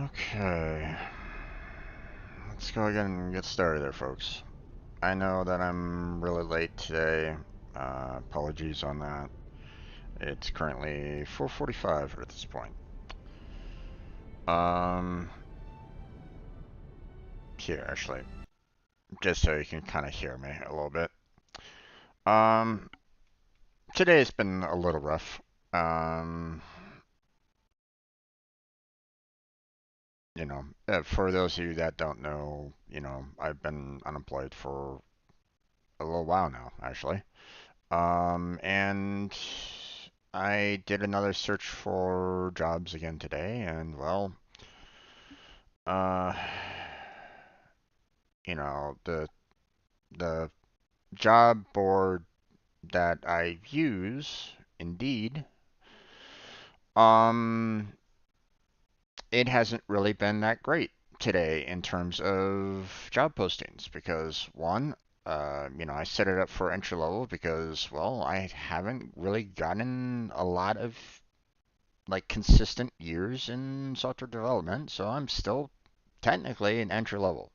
Okay, let's go again and get started there, folks. I know that I'm really late today. Apologies on that. It's currently 4:45 at this point. Um, Here, actually, just so you can kind of hear me a little bit. Um, Today's been a little rough. Um, for those of you that don't know, I've been unemployed for a little while now, actually. And I did another search for jobs again today, and well, uh, the job board that I use, Indeed, um, it hasn't really been that great today in terms of job postings because one, I set it up for entry level because, well, I haven't really gotten a lot of like consistent years in software development, so I'm still technically an entry level.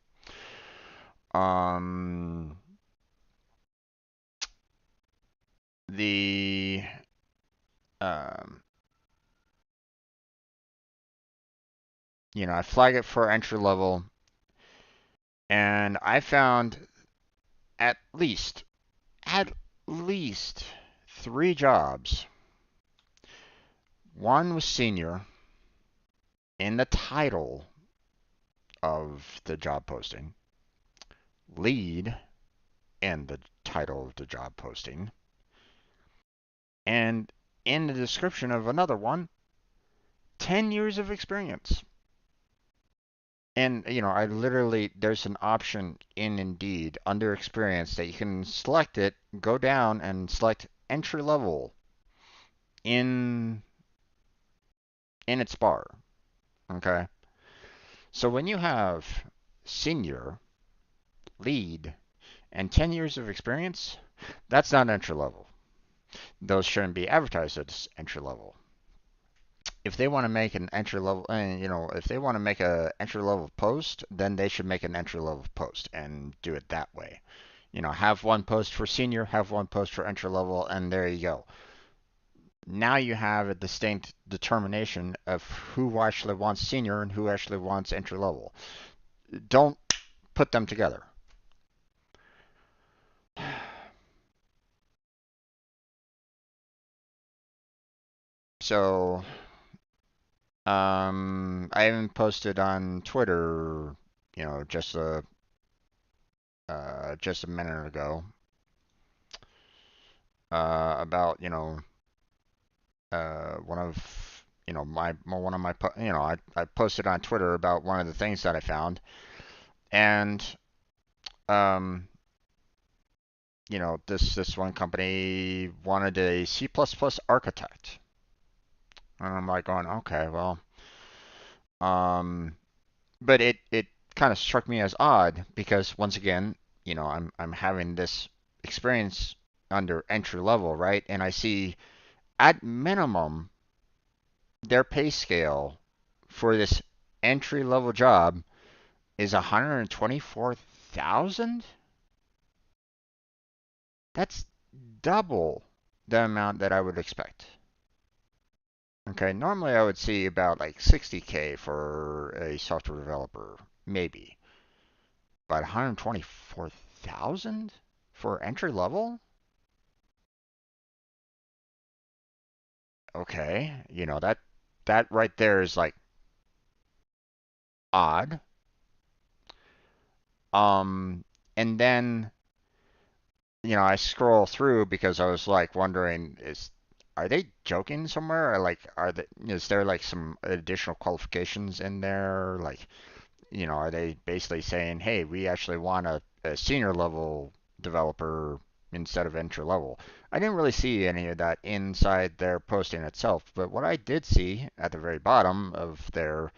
Um, the um, I flag it for entry level, and I found at least at least three jobs. One was senior in the title of the job posting, lead in the title of the job posting, and in the description of another one, 10 years of experience. And, I literally, there's an option in Indeed under experience that you can select it, go down and select entry level in its bar. Okay. So when you have senior, lead, and 10 years of experience, that's not entry level. Those shouldn't be advertised as entry level. If they want to make an entry level, if they want to make a entry level post, then they should make an entry level post and do it that way. Have one post for senior, have one post for entry level, and there you go. Now you have a distinct determination of who actually wants senior and who actually wants entry level. Don't put them together. So, I even posted on Twitter, just a minute ago, about one of my one of my I posted on Twitter about one of the things that I found, and um, this one company wanted a C++ architect, and I'm like going, okay, well, um, but it kind of struck me as odd because once again, I'm having this experience under entry level, right? And I see at minimum their pay scale for this entry level job is 124,000. That's double the amount that I would expect. Okay, normally I would see about like 60K for a software developer, maybe. But 124,000 for entry level? Okay, that right there is like odd. Um, and then I scroll through because I was like wondering, are they joking somewhere? Or like, is there like some additional qualifications in there? Like, are they basically saying, hey, we actually want a senior level developer instead of entry level? I didn't really see any of that inside their posting itself, but what I did see at the very bottom of their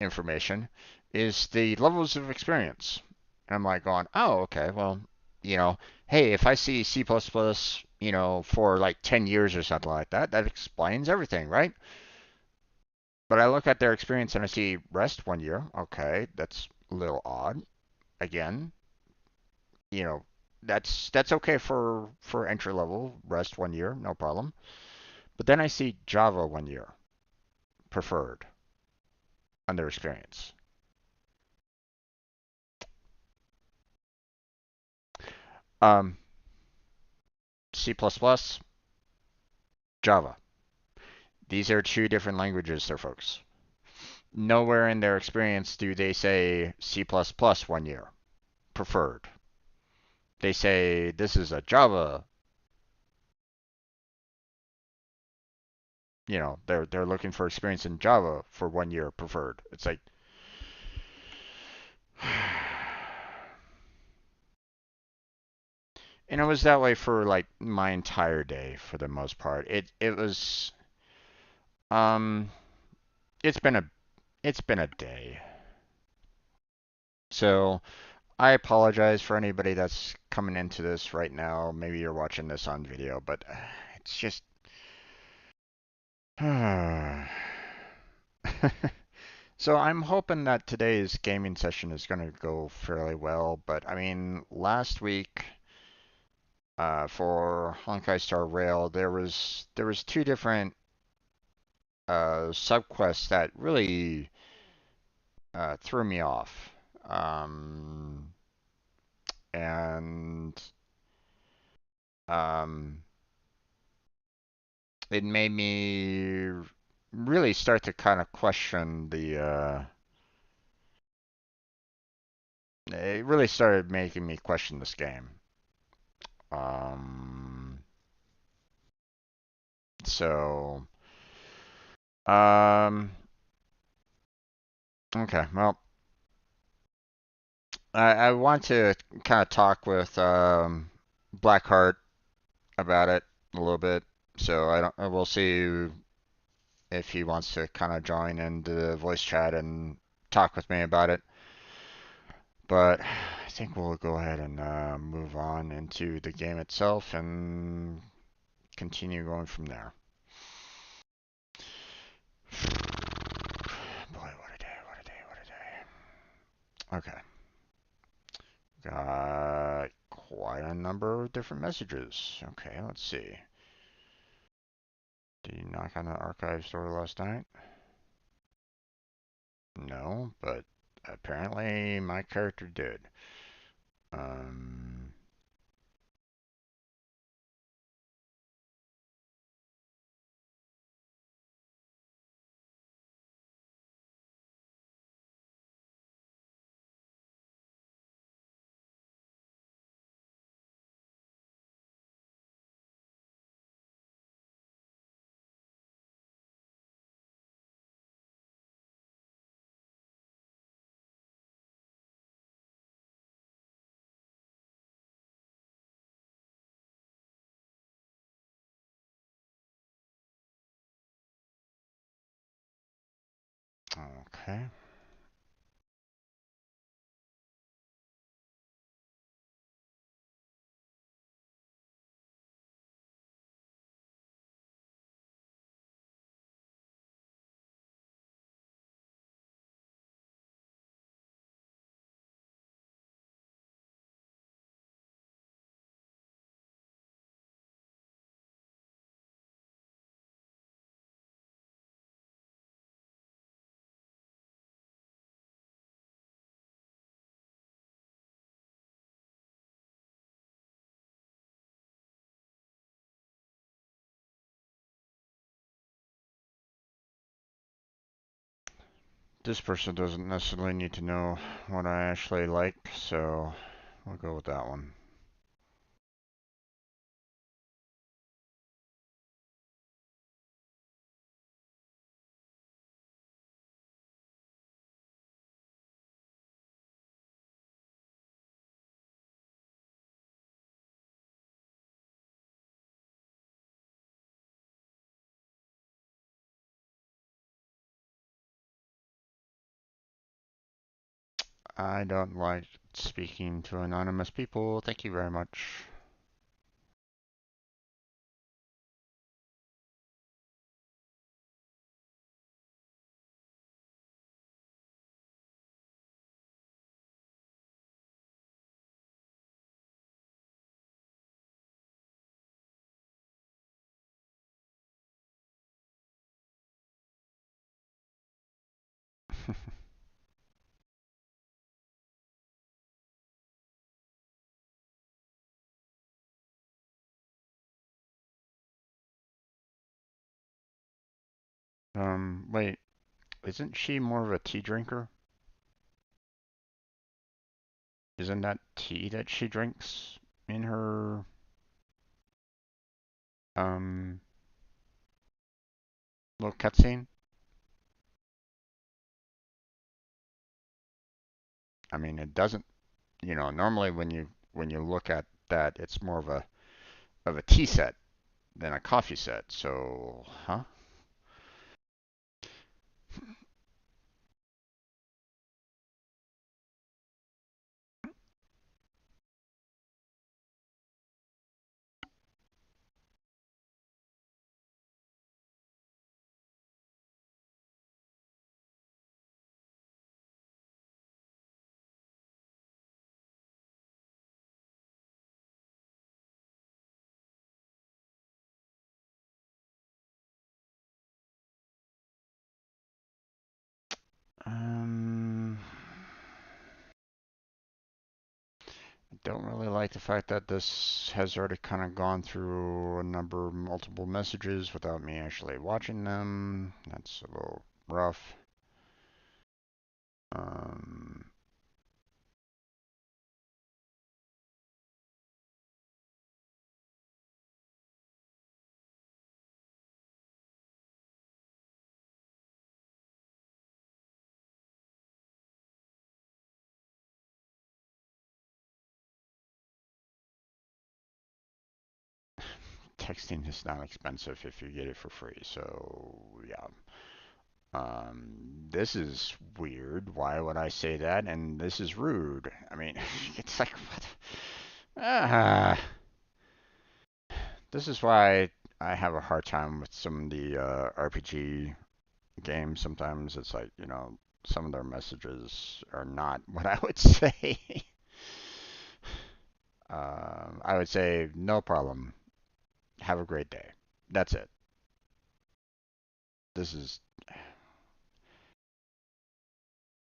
information is the levels of experience. And I'm like going, oh, okay, well, hey, if I see C++, for like 10 years or something like that, that explains everything, right? But I look at their experience and I see rest 1 year. Okay, that's a little odd. Again, you know, that's okay for entry level rest 1 year, no problem. But then I see Java 1 year preferred under experience. Um, C++, Java. These are two different languages there, folks. Nowhere in their experience do they say C++ 1 year preferred. They say this is a Java. They're looking for experience in Java for 1 year preferred. It's like, and it was that way for like my entire day for the most part. It was um it's been a day. So I apologize for anybody that's coming into this right now. Maybe you're watching this on video, but it's just so I'm hoping that today's gaming session is going to go fairly well, but I mean, last week for Honkai Star Rail, there was two different subquests that really threw me off, um, and um, it made me really start to kind of question the. It really started making me question this game. Um, so, um, okay, well, I want to kind of talk with Blackheart about it a little bit. So we'll see if he wants to kind of join in the voice chat and talk with me about it. But I think we'll go ahead and move on into the game itself and continue going from there. Boy, what a day, what a day, what a day. Okay. Got quite a number of different messages. Okay, let's see. Did you knock on the archive store last night? No, but apparently my character did. Um, okay. This person doesn't necessarily need to know what I actually like, so we'll go with that one. I don't like speaking to anonymous people. Thank you very much. Wait, isn't she more of a tea drinker? Isn't that tea that she drinks in her um little cutscene? I mean, it doesn't, normally when you look at that, it's more of a tea set than a coffee set. So, huh? Um, don't really like the fact that this has already kind of gone through a number of multiple messages without me actually watching them. That's a little rough. Um, Texting is not expensive if you get it for free. So, yeah. This is weird. Why would I say that? And this is rude. I mean, it's like, what? Ah, this is why I have a hard time with some of the RPG games. Sometimes it's like, some of their messages are not what I would say. I would say, no problem. Have a great day. That's it. This is,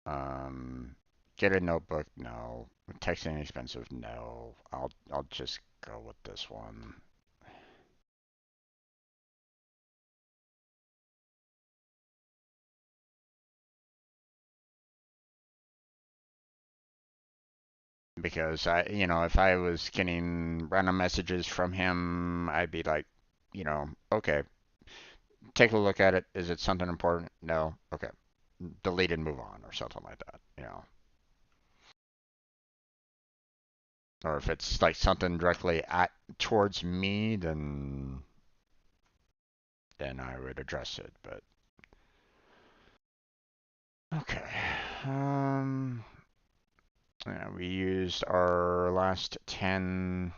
um, get a notebook. No. Texting expensive. No. I'll just go with this one. Because if I was getting random messages from him, I'd be like, okay, take a look at it. Is it something important? No. Okay. Delete and move on or something like that. Or if it's like something directly at towards me, then I would address it. But okay. Um yeah, we used our last 10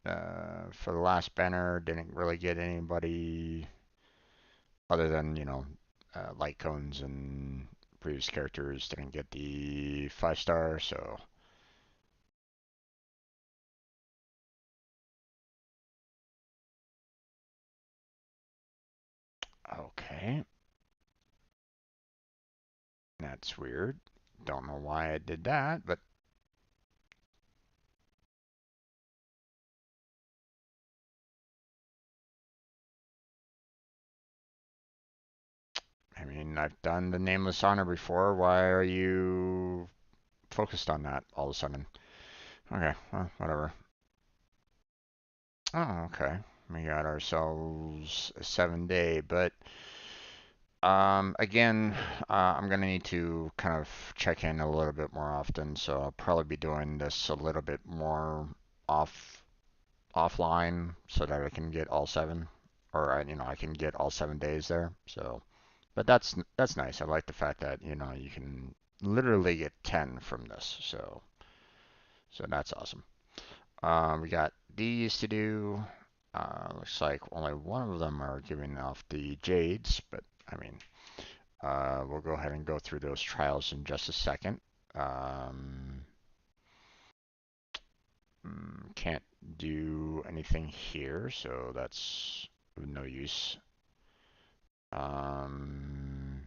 for the last banner. Didn't really get anybody other than, light cones and previous characters didn't get the 5 star, so okay. That's weird. Don't know why I did that, but I mean, I've done the Nameless Honor before. Why are you focused on that all of a sudden? Okay, well, whatever. Oh, okay. We got ourselves a 7 day, but again, I'm gonna need to kind of check in a little bit more often, so I'll probably be doing this a little bit more off offline so that I can get all seven, or I can get all 7 days there. So, but that's nice. I like the fact that you can literally get 10 from this. So that's awesome. We got these to do. Looks like only one of them are giving off the jades, but I mean, we'll go ahead and go through those trials in just a second. Um, can't do anything here, so that's no use. Um,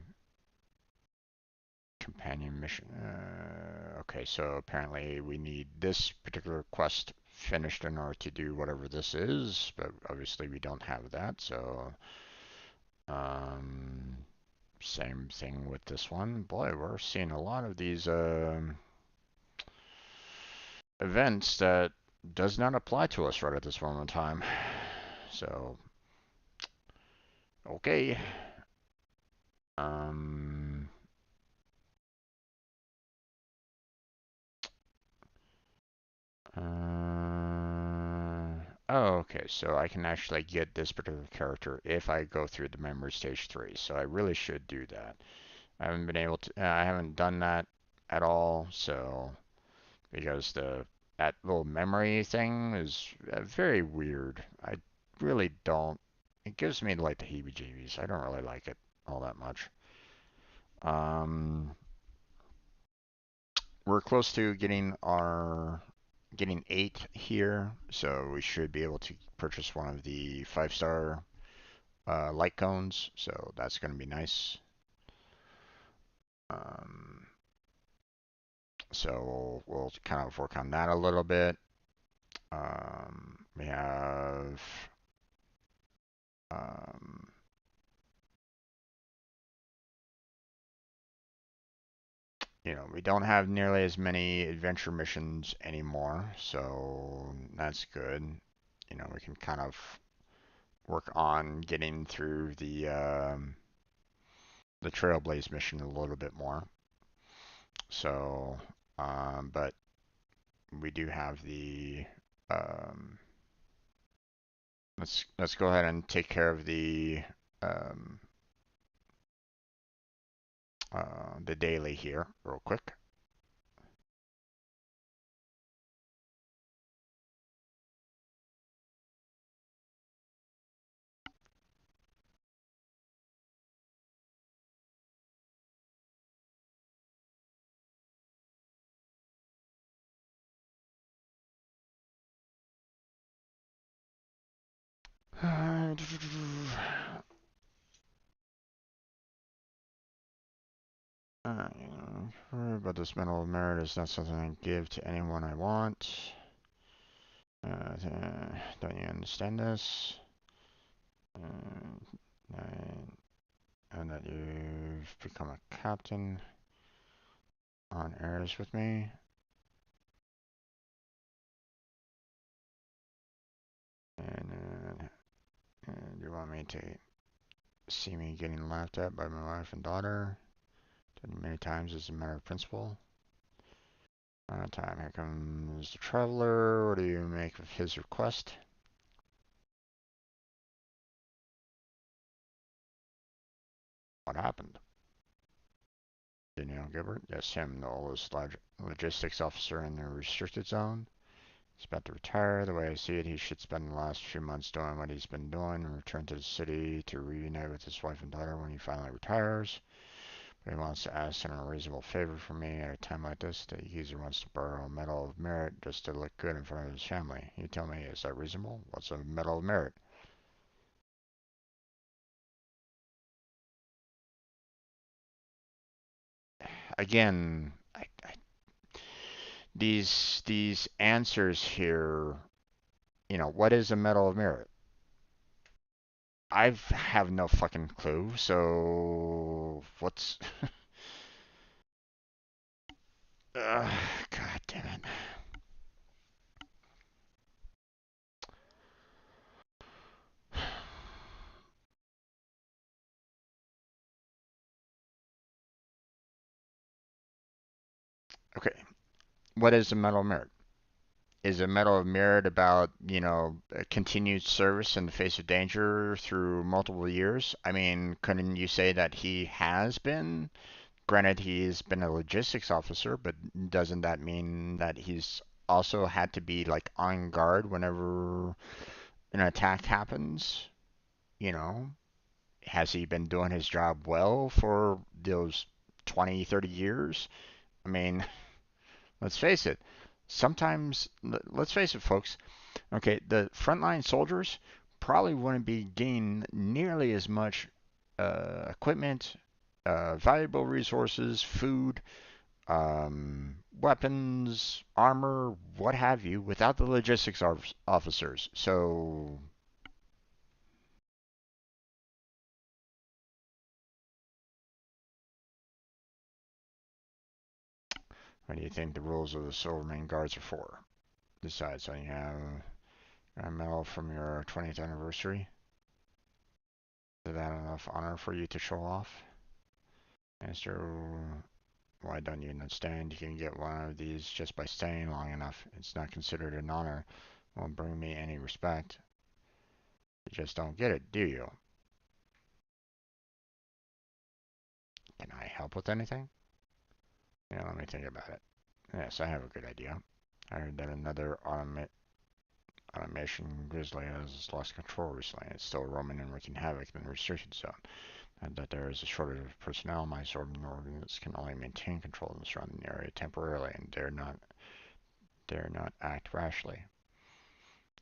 Companion mission. Okay, so apparently we need this particular quest finished in order to do whatever this is, but obviously we don't have that, so um, same thing with this one. Boy, we're seeing a lot of these events that does not apply to us right at this moment in time. So, okay. Um, oh, okay. So I can actually get this particular character if I go through the memory stage 3. So I really should do that. I haven't been able to. I haven't done that at all. So because that little memory thing is very weird. I really don't. It gives me like the heebie-jeebies. I don't really like it all that much. Um, we're close to getting 8 here, so we should be able to purchase one of the 5-star light cones. So that's going to be nice. Um, so we'll kind of work on that a little bit. We have um, we don't have nearly as many adventure missions anymore, so that's good. We can kind of work on getting through the Trailblaze mission a little bit more. So, but we do have the let's go ahead and take care of um, the daily here real quick. But this Medal of Merit is not something I give to anyone I want. Don't you understand this? And that you've become a captain on airs with me. And you want me to see me getting laughed at by my wife and daughter many times as a matter of principle. Time. Here comes the traveler. What do you make of his request? What happened? Daniel Gilbert? Yes, him, the oldest logistics officer in the restricted zone. He's about to retire. The way I see it, he should spend the last few months doing what he's been doing and return to the city to reunite with his wife and daughter when he finally retires. But he wants to ask an unreasonable favor from me at a time like this. The user wants to borrow a Medal of Merit just to look good in front of his family. You tell me, is that reasonable? What's a Medal of Merit? Again, these answers here, what is a Medal of Merit? I have no fucking clue. So what's? God damn it. Okay, what is a Medal of Merit? Is a Medal of Merit about, continued service in the face of danger through multiple years? I mean, couldn't you say that he has been? Granted, he's been a logistics officer, but doesn't that mean that he's also had to be like on guard whenever an attack happens? You know, has he been doing his job well for those 20, 30 years? I mean, let's face it. Sometimes, let's face it, folks. Okay, the frontline soldiers probably wouldn't be gaining nearly as much equipment valuable resources, food, weapons, armor, what have you, without the logistics officers. So, what do you think the rules of the Silverman Guards are for? Besides, so you have a medal from your 20th anniversary. Is that enough honor for you to show off? Master, why don't you understand? You can get one of these just by staying long enough. It's not considered an honor. Won't bring me any respect. You just don't get it, do you? Can I help with anything? Yeah, let me think about it. Yes, I have a good idea. I heard that another automation grizzly has lost control recently. It's still roaming and wreaking havoc in the restriction zone. And that there is a shortage of personnel. My subordinates can only maintain control of the surrounding area temporarily and dare not act rashly.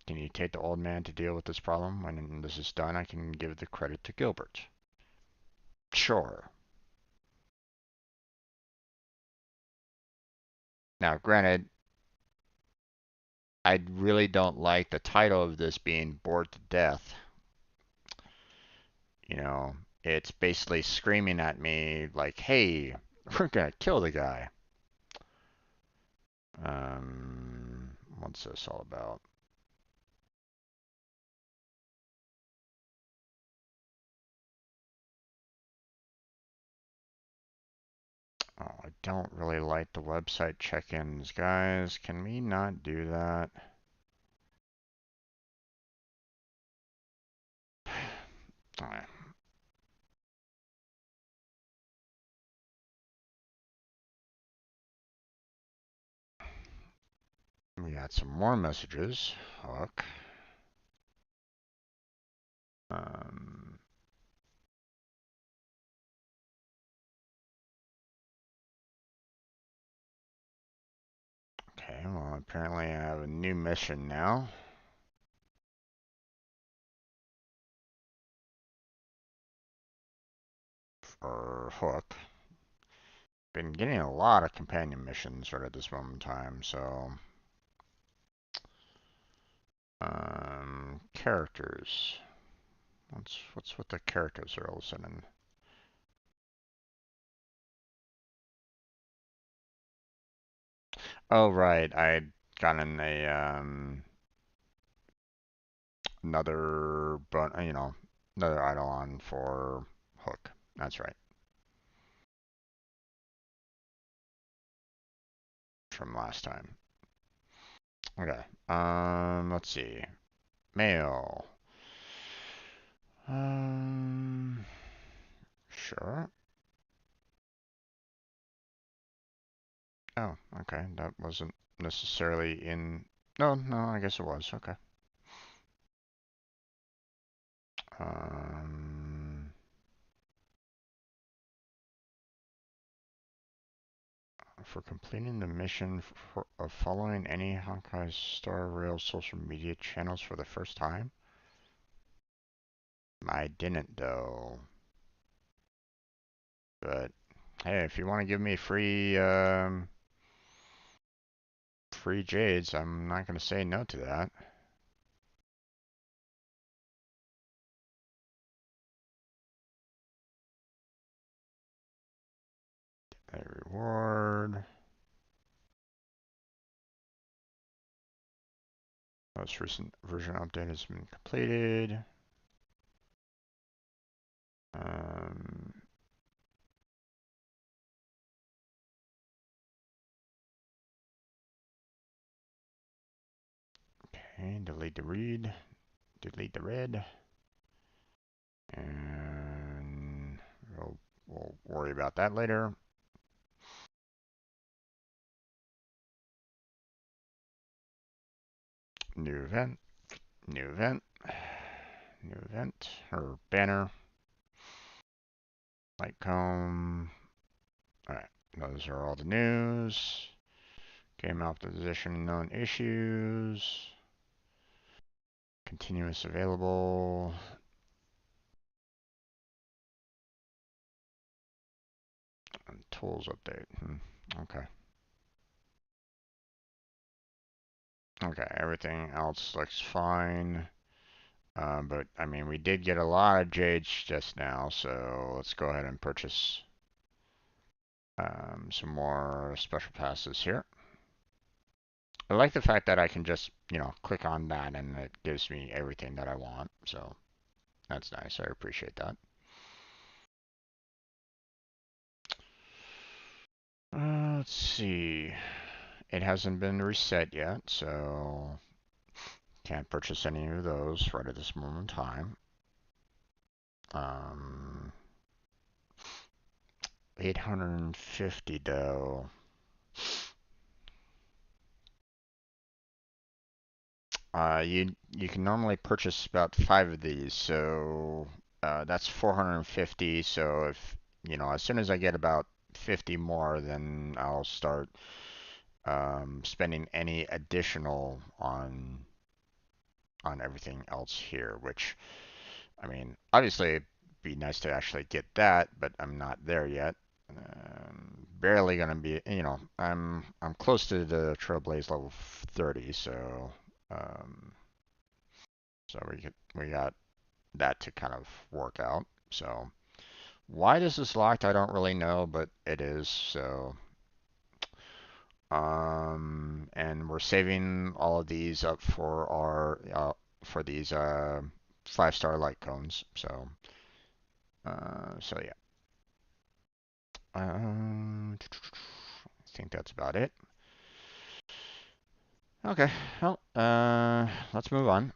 Can you take the old man to deal with this problem? When this is done, I can give the credit to Gilbert. Sure. Now, granted, I really don't like the title of this being Bored to Death. You know, it's basically screaming at me like, hey, we're gonna kill the guy. What's this all about? Oh, I don't really like the website check-ins, guys. Can we not do that? Alright. We got some more messages. Hook. Um, okay, well, apparently I have a new mission now. For Hook. Been getting a lot of companion missions right at this moment in time, so... characters. What's with the characters are all of a sudden? Oh, right, I'd gotten a, another, another Eidolon for Hook. That's right. From last time. Okay. Let's see. Mail. Um, sure. Oh, okay. That wasn't necessarily in. No, no, I guess it was. Okay. Um, for completing the mission of following any Honkai Star Rail social media channels for the first time. I didn't though. But hey, if you want to give me free jades, I'm not gonna say no to that. A reward. Most recent version update has been completed. Um, okay, delete the read. Delete the red. And we'll worry about that later. New event. New event. New event. Or banner. Light comb. Alright, those are all the news. Game optimization, known issues. Continuous available. tools update. Okay. Okay, everything else looks fine. But, I mean, we did get a lot of jades just now, so let's go ahead and purchase some more special passes here. I like the fact that I can just, click on that and it gives me everything that I want, so that's nice. I appreciate that. Let's see. It hasn't been reset yet, so can't purchase any of those right at this moment in time. 850 though. You can normally purchase about 5 of these, so that's 450. So if as soon as I get about 50 more, then I'll start spending any additional on everything else here. Which, I mean, obviously it'd be nice to actually get that, but I'm not there yet. Barely gonna be, I'm close to the Trailblaze level 30, so um, we got that to kind of work out. So why this is locked, I don't really know, but it is. So and we're saving all of these up for our for these 5-star light cones. So yeah. I think that's about it. Okay, well, let's move on.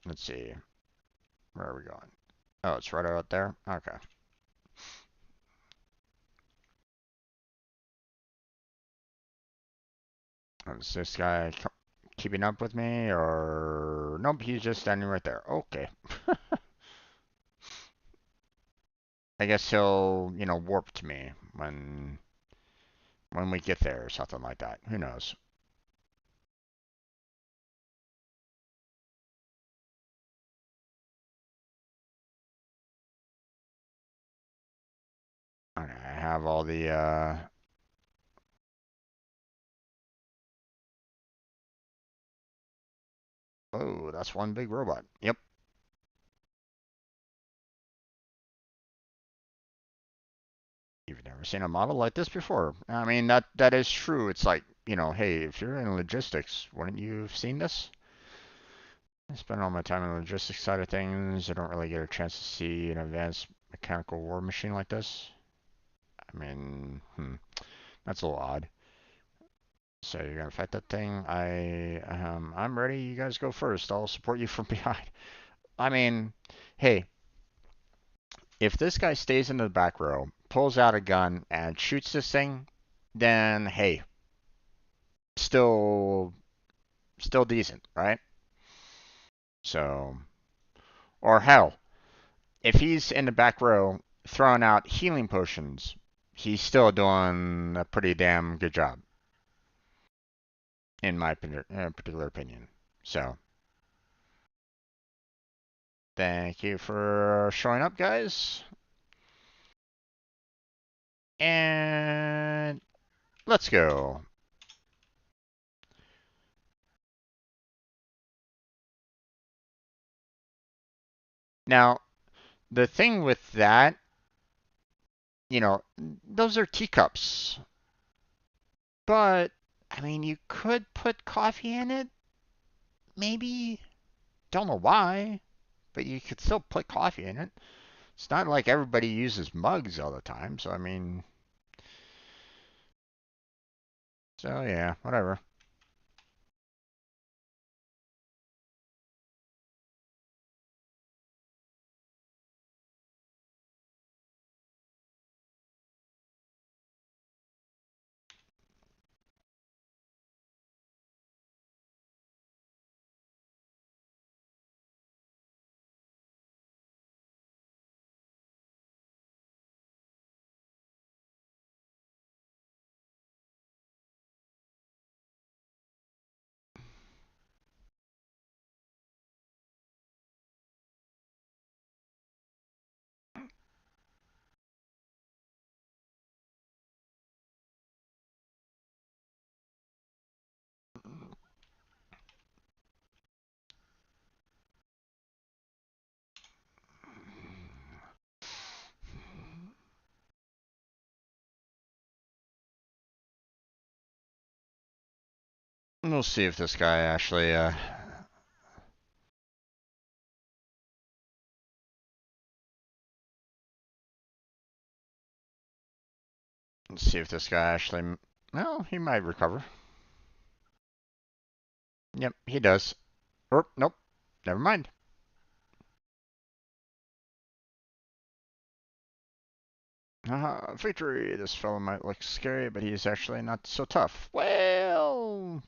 Let's see. Where are we going? Oh, it's right out there? Okay. Is this guy keeping up with me, or... Nope, he's just standing right there. Okay. I guess he'll, warp to me when we get there or something like that. Who knows? Okay, I have all the, Oh, that's one big robot. Yep. You've never seen a model like this before. I mean, that is true. It's like, hey, if you're in logistics, wouldn't you have seen this? I spend all my time on the logistics side of things. I don't really get a chance to see an advanced mechanical war machine like this. I mean, that's a little odd. So you're gonna fight that thing? I'm ready. You guys go first. I'll support you from behind. I mean, hey, if this guy stays in the back row, pulls out a gun, and shoots this thing, then hey, still decent, right? So, or hell, if he's in the back row throwing out healing potions, he's still doing a pretty damn good job, in my particular opinion. So, thank you for showing up, guys. And let's go. Now, the thing with that, those are teacups. But, I mean, you could put coffee in it, maybe. Don't know why, but you could still put coffee in it. It's not like everybody uses mugs all the time, so I mean, so yeah, whatever. We'll see if this guy actually, let's see if this guy actually, well, he might recover. Yep, he does. Or, nope, never mind. Victory! This fellow might look scary, but he's actually not so tough. Well,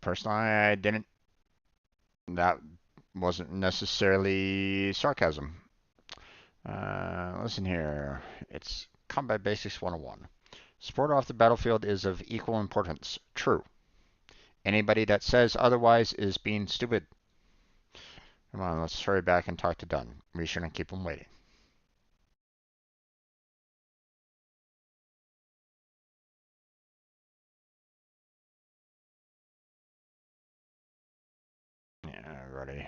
personally, I didn't. That wasn't necessarily sarcasm. Listen here. It's Combat Basics 101. Support off the battlefield is of equal importance. True. Anybody that says otherwise is being stupid. Come on, let's hurry back and talk to Dunn. We shouldn't keep him waiting. Yeah, ready.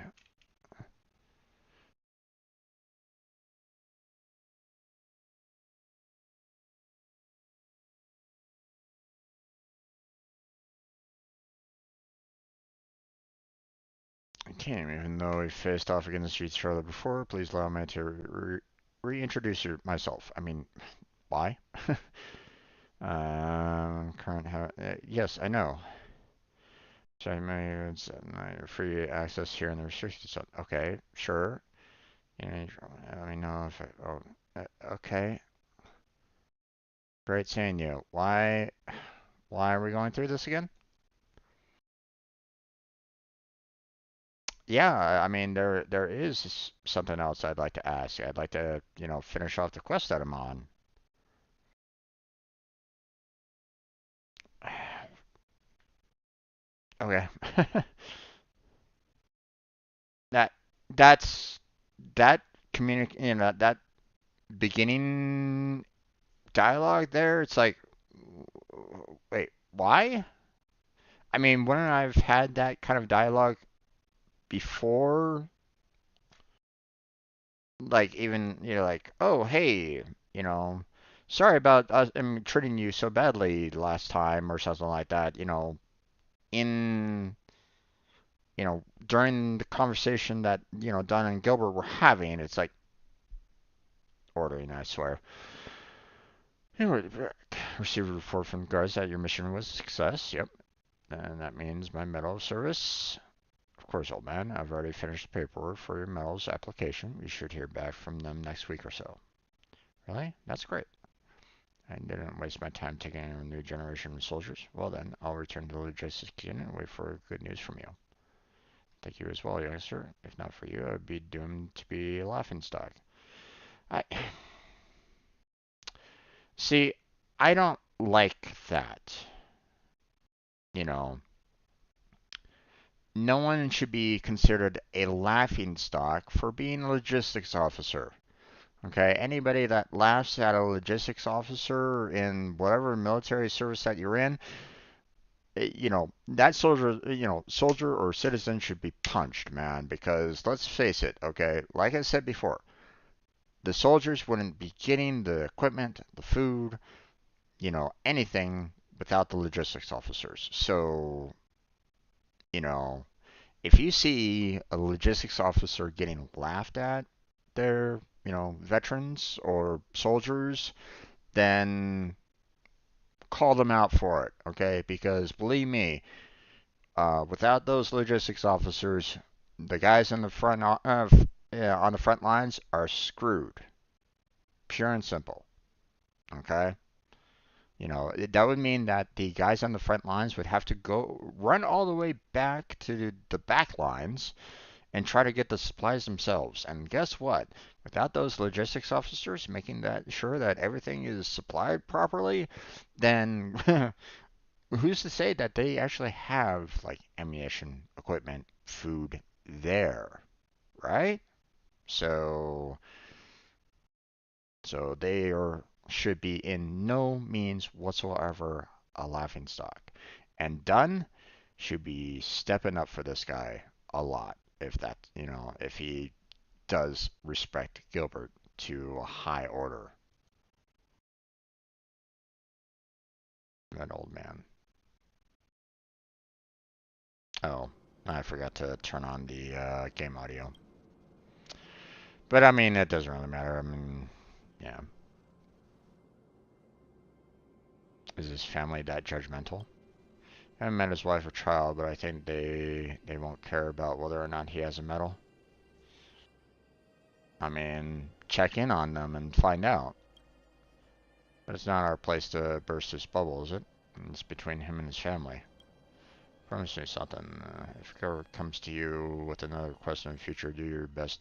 I can't even though we faced off against each other before. Please allow me to reintroduce myself. I mean, why? Current yes, I know. So my free access here in the restricted zone. Okay, sure. Let me know if okay. Great seeing you. Why are we going through this again? Yeah, I mean there is something else I'd like to ask. I'd like to, finish off the quest that I'm on. Okay. That that's that that beginning dialogue there, it's like, wait, why? I mean, wouldn't I've had that kind of dialogue before? Like even, like, oh, hey, you know, sorry about us treating you so badly last time or something like that, in, during the conversation that, Don and Gilbert were having, it's like ordering, I swear. Anyway, received a report from the guards that your mission was a success. Yep. And that means my medal of service. Of course, old man. I've already finished the paperwork for your medal's application. You should hear back from them next week or so. Really? That's great. I didn't waste my time taking in a new generation of soldiers. Well then, I'll return to the logistics unit and wait for good news from you. Thank you as well, youngster. If not for you, I'd be doomed to be a laughingstock. I see. I don't like that. You know, no one should be considered a laughingstock for being a logistics officer. Okay, anybody that laughs at a logistics officer in whatever military service that you're in, that soldier, soldier or citizen should be punched, man, because let's face it, okay, like I said before, the soldiers wouldn't be getting the equipment, the food, anything without the logistics officers. So, you know, if you see a logistics officer getting laughed at, they're, veterans or soldiers, then call them out for it, okay? Because believe me, without those logistics officers, the guys in the front yeah, on the front lines are screwed, pure and simple, okay? That would mean that the guys on the front lines would have to go run all the way back to the back lines and try to get the supplies themselves. And guess what? Without those logistics officers making that sure that everything is supplied properly, then who's to say that they actually have like ammunition, equipment, food there, right? So so they are should be in no means whatsoever a laughingstock. And Dunn should be stepping up for this guy a lot if that, if he does respect Gilbert to a high order. That old man. Oh, I forgot to turn on the game audio. But I mean, it doesn't really matter. I mean, yeah. Is his family that judgmental? I haven't met his wife or child, but I think they won't care about whether or not he has a medal. I mean, check in on them and find out. But it's not our place to burst his bubble, is it? It's between him and his family. Promise me something. If Gilbert comes to you with another request in the future, do your best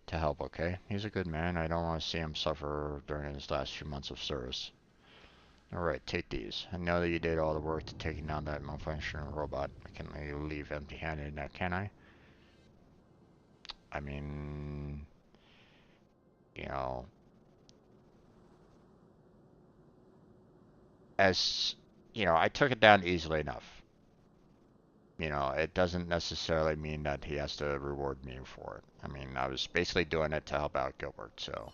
to help, okay? He's a good man. I don't want to see him suffer during his last few months of service. Alright, take these. I know that you did all the work to taking down that malfunctioning robot. I can't let you leave empty-handed now, can I? I mean, as, I took it down easily enough. It doesn't necessarily mean that he has to reward me for it. I mean, I was basically doing it to help out Gilbert, so.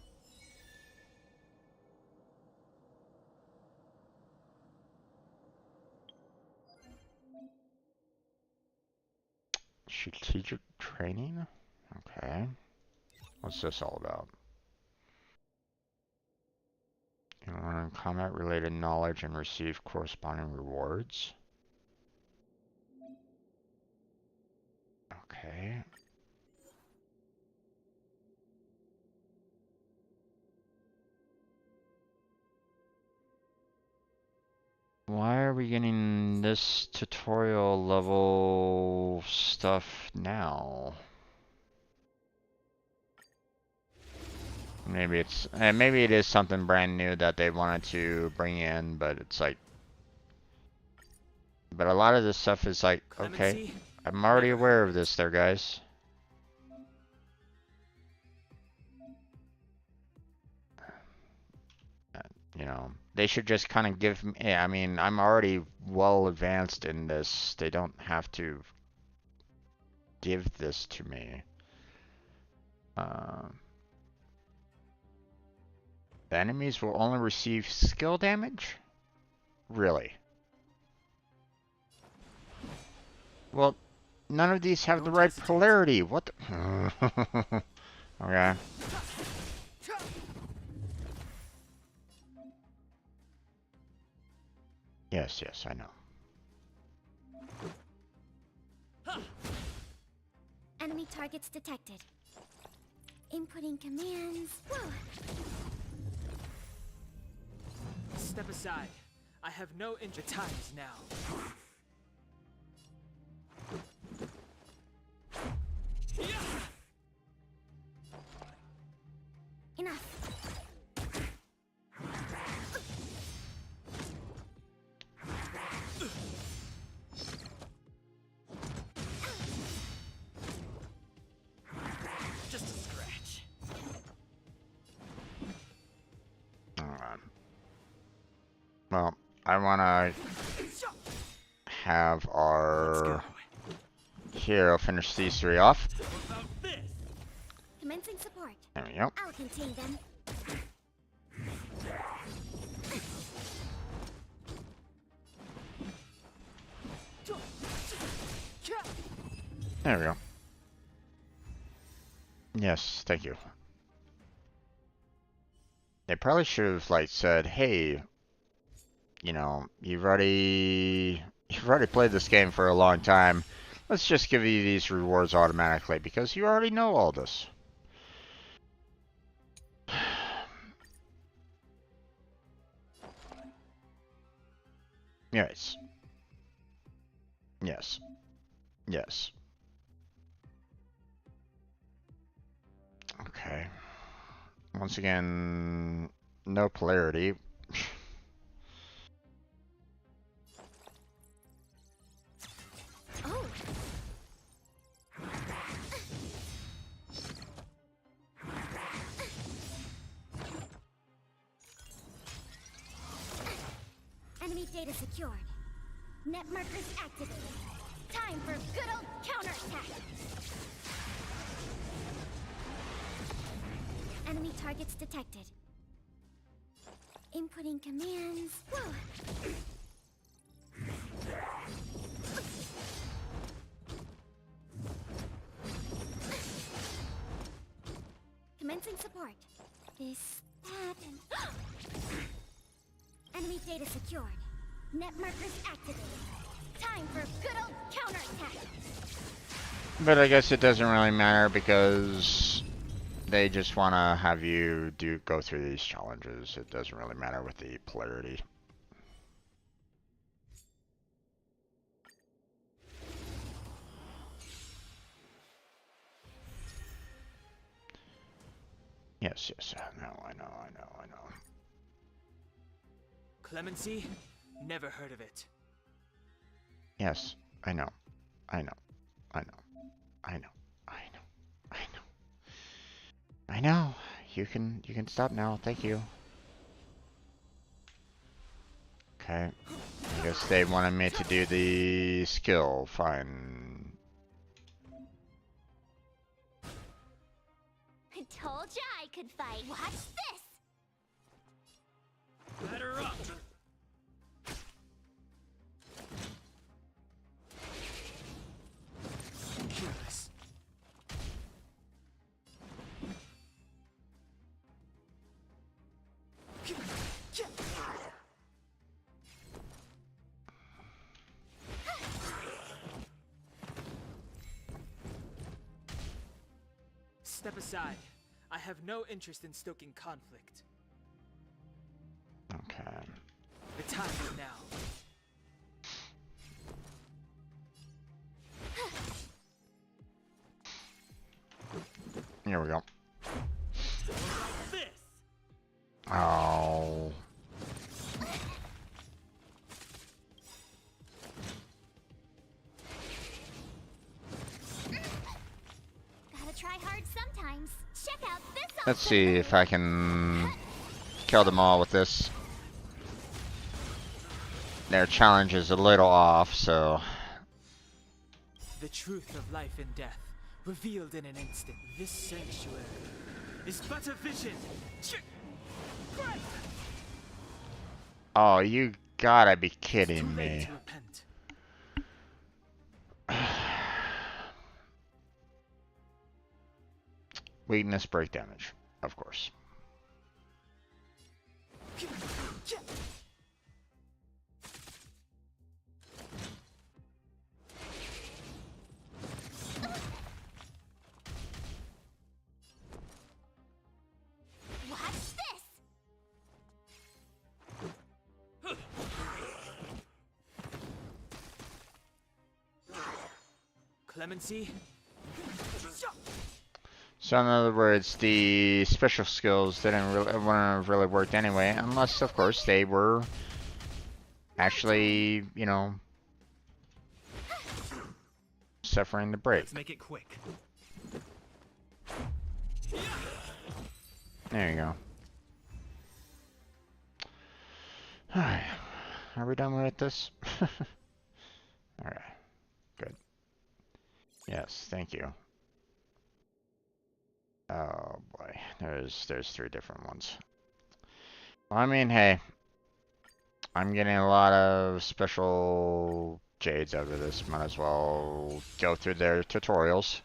Strategic training? Okay. What's this all about? You learn combat-related knowledge and receive corresponding rewards. Okay. Why are we getting this tutorial level stuff now? Maybe it is something brand new that they wanted to bring in, but it's like, but a lot of this stuff is like, okay, I'm already aware of this there, guys. They should just kind of give me, I mean, I'm already well advanced in this. They don't have to give this to me. The enemies will only receive skill damage? Really? Well, none of these have the right polarity. What the? Okay. Yes, yes, I know. Enemy targets detected. Inputting commands. Whoa. Step aside. I have no interest. The time is now. Enough. Just a scratch. Alright. Well, I wanna have our hero finish these three off. Commencing support. There we go. I'll contain them. There we go. Yes, thank you. They probably should have like said, "Hey, you've already played this game for a long time. Let's just give you these rewards automatically because you already know all this." Yes. Yes. Yes. Okay. Once again, no polarity. Oh. Enemy data secured. Net markers activated. Time for good old counterattack. Enemy targets detected. Inputting commands. Whoa. Commencing support. This, that, and... Enemy data secured. Net markers activated. Time for good old counterattack. But I guess it doesn't really matter because they just want to have you go through these challenges. It doesn't really matter with the polarity. Yes, yes, I know. Clemency? Never heard of it. Yes, I know. I know. You can stop now. Thank you. Okay. I guess they wanted me to do the skill. Fine. I told ya I could fight. Watch this. Batter up! Curious. Step aside. I have no interest in stoking conflict. Okay. The time is now. Here we go. This. Oh. Gotta try hard sometimes. Check out this. Let's see if I can kill them all with this. Their challenge is a little off, so... The truth of life and death, revealed in an instant. This sanctuary is but a vision. Oh, you gotta be kidding Too late me. to repent. Weakness, break damage, of course. Watch this. Clemency? So in other words, the special skills didn't really wouldn't have really worked anyway, unless of course they were actually, you know, suffering the break. Let's make it quick. There you go. Alright. Are we done with this? Alright. Good. Yes, thank you. Oh boy. There's 3 different ones. Well, I mean, hey. I'm getting a lot of special jades out of this. Might as well go through their tutorials.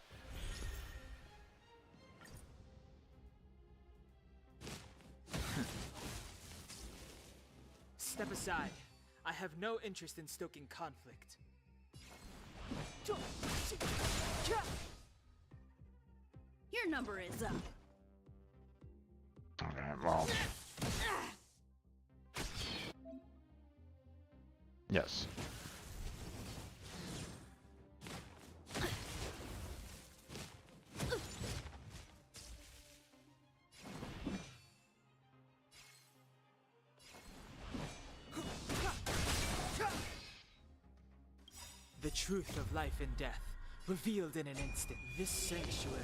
Step aside. I have no interest in stoking conflict. Your number is up. Okay, well. Yes. The truth of life and death, revealed in an instant. This sanctuary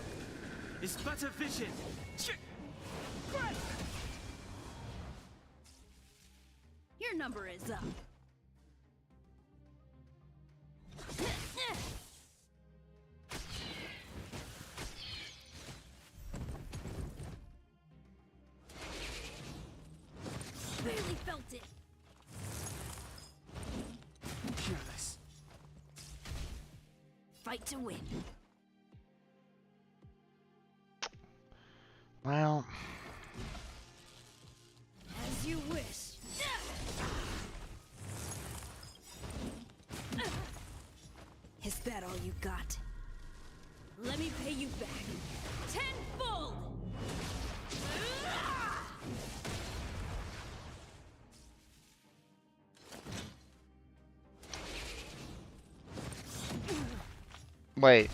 is but a vision. Your number is up. it. Careless. Fight to win. Well, As you wish. Is that all you got? Let me pay you back. Tenfold! wait.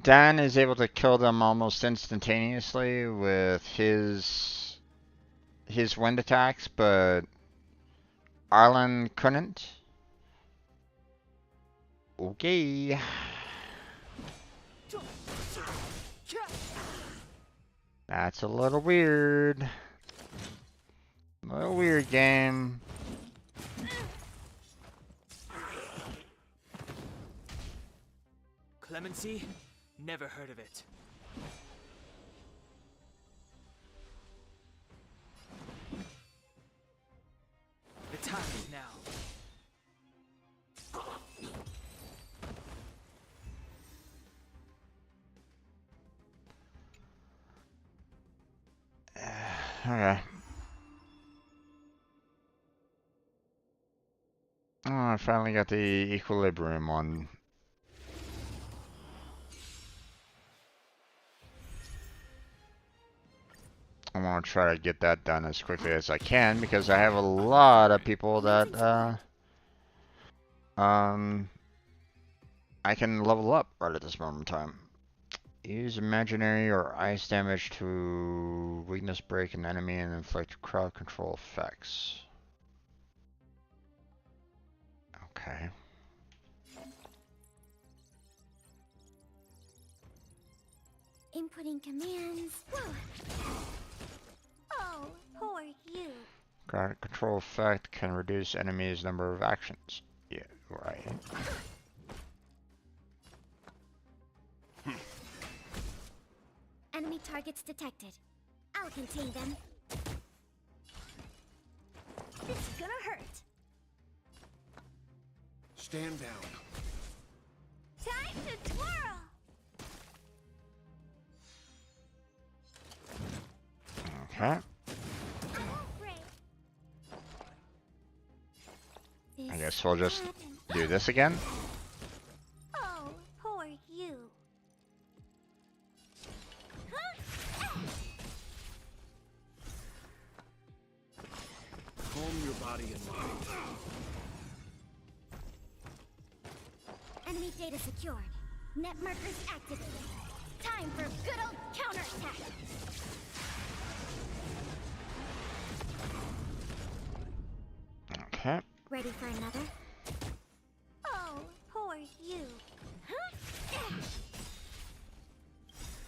Dan is able to kill them almost instantaneously with his wind attacks, but Arlen couldn't. Okay. That's a little weird. A little weird game. Clemency? Never heard of it. The time is now. Okay. Oh, I finally got the equilibrium one. I want to try to get that done as quickly as I can because I have a lot of people that I can level up right at this moment in time. Use imaginary or ice damage to weakness break an enemy and inflict crowd control effects. Okay. Inputting commands. Oh, poor you. Crowd control effect can reduce enemies' number of actions. Yeah, right. Enemy targets detected. I'll contain them. It's gonna hurt. Stand down. Time to twirl. Okay. I won't break. I guess we'll just do this again. Oh, poor you. Calm your body and mind. Enemy data secured. Net markers activated. Time for good old counterattack. Okay. Ready for another? Oh, poor you.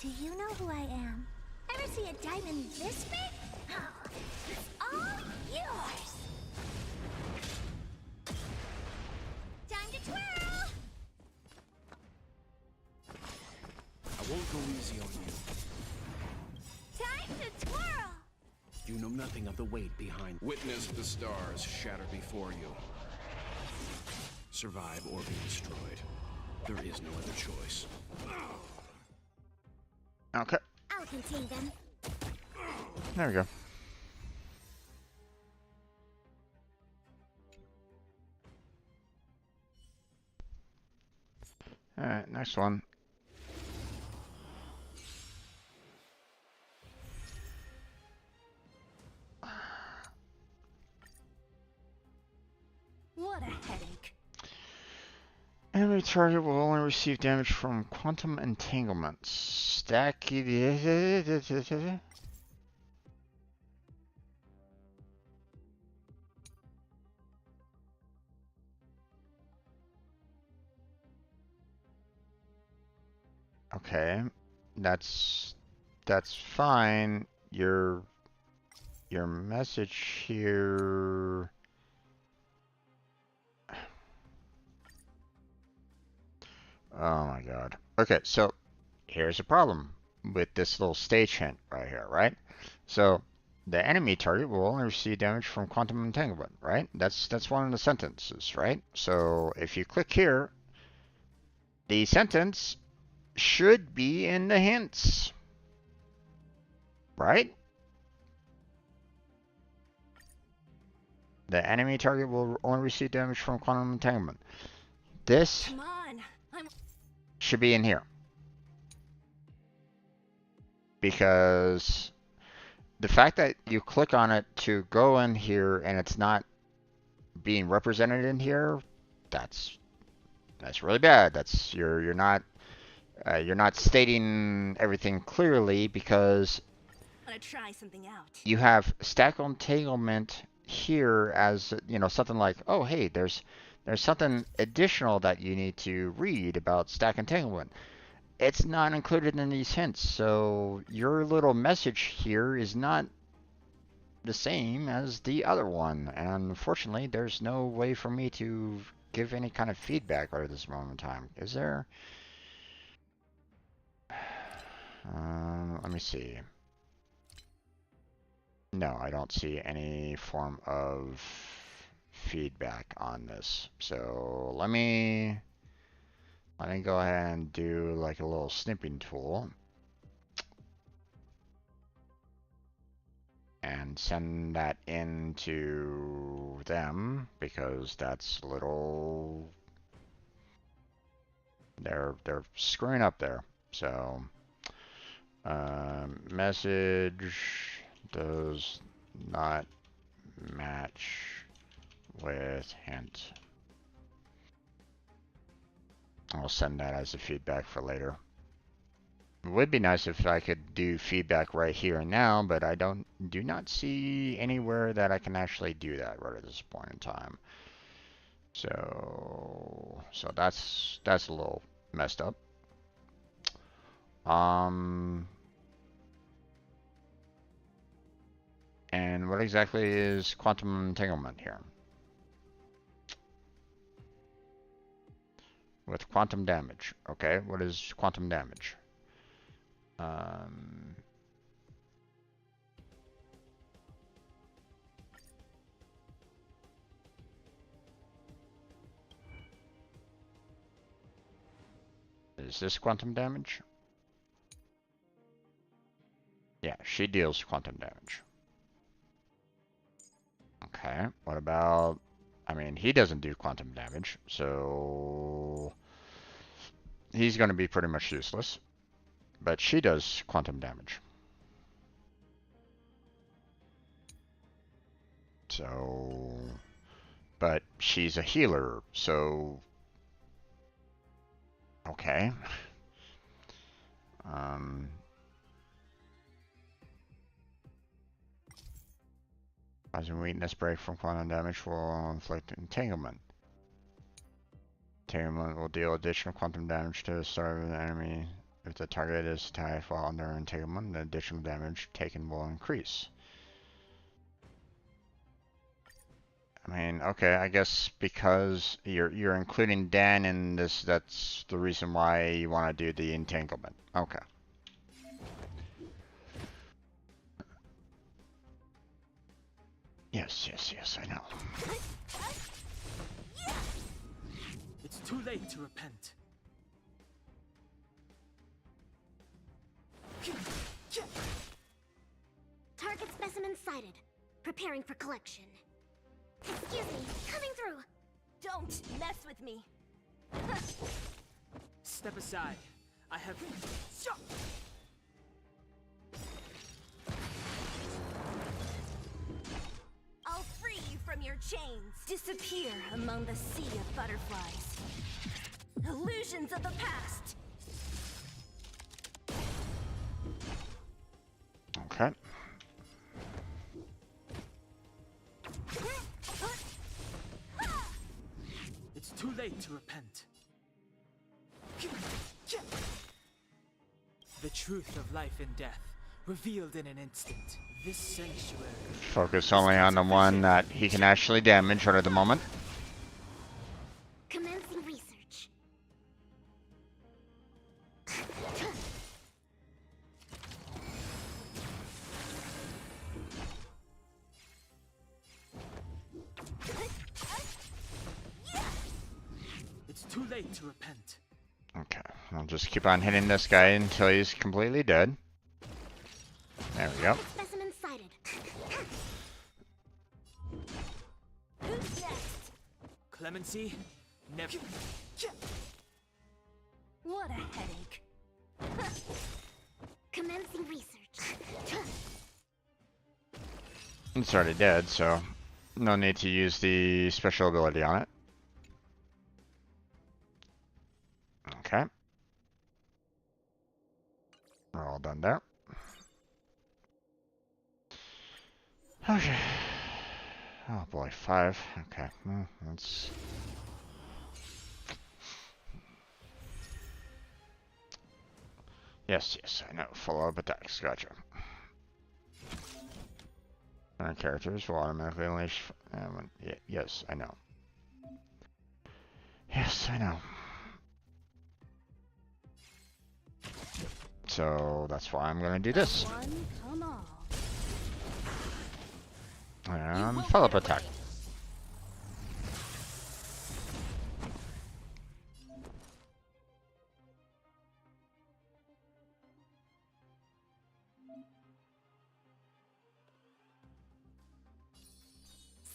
Do you know who I am? Ever see a diamond this big? Oh, it's all yours. Time to twirl. I won't go easy on you. Time to twirl. You know nothing of the weight behind. Witness the stars shatter before you. Survive or be destroyed. There is no other choice. Okay. I'll contain them. There we go. Alright, next one. What a headache. Enemy target will only receive damage from quantum entanglements. Stack. Okay, that's fine. Your message here. Oh my god. Okay, so here's a problem. with this little stage hint right here, right? So the enemy target will only receive damage from quantum entanglement, right? That's one of the sentences, right? So if you click here, the sentence should be in the hints, right? The enemy target will only receive damage from quantum entanglement. This Come on. should be in here. Because the fact that you click on it to go in here and it's not being represented in here, that's really bad. That's you're not stating everything clearly, because Want to try something out? you have stack entanglement here as, you know, something like, oh hey, there's something additional that you need to read about stack entanglement. It's not included in these hints, so your little message here is not the same as the other one, and unfortunately there's no way for me to give any kind of feedback right at this moment in time. Is there? Let me see. No, I don't see any form of feedback on this. So let me go ahead and do like a little snipping tool and send that into them, because that's a little, they're screwing up there. So message does not match with hint. I'll send that as a feedback for later. It would be nice if I could do feedback right here and now, but I do not see anywhere that I can actually do that right at this point in time. So that's a little messed up. And what exactly is quantum entanglement here? With quantum damage. Okay, what is quantum damage? Is this quantum damage? Yeah, she deals quantum damage. Okay, what about... I mean, he doesn't do quantum damage, so... he's going to be pretty much useless. But she does quantum damage. So... but she's a healer, so... okay. Causing weakness break from quantum damage will inflict entanglement. Entanglement will deal additional quantum damage to the start of the enemy. If the target is attacked while under entanglement, the additional damage taken will increase. I mean, okay, I guess because you're including Dan in this, that's the reason why you want to do the entanglement. Okay. Yes, I know. It's too late to repent. Target specimen sighted. Preparing for collection. Excuse me, coming through. Don't mess with me. Step aside. I have... I'll free you from your chains. Disappear among the sea of butterflies. Illusions of the past. Okay. It's too late to repent. The truth of life and death, revealed in an instant. This sanctuary... Focus only on the one that he can actually damage right at the moment. Commencing research. late to repent. Okay, I'll just keep on hitting this guy until he's completely dead. There we go. Specimen sighted. Who's next? Clemency? Never. What a headache. Commencing research. It's already dead, so no need to use the special ability on it. Okay. We're all done there. Okay. Oh boy, 5. Okay, well, that's... Yes, I know. Follow-up attacks. Gotcha. Our characters will automatically unleash... yes, I know. Yes, I know. So that's why I'm gonna do this. One, come on. Follow-up attack.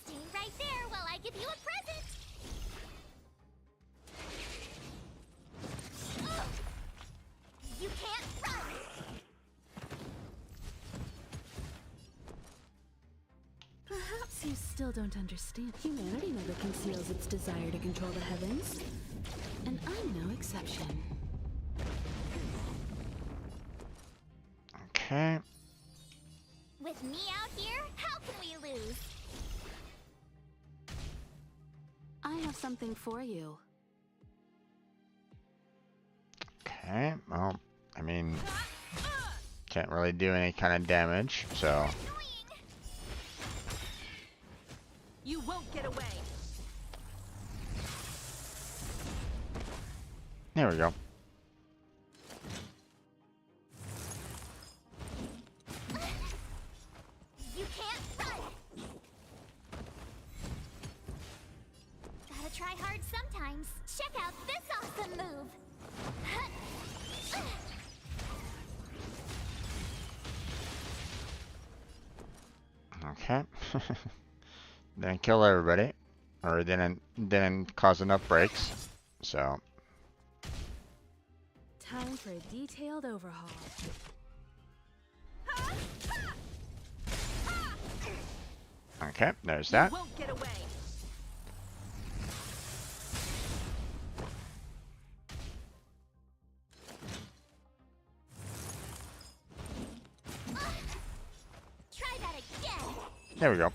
Stay right there while I give you a present. You can't run. Perhaps you still don't understand. Humanity never conceals its desire to control the heavens. And I'm no exception. Okay. With me out here, how can we lose? I have something for you. Okay, well, I mean, can't really do any kind of damage, so... You won't get away. There we go. You can't run. Gotta try hard sometimes. Check out this awesome move. Okay. Didn't kill everybody. Or didn't cause enough breaks. So... Time for a detailed overhaul. Okay, there's that. Won't get away. Try that again. There we go.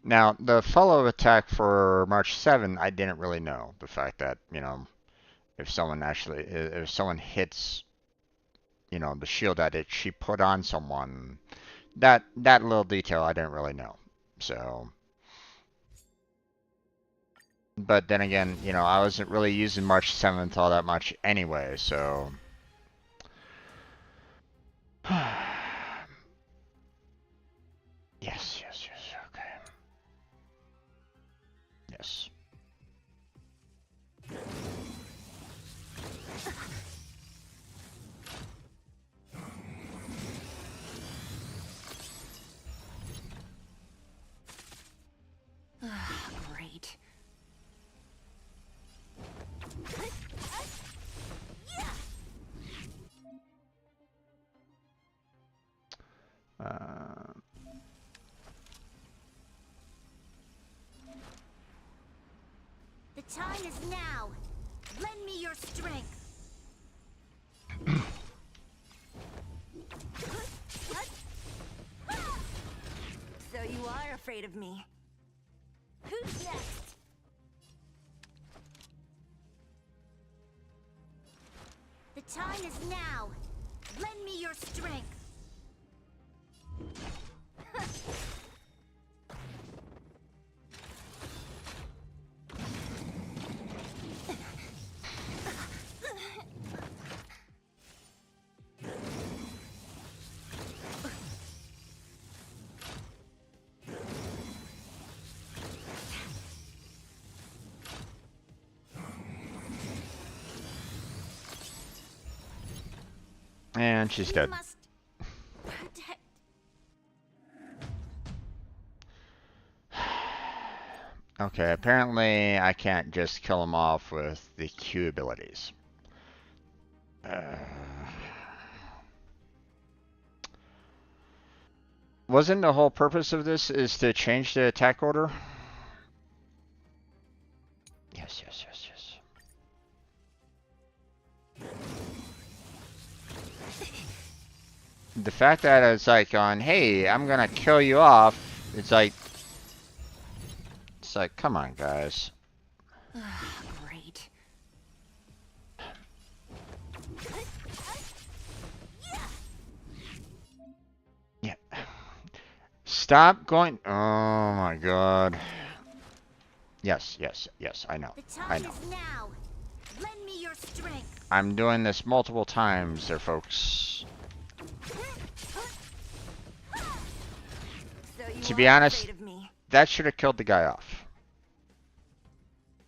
Now, the follow attack for March 7, I didn't really know. The fact that, you know, if someone hits, you know, the shield that she put on someone, that little detail I didn't really know. So, but then again, you know, I wasn't really using March 7th all that much anyway, so. Yes, okay. Yes. Great. The time is now. Lend me your strength. So you are afraid of me. Who's next? The time is now. Lend me your strength. And she's dead. Must protect. Okay, apparently I can't just kill him off with the Q abilities. Wasn't the whole purpose of this is to change the attack order? Yes, yes, yes, yes. The fact that it's like on, hey, I'm gonna kill you off, it's like, come on, guys. Great. Yeah. Stop going. Oh my god. Yes, yes, yes, I know. The I time know. is now. Lend me your strength. I'm doing this multiple times there, folks. So you To be are honest, afraid of me. that should have killed the guy off.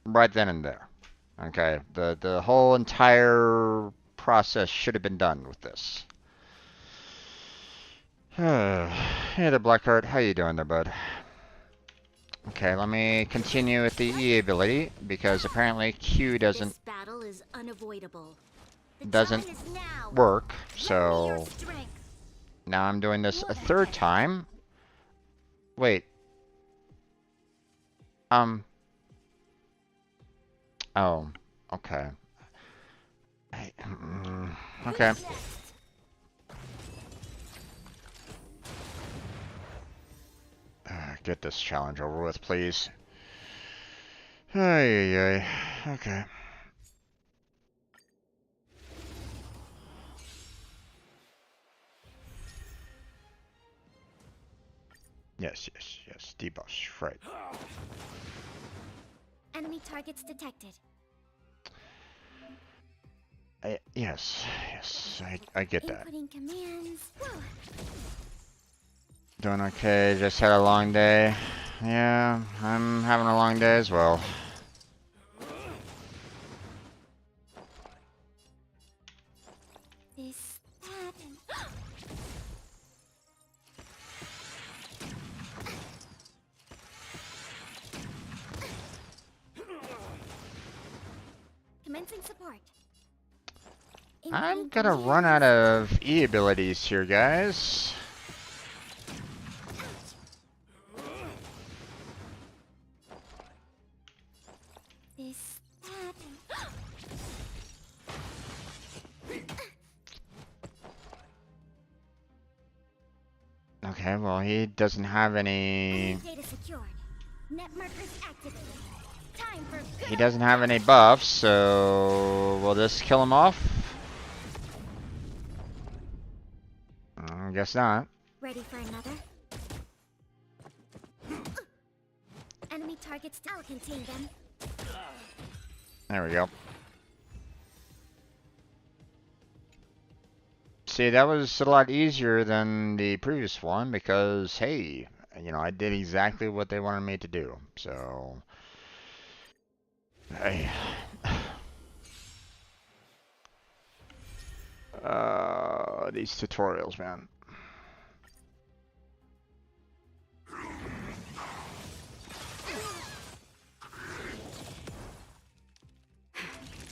Right then and there. Okay, the whole entire process should have been done with this. Hey there, Blackheart. How you doing there, bud? Okay, let me continue with the E ability, because apparently Q doesn't This battle is unavoidable. The doesn't time is now. work, Lend me so your strength. now I'm doing this a What? third time. Wait. Oh, okay. Okay. Get this challenge over with, please. Ay, ay, ay. Okay. Yes, yes, yes. Debuff, right. Enemy targets detected. Yes, yes. I get that. Inputting commands. Doing okay. Just had a long day. Yeah, I'm having a long day as well. This happened. Commencing support. I'm Inputting gonna run out commands. of E abilities here, guys. This happened. Okay, well, he doesn't have any... Data secured. Net markers activated. Time for He doesn't have any buffs, so... Will this kill him off? I guess not. Ready for another? Enemy targets. I'll contain them. There we go. See, that was a lot easier than the previous one because, hey, you know, I did exactly what they wanted me to do. So, hey. These tutorials, man.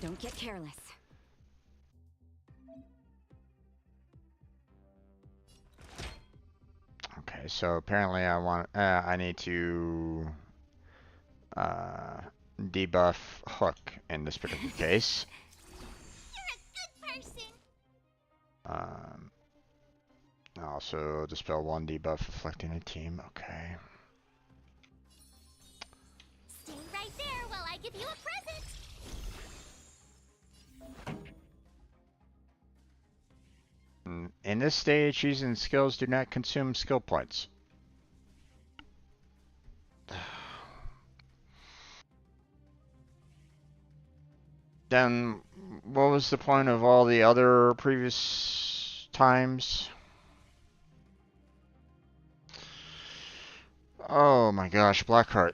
Don't get careless. Okay, so apparently I need to debuff Hook in this particular case. You're a good person. Um, also dispel one debuff afflicting a team. Okay. Stay right there while I give you a present. In this stage, using skills do not consume skill points. Then, what was the point of all the other previous times? Oh my gosh, Blackheart.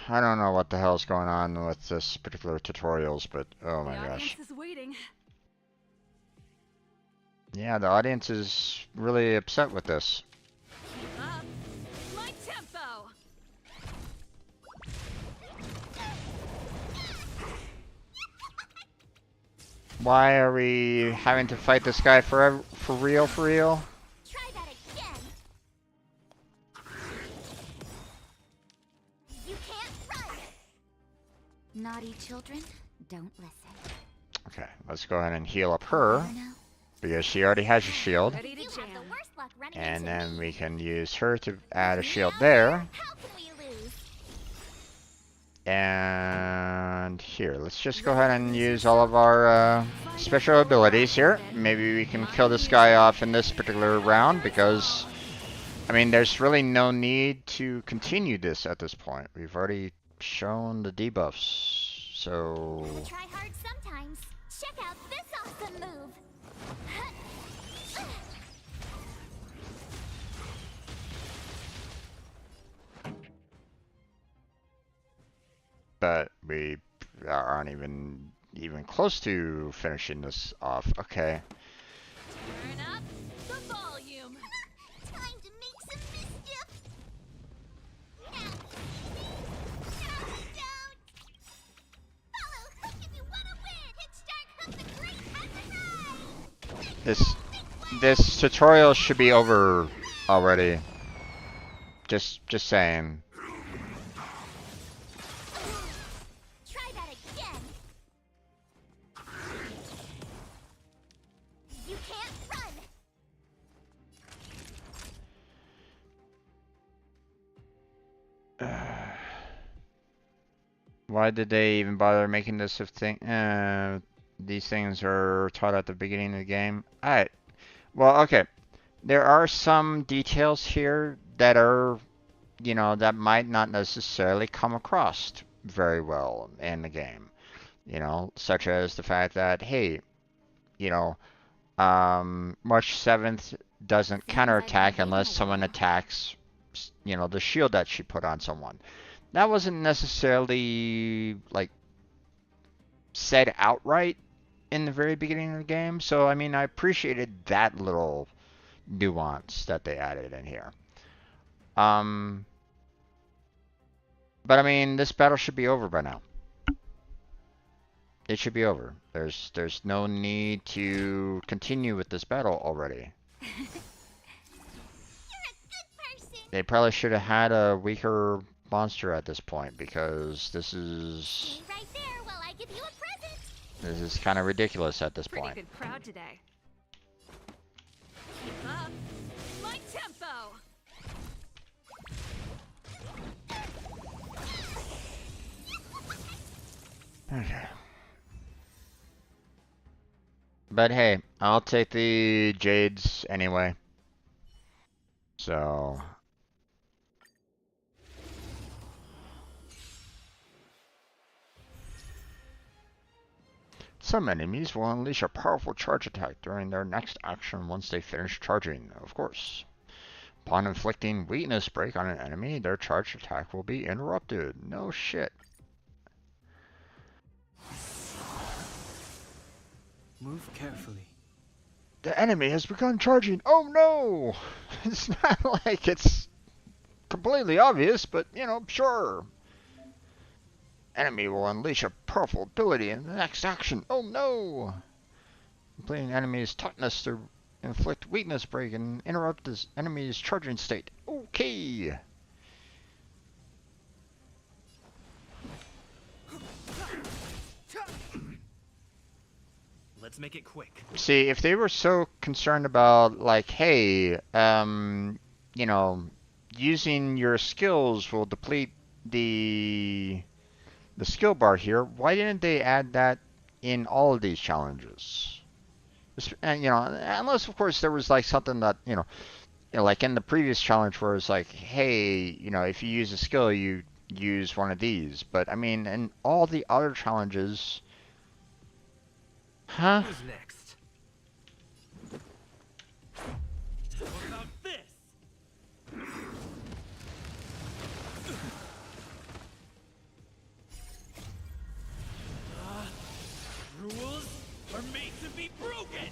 I don't know what the hell's going on with this particular tutorials, but oh my The gosh. audience is waiting. Yeah, the audience is really upset with this. Keep up my tempo. Why are we having to fight this guy for real, for real? Try that again. You can't run. Naughty children, don't listen. Okay, let's go ahead and heal up her, because she already has a shield. Ready to jam. The worst luck running And into then me. we can use her to add a shield Now, there. how can we lose? And here, let's just go ahead and use all of our special abilities here. Maybe we can kill this guy off in this particular round, because, I mean, there's really no need to continue this at this point. We've already shown the debuffs, so... Gotta try hard sometimes. Check out this awesome move. But we aren't even close to finishing this off. Okay. Turn up the volume. Time to make some mischief. Don't. Follow hook if you want to win. Kickstart hook the great has arrived. This tutorial should be over already. Just saying. Try that again. You can't run. Why did they even bother making this a thing? These things are taught at the beginning of the game. Alright. Well, okay. There are some details here that are, you know, that might not necessarily come across very well in the game. You know, such as the fact that, hey, you know, March 7th doesn't counterattack unless someone attacks, you know, the shield that she put on someone. That wasn't necessarily, like, said outright in the very beginning of the game. So, I mean, I appreciated that little nuance that they added in here. But I mean, this battle should be over by now. It should be over. There's no need to continue with this battle already. You're a good person. They probably should have had a weaker monster at this point, because this is Stay right there while I give you a present. this is kind of ridiculous at this Pretty point. good crowd today. Keep up my tempo. Okay. But hey, I'll take the Jades anyway. So... Some enemies will unleash a powerful charge attack during their next action once they finish charging, of course. Upon inflicting weakness break on an enemy, their charge attack will be interrupted. No shit. Move carefully. The enemy has begun charging. Oh no! It's not like it's completely obvious, but you know, sure. Enemy will unleash a powerful ability in the next action. Oh no! Completing enemy's toughness to inflict weakness break and interrupt this enemy's charging state. Okay! Let's make it quick. See, if they were so concerned about, like, hey, you know, using your skills will deplete the skill bar here, why didn't they add that in all of these challenges? And, you know, unless, of course, there was, like, something that, you know, like in the previous challenge where it's like, hey, you know, if you use a skill, you use one of these. But, I mean, in all the other challenges... Huh? Who's next? How about this? Rules are made to be broken.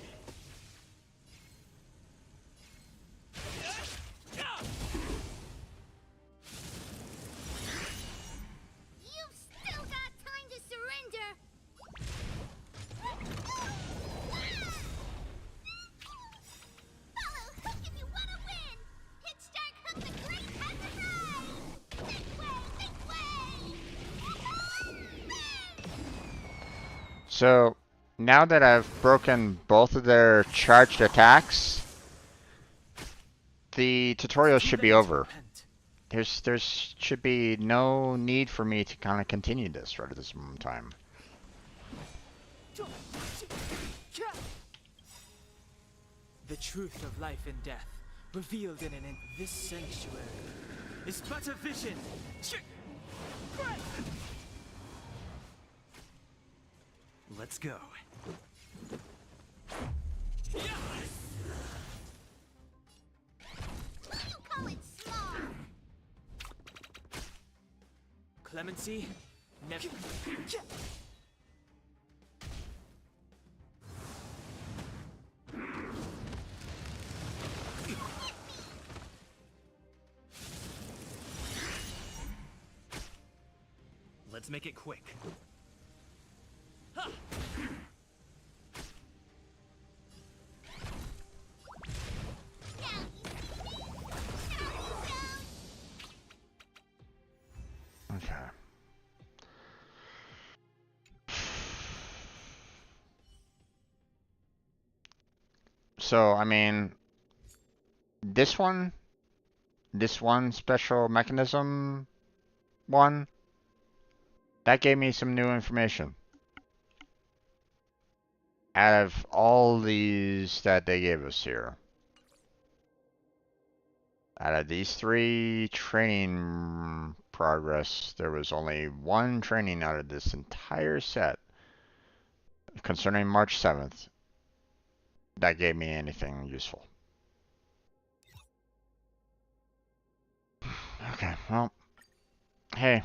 So now that I've broken both of their charged attacks, the tutorial Too should be late to over. repent. There's should be no need for me to kind of continue this right at this moment in time. The truth of life and death, revealed in this sanctuary, is but a vision. Let's go. You call it small. Clemency, never. Let's make it quick. Okay. So, I mean, this one special mechanism one, that gave me some new information. Out of all these that they gave us here, out of these 3 training progress, there was only 1 training out of this entire set concerning March 7th that gave me anything useful. Okay, well, hey,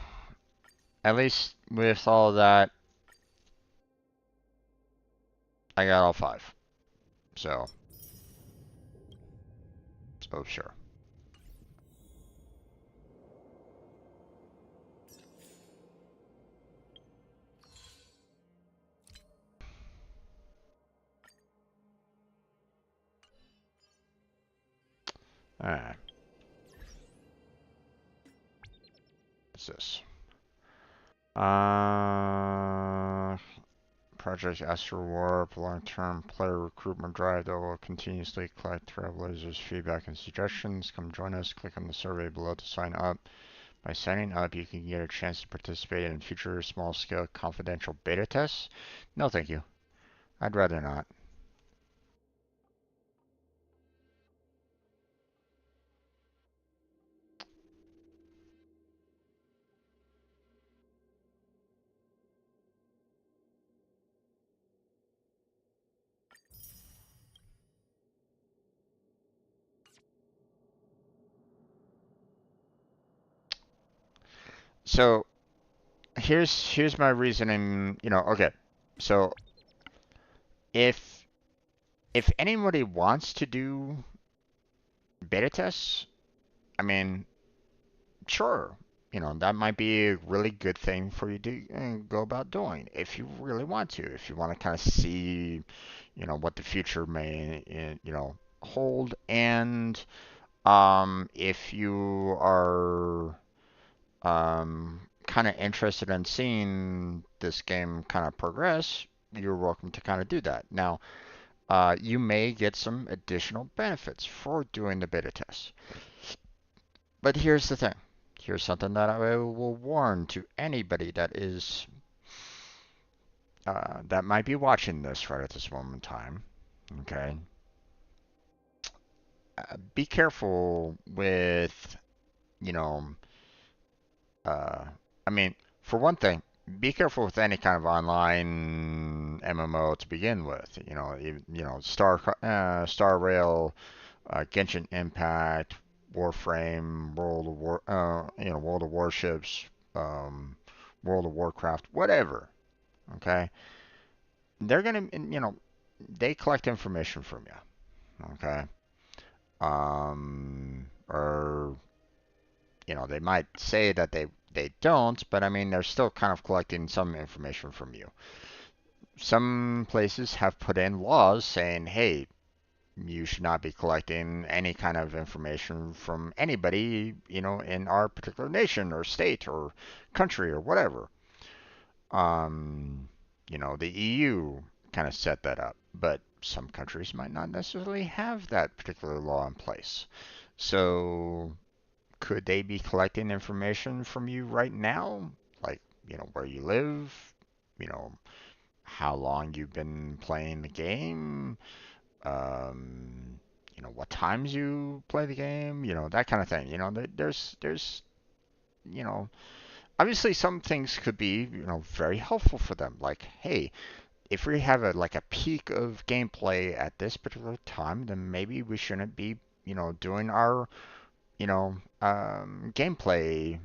at least with all that, I got all 5. So sure. Alright. What's this? Project Astro Warp, long-term player recruitment drive that will continuously collect Trailblazers' feedback and suggestions. Come join us. Click on the survey below to sign up. By signing up, you can get a chance to participate in future small-scale confidential beta tests. No, thank you. I'd rather not. So here's my reasoning. Okay. So if anybody wants to do beta tests, I mean, sure, that might be a really good thing for you to go about doing if you really want to. If you want to kind of see, what the future may, hold, and if you are kind of interested in seeing this game kind of progress, you're welcome to kind of do that. Now, you may get some additional benefits for doing the beta test. But here's the thing. Here's something that I will warn to anybody that is that might be watching this right at this moment in time. Okay. Be careful with, you know, I mean, for one thing, be careful with any kind of online MMO to begin with. Star Rail, Genshin Impact, Warframe, World of Warships, um, World of Warcraft, whatever. Okay, they're gonna, they collect information from you. Okay, or they might say that they don't, but I mean, they're still kind of collecting some information from you. Some places have put in laws saying, hey, you should not be collecting any kind of information from anybody, in our particular nation or state or country or whatever. Um, The EU kind of set that up, but some countries might not necessarily have that particular law in place. So could they be collecting information from you right now? Like, where you live, you know, how long you've been playing the game, what times you play the game, that kind of thing. There's, you know, obviously some things could be, very helpful for them. Like, hey, if we have a peak of gameplay at this particular time, then maybe we shouldn't be, doing our, gameplay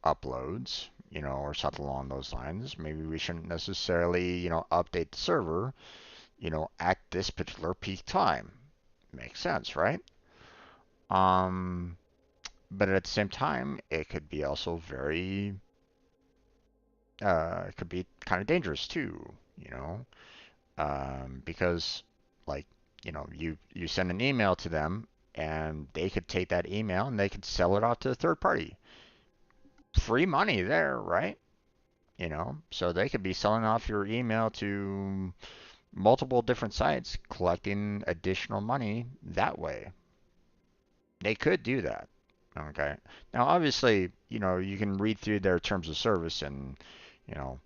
uploads, or something along those lines. Maybe we shouldn't necessarily, update the server, at this particular peak time. Makes sense, right? Um, but at the same time, it could be also it could be kind of dangerous too, because like, you send an email to them and they could take that email and they could sell it off to a third party. Free money there, right? So they could be selling off your email to multiple different sites, collecting additional money that way. They could do that. Okay. Now, obviously, you can read through their terms of service and, you know,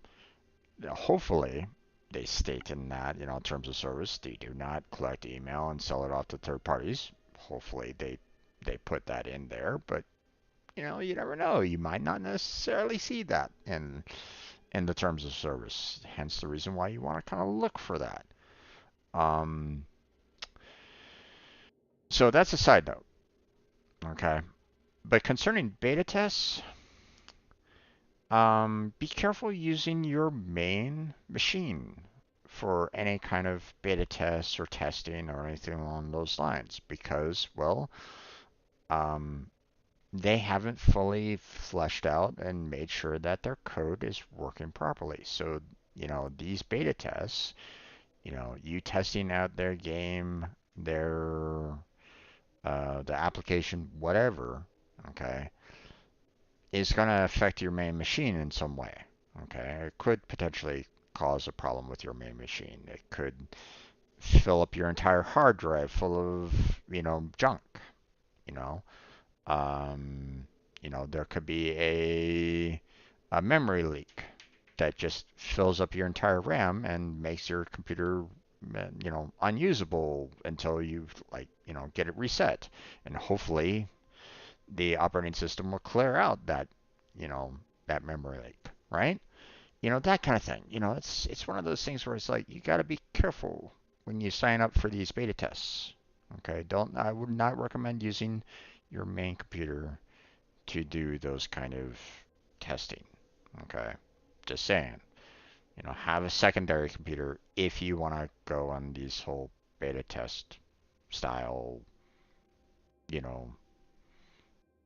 hopefully they state in that, terms of service, they do not collect email and sell it off to third parties. Hopefully they put that in there, but you never know. You might not necessarily see that in the terms of service. Hence the reason why you want to kind of look for that. Um, so that's a side note. Okay. But concerning beta tests, be careful using your main machine for any kind of beta tests or testing or anything along those lines because, well, um, they haven't fully fleshed out and made sure that their code is working properly. So, these beta tests, you testing out their game, the application, whatever, okay, is going to affect your main machine in some way. Okay, it could potentially cause a problem with your main machine. It could fill up your entire hard drive full of, junk. You know, um, there could be a memory leak that just fills up your entire RAM and makes your computer, unusable until you get it reset. And hopefully the operating system will clear out you know, that memory leak, right? That kind of thing. It's one of those things where it's like you got to be careful when you sign up for these beta tests. Okay, I would not recommend using your main computer to do those kind of testing. Okay, just saying. Have a secondary computer if you want to go on these whole beta test style, you know,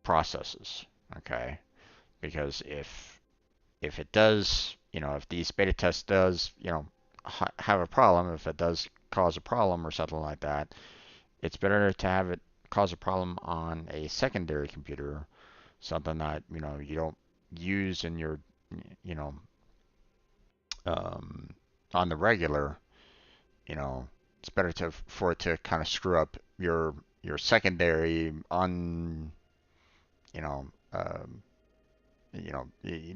processes. Okay, because if it does, if these beta tests does, have a problem, if it does cause a problem or something like that, it's better to have it cause a problem on a secondary computer, something that, you don't use in your, you know, um, on the regular, you know, it's better for it to kind of screw up your secondary on, you know, um,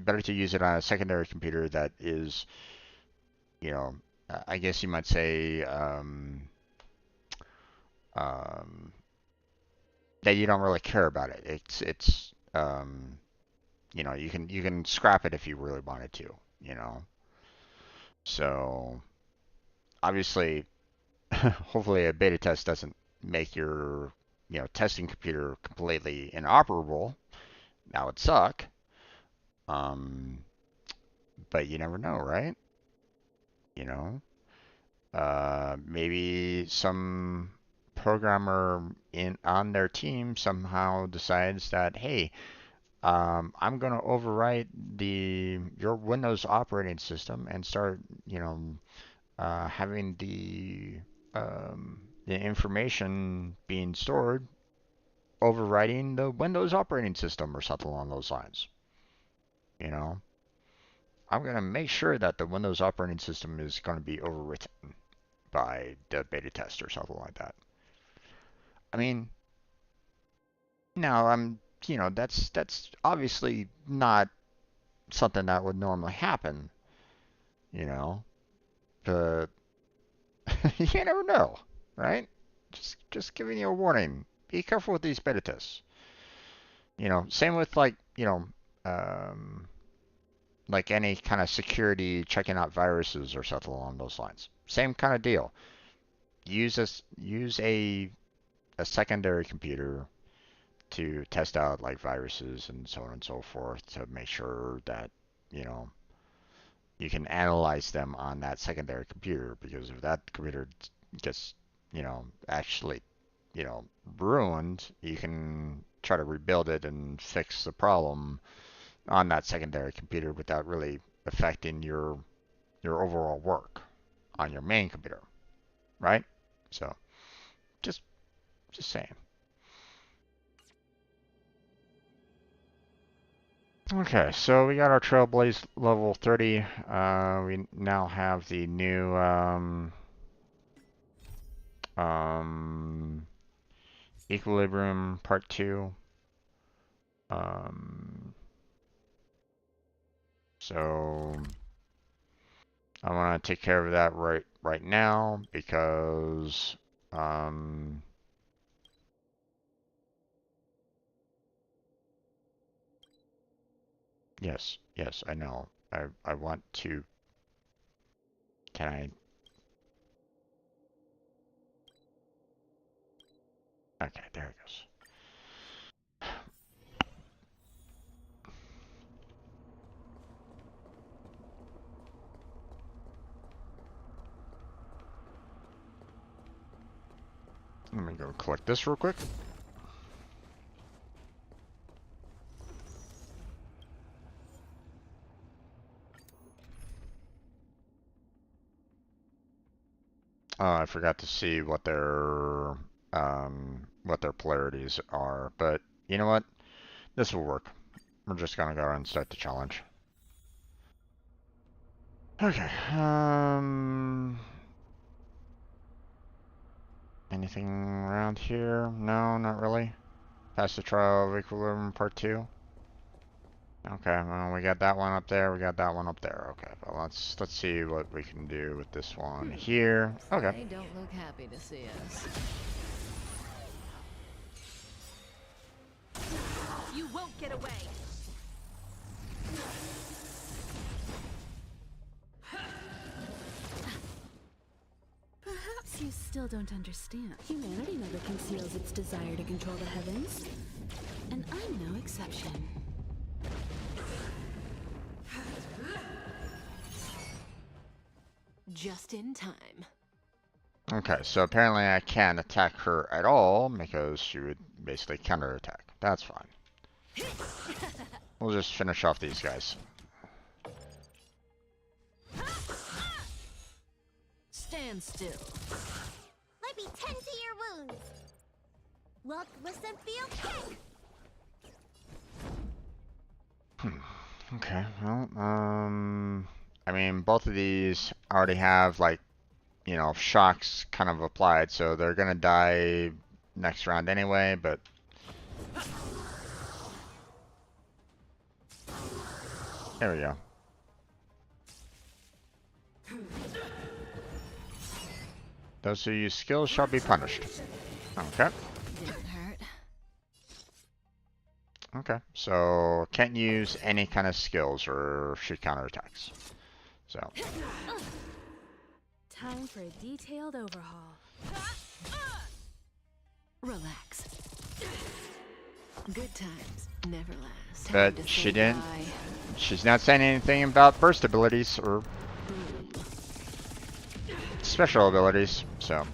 better to use it on a secondary computer that is, you know, I guess you might say, um, that you don't really care about it. You can scrap it if you really wanted to, you know. So obviously, hopefully a beta test doesn't make your, testing computer completely inoperable. That would suck. Um, but you never know, right? You know, maybe some programmer in on their team somehow decides that, hey, I'm going to overwrite your Windows operating system and start, having the information being stored overwriting the Windows operating system or something along those lines. You know, I'm going to make sure that the Windows operating system is going to be overwritten by the beta test or something like that. I mean, now that's obviously not something that would normally happen, you know, but you never know, right? Just giving you a warning. Be careful with these beta tests. Same with um, like any kind of security checking out viruses or something along those lines. Same kind of deal. Use a secondary computer to test out like viruses and so on and so forth to make sure that you know you can analyze them on that secondary computer, because if that computer gets actually ruined, you can try to rebuild it and fix the problem on that secondary computer without really affecting your overall work on your main computer, right? So just just saying. Okay, so we got our Trailblaze level 30. We now have the new um, Equilibrium Part 2. Um, so I want to take care of that right now because yes, I know. I want to. Can I? Okay, there it goes. Let me go collect this real quick. I forgot to see what their polarities are, but you know what? This will work. We're just gonna go ahead and start the challenge. Okay. Anything around here? No, not really. Pass the trial of Equilibrium Part 2. Okay, well, we got that one up there, we got that one up there. Okay, but let's see what we can do with this one here. Okay. They don't look happy to see us. You won't get away. Perhaps you still don't understand. Humanity never conceals its desire to control the heavens. And I'm no exception. Just in time. Okay, so apparently I can't attack her at all because she would basically counterattack. That's fine. We'll just finish off these guys. Stand still. Let me tend to your wounds. Walk, listen, feel, kick. Okay, well, I mean, both of these already have, like, shocks kind of applied, so they're gonna die next round anyway, but... There we go. Those who use skills shall be punished. Okay. Didn't hurt. Okay, so can't use any kind of skills or she counterattacks. So... Time for a detailed overhaul. Relax. Good times never last. Time But to she say didn't. bye. She's not saying anything about burst abilities or special abilities, so.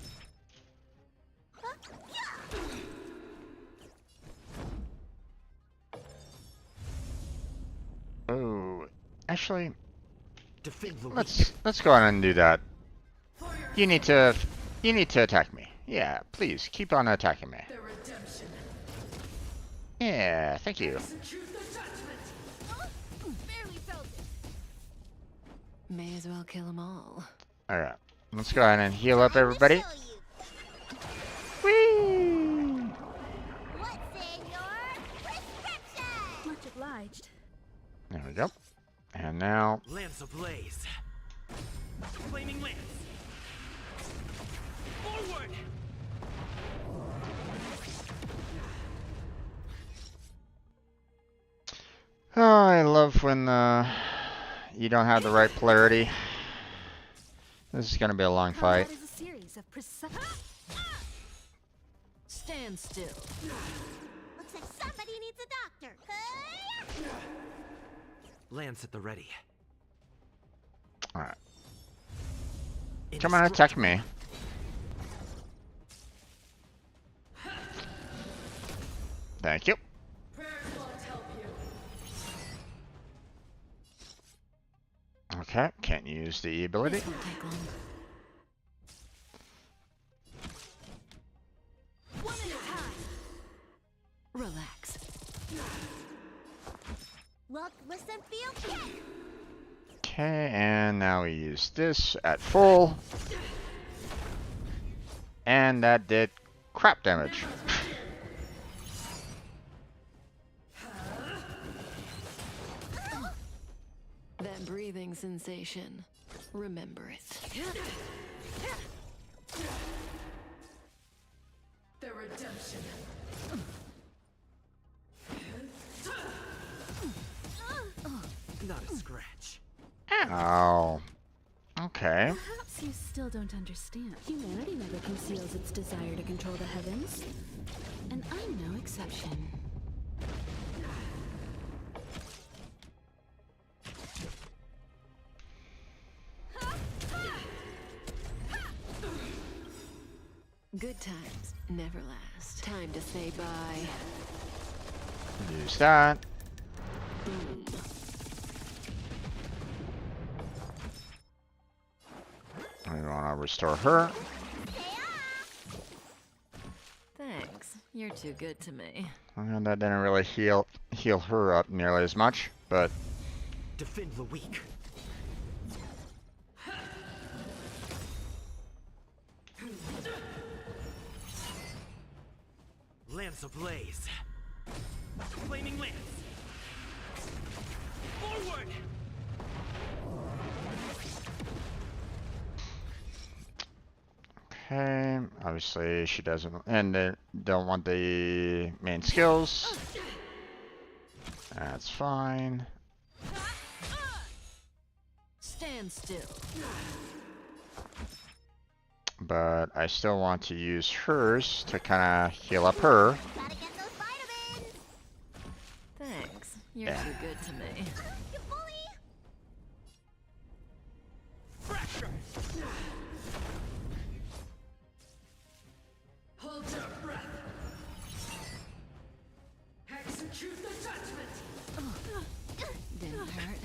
Oh, actually, let's go on and do that. You need to attack me. Yeah, please keep on attacking me. Yeah, thank you. Barely felt it. May as well kill them all. Alright. Let's go ahead and heal up everybody. Whee! What's in your prescription? Much obliged. There we go. And now, Lance ablaze. Flaming lance. Forward. oh, I love when you don't have the right polarity. This is gonna be a long fight. Combat is a series of precise. Stand still. Looks like somebody needs a doctor. Lance at the ready. Alright. Come on, attack me. Thank you. Okay, can't use the ability. This won't take long. One at a time. Relax. Look, listen, feel, get. Okay, and now we use this at full. And that did crap damage. That breathing sensation. Remember it. The redemption. Not a scratch. Oh. Okay. Perhaps you still don't understand. Humanity never conceals its desire to control the heavens. And I'm no exception. Good times never last. Time to say bye. Use that. Boom. We want to restore her. Thanks. You're too good to me. And that didn't really heal her up nearly as much, but Defend the weak. Lance ablaze. Flaming lance. Forward. okay. Obviously, she doesn't, and they don't want the main skills. That's fine. Stand still. But I still want to use hers to kind of heal up her. Gotta get those vitamins. Thanks. You're Yeah. too good to me. You bully. Fracture. Hold your breath. Execute the judgment. Didn't hurt.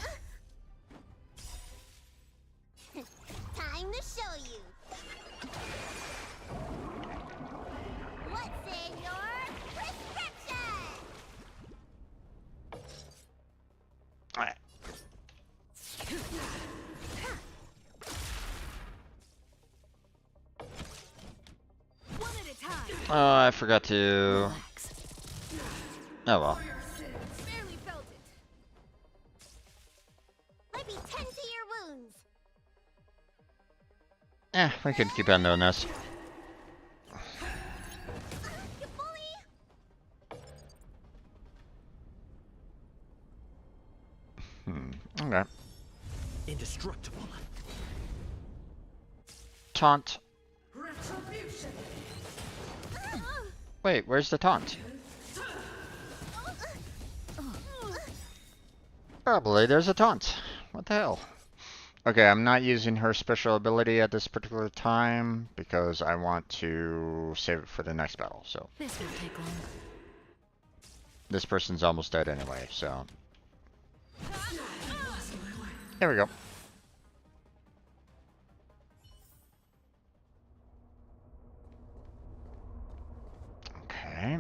Time to show you. What's in your prescription? Alright. One at a time. Oh, I forgot to. Relax. Oh well. Barely felt it. Let me tend to your wounds. We can keep on doing this. You bully. Okay. Indestructible. Taunt. Retribution. Wait, where's the taunt? Probably there's a taunt. What the hell? Okay, I'm not using her special ability at this particular time because I want to save it for the next battle. So This won't take long. this person's almost dead anyway, so. There we go. Okay.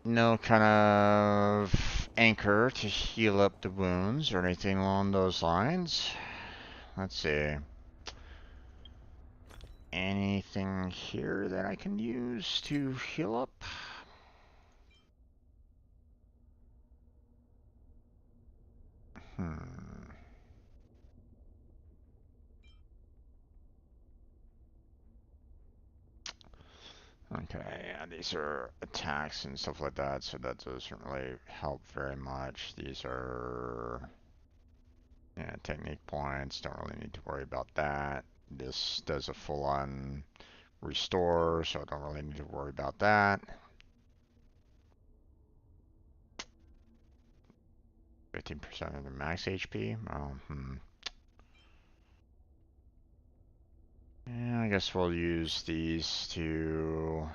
no kind of anchor to heal up the wounds or anything along those lines. Let's see. Anything here that I can use to heal up? Okay, yeah, these are attacks and stuff like that, so that doesn't really help very much. These are, yeah, technique points, don't really need to worry about that. This does a full-on restore, so I don't really need to worry about that. 15% of the max HP? Oh, Yeah, I guess we'll use these to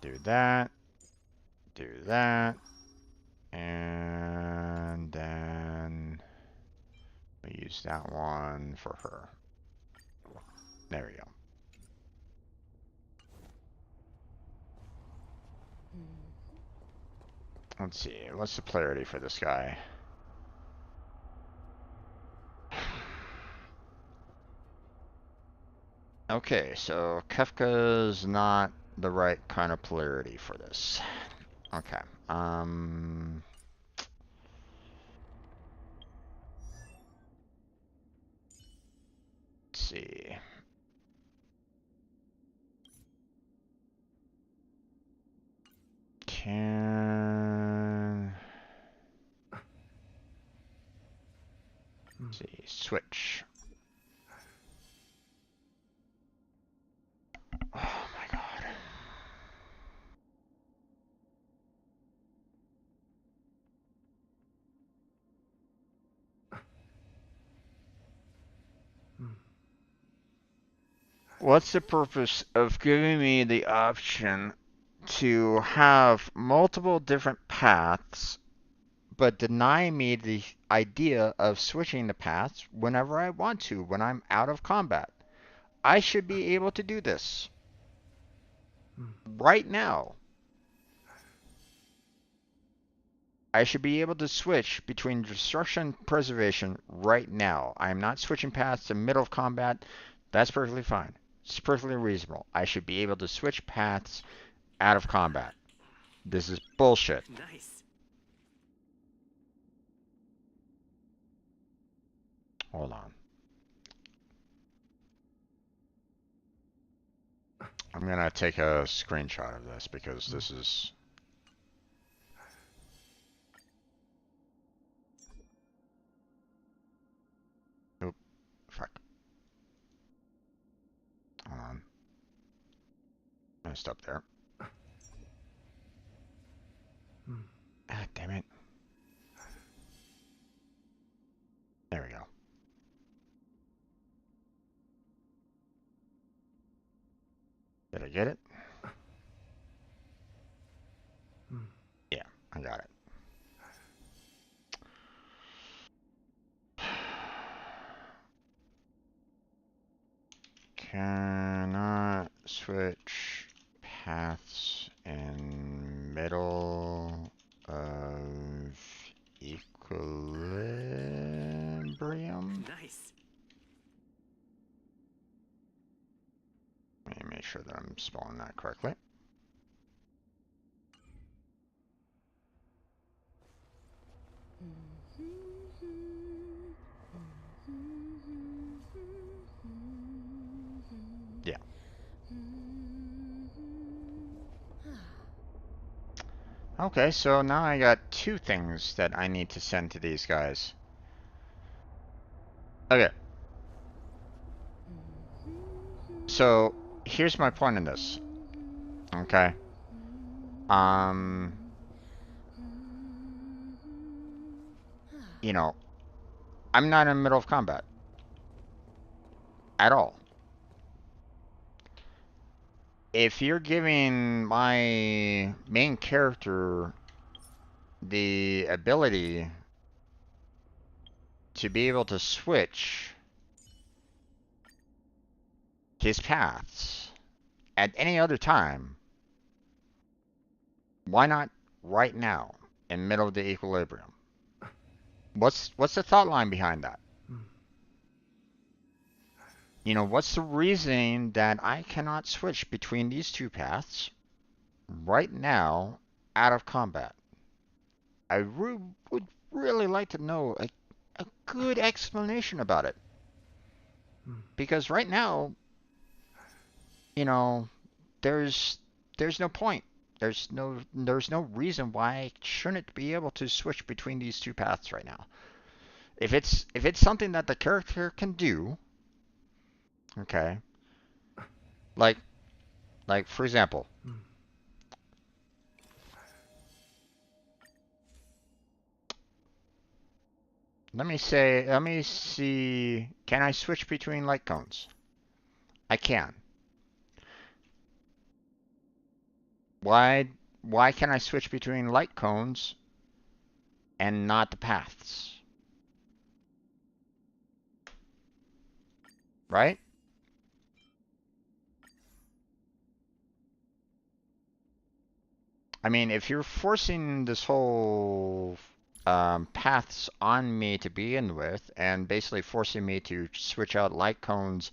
do that, and then we use that one for her. There we go. Let's see, what's the polarity for this guy? Okay, so Kefka's not the right kind of polarity for this. Okay, let's see. Can... Let's see, switch. Oh my god. What's the purpose of giving me the option to have multiple different paths, but deny me the idea of switching the paths whenever I want to, when I'm out of combat? I should be able to do this right now. I should be able to switch between destruction and preservation right now. I am not switching paths in the middle of combat. That's perfectly fine. It's perfectly reasonable. I should be able to switch paths out of combat. This is bullshit. Nice. Hold on. I'm gonna take a screenshot of this because this is... Oop. Fuck. Hold on. I stopped there. Ah, damn it. There we go. Did I get it? Yeah, I got it. Cannot switch paths in middle of equilibrium. Nice. Let me make sure that I'm spelling that correctly. Yeah. Okay, so now I got two things that I need to send to these guys. Okay. So, here's my point in this. Okay. You know, I'm not in the middle of combat. At all. If you're giving my main character the ability to be able to switch his paths at any other time, Why not right now, in middle of the equilibrium? What's the thought line behind that? You know, what's the reasoning that I cannot switch between these two paths right now out of combat? I would really like to know a good explanation about it. Because right now, you know, there's no point. There's no reason why I shouldn't be able to switch between these two paths right now. If it's something that the character can do, okay. Like for example, let me see, can I switch between light cones? I can. Why can I switch between light cones and not the paths? Right? I mean, if you're forcing this whole paths on me to begin with, and basically forcing me to switch out light cones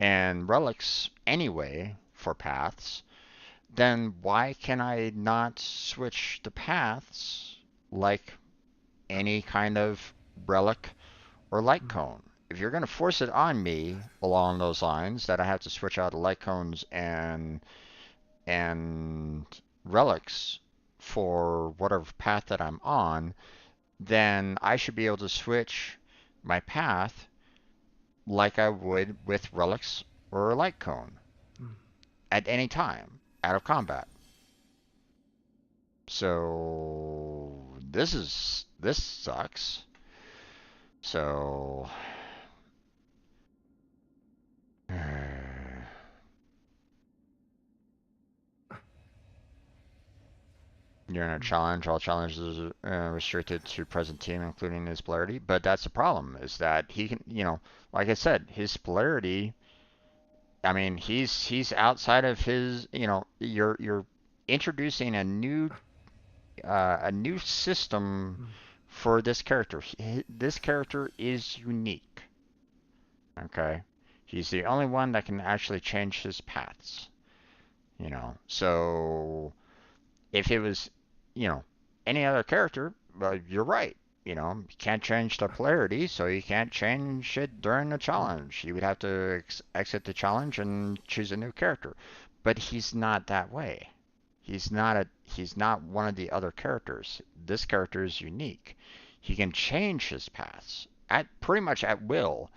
and relics anyway for paths, then why can I not switch the paths like any kind of relic or light cone? If you're going to force it on me along those lines, that I have to switch out the light cones and relics for whatever path that I'm on, then I should be able to switch my path like I would with relics or a light cone at any time out of combat. So this sucks. So you're in a challenge. All challenges are restricted to present team, including his polarity. But that's the problem, is that he can, you know, like I said, his polarity. I mean, he's outside of his. You know, you're introducing a new system for this character. This character is unique. Okay, he's the only one that can actually change his paths. You know, so if it was, you know, any other character, well, you're right. You know, you can't change the polarity, so you can't change it during the challenge. You would have to exit the challenge and choose a new character. But he's not that way. He's not one of the other characters. This character is unique. He can change his paths at pretty much at will.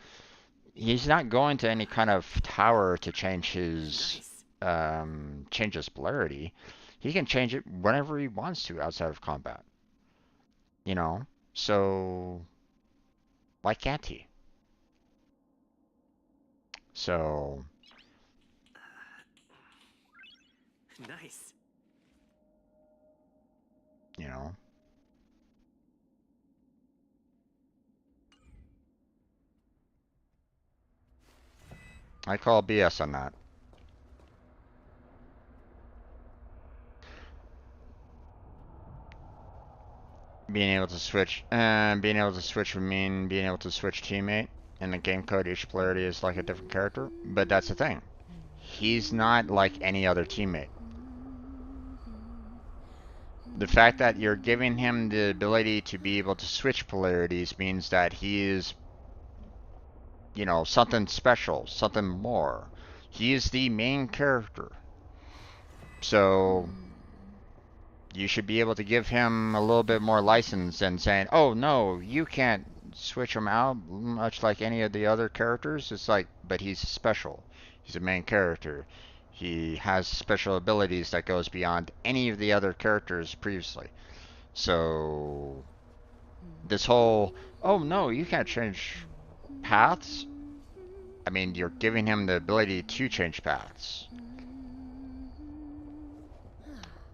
He's not going to any kind of tower to change his polarity. He can change it whenever he wants to outside of combat. You know? So why can't he? So Nice. you know. I call BS on that. Being able to switch would mean being able to switch teammate. In the game code, each polarity is like a different character. But that's the thing. He's not like any other teammate. The fact that you're giving him the ability to be able to switch polarities means that he is, you know, something special, something more. He is the main character. So you should be able to give him a little bit more license than saying, oh no, you can't switch him out, much like any of the other characters. It's like, but he's special. He's a main character. He has special abilities that goes beyond any of the other characters previously. So this whole, oh no, you can't change paths. I mean, you're giving him the ability to change paths.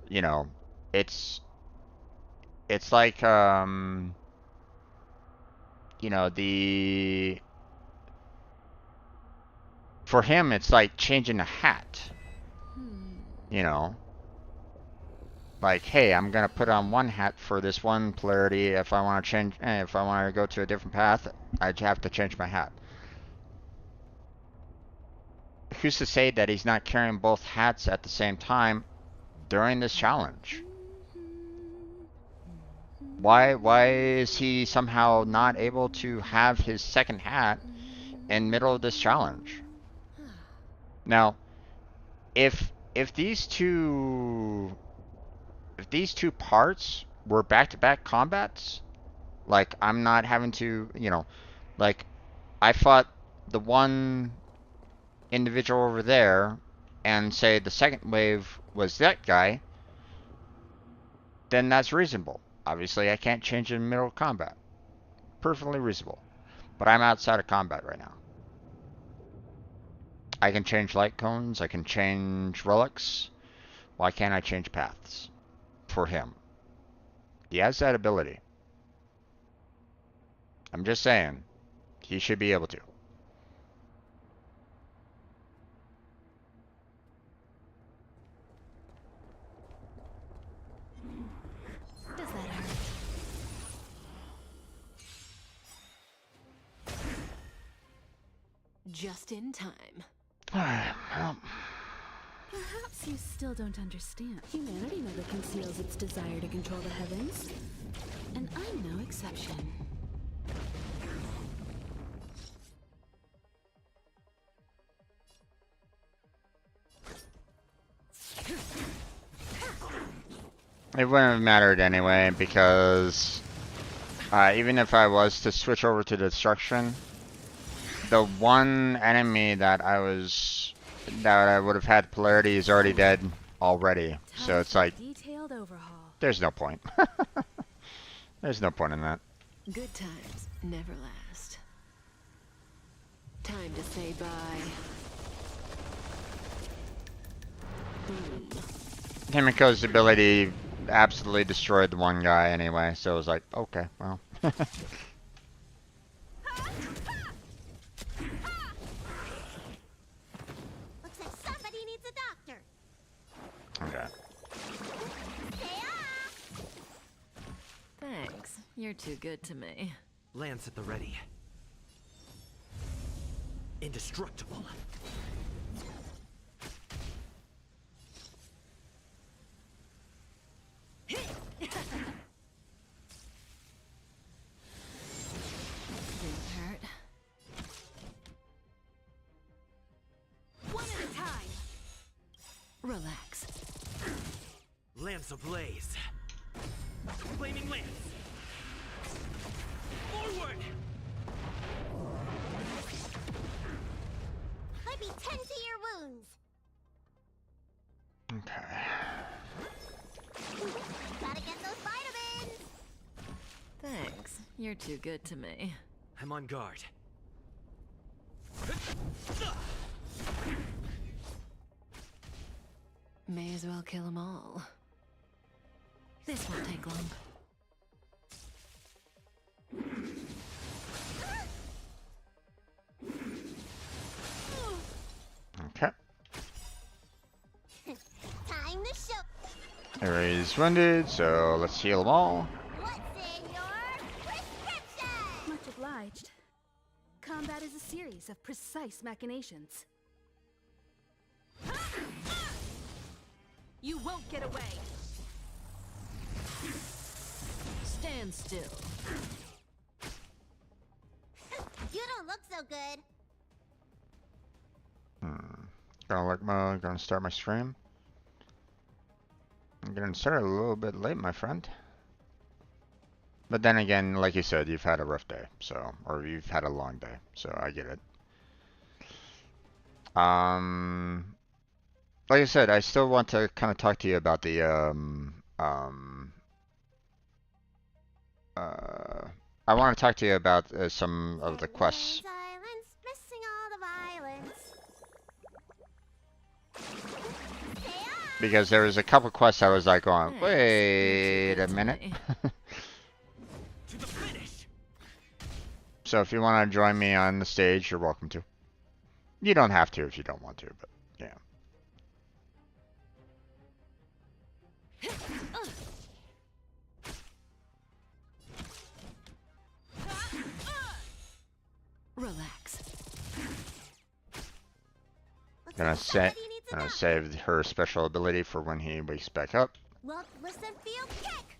You know, it's like you know, for him, it's like changing a hat. You know, Like, hey, I'm gonna put on one hat for this one polarity. If I want to change, if I want to go to a different path, I'd have to change my hat. Who's to say that he's not carrying both hats at the same time during this challenge? Why is he somehow not able to have his second hat in middle of this challenge? Now, if these two parts were back-to-back combats, like I'm not having to, like I fought the one individual over there and say the second wave was that guy, then that's reasonable. Obviously, I can't change in the middle of combat. Perfectly reasonable. But I'm outside of combat right now. I can change light cones, I can change relics. Why can't I change paths for him? He has that ability. I'm just saying, he should be able to. Does that hurt? Just in time. Well, Perhaps you still don't understand. Humanity never conceals its desire to control the heavens. And I'm no exception. it wouldn't have mattered anyway because even if I was to switch over to destruction, the one enemy that I would have had polarity is already dead already. So it's like Detailed overhaul. there's no point. There's no point in that. Good times never last. Time to say bye. Boom. Himiko's ability absolutely destroyed the one guy anyway, so it was like, okay, well. Looks like somebody needs a doctor. Okay. Thanks. You're too good to me. Lance at the ready. Indestructible. Didn't hurt. One at a time. Relax. Lance ablaze. Flaming lance. Forward! Let me tend to your wounds. Okay. Gotta get those vitamins. Thanks. You're too good to me. I'm on guard. May as well kill them all. This won't take long. Okay. Time to show. Everybody's wounded, so let's heal them all. What's in your prescription? Much obliged. Combat is a series of precise machinations. You won't get away! Stand still. You don't look so good. Gonna start my stream. I'm getting started a little bit late, my friend. But then again, like you said, you've had a rough day, so, or you've had a long day, so I get it. Like I said, I still want to kind of talk to you about the, I want to talk to you about some of the quests. Silence, missing all the violence. Because there was a couple quests I was like going, Thanks. wait You're too a good to minute. me. To the finish! So if you want to join me on the stage, you're welcome to. You don't have to if you don't want to, but yeah. Relax. Looks Gonna like say, somebody needs a gonna nap. save her special ability for when he wakes back up. Well, listen, feel, kick!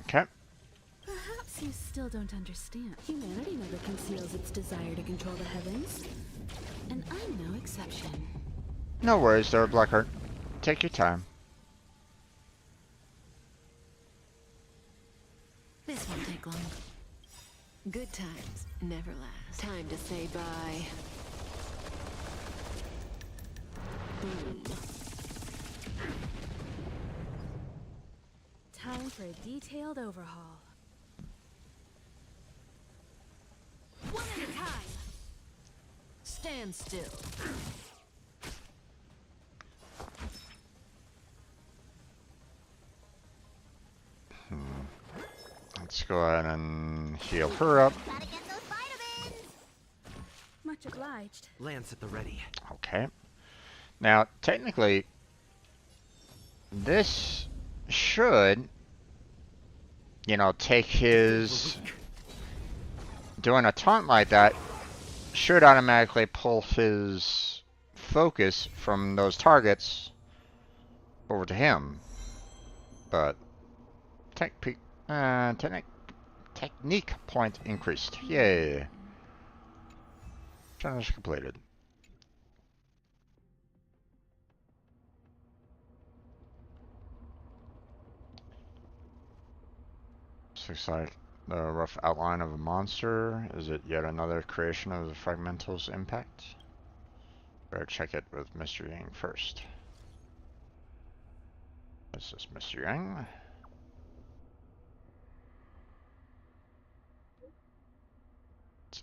Okay. Perhaps you still don't understand. Humanity never conceals its desire to control the heavens. And I'm no exception. No worries there, Blackheart. Take your time. This won't take long. Good times never last. Time to say bye. Boom. Time for a detailed overhaul. One at a time! Stand still. Let's go ahead and heal her up. Gotta get those vitamins! Much obliged. Lance at the ready. Okay. Now, technically, this should, you know, take his... Doing a taunt like that should automatically pull his focus from those targets over to him. But, technique point increased. Yay. Challenge completed. This looks like the rough outline of a monster. Is it yet another creation of the Fragmental's impact? Better check it with Mr. Yang first. This is Mr. Yang.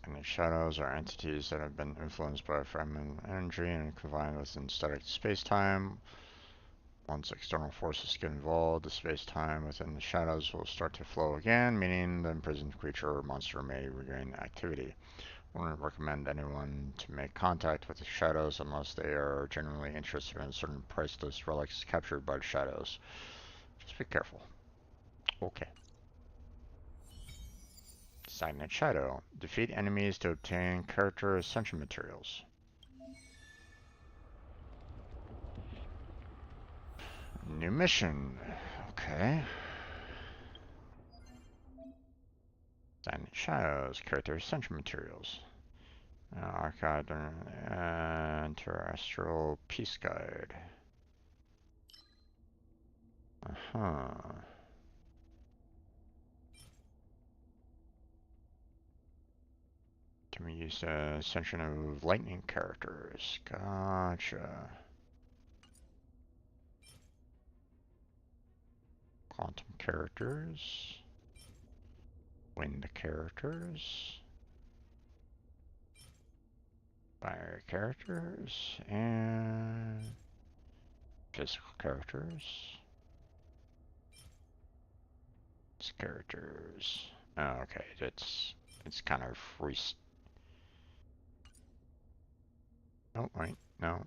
Any shadows are entities that have been influenced by fragment energy and confined within static space-time. Once external forces get involved, the space-time within the shadows will start to flow again, meaning the imprisoned creature or monster may regain activity. I wouldn't recommend anyone to make contact with the shadows unless they are genuinely interested in certain priceless relics captured by the shadows. Just be careful. Okay. Stagnant Shadow. Defeat enemies to obtain character ascension materials. New mission. Okay. Stagnant Shadows. Character ascension materials. Archive Terrestrial Peace Guide. Uh-huh. Can we use the ascension of lightning characters? Gotcha. Quantum characters. Wind characters. Fire characters. And physical characters. It's characters. Oh, okay, it's kind of oh, wait, no.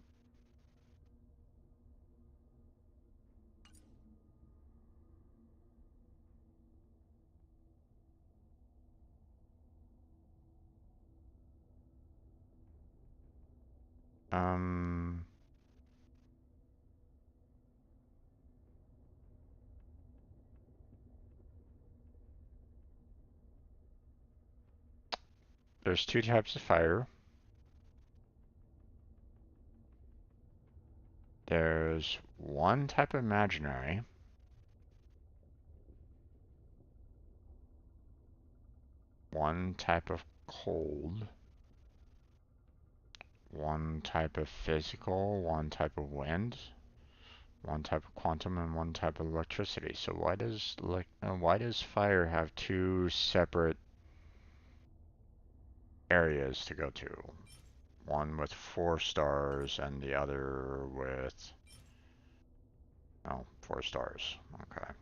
Um, there's two types of fire. There's one type of imaginary. One type of cold. One type of physical, one type of wind, one type of quantum, and one type of electricity. So why does fire have two separate areas to go to? One with 4 stars and the other with 4 stars. Okay.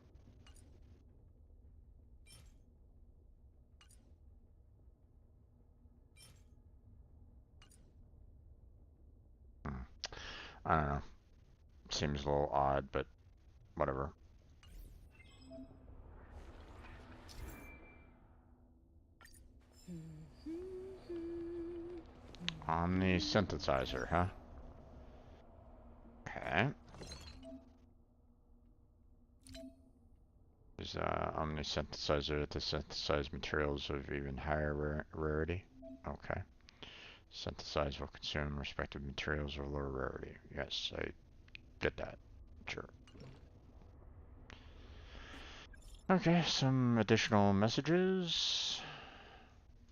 I don't know. Seems a little odd, but whatever. Omni synthesizer, huh? Okay. Is Omni synthesizer to synthesize materials of even higher rarity? Okay. Synthesize will consume respective materials of lower rarity. Yes, I get that. Sure. Okay, some additional messages.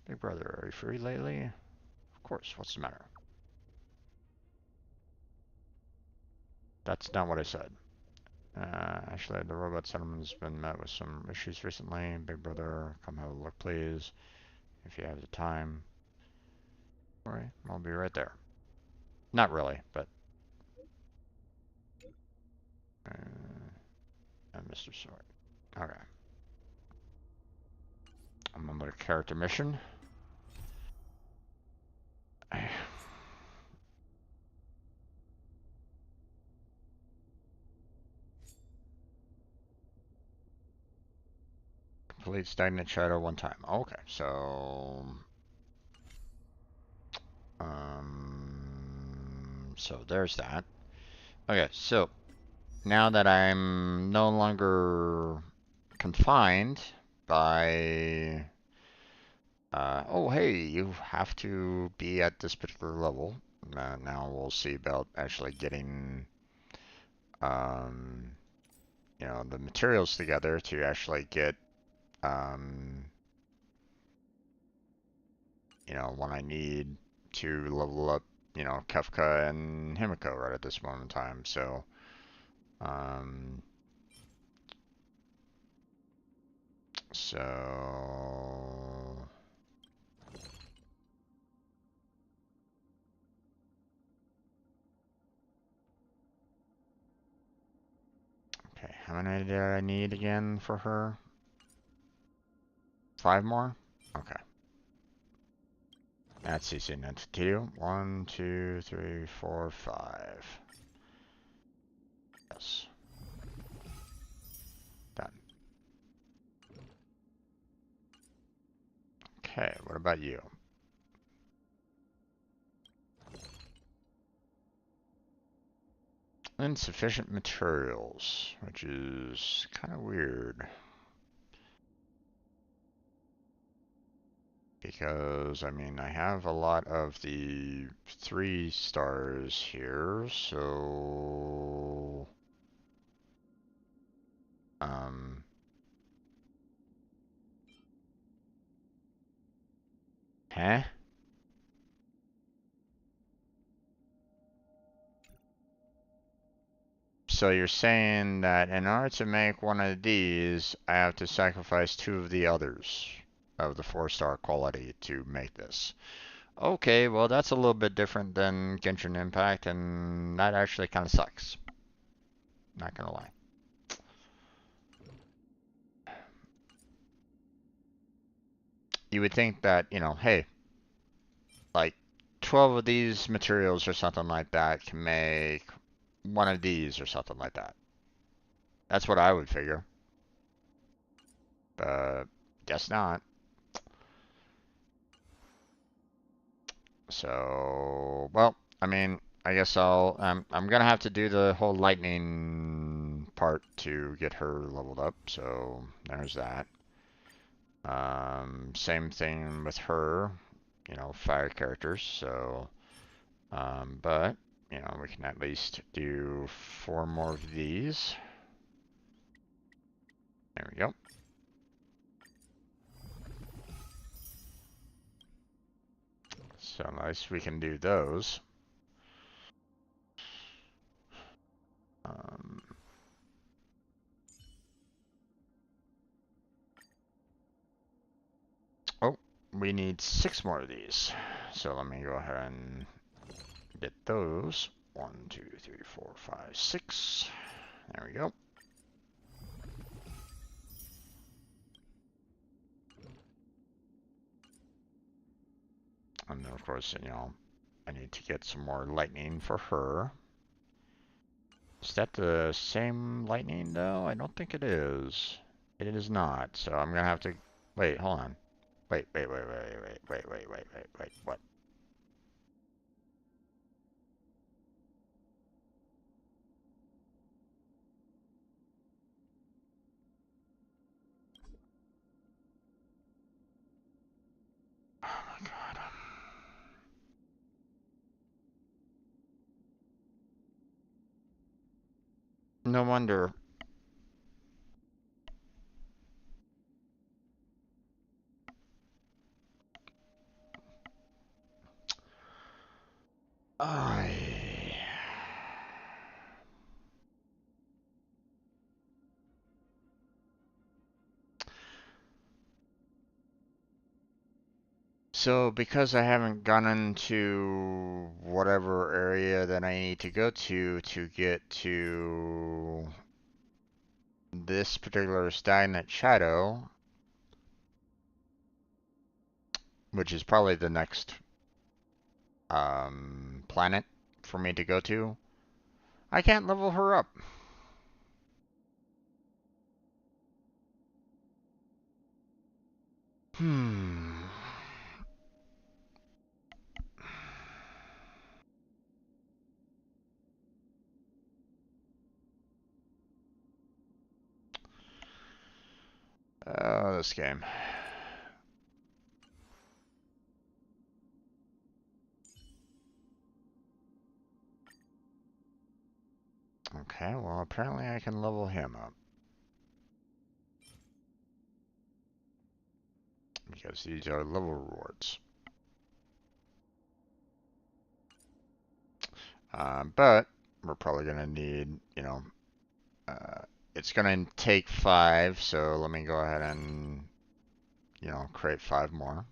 Big brother, are you free lately? Of course, what's the matter? That's not what I said. Actually, the robot settlement's been met with some issues recently. Big brother, come have a look, please. If you have the time. Alright, I'll be right there. Not really, but... and Mr. Sword. Okay. I'm on the character mission. Complete stagnant shadow one time. Okay, so... so there's that. Okay, so now that I'm no longer confined by oh hey, you have to be at this particular level. Now we'll see about actually getting um, you know, the materials together to actually get you know, what I need to level up, you know, Kefka and Himiko right at this moment in time. So um, so okay, how many did I need again for her? 5 more? Okay. That's easy enough to do. 1, 2, 3, 4, 5. Yes. Done. Okay, what about you? Insufficient materials, which is kind of weird. Because, I mean, I have a lot of the 3 stars here, so... Huh? So you're saying that in order to make one of these, I have to sacrifice 2 of the others of the 4-star quality to make this. Okay, well that's a little bit different than Genshin Impact, and that actually kind of sucks. Not gonna lie. You would think that, you know, hey, like 12 of these materials or something like that can make one of these or something like that. That's what I would figure. But guess not. So, well, I mean, I guess I'm gonna have to do the whole lightning part to get her leveled up. So there's that. Same thing with her, you know, fire characters. So, but you know, we can at least do 4 more of these. There we go. So nice, we can do those. Oh, we need 6 more of these. So let me go ahead and get those. 1, 2, 3, 4, 5, 6. There we go. And then of course, you know, I need to get some more lightning for her. Is that the same lightning though? I don't think it is. It is not. So I'm gonna have to wait. Hold on. Wait. What? Oh my god. No wonder. I. So because I haven't gone into whatever area that I need to go to get to this particular stagnant shadow, which is probably the next planet for me to go to, I can't level her up. Hmm. Oh, this game. Okay, well apparently I can level him up. Because these are level rewards. But we're probably gonna need, it's gonna take 5, so let me go ahead and, create 5 more.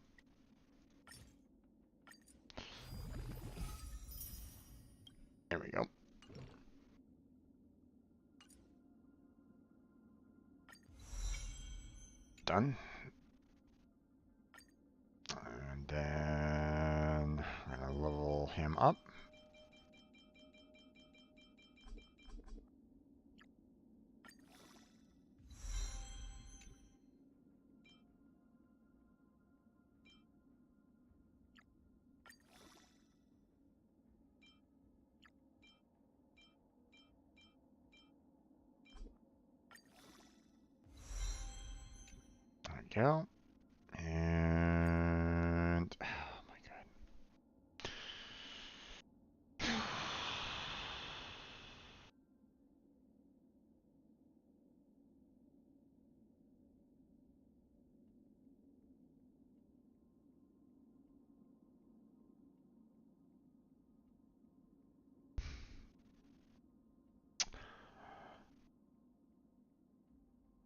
There we go. Done. And then I'm gonna level him up. There we go. And oh my god.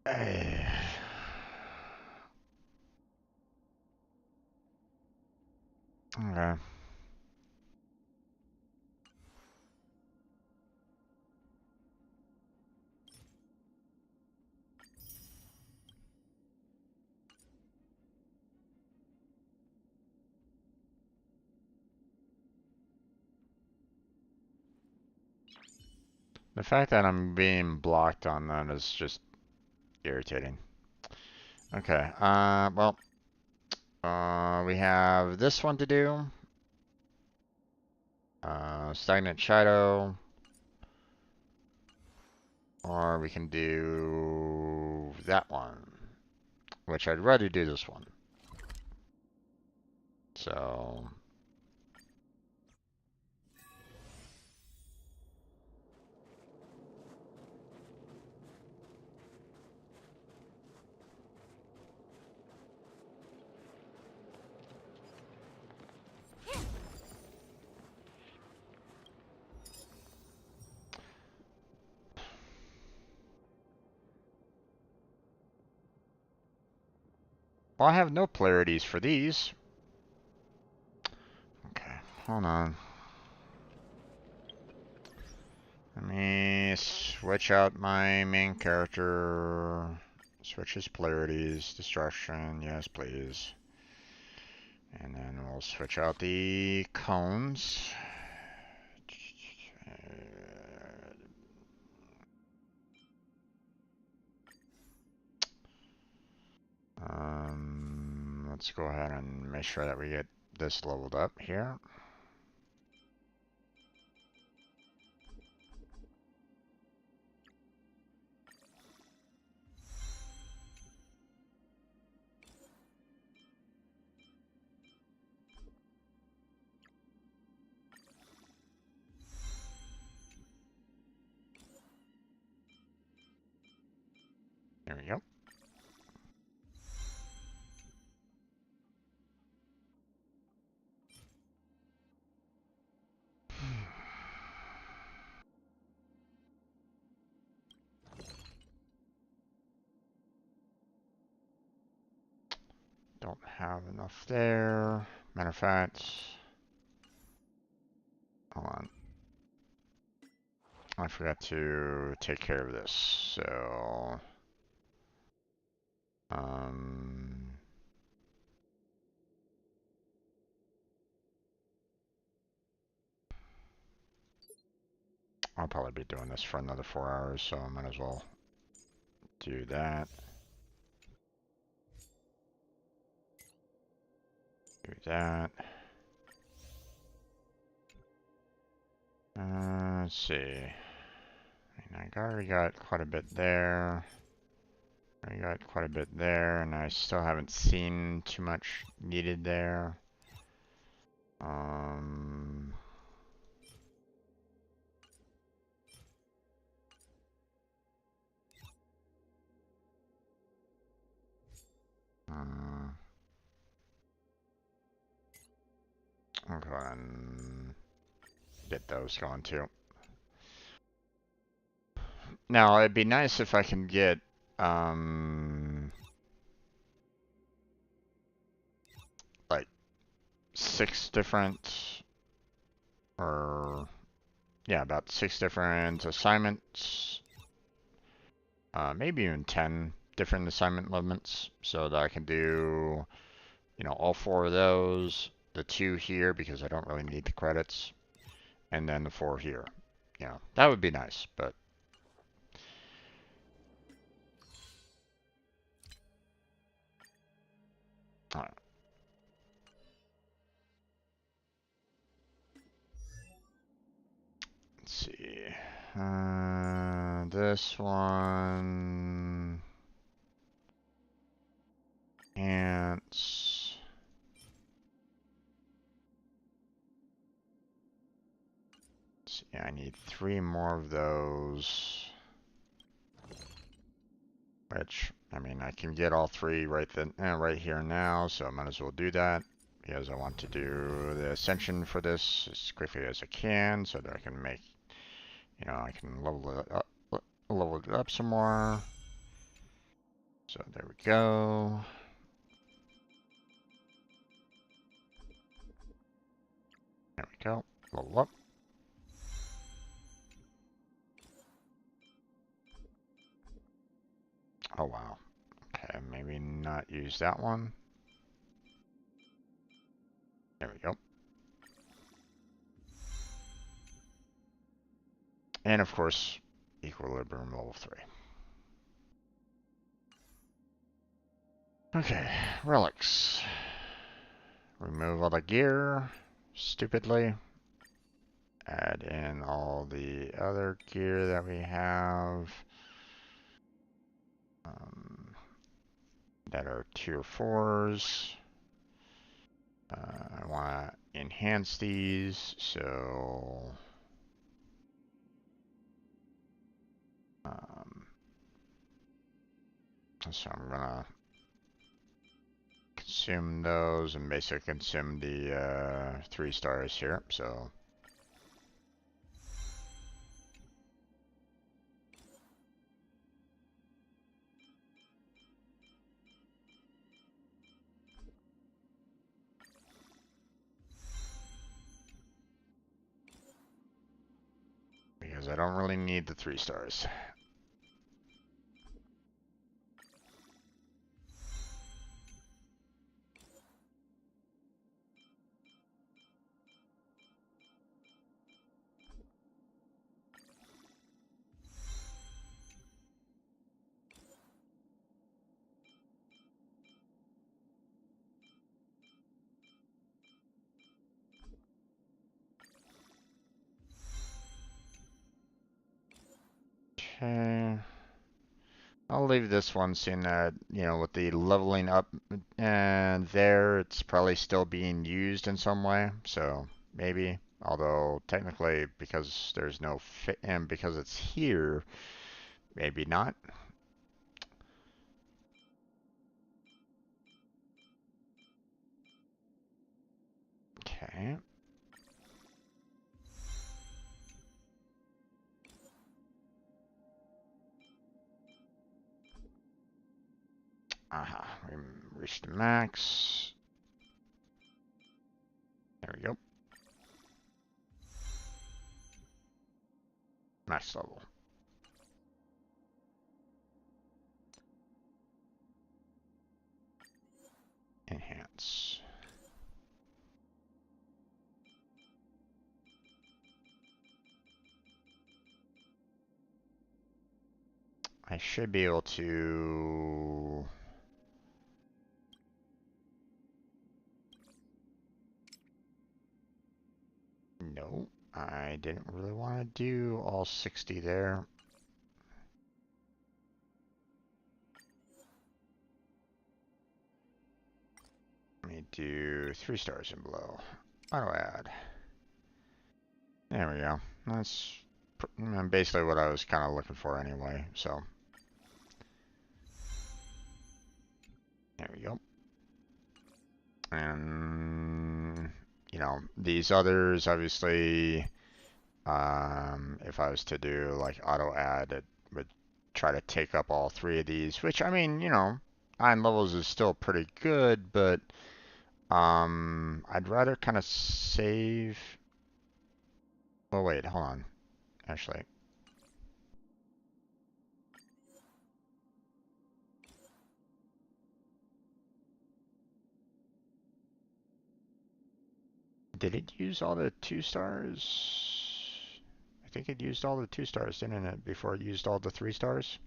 Eh. Okay. The fact that I'm being blocked on that is just irritating. Okay, well, we have this one to do. Stagnant Shadow. Or we can do that one, which I'd rather do this one. So, well, I have no polarities for these. Okay, hold on. Let me switch out my main character. Switch his polarities. Destruction, yes, please. And then we'll switch out the cones. let's go ahead and make sure that we get this leveled up here. There we go. Don't have enough there. Matter of fact, hold on. I forgot to take care of this. So, I'll probably be doing this for another 4 hours, so I might as well do that. Do that. Let's see. I already got quite a bit there. I got quite a bit there, and I still haven't seen too much needed there. I'll go ahead and get those going too. Now, it'd be nice if I can get, like 6 different, or yeah, about 6 different assignments. Maybe even 10 different assignment limits, so that I can do, you know, all 4 of those, the 2 here because I don't really need the credits, and then the 4 here. You know, that would be nice, but alright. Let's see. This one. Ants. Let's see, I need 3 more of those. Which, I mean, I can get all 3 right here now, so I might as well do that. Because I want to do the ascension for this as quickly as I can, so that I can make, you know, I can level it up some more. So there we go. There we go. Level up. Oh wow. Okay, maybe not use that one. There we go. And of course, equilibrium level 3. Okay, relics. Remove all the gear, stupidly. Add in all the other gear that we have. That are tier 4s. I want to enhance these, so I'm gonna consume those and basically consume the 3 stars here. So because I don't really need the 3 stars. I'll leave this one seeing that, you know, with the leveling up and there, it's probably still being used in some way. So maybe, although technically because there's no fit and because it's here, maybe not. Okay. Aha, we reached the max. There we go. Max level. Enhance. I should be able to... No, I didn't really want to do all 60 there. Let me do 3 stars and below. Auto add. There we go. That's basically what I was kind of looking for anyway, so. There we go. And, you know, these others, obviously, if I was to do like auto add, it would try to take up all 3 of these, which, I mean, you know, 9 levels is still pretty good, but I'd rather kind of save. Well, wait, hold on. Actually, did it use all the 2 stars? I think it used all the 2 stars, didn't it, before it used all the 3 stars?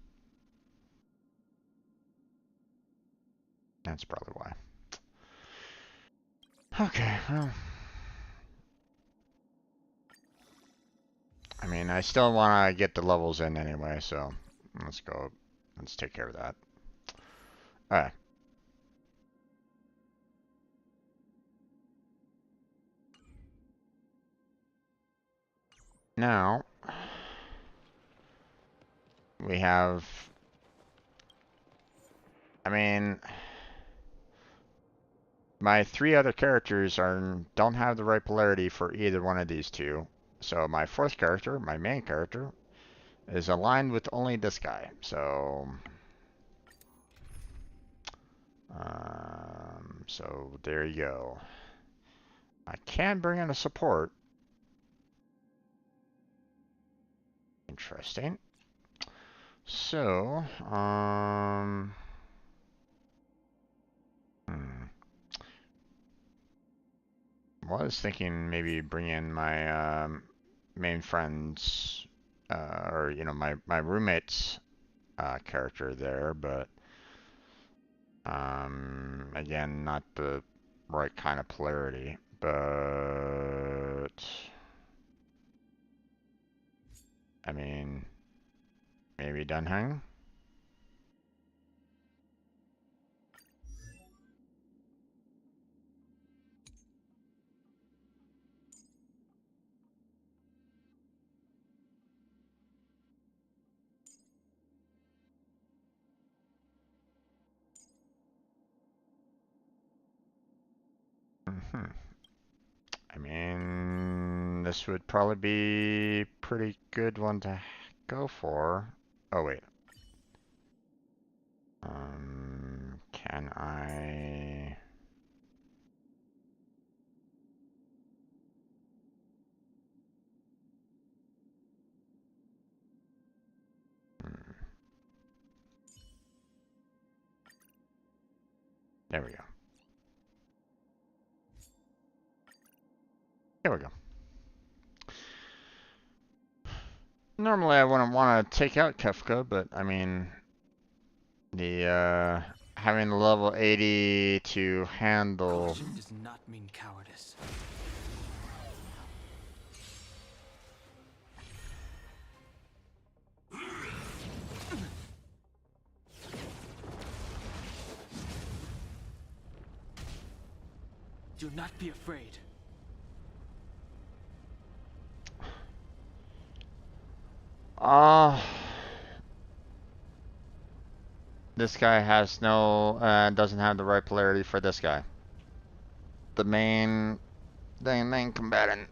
That's probably why. Okay, well. I mean, I still want to get the levels in anyway, so let's go. Let's take care of that. Alright. Now, we have... I mean... My 3 other characters don't have the right polarity for either one of these 2. So my 4th character, my main character, is aligned with only this guy. So there you go. I can bring in a support. Interesting. So, was thinking maybe bring in my main friend's or you know my roommate's character there, but again, not the right kind of polarity. But I mean, maybe Dunhang. I mean, this would probably be a pretty good one to go for. Oh, wait. Can I... There we go. There we go. Normally I wouldn't want to take out Kefka, but I mean, the having the level 80 to handle. Caution does not mean cowardice. Do not be afraid. This guy has no, doesn't have the right polarity for this guy. The main combatant.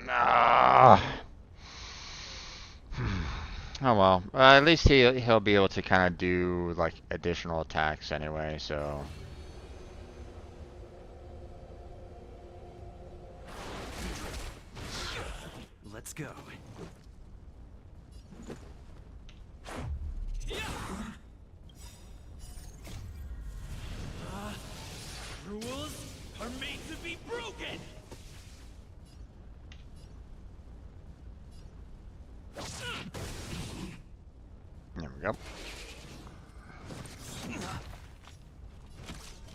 Ah. Oh well. At least he'll be able to kind of do like additional attacks anyway. So. Let's go. Rules are made to be broken! There we go.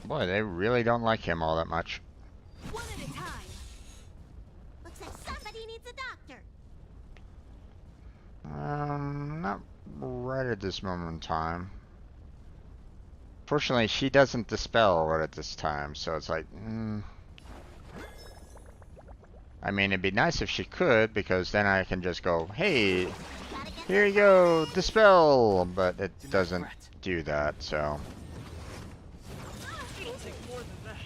Boy, they really don't like him all that much. One at a time. Looks like somebody needs a doctor. Not right at this moment in time. Fortunately, she doesn't dispel right at this time, so it's like, I mean, it'd be nice if she could, because then I can just go, hey, here you go, dispel, but it doesn't do that, so. It'll take more than that.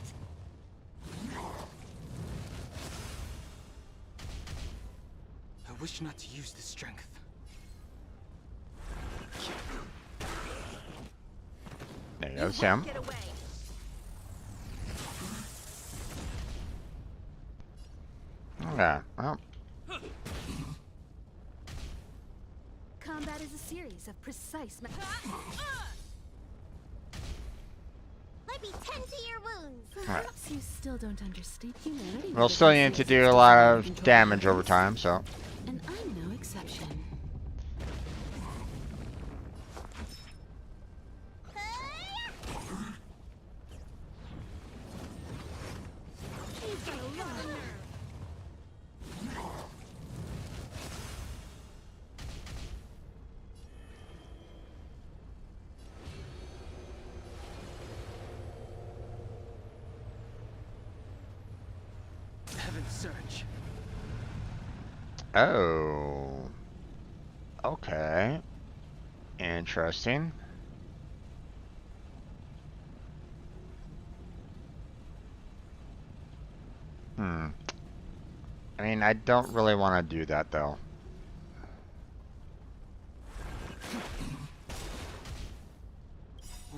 I wish not to use this strength. There goes Sam. Get away. Okay, well, Combat is a series of precise Let me tend to your wounds. Perhaps you still don't understand humanity. we'll still need to do a lot of damage over time, so. And I'm no exception. Heaven's Surge. Oh. Okay. Interesting. I mean, I don't really want to do that, though.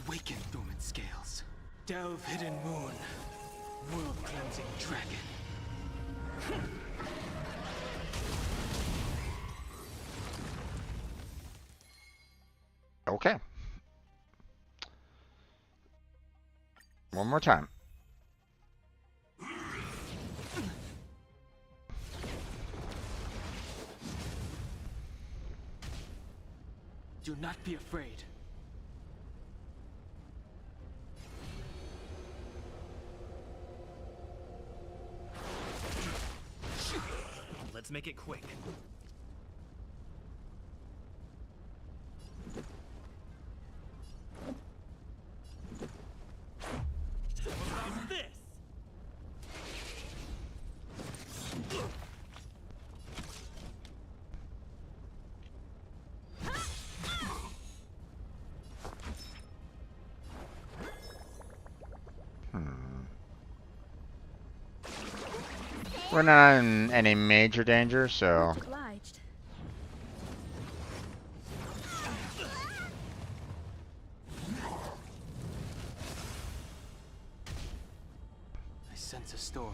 Awaken dormant scales. Delve hidden moon. World cleansing dragon. Okay. One more time. Do not be afraid. Let's make it quick. How's this? We're not in any major danger, so. Much obliged. I sense a storm.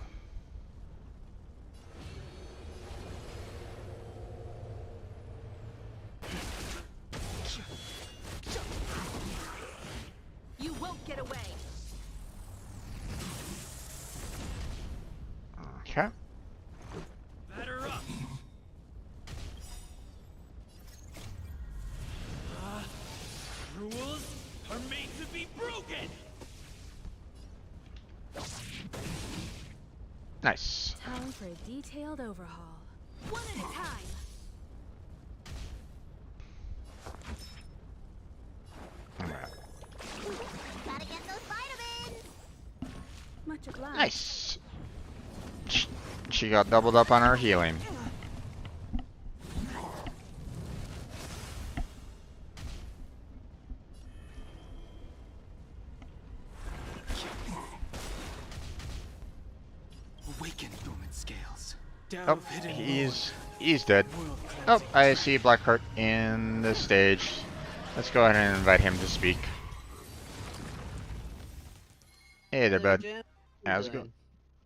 You won't get away. Okay. Batter up. Rules are made to be broken. Nice. Time for a detailed overhaul. One at a time. Alright. Gotta get those vitamins. Much obliged. Nice. she got doubled up on her healing. Awaken dormant scales. Oh, Delve hidden he's dead. Oh, I see Blackheart in the stage. Let's go ahead and invite him to speak. Hey there, bud. How's it going?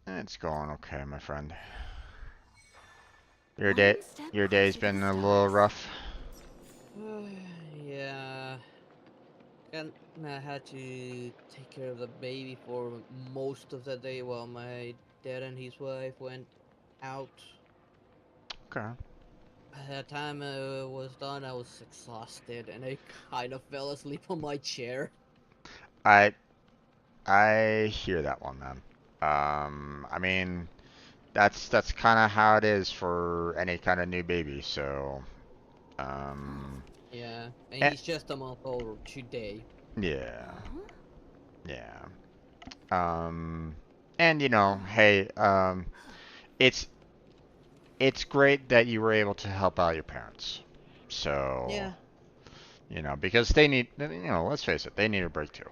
It's going okay, my friend. Your day, One step your day's closer to been the a little stars. rough. Yeah, and I had to take care of the baby for most of the day while my dad and his wife went out. Okay. By the time I was done, I was exhausted and I kind of fell asleep on my chair. I I hear that one, man. I mean, that's kind of how it is for any kind of new baby. So, um, Yeah, and eh, he's just a month old today. yeah, Huh? yeah. And you know, hey, it's it's great that you were able to help out your parents. So, Yeah, you know, because they need, you know, let's face it, they need a break too.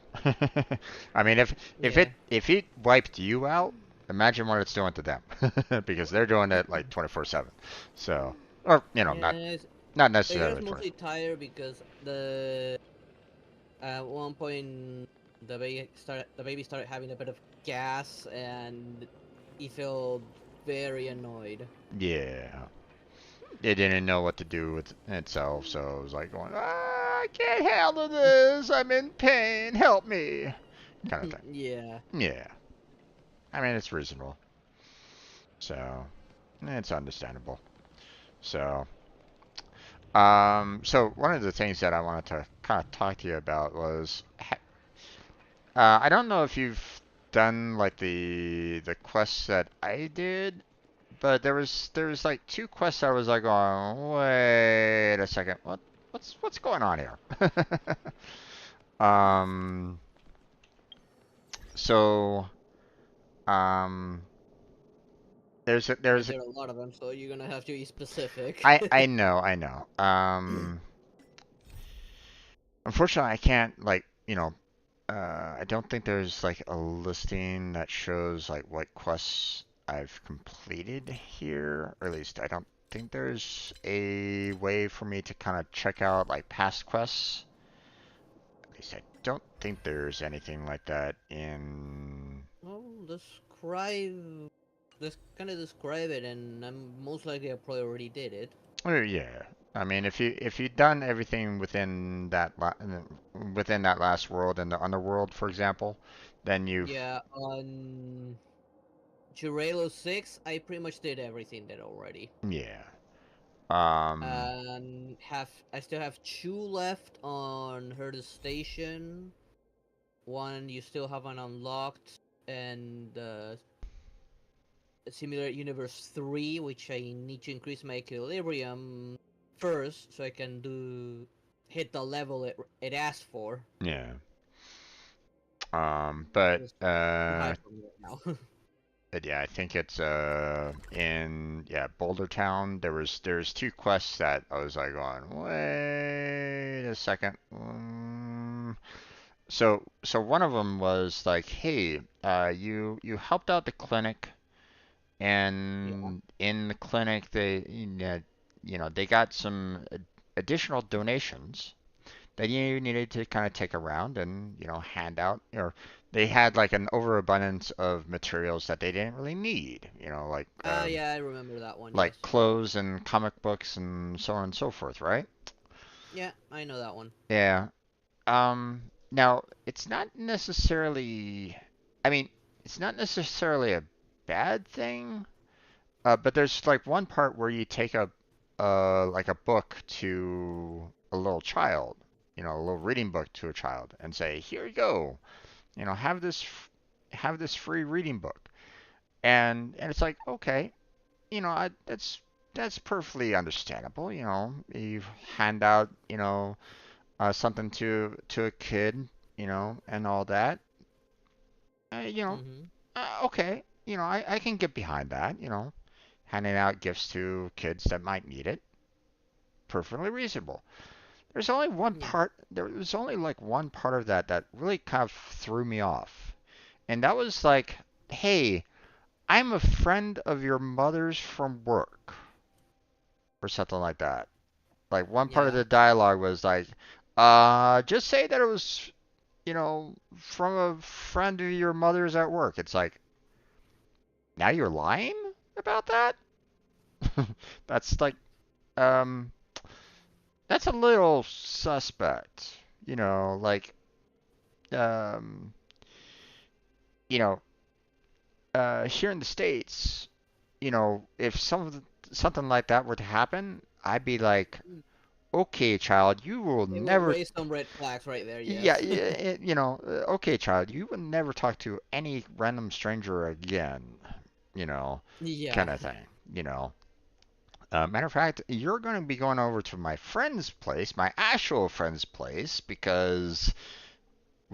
I mean, yeah, if it wiped you out, imagine what it's doing to them, because they're doing it like 24/7. So, or you know, yeah. not I guess necessarily 20. mostly tired because the at one point the baby started having a bit of gas and he felt very annoyed. Yeah, it didn't know what to do with itself, so it was like going, ah, I can't handle this. I'm in pain. Help me, kind of thing. Yeah. Yeah, I mean it's reasonable. So, it's understandable. So, so one of the things that I wanted to kind of talk to you about was, I don't know if you've done like the quests that I did, but there was like two quests I was like going, wait a second, what's going on here? Um, so, um, Yeah, there's a, there are a lot of them, so you're gonna have to be specific. I know. Unfortunately, I can't like, you know, I don't think there's like a listing that shows like what quests I've completed here, or at least I don't think there's a way for me to kind of check out like past quests. At least I don't think there's anything like that in. Well, kind of describe it, and I'm most likely I probably already did it. Oh yeah. I mean, if you've done everything within that last world in the underworld, for example, then you've Yeah, on Jurelo 6, I pretty much did everything there already. yeah. Um, And I still have two left on Herda Station. One you still haven't unlocked, and Simulator Universe 3, which I need to increase my equilibrium first so I can hit the level it asked for. yeah. But It's too high for me right now. yeah, I think it's in yeah Boulder Town. There's two quests that I was like going, wait a second. So one of them was like, hey, you helped out the clinic, Yeah. and in the clinic they you know they got some additional donations that you needed to kind of take around and you know hand out, or they had like an overabundance of materials that they didn't really need, you know, Yeah, I remember that one, yes. like clothes and comic books and so on and so forth, right? Yeah, I know that one. Yeah. Now it's not necessarily, I mean, it's not necessarily a bad thing, but there's like one part where you take a like a book to a little child, you know, a little reading book to a child, and say, "Here you go, you know, have this free reading book." And it's like, okay, you know, that's perfectly understandable. You know, you hand out, you know, something to a kid, you know, and all that. You know, Mm-hmm. okay, you know, I can get behind that, you know. handing out gifts to kids that might need it. Perfectly reasonable. There's only one Yeah. part, there was only like one part of that that really kind of threw me off. And that was like, hey, I'm a friend of your mother's from work, or something like that. Like one part of Yeah. the dialogue was like, just say that it was, from a friend of your mother's at work. It's like, now you're lying about that? That's like, um, that's a little suspect. You know, like, um, you know, here in the States, if something like that were to happen, I'd be like, okay, child, you will It will never, raise some red flags right there. yeah, Yes. okay, child, you will never talk to any random stranger again, you know, Yeah. kind of thing, you know. Matter of fact, you're going to be going over to my friend's place, my actual friend's place, because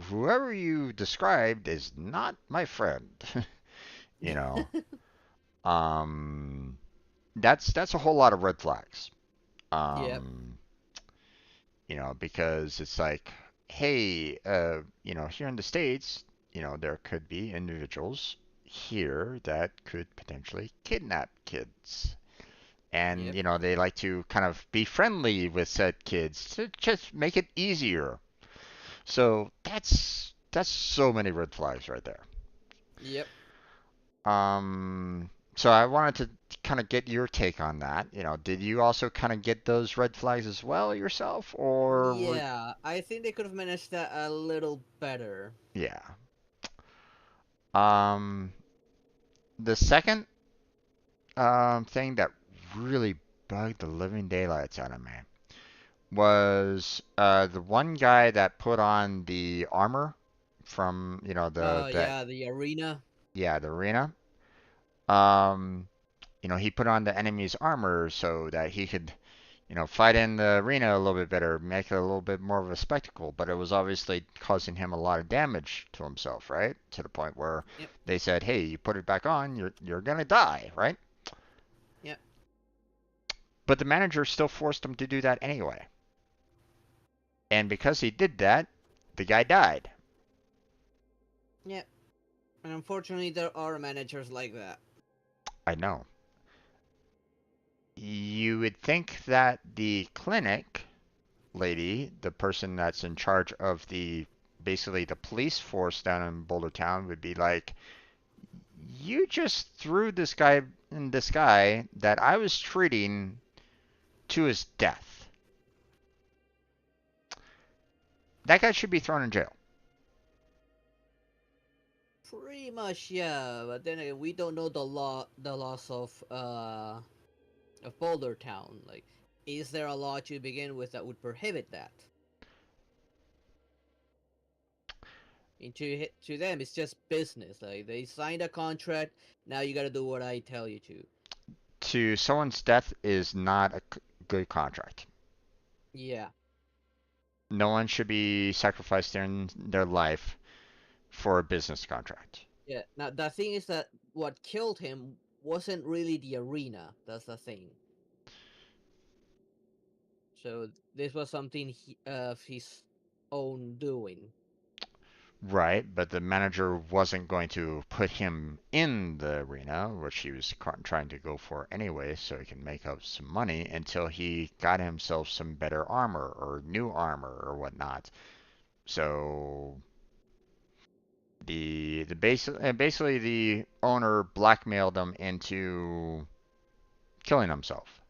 whoever you described is not my friend, you know. Um, that's a whole lot of red flags. Yep. Um, because it's like, hey, here in the States, there could be individuals here that could potentially kidnap kids. And, Yep. they like to kind of be friendly with said kids to just make it easier. So that's so many red flags right there. Yep. So I wanted to kind of get your take on that. Did you also kind of get those red flags as well yourself, or were Yeah. I think they could have managed that a little better. yeah. Um, the second thing that really bugged the living daylights out of me was the one guy that put on the armor from Oh the yeah, the arena. yeah, the arena. Um, he put on the enemy's armor so that he could fight in the arena a little bit better, make it a little bit more of a spectacle. But it was obviously causing him a lot of damage to himself, right? To the point where Yep. they said, "Hey, you put it back on, you're gonna die," right? Yep. But the manager still forced him to do that anyway. And because he did that, the guy died. Yep. And unfortunately, there are managers like that. I know. You would think that the clinic lady, the person that's in charge of basically the police force down in Boulder Town, would be like, you just threw this guy that I was treating to his death. That guy should be thrown in jail. Pretty much, yeah. But then again, we don't know the laws of Boulder Town. Like, is there a law to begin with that would prohibit that? And to them, it's just business. Like, they signed a contract. Now you gotta do what I tell you to. To someone's death is not a good contract. Yeah. No one should be sacrificed in their life for a business contract. Yeah. Now the thing is that what killed him wasn't really the arena. That's the thing. So this was something of his own doing. Right, but the manager wasn't going to put him in the arena, which he was trying to go for anyway, so he can make up some money until he got himself some better armor or new armor or whatnot. So basically the owner blackmailed him into killing himself.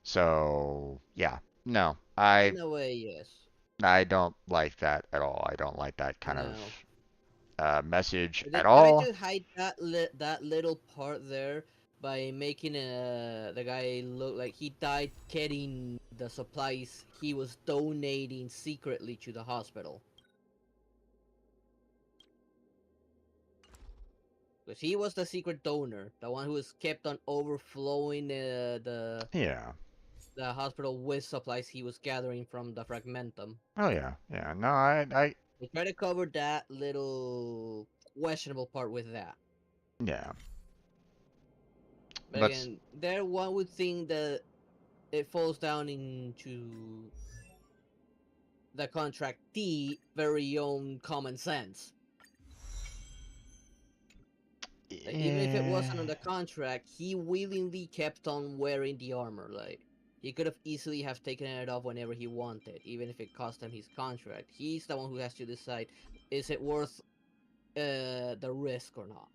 So yeah, no, I In a way, yes. I don't like that at all. I don't like that kind of No. message They at tried all. to hide that little part there by making the guy look like he died getting the supplies he was donating secretly to the hospital. Because he was the secret donor, the one who was kept on overflowing Yeah. the hospital with supplies he was gathering from the fragmentum. Oh yeah, yeah. No, I, They try to cover that little questionable part with that. yeah. But But again, there one would think that it falls down into the contractee very own common sense. Like, even if it wasn't on yeah, the contract, he willingly kept on wearing the armor. Like he could have easily have taken it off whenever he wanted, even if it cost him his contract. He's the one who has to decide: is it worth the risk or not?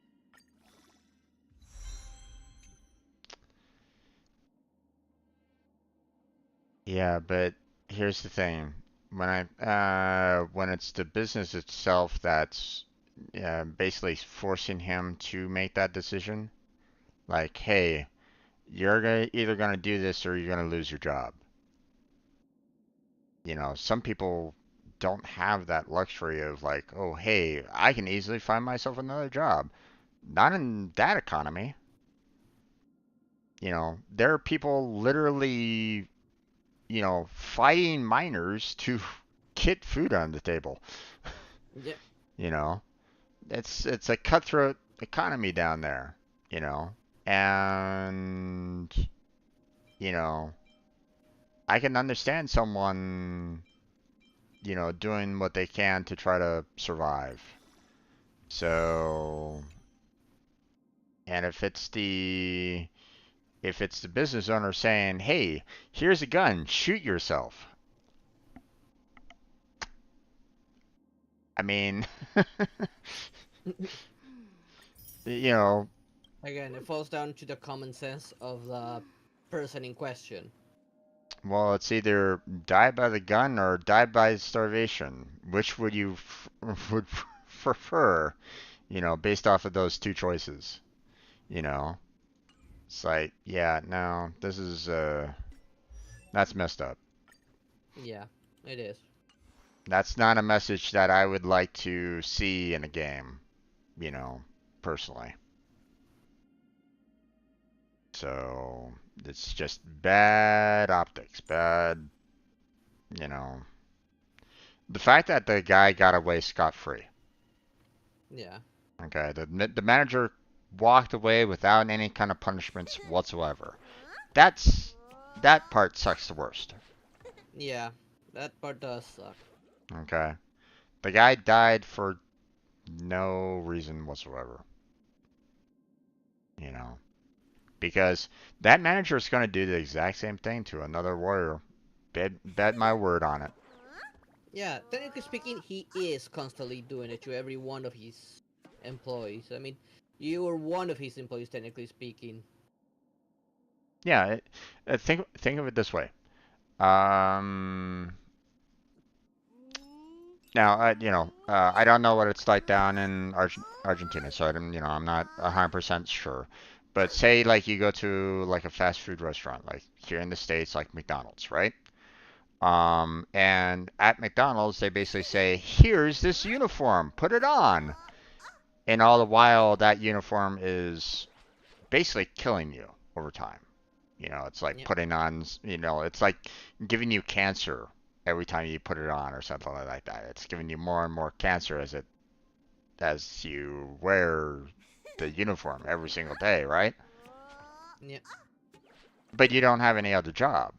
yeah, but here's the thing. When it's the business itself that's basically forcing him to make that decision, like, hey, either gonna do this or you're gonna lose your job. Some people don't have that luxury of like, oh, hey, I can easily find myself another job. Not in that economy. There are people literally, fighting miners to get food on the table. Yeah, You know, it's a cutthroat economy down there, and you know, I can understand someone, doing what they can to try to survive. So, and if it's the business owner saying, "Hey, here's a gun, shoot yourself." I mean, you know, again, it falls down to the common sense of the person in question. well, it's either die by the gun or die by starvation. Which would you would prefer, based off of those two choices? You know, it's like, yeah, no, that's messed up. Yeah, it is. That's not a message that I would like to see in a game, you know, personally. So it's just bad optics, bad, you know. The fact that the guy got away scot-free. Yeah. Okay, the manager walked away without any kind of punishments whatsoever. That's that part sucks the worst. Yeah, that part does suck. Okay, the guy died for no reason whatsoever. You know, because that manager is going to do the exact same thing to another warrior. Bet my word on it. Yeah, technically speaking, he is constantly doing it to every one of his employees. I mean, you are one of his employees, technically speaking. Yeah, think of it this way. Um, Now, I don't know what it's like down in Argentina, so I'm not 100% sure. But say like you go to like a fast food restaurant, like here in the States, like McDonald's, right? And at McDonald's, they basically say, "Here's this uniform, put it on," and all the while that uniform is basically killing you over time. It's like Yeah, putting on, it's like giving you cancer every time you put it on or something like that. It's giving you more and more cancer as you wear the uniform every single day, right? yeah, But you don't have any other job.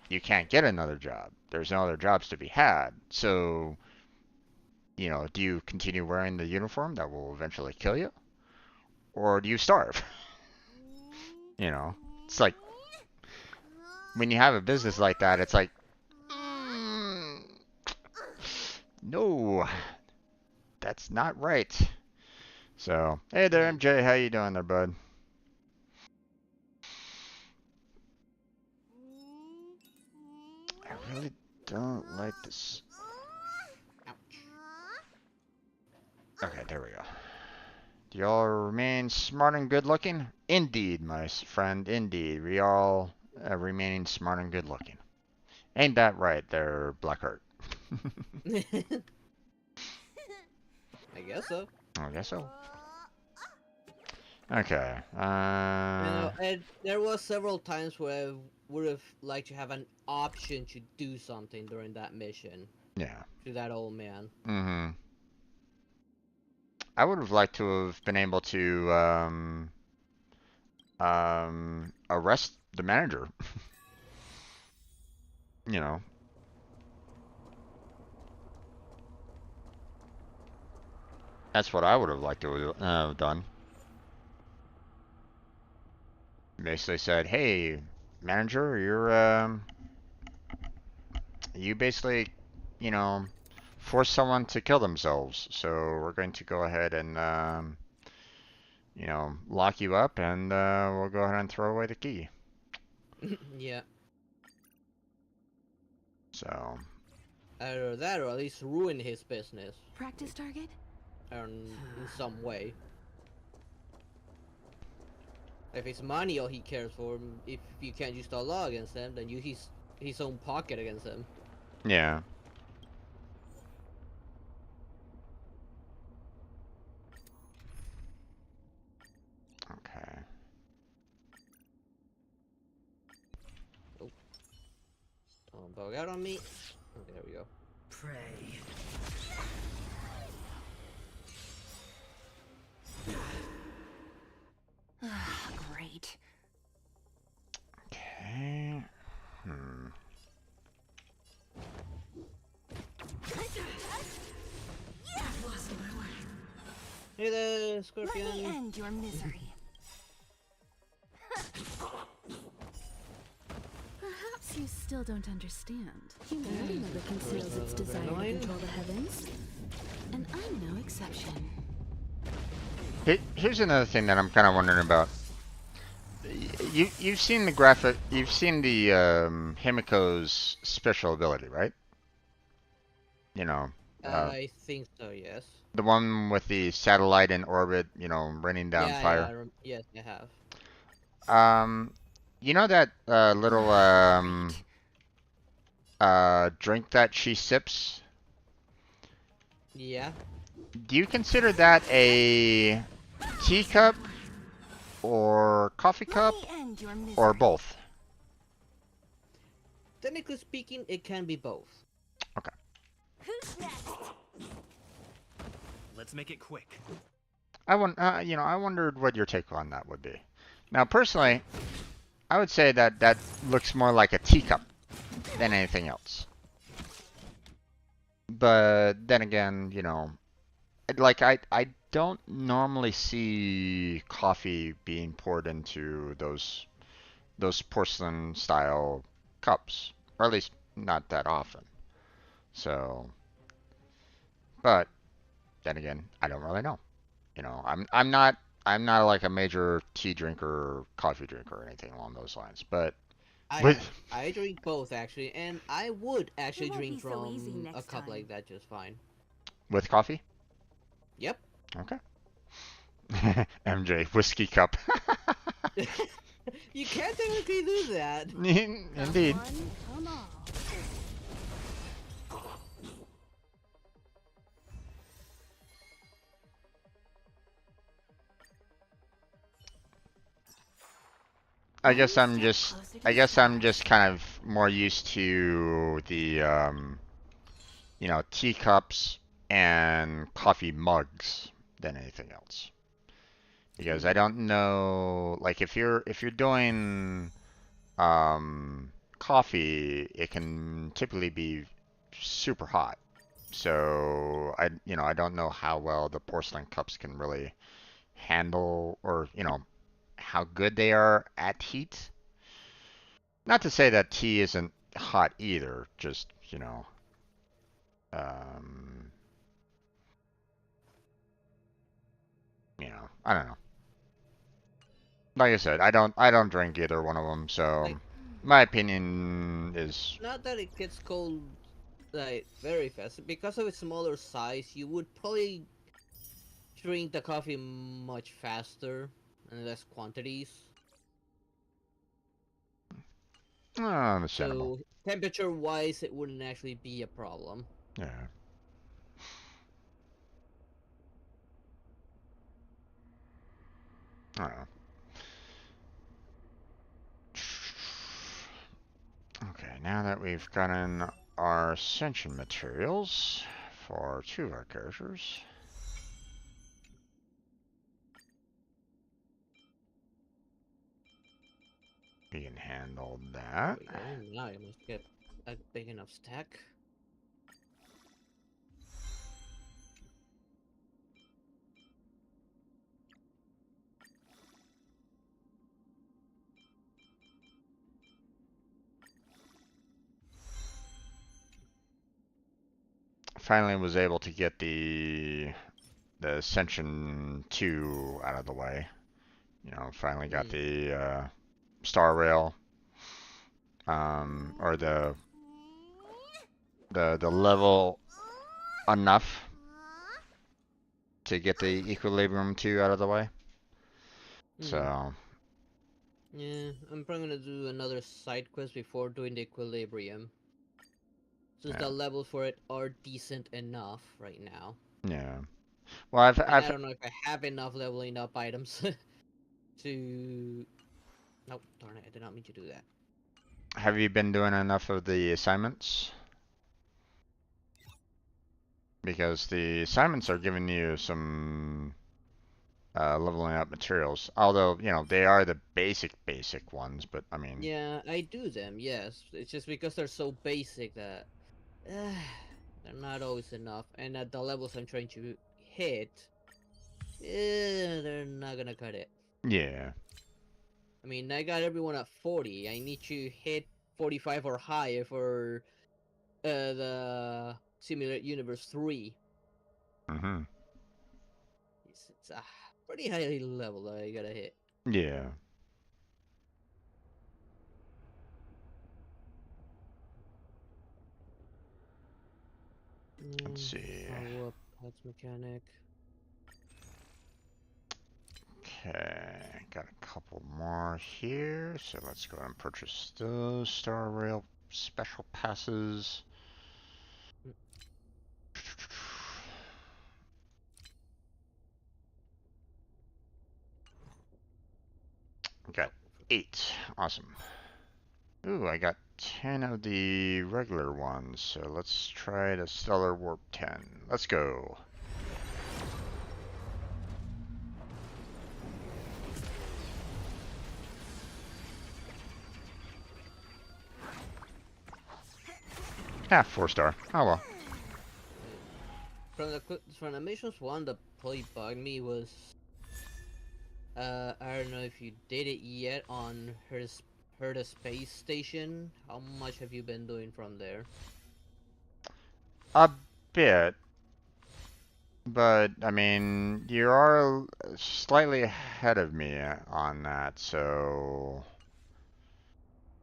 You can't get another job. There's no other jobs to be had. So, do you continue wearing the uniform that will eventually kill you? Or do you starve? You know, it's like when you have a business like that, it's like, mm, no, that's not right. So, hey there, yeah. MJ, how you doing there, bud? I really don't like this. Ouch. Okay, there we go. Do y'all remain smart and good looking? Indeed, my friend, indeed. We all remaining smart and good looking. Ain't that right there, Blackheart? I guess so. I guess so. Okay. And there was several times where I would have liked to have an option to do something during that mission Yeah. to that old man. Mm-hmm. I would have liked to have been able to arrest the manager. You know, that's what I would have liked to have done. Basically said, "Hey, manager, you basically, you know, force someone to kill themselves. So we're going to go ahead and, lock you up, and we'll go ahead and throw away the key." Yeah. So, Either that or at least ruin his business Practice target? in some way. If it's money all he cares for, if you can't use the law against him, then use his own pocket against him. yeah. Okay. Oh, don't bug out on me. Okay, there we go. Pray. Great. Okay. Hmm. Hey there, Let Scorpion. me end your misery. Perhaps you still don't understand. Humanity never conceals its desire to control the heavens. And I'm no exception. Here's another thing that I'm kind of wondering about. You've seen the graphic. You've seen the Himiko's special ability, right? You know, I think so, yes. the one with the satellite in orbit. Raining down fire. Yes, I have. You know that little drink that she sips? Yeah. Do you consider that a teacup or coffee cup Let me end your misery. or both? Technically speaking, it can be both. Okay. Who's next? Let's make it quick. I wondered what your take on that would be. Now, personally, I would say that that looks more like a teacup than anything else. But then again, like I don't normally see coffee being poured into those porcelain style cups, or at least not that often. So, but then again, I don't really know. I'm not like a major tea drinker or coffee drinker or anything along those lines. But I with I drink both actually, and I would actually won't drink be so easy from a next cup time. like that just fine. with coffee, Yep. okay. MJ whiskey cup. You can't technically do that. Indeed. One, come on. I guess I'm just kind of more used to the teacups and coffee mugs than anything else. Because I don't know, like if you're doing coffee, it can typically be super hot. So I don't know how well the porcelain cups can really handle, or how good they are at heat. Not to say that tea isn't hot either, just, um, I don't know. Like I said, I don't drink either one of them, so Like, my opinion is not that it gets cold like very fast. Because of its smaller size, you would probably drink the coffee much faster and less quantities. understandable. So temperature wise, it wouldn't actually be a problem. Yeah. I don't know. Okay, now that we've gotten our ascension materials for two of our characters. We can handle There that. we go. Now I must get a big enough stack. Finally was able to get the Ascension 2 out of the way. You know, finally got the Star Rail, or the level enough to get the Equilibrium 2 out of the way. So, Yeah, I'm probably gonna do another side quest before doing the Equilibrium. Since yeah, the levels for it are decent enough right now. yeah. Well, And I've I don't know if I have enough leveling up items to... Nope, darn it, I did not mean to do that. have you been doing enough of the assignments? Because the assignments are giving you some leveling up materials. Although, you know, they are the basic ones, but I mean, Yeah, I do them, yes. It's just because they're so basic that... they're not always enough. And at the levels I'm trying to hit... they're not gonna cut it. yeah. I mean, I got everyone at 40. I need to hit 45 or higher for the Simulate Universe 3. Mhm. It's a pretty high level that I gotta hit. Yeah. Let's see. Follow up parts mechanic. Okay, got a couple more here, so let's go ahead and purchase those Star Rail special passes. Got 8. Awesome. Ooh, I got 10 of the regular ones, so let's try the Stellar Warp 10. Let's go. Ah, 4-star. Oh well. From the missions one, the play bugged me was I don't know if you did it yet on Herda Space Station. How much have you been doing from there? A bit, but I mean, you are slightly ahead of me on that, so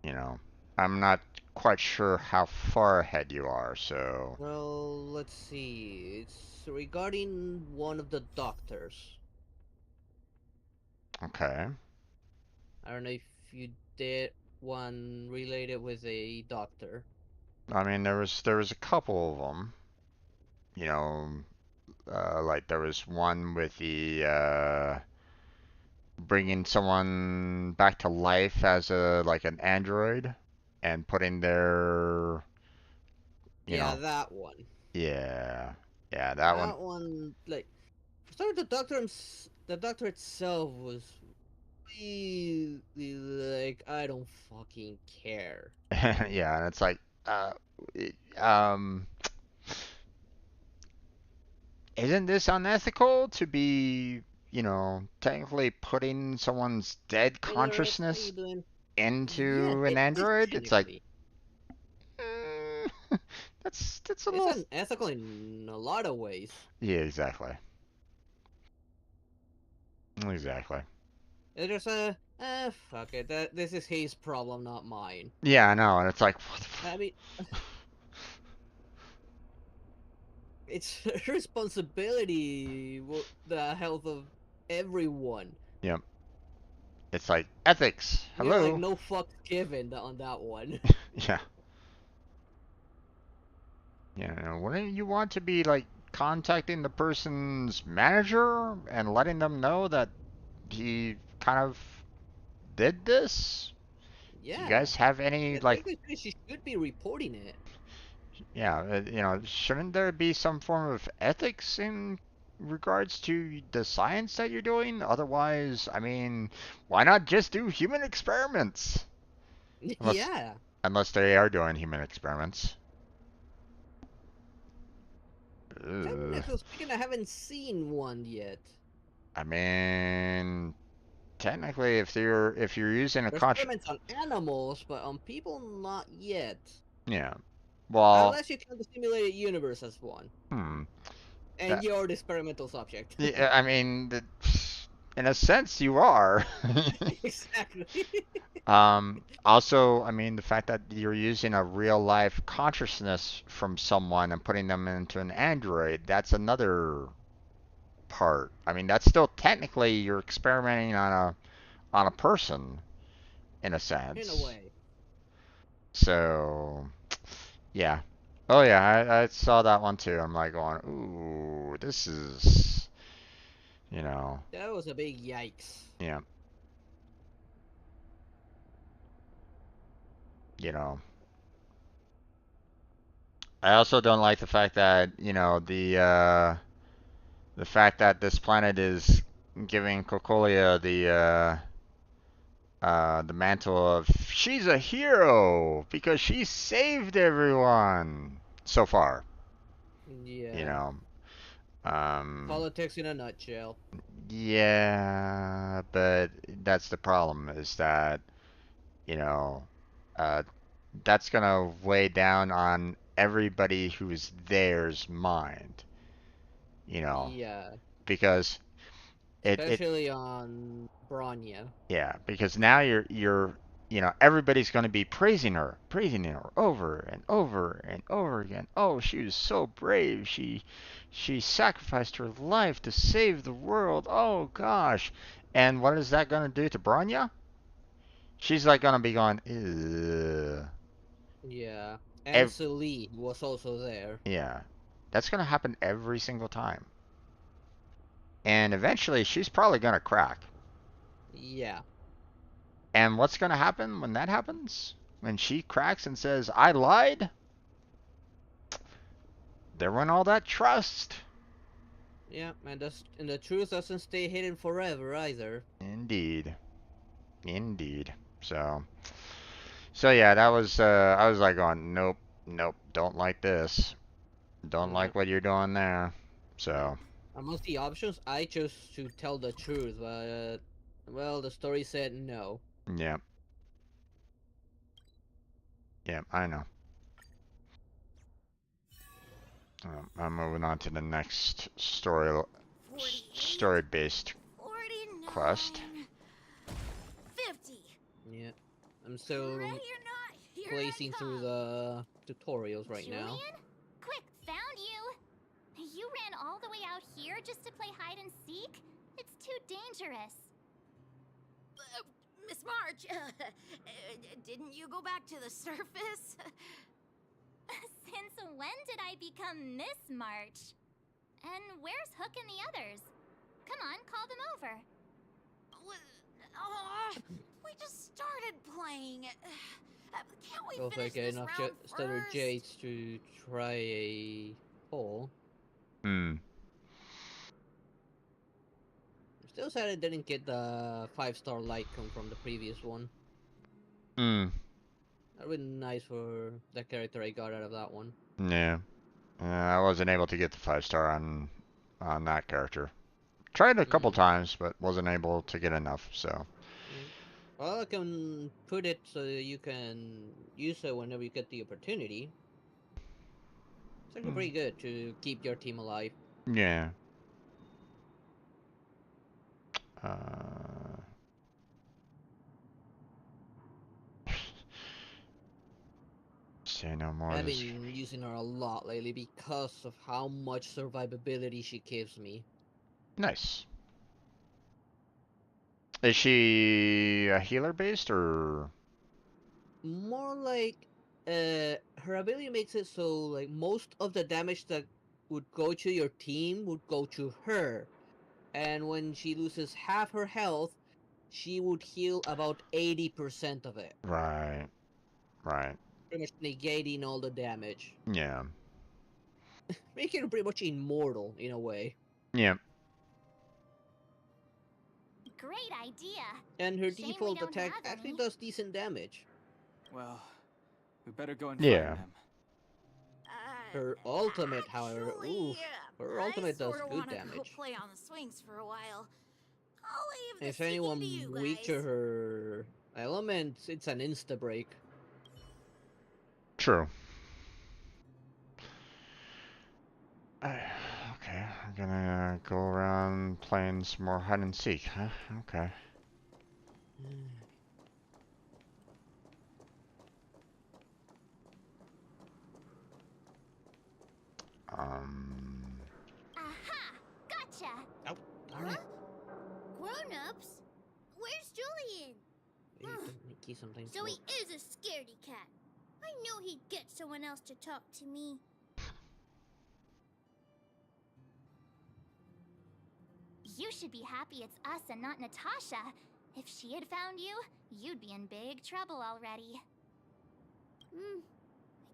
you know, I'm not quite sure how far ahead you are, so Well, let's see. It's regarding one of the doctors. okay. I don't know if you did one related with a doctor. I mean, there was a couple of them, you know, like there was one with the bringing someone back to life as a like an android and putting their, you Yeah, know, that one. yeah, yeah, that one. That one, like, for started the doctor itself was really like, I don't fucking care. Yeah, and it's like, uh, it- um, isn't this unethical to be, you know, technically putting someone's dead I know, right? What are you consciousness doing? Yeah, into an it is android? It's like, technically. mm, that's a It's little. unethical in a lot of ways. Yeah, exactly. Exactly. It's just fuck it. This is his problem, not mine. Yeah, I know, and it's like, what the I mean, it's a responsibility. The health of everyone. yep. It's like ethics. You got like Hello. no fucks given on that one. Yeah. Yeah. Wouldn't you want to be like contacting the person's manager and letting them know that he kind of did this? Do you Yeah. guys have any like, Technically, she should be reporting it. yeah, you know, shouldn't there be some form of ethics in regards to the science that you're doing? Otherwise, I mean, why not just do human experiments? Unless, Yeah. unless they are doing human experiments. Ugh. Technically speaking, I haven't seen one yet. I mean, technically, if you're using a There's conscious, experiments on animals, but on people, not yet. yeah. Well, Unless you count the simulated universe as one. hmm. And That, you're the experimental subject. yeah, I mean, in a sense, you are. Exactly. Also, I mean, the fact that you're using a real life consciousness from someone and putting them into an android, that's another part. I mean, that's still technically you're experimenting on a person in a In a sense. way. So, yeah. Oh yeah, I saw that one too. I'm like going, ooh, this is, you know, That was a big yikes. yeah, you know. I also don't like the fact that, the fact that this planet is giving Cocolia the mantle of she's a hero because she saved everyone so far, you Yeah. know. Um, Politics in a nutshell. yeah, but that's the problem is that, you know, uh, that's gonna weigh down on everybody who's there's mind, you know, Yeah. because it Especially on Bronya. yeah, because now everybody's going to be praising her over and over and over again. Oh, she was so brave. She sacrificed her life to save the world. Oh gosh. And what is that going to do to Bronya? She's like going to be going, ugh. Yeah. And Ev- Celie was also there. yeah. That's going to happen every single time. And eventually she's probably going to crack. Yeah. And what's going to happen when that happens? When she cracks and says, I lied? There went all that trust. Yeah, and the truth doesn't stay hidden forever either. Indeed. Indeed. So yeah, that was I was like going, nope, nope, don't like this. Don't Yeah. like what you're doing there. So, Amongst the options, I chose to tell the truth, but well, the story said no. yeah. Yeah, I know. I'm moving on to the next 48, story-based quest. 49, 50. Yeah, I'm still Ready or not, here placing I through come. the tutorials right Julian? now. Quick, found you! You ran all the way out here just to play hide and seek? It's too dangerous. Miss March, didn't you go back to the surface? Since when did I become Miss March? And where's Hook and the others? Come on, call them over. We just started playing. Can't we Feels finish like this enough round stutter first? Jades to try a poll. Hmm. Still sad I didn't get the 5-star Lycum from the previous one. Hmm. That would been nice for the character I got out of that one. Yeah. I wasn't able to get the 5-star on that character. Tried a couple Mm. times, but wasn't able to get enough. So, Well, I can put it so that you can use it whenever you get the opportunity. It's actually pretty good to keep your team alive. yeah. Uh, say no more. I've been using her a lot lately because of how much survivability she gives me. Nice. Is she a healer based or? More like, her ability makes it so like most of the damage that would go to your team would go to her, and when she loses half her health, she would heal about 80% of it, Right. Right. pretty much negating all the damage, Yeah. making her pretty much immortal in a way. Yeah. Great idea. And her Shame we default don't attack have actually any. does decent damage. Well, we better go and Yeah. find them. Her ultimate, however, Actually, oof, her ultimate I does sorta good wanna go damage. play on the swings for a while. I'll leave the If singing anyone to you weak to guys. her elements, it's an insta break. True. Okay, I'm gonna go around playing some more hide and seek, huh? Okay. Um. Aha! Gotcha! Oh, darn it. Grown-ups? Where's Julian? You can make sometimes So he work. is a scaredy cat. I knew he'd get someone else to talk to me. You should be happy it's us and not Natasha. If she had found you, you'd be in big trouble already. I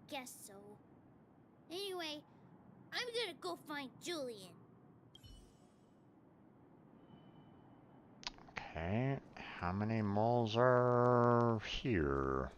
guess so. Anyway, I'm gonna go find Julian. Okay, how many moles are here?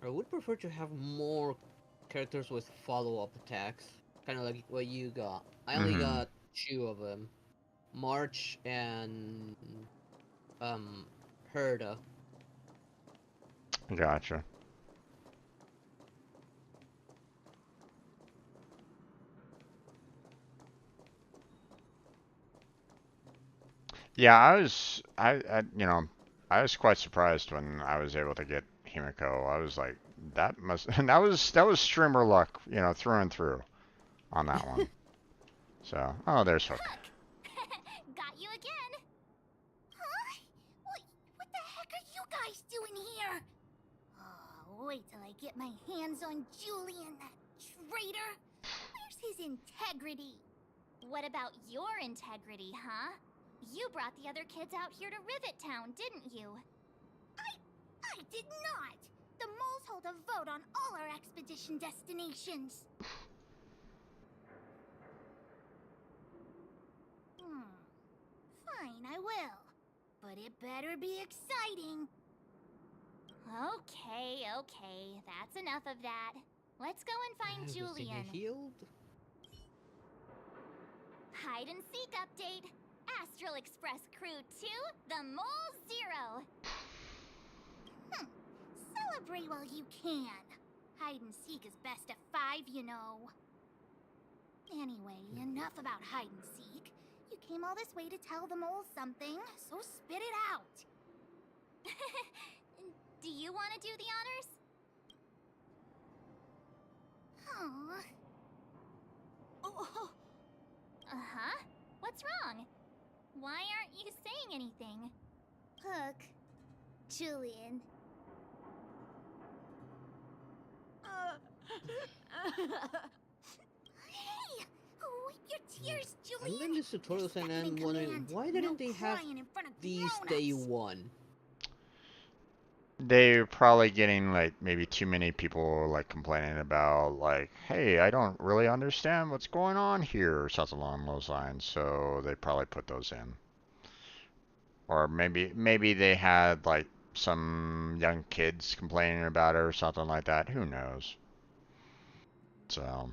I would prefer to have more characters with follow-up attacks, kind of like what you got. I only got 2 of them, March and Herda. Gotcha. Yeah, I was quite surprised when I was able to get Himiko. I was like, that must, and that was streamer luck, through and through on that one. So, oh, there's Hook. Got you again. Huh? What the heck are you guys doing here? Oh, wait till I get my hands on Julian, that traitor. Where's his integrity? What about your integrity, huh? You brought the other kids out here to Rivet Town, didn't you? I did not! The moles hold a vote on all our expedition destinations. Fine, I will. But it better be exciting. Okay, that's enough of that. Let's go and find Julian. Healed? Hide and seek update. Astral Express Crew 2, the Mole 0. Celebrate while you can. Hide and seek is best at 5, you know. Anyway, enough about hide and seek. You came all this way to tell the moles something, so spit it out. Do you want to do the honors? Oh. Uh-huh. What's wrong? Why aren't you saying anything? Hook. Julian. Hey! Wipe your tears, I'm Julian! doing this tutorials and I'm Second in wondering, command. why didn't No they have crying in front of these grown-ups. day 1? They're probably getting like maybe too many people like complaining about like, hey, I don't really understand what's going on here or something along those lines. So they probably put those in. Or maybe they had like some young kids complaining about it or something like that. Who knows? So.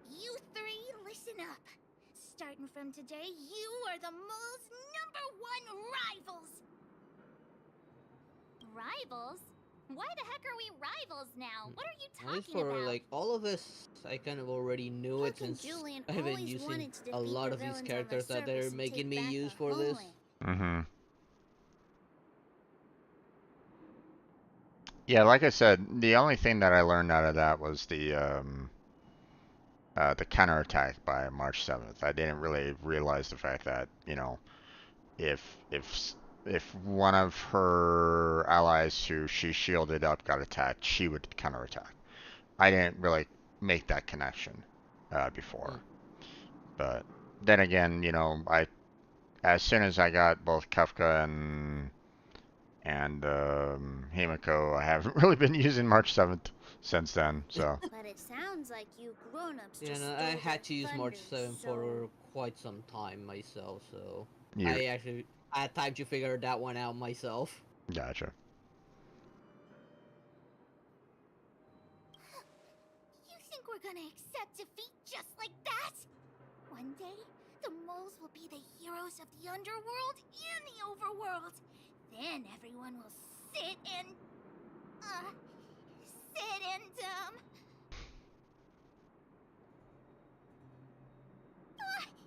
You 3, listen up. Starting from today, you are the mole's #1 rivals. Rivals? Why the heck are we rivals now? What are you At least talking for about? like all of this, I kind of already knew it Hook and since Julian I've been always using wanted to a defeat lot the of these villains on the characters that they're surface and making take me back use the for this. homeland. Yeah, like I said, the only thing that I learned out of that was the counterattack by March 7th. I didn't really realize the fact that, if if if one of her allies who she shielded up got attacked, she would counterattack. I didn't really make that connection before. But then again, as soon as I got both Kafka And Himiko, I haven't really been using March 7th since then, so. But it sounds like you grown-ups Yeah, just no, I stole their had to use March thunder, 7 for so... quite some time myself, so You I actually had time to figure that one out myself. gotcha. You think we're gonna accept defeat just like that? One day, the moles will be the heroes of the underworld and the overworld. Then everyone will sit and... sit and,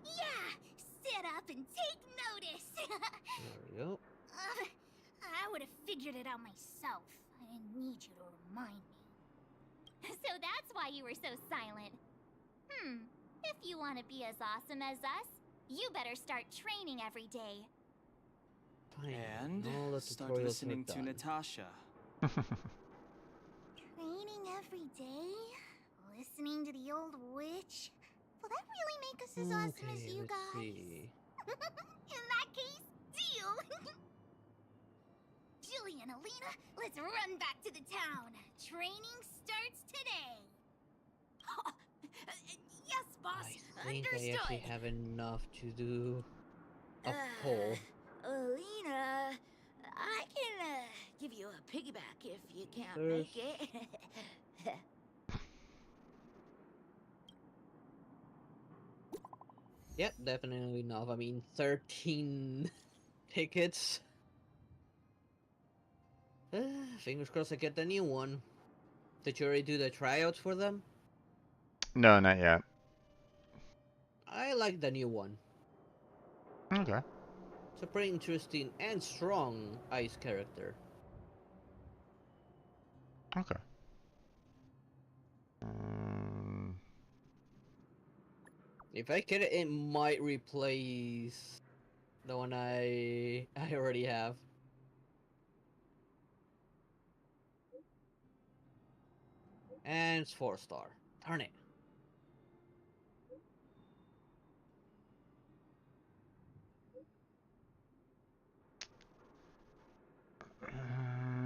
yeah! Sit up and take notice! There we go. I would have figured it out myself. I didn't need you to remind me. So that's why you were so silent. If you want to be as awesome as us, you better start training every day. Fine. And All the start tutorials were listening to done. Natasha. Training every day? Listening to the old witch? Will that really make us as awesome as Okay, you let's guys? see. In that case, deal! Julie and Alina, let's run back to the town. Training starts today. Yes, boss. I think I actually Understood. have enough to do a poll. Alina, I can give you a piggyback if you can't There's- make it. Yep, definitely enough. I mean, 13 tickets. Fingers crossed I get the new one. Did you already do the tryouts for them? No, not yet. I like the new one. Okay. It's a pretty interesting and strong ice character. Okay. Um, If I get it, it might replace the one I already have. And it's 4-star. Darn it.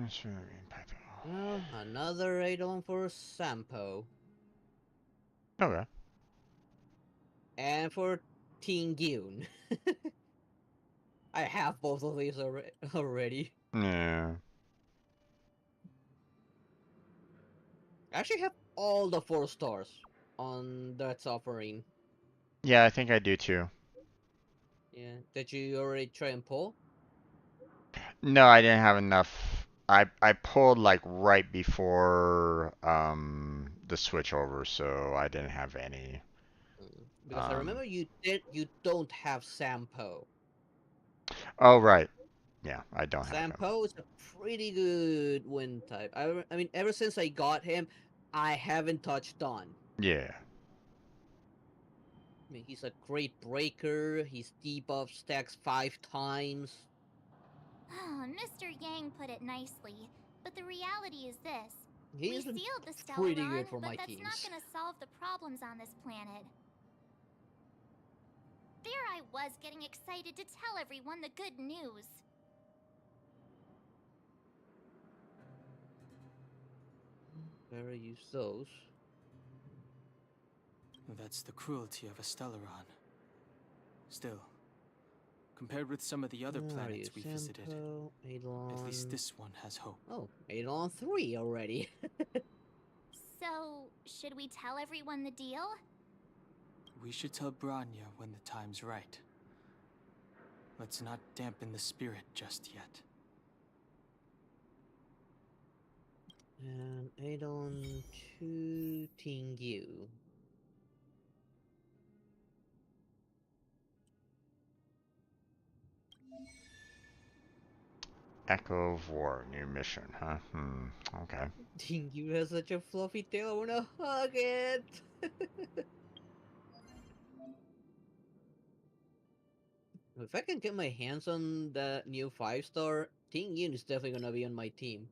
it's really impacting. Well, another 8-on for Sampo. Okay. And for Teen Gyun. I have both of these already. Yeah. I actually have all the 4-stars on that offering. Yeah, I think I do too. Yeah. Did you already try and pull? No, I didn't have enough. I pulled like right before the switch over, so I didn't have any. Because I remember you don't have Sampo. Oh right. Yeah, I don't have him. Sampo is a pretty good wind type. I mean, ever since I got him, I haven't touched Dawn. Yeah. I mean, he's a great breaker. His debuff stacks 5 times. Mr. Yang put it nicely, but the reality is this. We He's been sealed the pretty Stellaron, good for my but that's not teams. gonna solve the problems on this planet. There I was getting excited to tell everyone the good news. Better use those. That's the cruelty of a Stellaron. Still, compared with some of the other planets we visited, at least Eidolon. this one has hope. Oh, Eidolon 3 already. So, should we tell everyone the deal? We should tell Branya when the time's right. Let's not dampen the spirit just yet. And Eidolon 2 Tingyu. Echo of War, new mission, huh? Okay. Tingyu has such a fluffy tail, I wanna hug it! If I can get my hands on the new 5-star, Tingyu is definitely gonna be on my team.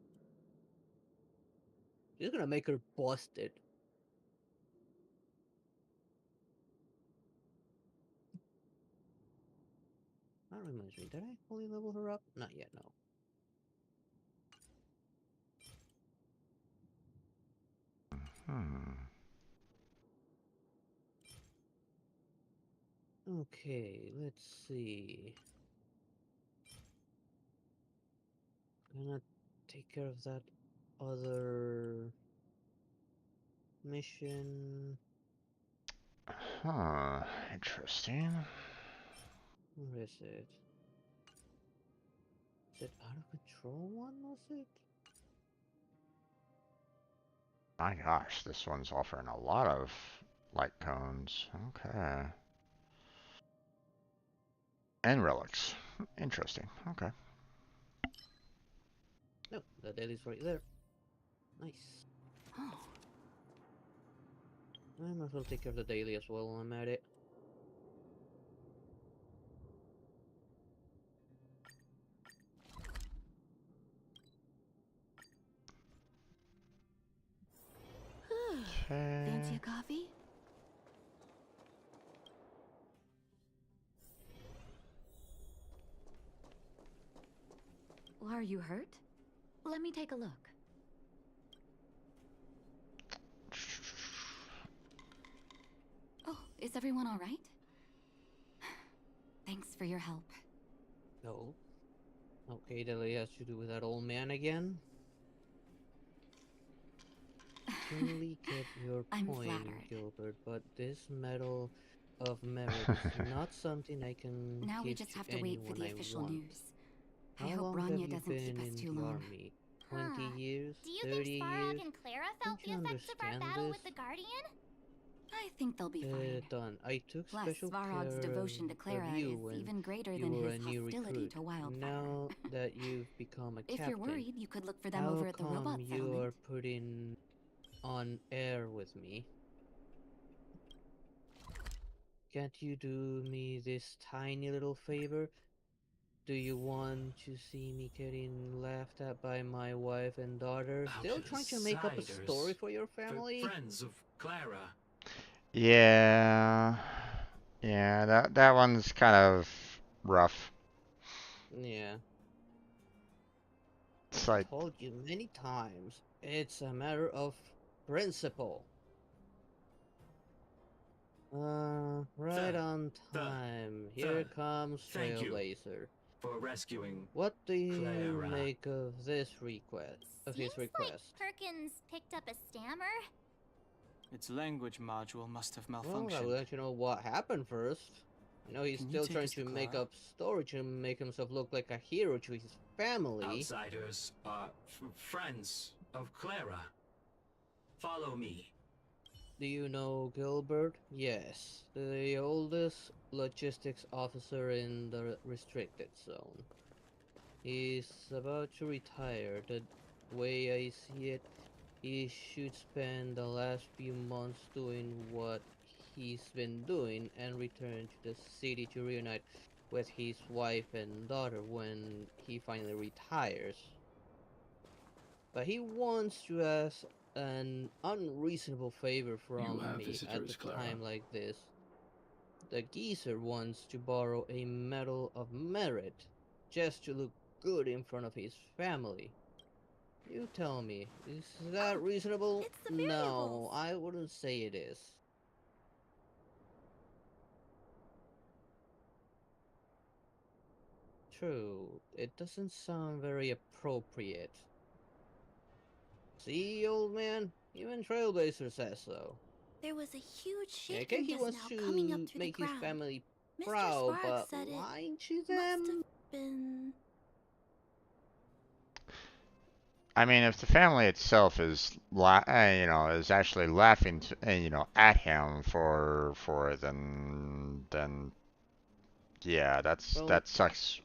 She's gonna make her busted. That reminds me, did I fully level her up? Not yet, no. Okay, let's see. Gonna take care of that other mission. Huh. Interesting. Where is it? Is it out of control one, was it? My gosh, this one's offering a lot of light cones. Okay. And relics. Interesting. Okay. No, the daily's right there. Nice. Oh, I might as well take care of the daily as well while I'm at it. fancy Okay. a coffee? Are you hurt? Let me take a look. Oh, is everyone all right? Thanks for your help. No. Okay, daily has to do with that old man again. Totally get your I'm point, flattered. Gilbert, but this medal of merit is not something I can Now we give just to have to wait for anyone the I official want. news. I How hope long have Rania you doesn't keep been us in too the long. army? 20 years? Do you 30 think Svarog years? and Clara felt Don't the you effects of our understand battle this? with the Guardian? I think they'll be fine. Done. I took Plus, special Svarog's care devotion to of Clara you is when even greater you than were his a new hostility recruit. to Wildfire. Now that you've become a If you're captain, worried, you could look for them how over at the robot come you settlement. are putting on air with me? Can't you do me this tiny little favor? Do you want to see me getting laughed at by my wife and daughter? Still trying to make up a story Outsiders. for your family? Friends of Clara. Yeah. Yeah, that one's kind of rough. Yeah. It's I've like, told you many times. It's a matter of principle. Right The, on the, time. Here the. comes Thank you Trailblazer. for rescuing What do you Clara. make of this request? Of his Seems like request? Perkins picked up a stammer. Its language module must have Well, I will malfunctioned. let you know what happened first. I know he's Can you still take trying us to to make Clara? up story to make himself look like a hero to his family. Outsiders are friends of Clara. Follow me. Do you know Gilbert? Yes, the oldest logistics officer in the restricted zone. He's about to retire. The way I see it, he should spend the last few months doing what he's been doing and return to the city to reunite with his wife and daughter when he finally retires. But he wants to ask an unreasonable favor You from have me at visitors, a Clara. time like this. The geezer wants to borrow a medal of merit just to look good in front of his family. You tell me, is that Oh, reasonable? it's the variables. No, I wouldn't say it is. True, it doesn't sound very appropriate. See, old man? Even Trailblazer says so. There was a huge Yeah, shaking okay, he just wants now coming up to through the make his ground. family Mr. proud, Svarog but said it lying to must have them? been... I mean, if the family itself is, is actually laughing, at him for it, then yeah, Well, that sucks.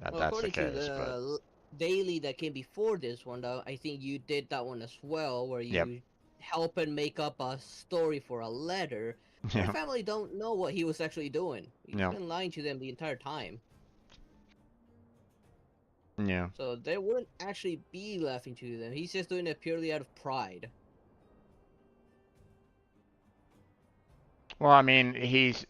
That well, that's the according to case. But the daily that came before this one, though, I think you did that one as well, where yep, you help and make up a story for a letter. Your yeah, family don't know what he was actually doing. He's yeah, been lying to them the entire time. yeah. So they wouldn't actually be laughing to them. He's just doing it purely out of pride. Well, I mean, he's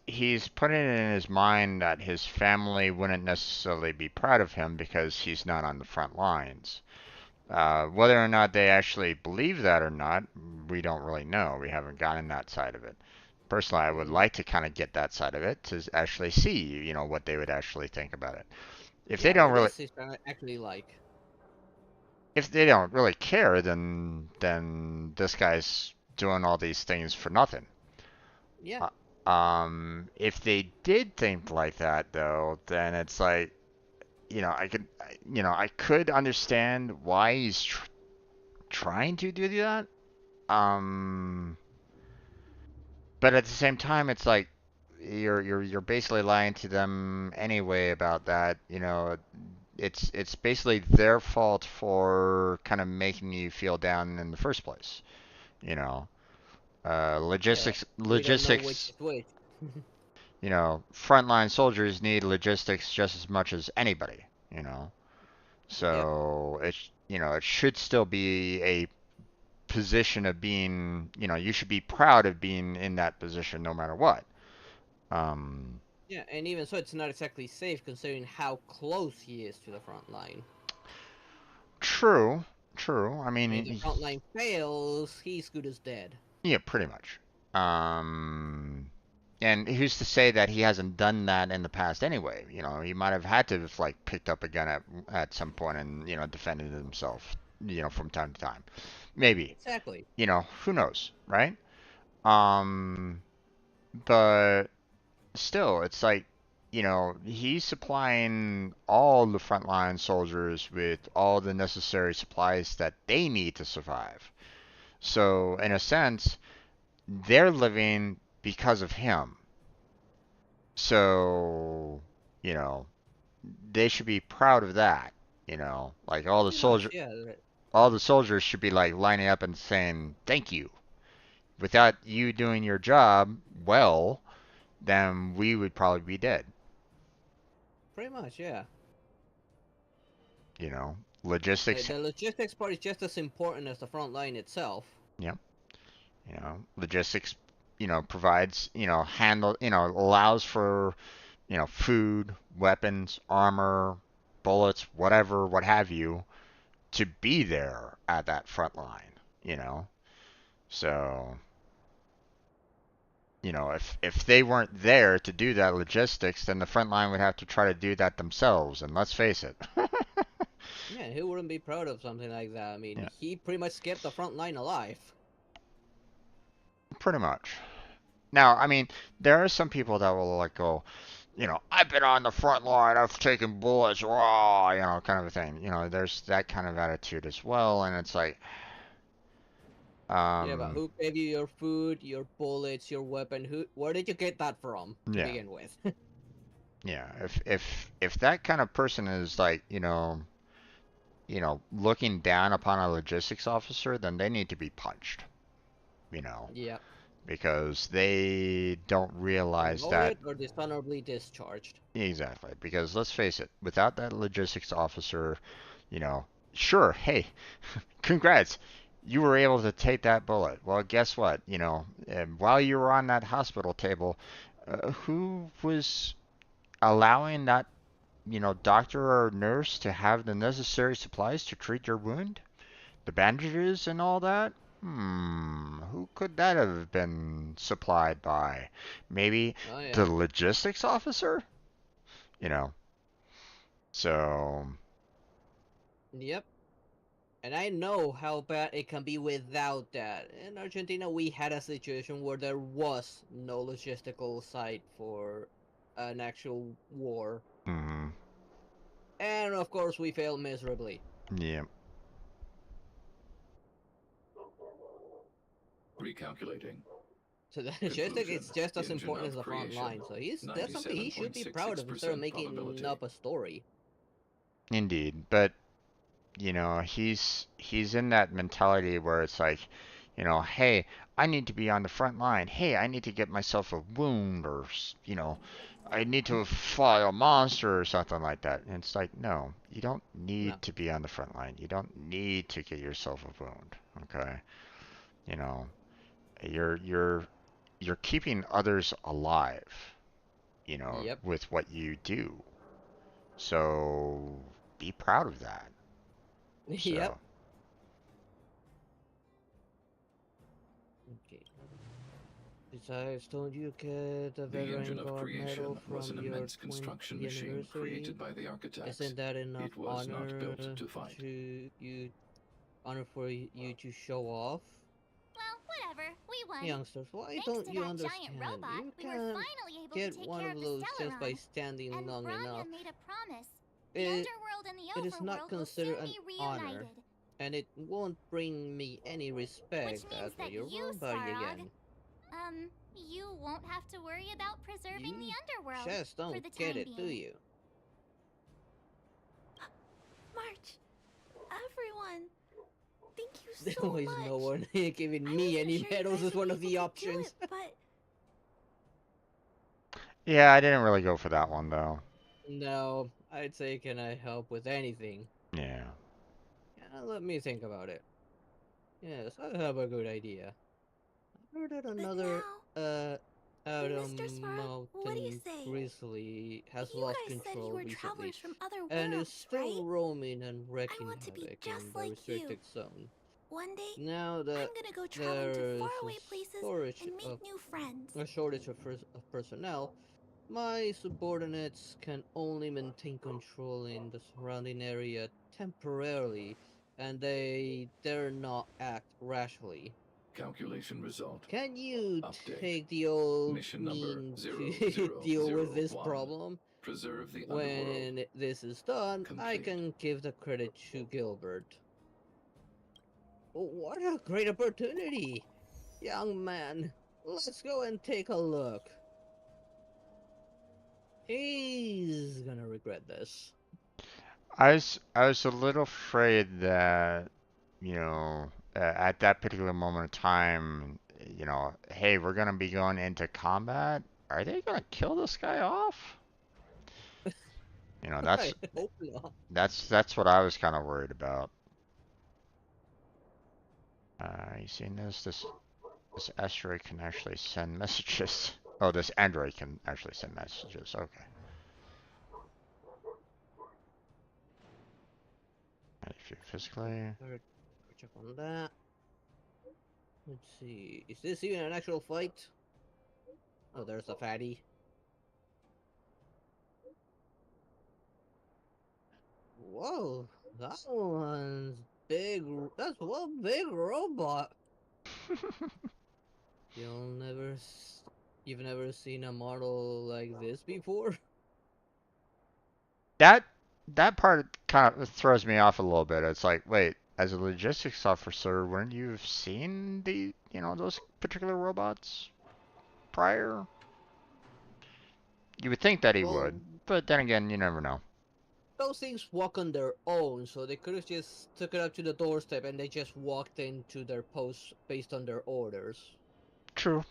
putting it in his mind that his family wouldn't necessarily be proud of him because he's not on the front lines. Whether or not they actually believe that or not, we don't really know. We haven't gotten that side of it. Personally, I would like to kind of get that side of it to actually see, what they would actually think about it. If they Yeah, don't what really, is it actually like? if they don't really care, then this guy's doing all these things for nothing. Yeah. If they did think like that, though, then it's like, I could understand why he's trying to do that. Um, but at the same time, it's like you're basically lying to them anyway about that. It's basically their fault for kind of making you feel down in the first place. You know, Yeah. We don't know which logistics. is which. Frontline soldiers need logistics just as much as anybody. You know, Yep. so it should still be a position of being, you should be proud of being in that position no matter what. Um, Yeah, and even so, it's not exactly safe considering how close he is to the front line. true, true. I And if mean, the front line fails, he's good as dead. yeah, pretty much. Um, and who's to say that he hasn't done that in the past anyway? He might have had to have like picked up a gun at some point and defended himself, from time to time. Maybe. Exactly. Who knows, right? Um, but still, it's like, he's supplying all the frontline soldiers with all the necessary supplies that they need to survive. So, in a sense, they're living because of him. So, you know, they should be proud of that. Like Pretty much, yeah. all the soldiers should be like lining up and saying thank you. Without you doing your job well, then we would probably be dead. Pretty much, yeah. Logistics. The logistics part is just as important as the front line itself. Yep. Logistics, provides, allows for, food, weapons, armor, bullets, whatever, what have you, to be there at that front line, you know. So, if they weren't there to do that logistics, then the front line would have to try to do that themselves. And let's face it. Yeah, who wouldn't be proud of something like that? I mean, Yeah, he pretty much kept the front line alive. pretty much. Now, I mean, there are some people that will like go, I've been on the front line, I've taken bullets, raw, kind of a thing. There's that kind of attitude as well, and it's like, Yeah, but who gave you your food, your bullets, your weapon? Where did you get that from to yeah, begin with? yeah. If that kind of person is like, looking down upon a logistics officer, then they need to be punched, you know, Yeah. because they don't realize that. Demoted or dishonorably discharged. Exactly, because let's face it, without that logistics officer, you know, sure, hey, congrats, you were able to take that bullet. Well, guess what? While you were on that hospital table, who was allowing that, doctor or nurse to have the necessary supplies to treat your wound? The bandages and all that? Who could that have been supplied by? Maybe Oh the yeah. logistics officer? You know, so Yep. And I know how bad it can be without that. In Argentina, we had a situation where there was no logistical site for an actual war. mhm, And of course, we failed miserably. yeah, Recalculating. So the logistic Conclusion. is just as Engine important as of the front creation. line. So that's something he should be proud of instead of 97.66% making probability. up a story. indeed. But he's in that mentality where it's like, hey, I need to be on the front line. Hey, I need to get myself a wound, or I need to fight a monster or something like that. And it's like, no, you don't No. need to be on the front line. You don't need to get yourself a wound. Okay, you know, you're you're you're keeping others alive, Yep. with what you do. So be proud of that. Yep. So. Besides, don't you get a The engine Veteran of Guard medal creation was from an your immense construction 20th machine anniversary? created by the architects. Isn't that enough It was not honor built to fight. to you honor for you to show off? Well, whatever. We won. Youngsters, why Thanks don't to you that giant understand? robot, You we were can't finally able to get take one care of of the those just by Stellaron. standing And long Branya enough. made a promise. The It, underworld and the it is not overworld will soon considered an be honor, reunited. and it won't bring me any respect. Which means That's why that you're you, wrong, buddy, Sarog, again. You won't have to worry about preserving the You underworld just for don't the get time it, do being. you? March, everyone, thank you There so was much. no one giving I me wasn't any sure you medals guys as would one be of the able to do options. it, but Yeah, I didn't really go for that one though. No, I'd say, can I help with anything? Yeah. Yeah, let me think about it. Yes, I have a good idea. I heard that another, out of Mr. Svarog, what do you mountain say? grizzly has You lost guys said you control were recently, travelers from other and is worlds, still right? roaming and I wreaking want to be havoc just in the like restricted you. zone. One day, Now that I'm gonna go traveling to there is faraway places and meet new friends. a shortage of personnel, my subordinates can only maintain control in the surrounding area temporarily, and they dare not act rashly. Calculation result. Can you Update. take the old Mission number mean 0, to 0, deal with 0, this 1. problem? Preserve the underworld. When this is done, I Complete. can give the credit to Gilbert. Oh, what a great opportunity! Young man, let's go and take a look. He's gonna regret this. I was a little afraid that, at that particular moment of time, hey, we're gonna be going into combat. Are they gonna kill this guy off? You know, I that's hope not. that's what I was kind of worried about. You seen this? This asteroid can actually send messages. Oh, this android can actually send messages. Okay. If you physically. Check on that. Let's see. Is this even an actual fight? Oh, there's a fatty. Whoa, that one's big. That's one big robot. You've never seen a model like this before? That that part kind of throws me off a little bit. It's like, wait, as a logistics officer, wouldn't you have seen those particular robots prior? You would think that he Well, would, but then again, you never know. those things walk on their own, so they could have just took it up to the doorstep and they just walked into their posts based on their orders. True.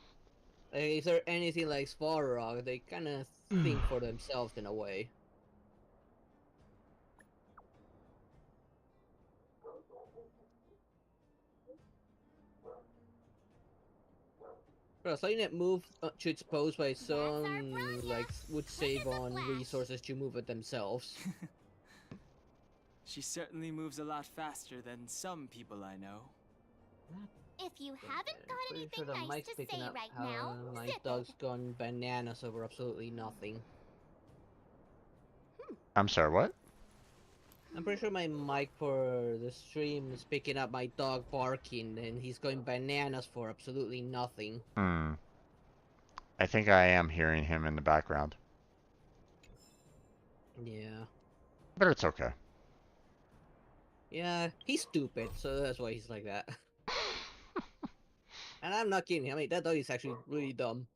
Like, if they're anything like Svarog, they kind of think for themselves in a way. Plus, letting it move to its post by its own, like, would save on resources to move it themselves. She certainly moves a lot faster than some people I know. If you haven't got Pretty anything sure the nice mic's to picking say up right how now, my zip dog's it. gone bananas over absolutely nothing. I'm sorry, what? I'm pretty sure my mic for the stream is picking up my dog barking, and he's going bananas for absolutely nothing. Hmm. I think I am hearing him in the background, Yeah. but it's okay. Yeah, he's stupid, so that's why he's like that. And I'm not kidding. I mean, that dog is actually really dumb.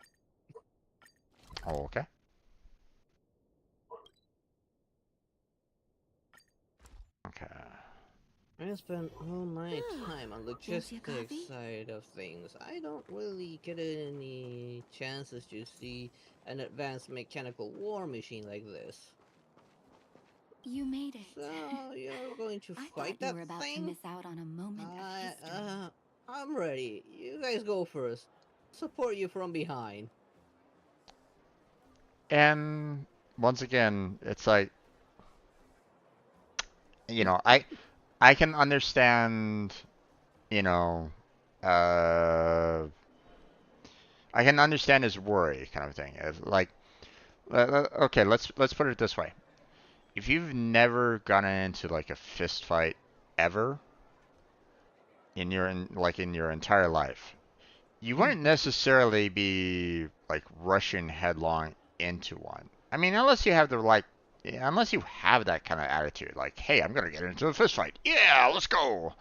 Oh, okay. Okay. I spent all my time on Fancy a logistics coffee? side of things. I don't really get any chances to see an advanced mechanical war machine like this. You made it. So, you're going to I fight thought you that were about to thing? miss out on a moment of history. I'm ready. You guys go first. Support you from behind. And once again, it's like, I can understand, you know, uh, I can understand his worry, kind of thing. Like, okay, let's put it this way. If you've never gotten into like a fist fight ever in your entire life, you wouldn't necessarily be like rushing headlong into one. I mean, unless you have that kind of attitude, like, hey, I'm gonna get into a fist fight. Yeah, let's go.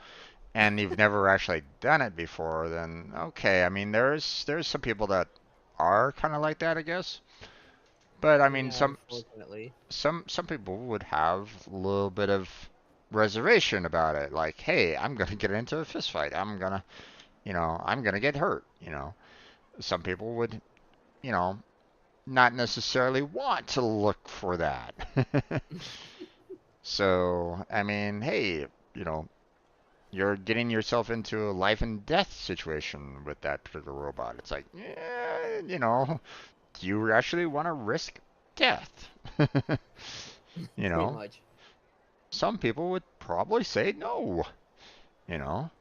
And you've never actually done it before, then okay. I mean, there's some people that are kind of like that, I guess. But I mean, Yeah, unfortunately. some people would have a little bit of reservation about it. Like, hey, I'm gonna get into a fist fight. I'm gonna get hurt. Some people would, you know, not necessarily want to look for that. So, I mean, hey, you know, you're getting yourself into a life and death situation with that particular robot. It's like, yeah, do you actually want to risk death? You Pretty know, much. some people would probably say no, you know.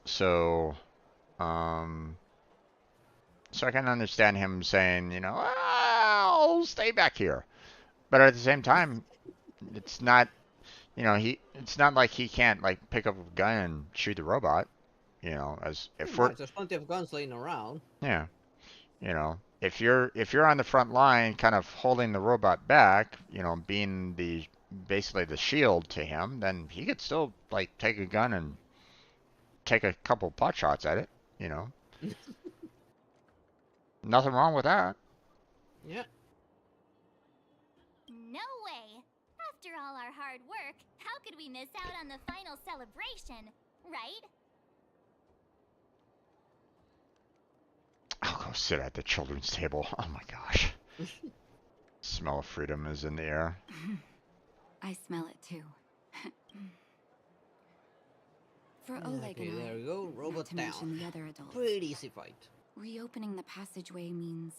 So, um, so I can understand him saying, I'll stay back here. But at the same time, it's not, it's not like he can't like pick up a gun and shoot the robot, as Pretty if we're, much. There's plenty of guns laying around. yeah, if you're on the front line kind of holding the robot back, being basically the shield to him, then he could still like take a gun and take a couple pot shots at it, you know. Nothing wrong with that. Yeah. No way! After all our hard work, how could we miss out on the final celebration, right? I'll go sit at the children's table. Oh my gosh. Smell of freedom is in the air. I smell it too. For Oleg Okay, and I, there we go. not Robot to down. mention the other adults, Pretty easy fight. reopening the passageway means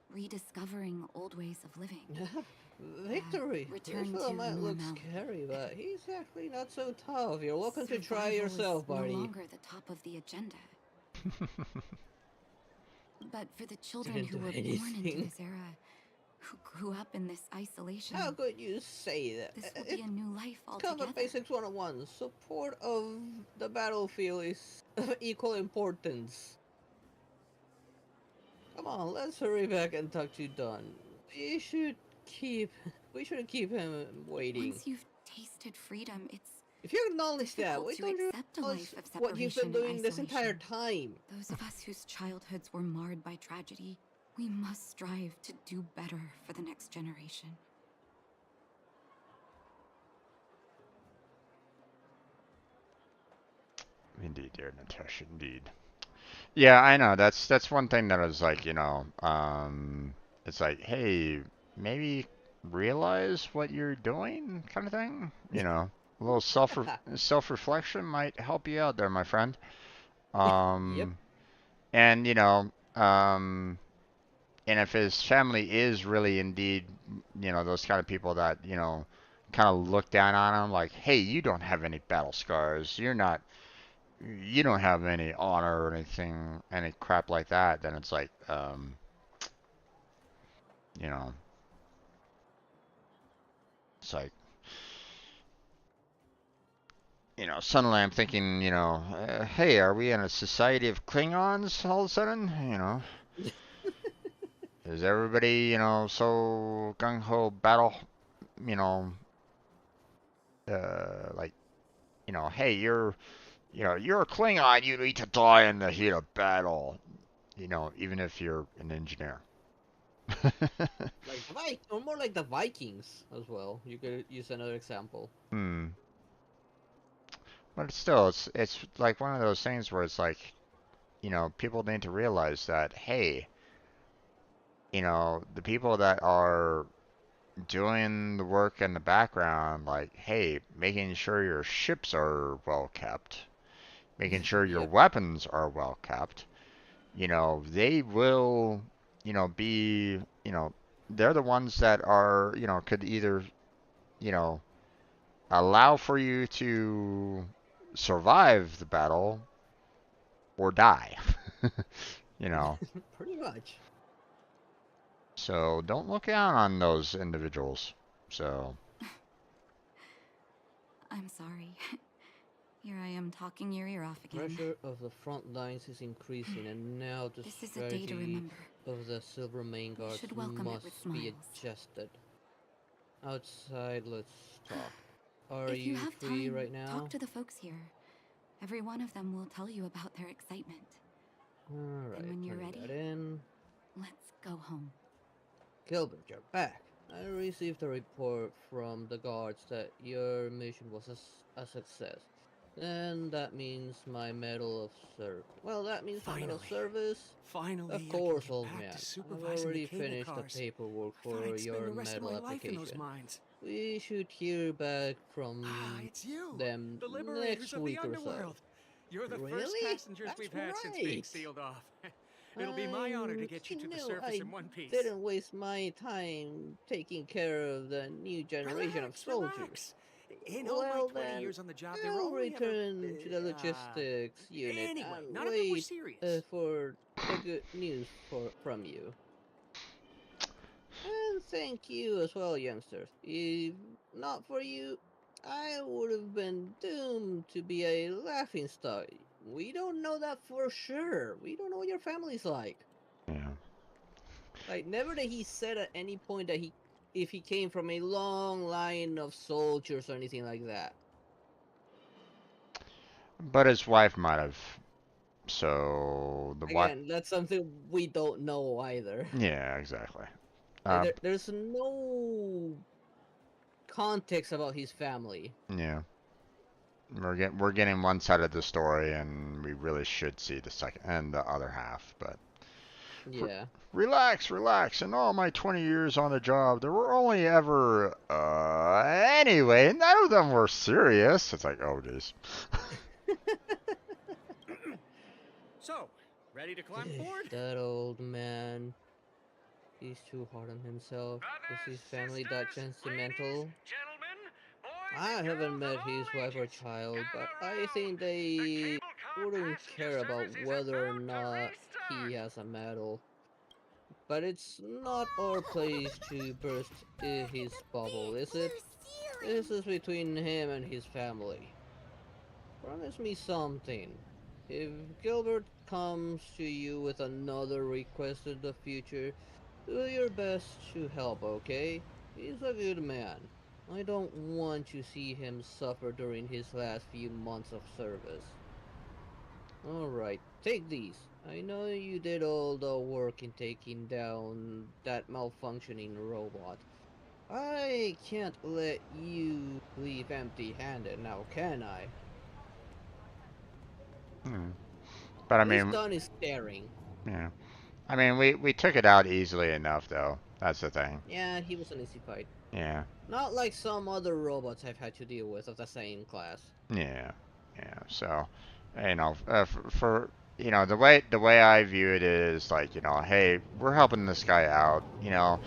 rediscovering old ways of living. Victory! Return This fellow to might look normality. scary, but he's actually not so tough. You're welcome to try Survival yourself, is no buddy. longer the top of the agenda. But for the children Didn't who do were born into anything. this era, who grew up in this isolation, How could you say that? this will be a new life Combat altogether. Basics 101. Support of the battlefield is of equal importance. Come on, let's hurry back and talk to Don. We shouldn't keep him waiting. Once you've tasted freedom, it's If you acknowledge that, difficult why to don't you accept a acknowledge life of what you've been separation doing and this entire isolation. time? Those of us whose childhoods were marred by tragedy, we must strive to do better for the next generation. Indeed, dear Natasha, indeed. Yeah, I know. That's one thing that is like, it's like, hey, maybe realize what you're doing, kind of thing. A little self-reflection might help you out there, my friend. Yep. And and if his family is really indeed, those kind of people that, kind of look down on him, like, hey, you don't have any battle scars. You don't have any honor or anything, any crap like that, then it's like, you know, it's like, suddenly I'm thinking, hey, are we in a society of Klingons all of a sudden? Is everybody, so gung ho battle, you know, like, hey, you're a Klingon, you need to die in the heat of battle, even if you're an engineer. Or more like the Vikings as well. You could use another example. But still, it's like one of those things where it's like, people need to realize that, hey, the people that are doing the work in the background, like, hey, making sure your ships are well kept, making sure your Yep. weapons are well kept, they will, be, they're the ones that are, could either, you know, allow for you to survive the battle or die. You know, Pretty much. so don't look down on those individuals. So, I'm sorry. Here I am talking your ear off again. Pressure of the front lines is increasing, and now the This is a day to strategy remember. of the Silver Main You Guards should welcome it with must be smiles. adjusted. Outside, let's talk. Are If you you have free time, right now? talk to the folks here. Every one of them will tell you about their excitement. Alright, And when you're turning ready, that in. let's go home. Gilbert, you're back. I received a report from the guards that your mission was a success. And that means my medal of service. Well, that means my medal of Finally. service. Finally, Of I course, can get old back man. to I've supervising the already cable finished the cars. paperwork I thought for I'd spend your the rest of medal my life in those application. mines. We should hear back from Ah, it's you, them the liberators next of the week or so. underworld. You're the first Really? passengers That's we've had since being right. sealed off. It'll be my honor to get you to the surface I in one piece. didn't waste my time taking care of the new generation of soldiers. Relax. In all my Well 20 then, years on the job, there were I'll only ever... return to the logistics unit Anyway, and none of it was wait serious. for the good news from you. And thank you as well, youngsters. If not for you, I would have been doomed to be a laughingstock. We don't know that for sure. We don't know what your family's like. yeah. Like, never that he said at any point that if he came from a long line of soldiers or anything like that. But his wife might have. So the wife. Again, that's something we don't know either. Yeah, exactly. Like, there's no context about his family. Yeah. We're getting one side of the story, and we really should see the second and the other half. But Yeah. relax, relax. In all my 20 years on the job, there were only ever anyway, none of them were serious. It's like, oh jeez. So, ready to climb aboard? That old man. He's too hard on himself. Is his family that sentimental? I haven't met his wife or child, but I think they wouldn't care about whether or not he has a medal. But it's not our place to burst his bubble, is it? This is between him and his family. Promise me something. If Gilbert comes to you with another request in the future, do your best to help, okay? He's a good man. I don't want to see him suffer during his last few months of service. Alright, take these. I know you did all the work in taking down that malfunctioning robot. I can't let you leave empty-handed now, can I? But I This mean, gun is staring. yeah. I mean, we took it out easily enough, though. That's the thing. Yeah, he was an easy fight. Yeah. Not like some other robots I've had to deal with of the same class. Yeah. Yeah. So, you know, for you know, the way I view it is like, you know, hey, we're helping this guy out. You know,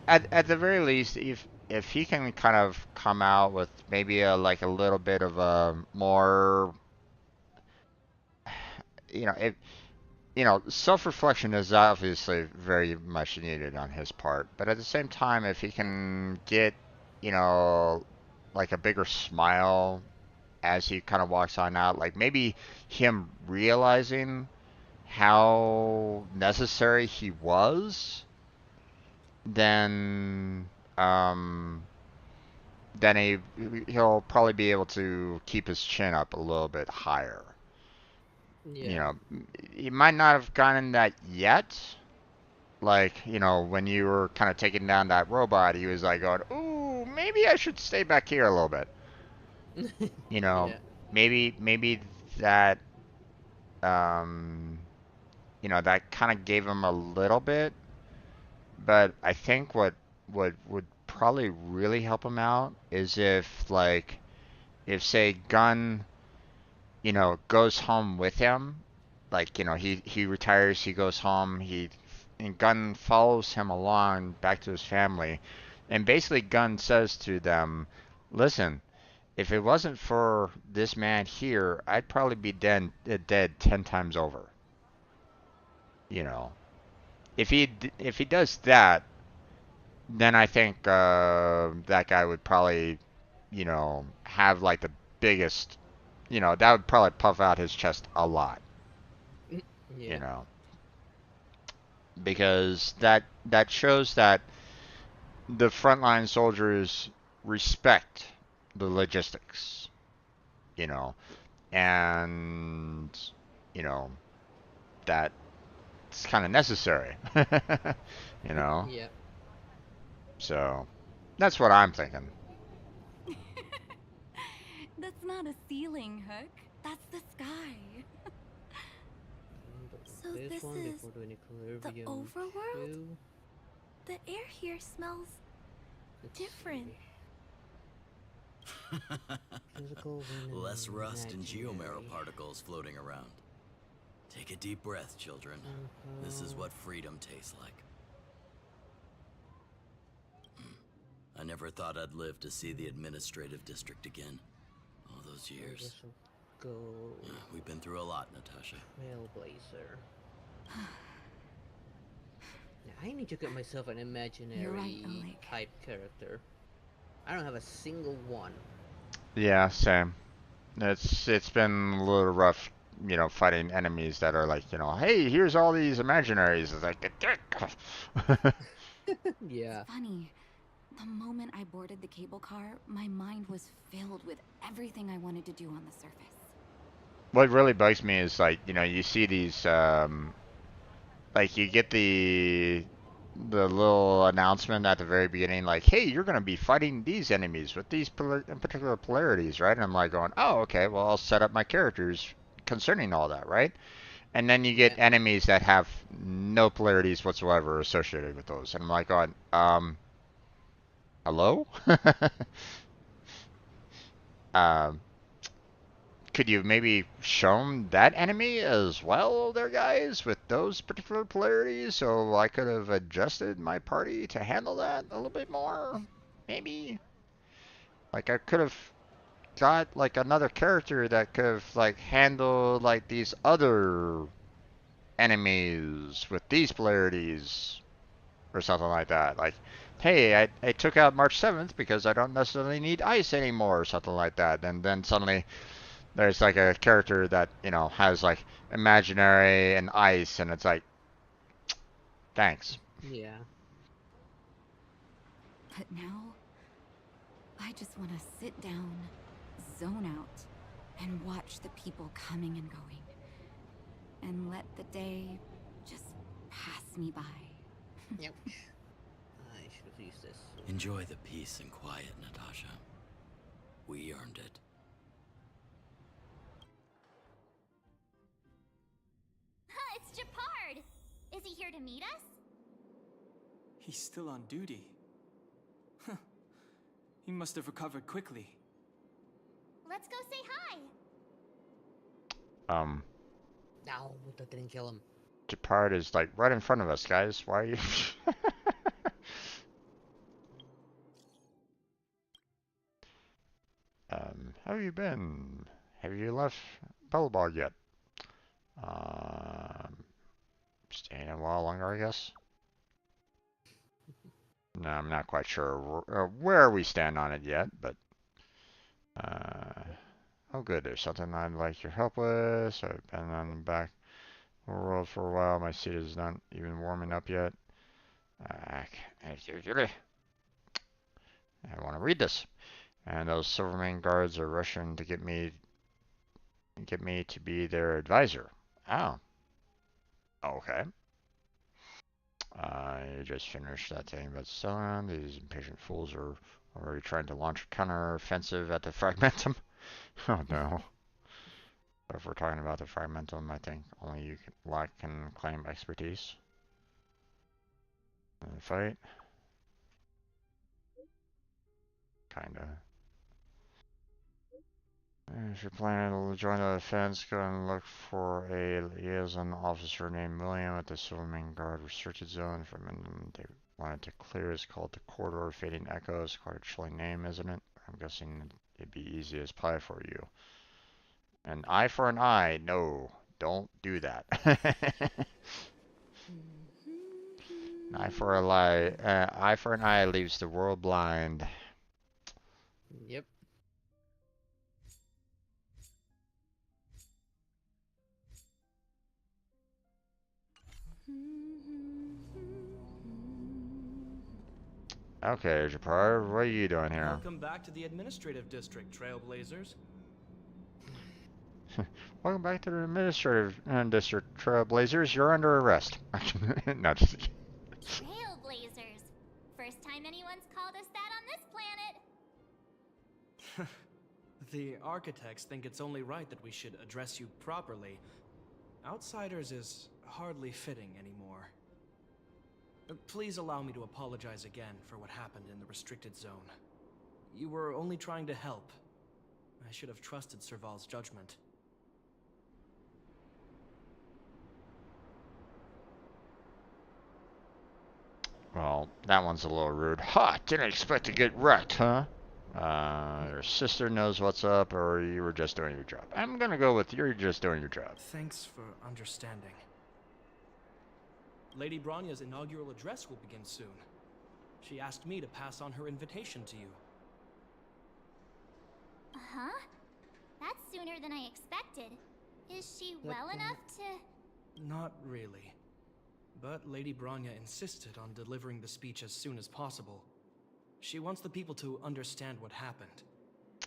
at the very least, if he can kind of come out with maybe like a little bit of a more, you know, if you know, self-reflection is obviously very much needed on his part, but at the same time, if he can get, you know, like a bigger smile as he kind of walks on out, like maybe him realizing how necessary he was, then um, then he'll probably be able to keep his chin up a little bit higher. You Yeah. know, he might not have gotten that yet. Like, you know, when you were kind of taking down that robot, he was like going, "Ooh, maybe I should stay back here a little bit." You know, Yeah. maybe that um, you know, that kind of gave him a little bit, but I think what would probably really help him out is if like if say Gunn, you know, goes home with him, like, you know, he retires, he goes home, he and Gunn follows him along back to his family, and basically Gunn says to them, "Listen, if it wasn't for this man here, I'd probably be dead 10 times over." you know, if he does that, then I think that guy would probably, have like the biggest, that would probably puff out his chest a lot, you Yeah. know, because that shows that the frontline soldiers respect the logistics, you know, and you know that's kind of necessary, you know. Yeah. So that's what I'm thinking. That's not a ceiling, Hook. That's the sky. So this is the overworld? 2. The air here smells Let's different. see. Physical, Less rust and imaginary. geomarrow particles floating around. Take a deep breath, children. This is what freedom tastes like. I never thought I'd live to see the administrative district again. All those years. Go We've been through a lot, Natasha. Trailblazer. Yeah, I need to get myself an imaginary You're right, Oleg. type character. I don't have a single one. Yeah, same. It's been a little rough, fighting enemies that are like, hey, here's all these imaginaries. It's like, Yeah. Funny. The moment I boarded the cable car, my mind was filled with everything I wanted to do on the surface. what really bugs me is like, you see these, like you get the little announcement at the very beginning, like, hey, you're going to be fighting these enemies with these particular polarities, right? And I'm like going, oh, okay, well, I'll set up my characters concerning all that, right? And then you get Yeah. enemies that have no polarities whatsoever associated with those. And I'm like going, hello? um, could you maybe shown that enemy as well there, guys, with those particular polarities, so I could have adjusted my party to handle that a little bit more? Maybe. Like, I could have got, like, another character that could have, like, handled, like, these other enemies with these polarities, or something like that. Like, hey, I took out March 7th because I don't necessarily need ice anymore, or something like that. And then suddenly there's like a character that has like imaginary and ice, and it's like, thanks. Yeah. But now, I just want to sit down, zone out, and watch the people coming and going. And let the day just pass me by. Yep. I should have used this. Enjoy the peace and quiet, Natasha. We earned it. It's Japard! Is he here to meet us? He's still on duty. Huh. He must have recovered quickly. Let's go say hi! No, that didn't kill him. Japard is like right in front of us, guys. Why are you? How have you been? Have you left Bellbog yet? Staying a while longer, I guess. No, I'm not quite sure where we stand on it yet, but oh good, there's something I'd like your help with. So I've been on the back world for a while. My seat is not even warming up yet. I want to read this. And those Silvermane guards are rushing to get me to be their advisor. Oh, okay. I just finished that thing about Celeron. These impatient fools are already trying to launch a counter-offensive at the Fragmentum. Oh no. But if we're talking about the Fragmentum, I think only you can claim expertise in the fight. Kinda. If you're planning to join the defense, go and look for a liaison officer named William at the Silvermane Guard restricted zone. From they wanted to clear is called the Corridor of Fading Echoes. Quite a chilling name, isn't it? I'm guessing it'd be easy as pie for you. An eye for an eye. No, don't do that. Eye for a lie. Eye for an eye leaves the world blind. Yep. Okay, Japar, what are you doing here? Welcome back to the administrative district, Trailblazers. Welcome back to the administrative district, Trailblazers. You're under arrest. No, just kidding. Trailblazers. First time anyone's called us that on this planet. The architects think it's only right that we should address you properly. Outsiders is hardly fitting anymore. Please allow me to apologize again for what happened in the restricted zone. You were only trying to help. I should have trusted Serval's judgment. Well, that one's a little rude. Ha! Didn't expect to get wrecked, huh? Your sister knows what's up, or you were just doing your job. I'm gonna go with you're just doing your job. Thanks for understanding. Lady Bronya's inaugural address will begin soon. She asked me to pass on her invitation to you. Huh? That's sooner than I expected. Is she well enough to... Not really. But Lady Bronya insisted on delivering the speech as soon as possible. She wants the people to understand what happened.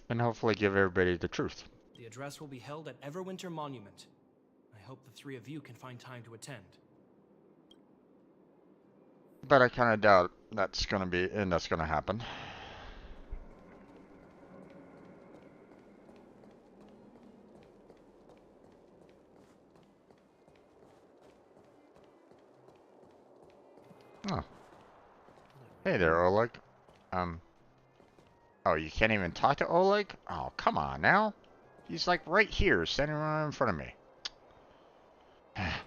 And hopefully give everybody the truth. The address will be held at Everwinter Monument. I hope the three of you can find time to attend. But I kind of doubt that's gonna happen. Oh. Hey there, Oleg. Oh, you can't even talk to Oleg? Oh, come on now. He's like right here, standing right in front of me.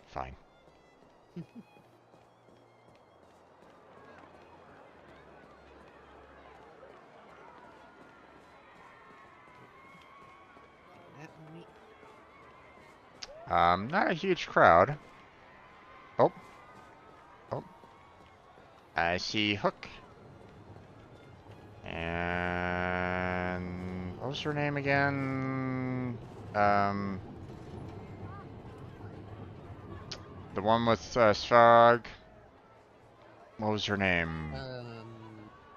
Fine. Not a huge crowd. Oh. Oh. I see Hook. And what was her name again? The one with Svarg. What was her name?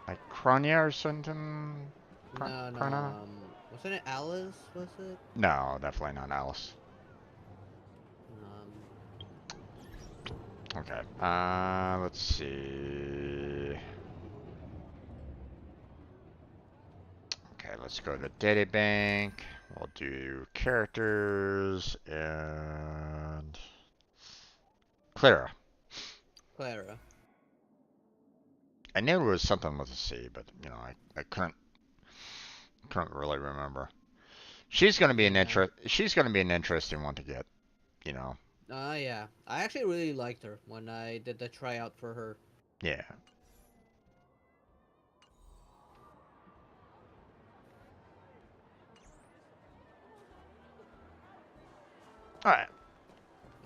Like Kronia or something? No, Krona? wasn't it Alice, was it? No, definitely not Alice. Okay, let's see. Okay, let's go to Data Bank. We'll do characters and Clara. Clara. I knew it was something with a C, but you know, I couldn't really remember. She's gonna be an interesting one to get, you know. Yeah. I actually really liked her when I did the tryout for her. Yeah. Alright.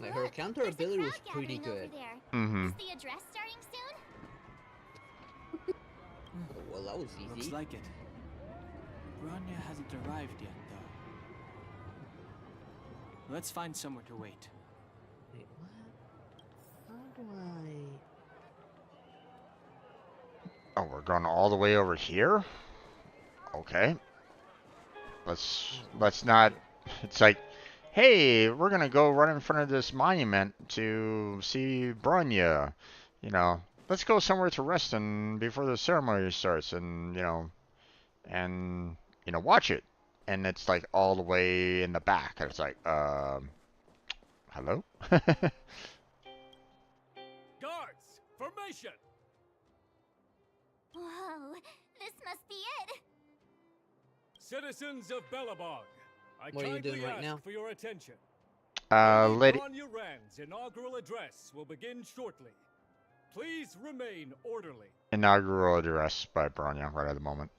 Like, her counter ability was pretty good. Mm-hmm. Is the address starting soon? Well, that was easy. Looks like it. Bronya hasn't arrived yet, though. Let's find somewhere to wait. Wait, what? How do I... Oh, we're going all the way over here? Okay. Let's not... It's like, hey, we're gonna go right in front of this monument to see Bronya. You know, let's go somewhere to rest and before the ceremony starts and, you know, watch it. And it's like all the way in the back. And it's like, hello? Guards, formation! Whoa, this must be it. Citizens of Belobog, I What are you kindly doing right ask now? for your attention. Lady... Bronya Rand's inaugural address will begin shortly. Please remain orderly. Inaugural address by Bronya right at the moment.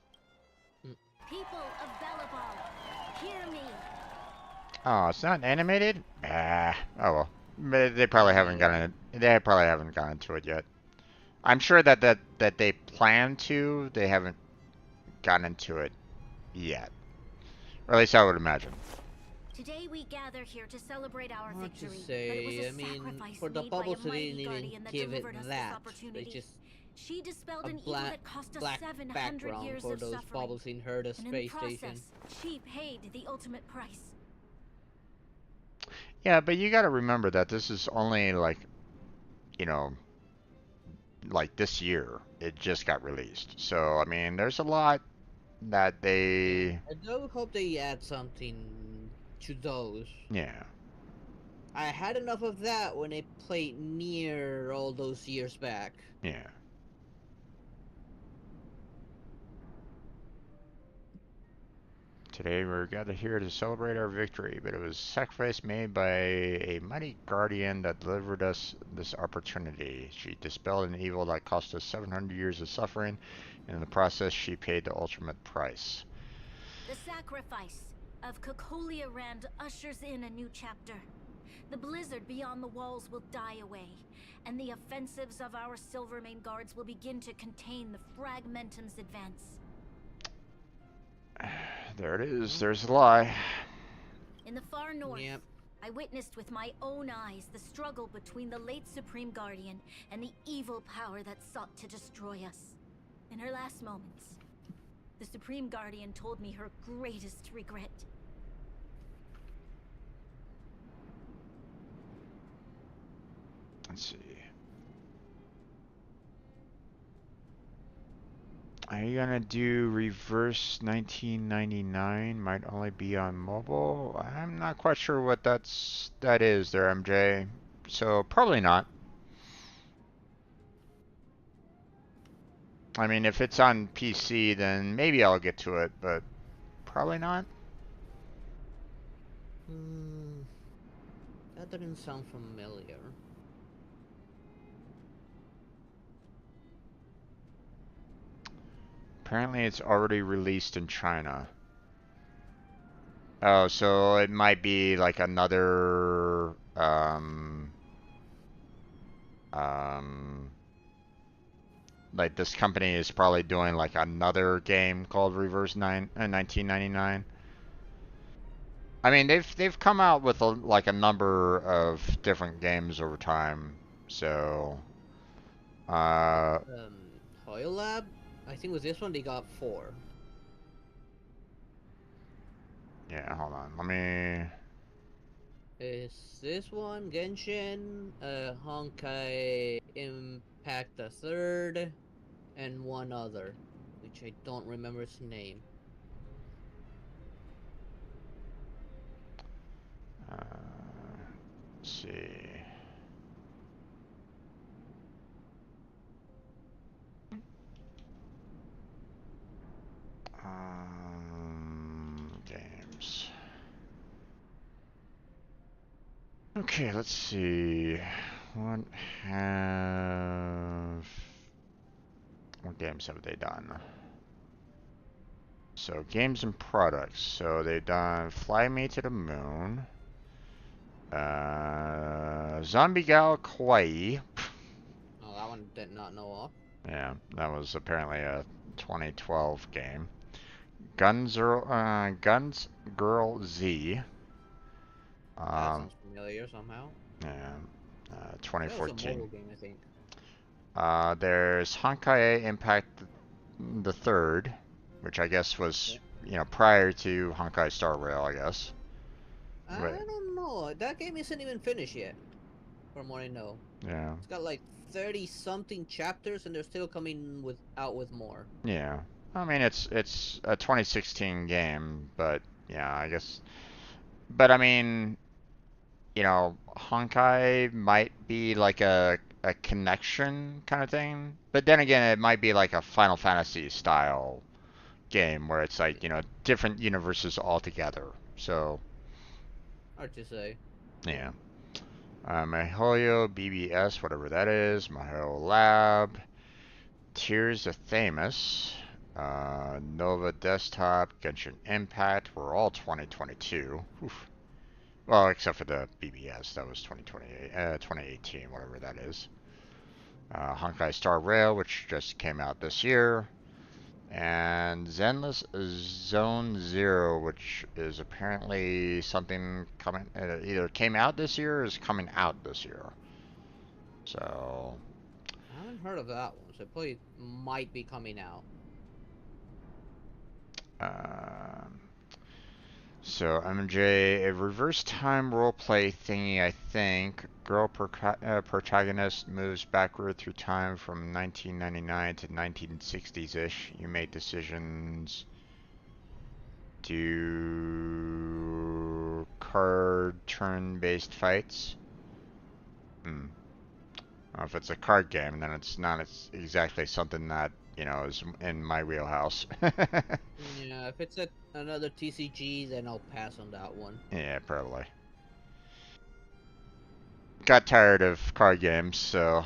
People of Belobog, hear me. Oh, it's not animated? Ah, oh well. They probably haven't gotten They probably haven't gotten to it yet. I'm sure that they plan to. They haven't gotten into it yet. Or at least I would imagine. Today we gather here to celebrate our Hard to victory, say. but it was a I mean, sacrifice for the made by bubbles, a they mighty didn't even guardian that give it delivered us this that. They opportunity. just She dispelled a an evil that cost us black 700 background years for of those suffering. bubbles in her And in the space station. process, she paid the ultimate price. Yeah, but you got to remember that this is only like, you know, like this year. It just got released. So, I mean, there's a lot that they. Yeah, I do hope they add something to those. Yeah. I had enough of that when I played Nier all those years back. Yeah. Today we're gathered here to celebrate our victory, but it was a sacrifice made by a mighty guardian that delivered us this opportunity. She dispelled an evil that cost us 700 years of suffering, and in the process she paid the ultimate price. The sacrifice of Cocolia Rand ushers in a new chapter. The blizzard beyond the walls will die away, and the offensives of our Silvermane guards will begin to contain the Fragmentum's advance. There it is. There's the lie. In the far north, Yep. I witnessed with my own eyes the struggle between the late Supreme Guardian and the evil power that sought to destroy us. In her last moments, the Supreme Guardian told me her greatest regret. Let's see. Are you gonna do reverse 1999? Might only be on mobile. I'm not quite sure what that is there, MJ. So probably not. I mean, if it's on PC, then maybe I'll get to it, but probably not. That doesn't sound familiar. Apparently, it's already released in China. Oh, so it might be like another like this company is probably doing like another game called Reverse 1999. I mean, they've come out with like a number of different games over time. So, Hoyle Lab? I think with this one they got 4. yeah, hold on. Let me. Is this one Genshin, Honkai Impact the Third, and one other, which I don't remember its name. Let's see. Games. Okay, let's see. What games have they done? So games and products. So they've done Fly Me to the Moon, Zombie Gal Kawaii. Oh, that one did not know of. Yeah, that was apparently a 2012 game. Guns Girl Z. That sounds familiar somehow. Yeah, That was a 2014. mobile game, I think. There's Honkai Impact the Third, which I guess was, prior to Honkai Star Rail, I guess. I don't know. That game isn't even finished yet, from what I know. Yeah. It's got like 30-something chapters, and they're still coming out with more. Yeah. I mean, it's a 2016 game, but yeah, I guess. But I mean, Honkai might be like a connection kind of thing. But then again, it might be like a Final Fantasy style game where it's like, different universes altogether. So, Hard to say. yeah. MiHoYo BBS, whatever that is. MiHoYo Lab. Tears of Thamus. Nova Desktop. Genshin Impact. We're all 2022. Oof. Well, except for the BBS, that was 2028, 2018, whatever that is. Honkai Star Rail, which just came out this year. And Zenless Zone Zero, which is apparently something coming, either came out this year or is coming out this year. So. I haven't heard of that one, so it probably might be coming out. So MJ, a reverse time roleplay thingy, I think. Girl protagonist moves backward through time from 1999 to 1960s-ish. You make decisions. Do card turn-based fights. If it's a card game, then it's not exactly something that, you know, is in my wheelhouse. Yeah, if it's another TCG, then I'll pass on that one. Yeah, probably. Got tired of card games, so.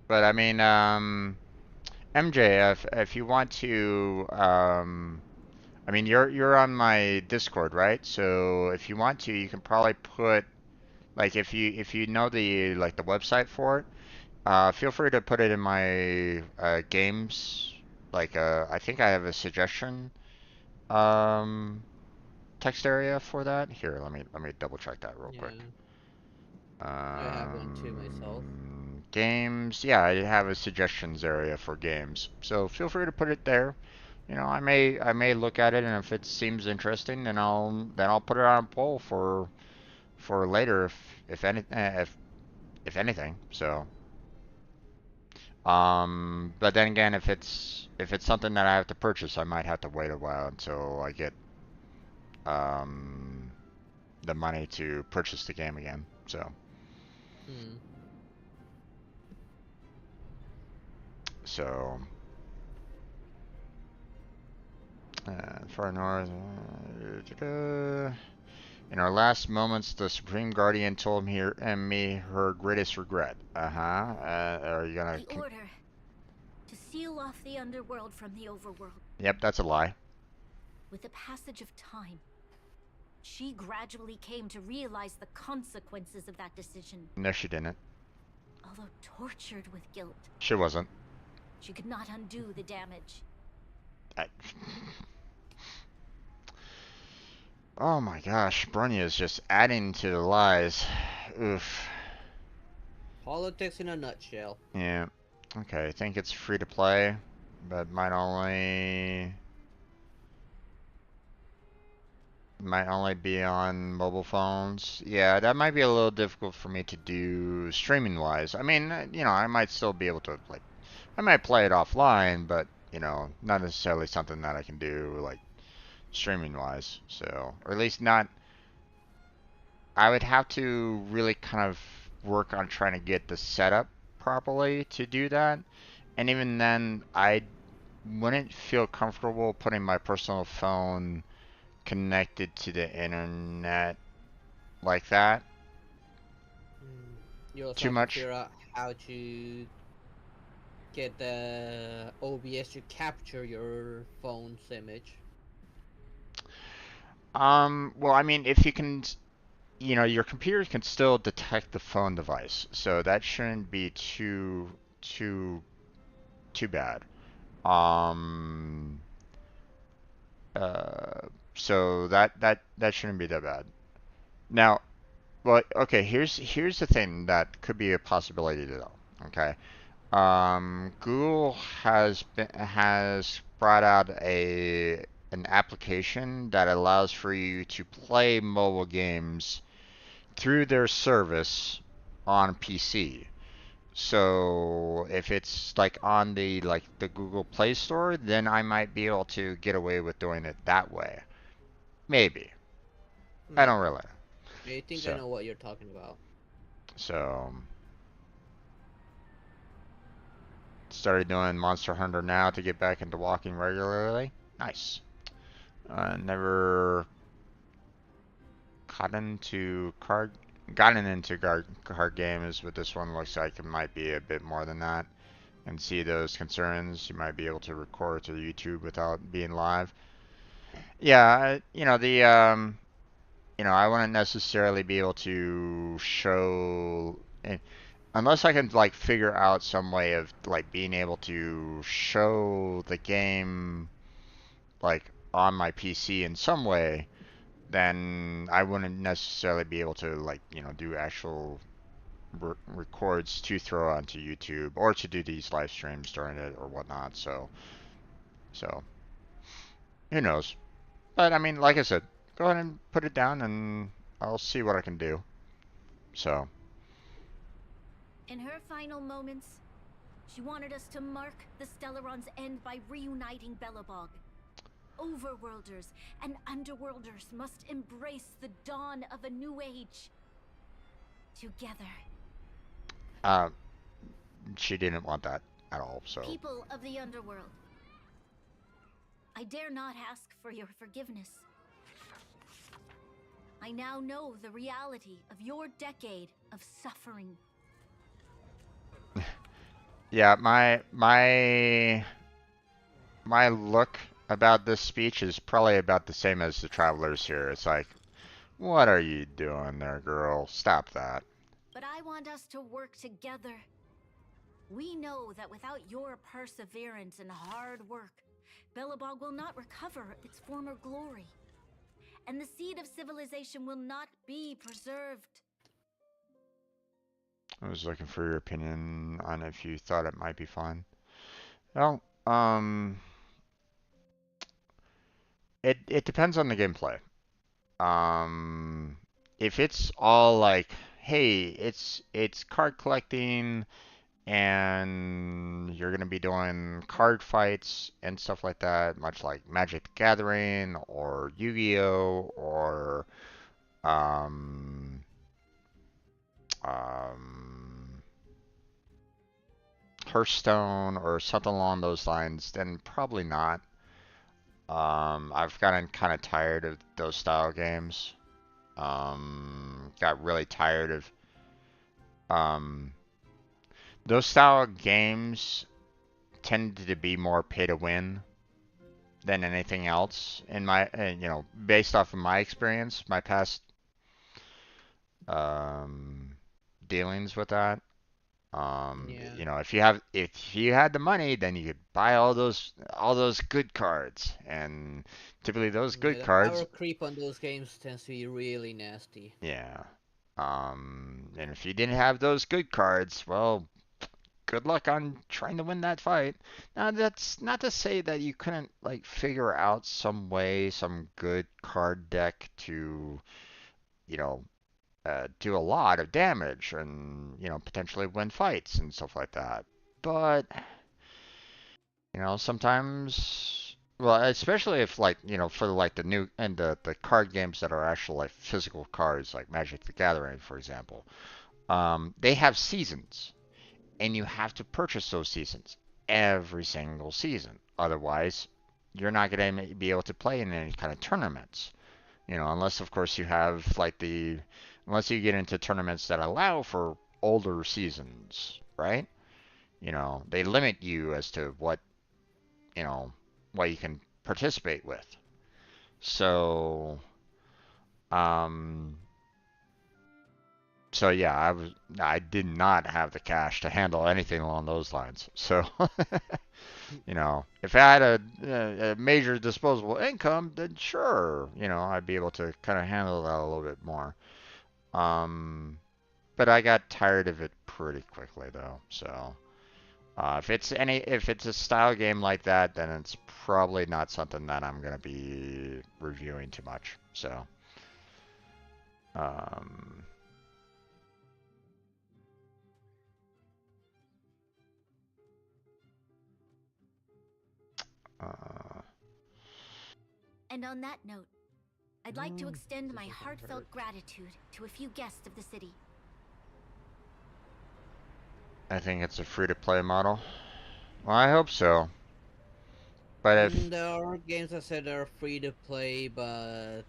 But I mean, MJ, if you want to, I mean, you're on my Discord, right? So if you want to, you can probably put, like, if you know the like the website for it, feel free to put it in my games. Like, I think I have a suggestion text area for that. Here, let me double check that real quick. I have one too myself. Games, yeah, I have a suggestions area for games. So feel free to put it there. You know, I may look at it, and if it seems interesting, then I'll put it on a poll for later, if anything. So, but then again, if it's something that I have to purchase, I might have to wait a while until I get um the money to purchase the game again. So. So, far north. In our last moments, the Supreme Guardian told me her greatest regret. Are you gonna? The order to seal off the underworld from the overworld. Yep, that's a lie. With the passage of time, she gradually came to realize the consequences of that decision. No, she didn't. Although tortured with guilt, She wasn't. she could not undo the damage. Oh my gosh, Bronya is just adding to the lies. Oof. Politics in a nutshell. Yeah. Okay, I think it's free to play, but might only be on mobile phones. Yeah, that might be a little difficult for me to do streaming wise. I mean, you know, I might still be able to, like, I might play it offline, but, you know, not necessarily something that I can do, like, streaming wise. So, or at least not. I would have to really kind of work on trying to get the setup properly to do that. And even then, I wouldn't feel comfortable putting my personal phone connected to the internet like that. You also Too have much. to figure out how to get the OBS to capture your phone's image. Well, I mean, if you can, you know, your computer can still detect the phone device, so that shouldn't be too bad. Um, so that shouldn't be that bad. Now, well, okay, here's the thing that could be a possibility though. Okay. Google has brought out an application that allows for you to play mobile games through their service on PC. So if it's like on the Google Play Store, then I might be able to get away with doing it that way. Maybe. I don't really. I think I know what you're talking about. So started doing Monster Hunter now to get back into walking regularly. Nice. Never gotten into card games, but this one looks like it might be a bit more than that. and see those concerns. You might be able to record to YouTube without being live. Yeah, I wouldn't necessarily be able to show, unless I can like figure out some way of like being able to show the game like on my PC in some way, then I wouldn't necessarily be able to like, do actual records to throw onto YouTube or to do these live streams during it or whatnot. So who knows? But I mean, like I said, go ahead and put it down, and I'll see what I can do. So. In her final moments, she wanted us to mark the Stellaron's end by reuniting Belobog. Overworlders and Underworlders must embrace the dawn of a new age. Together. She didn't want that at all, so. People of the Underworld, I dare not ask for your forgiveness. I now know the reality of your decade of suffering. Yeah, my look about this speech is probably about the same as the travelers here. It's like, what are you doing there, girl? Stop that. But I want us to work together. We know that without your perseverance and hard work, Belobog will not recover its former glory. And the seed of civilization will not be preserved. I was looking for your opinion on if you thought it might be fun. Well, it depends on the gameplay. If it's all like, hey, it's card collecting and you're gonna be doing card fights and stuff like that, much like Magic the Gathering or Yu-Gi-Oh or um, Hearthstone or something along those lines, then probably not. I've gotten kind of tired of those style games. Got really tired of those style games tended to be more pay to win than anything else in my, based off of my experience, my past dealings with that. Yeah. If you had the money, then you could buy all those good cards, and typically those Yeah, good the cards. power creep on those games tends to be really nasty. Yeah. And if you didn't have those good cards, well, good luck on trying to win that fight. Now, that's not to say that you couldn't like figure out some way, some good card deck to, you know, do a lot of damage and, potentially win fights and stuff like that. But, sometimes, well, especially if like, for like the new and the card games that are actual like physical cards, like Magic the Gathering, for example, they have seasons, and you have to purchase those seasons every single season. Otherwise, you're not going to be able to play in any kind of tournaments. Unless of course you have like unless you get into tournaments that allow for older seasons, right? They limit you as to you know, what you can participate with. So, um, so yeah, I did not have the cash to handle anything along those lines. So, if I had a major disposable income, then sure, I'd be able to kind of handle that a little bit more. But I got tired of it pretty quickly though. So, if it's a style game like that, then it's probably not something that I'm gonna be reviewing too much. So, um, uh, And on that note, I'd like to extend my heartfelt gratitude to a few guests of the city. I think it's a free-to-play model. Well, I hope so. But if There are games that said they're free to play, but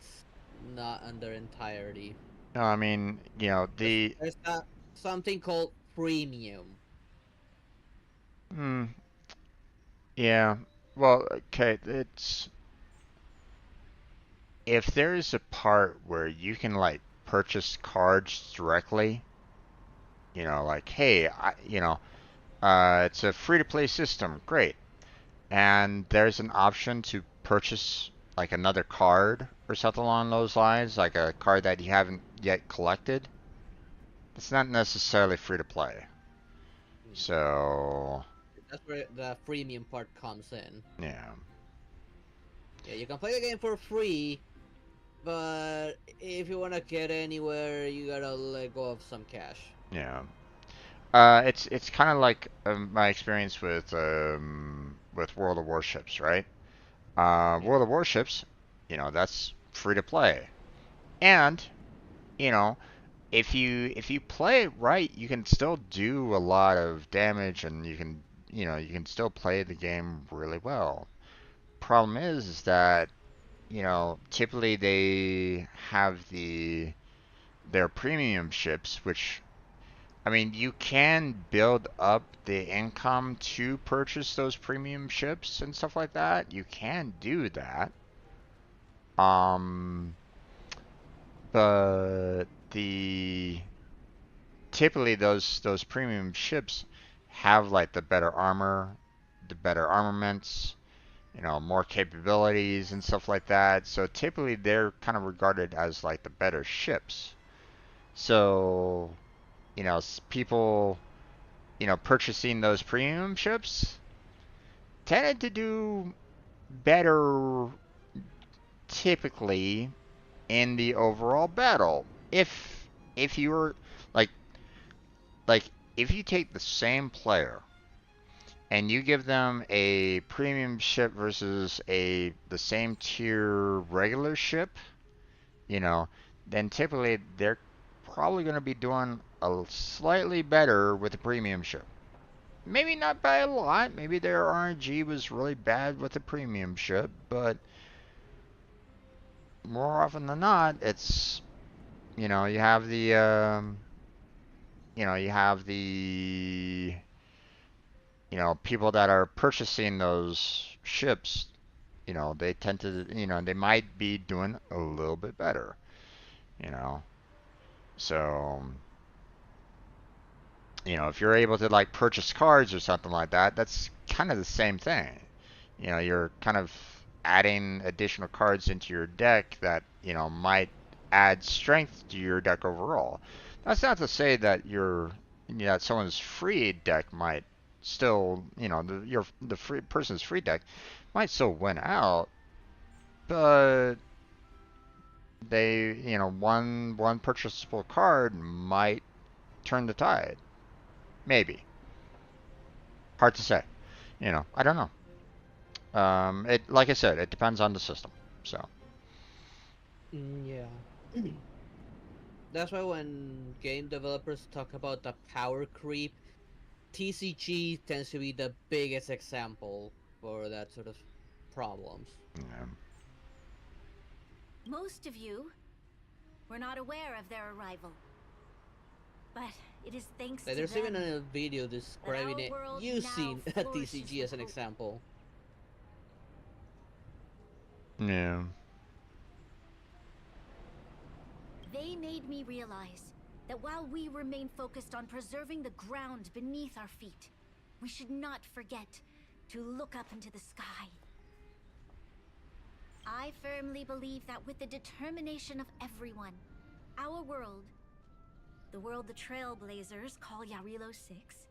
not in their entirety. no, I mean, There's something called premium. Hmm. Yeah. Well, okay. It's if there's a part where you can like purchase cards directly, like, hey, it's a free-to-play system, great, and there's an option to purchase like another card or something along those lines, like a card that you haven't yet collected. It's not necessarily free to play. Mm. So, That's where the freemium part comes in. yeah, Yeah, you can play the game for free, but if you wanna get anywhere, you gotta let go of some cash. yeah. It's kind of like my experience with World of Warships, right? Yeah. World of Warships, that's free to play, and you know, if you play it right, you can still do a lot of damage, and you can still play the game really well. Problem is that typically they have their premium ships, which I mean, you can build up the income to purchase those premium ships and stuff like that. You can do that. Um, but the typically those premium ships have like the better armor, the better armaments, more capabilities and stuff like that. So typically they're kind of regarded as like the better ships. So, people, purchasing those premium ships tended to do better typically in the overall battle. If you were like like if you take the same player and you give them a premium ship versus the same tier regular ship, you know, then typically they're probably going to be doing a slightly better with the premium ship. Maybe not by a lot. Maybe their RNG was really bad with the premium ship, but more often than not, it's you know you have the you have the people that are purchasing those ships. They tend to they might be doing a little bit better. You know, so if you're able to like purchase cards or something like that, that's kind of the same thing. You're kind of adding additional cards into your deck that, might add strength to your deck overall. That's not to say that someone's free deck might still, the free person's free deck might still win out, but one purchasable card might turn the tide. Maybe. Hard to say. I don't know. It like I said, it depends on the system. So Yeah. That's why when game developers talk about the power creep, TCG tends to be the biggest example for that sort of problems. yeah. Most of you were not aware of their arrival. But it is thanks Like, to there's even them a video that describing our it world using now a flourishes TCG with as an hope. example. Yeah. They made me realize that while we remain focused on preserving the ground beneath our feet, we should not forget to look up into the sky. I firmly believe that with the determination of everyone, our world, the world the Trailblazers call Yarilo 6,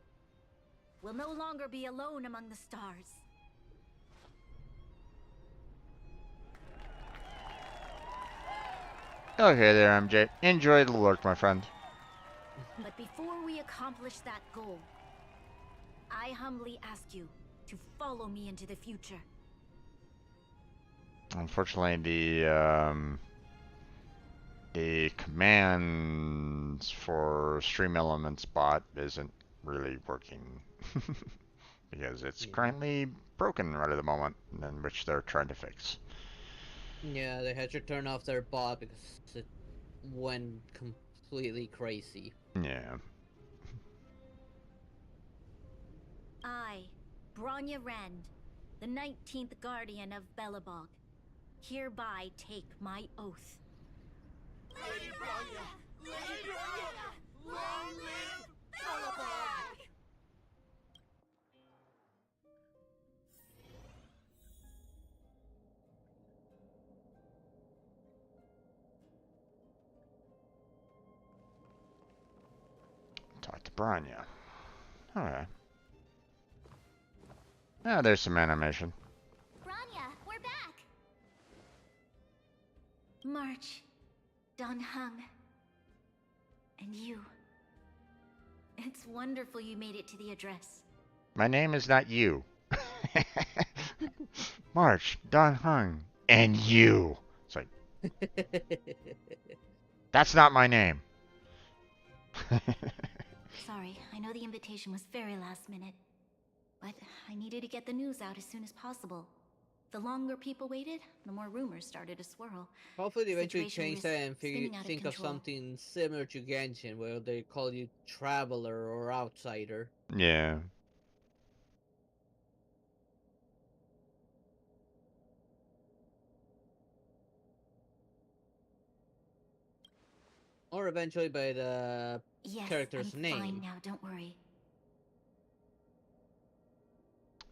will no longer be alone among the stars. Okay there, MJ. Enjoy the lurk, my friend. But before we accomplish that goal, I humbly ask you to follow me into the future. Unfortunately, the commands for Stream Elements bot isn't really working because it's Yeah. currently broken right at the moment, in which they're trying to fix. Yeah, they had to turn off their bot because it went completely crazy. Yeah. I, Bronya Rand, the 19th Guardian of Belobog, hereby take my oath. Lady Bronya! Lady Bronya! Long live Belobog! Talk to Bronya. Alright. Ah, there's some animation. Bronya, we're back! March, Don Hung, and you. It's wonderful you made it to the address. My name is not you. March, Don Hung, and you. It's like, that's not my name. Sorry, I know the invitation was very last minute, but I needed to get the news out as soon as possible. The longer people waited, the more rumors started to swirl. Hopefully they eventually Situation change was that and spinning out of think of control. something similar to Genshin, where they call you Traveler or Outsider. Yeah. Or eventually by the Yes, character's I'm name. fine now, don't worry.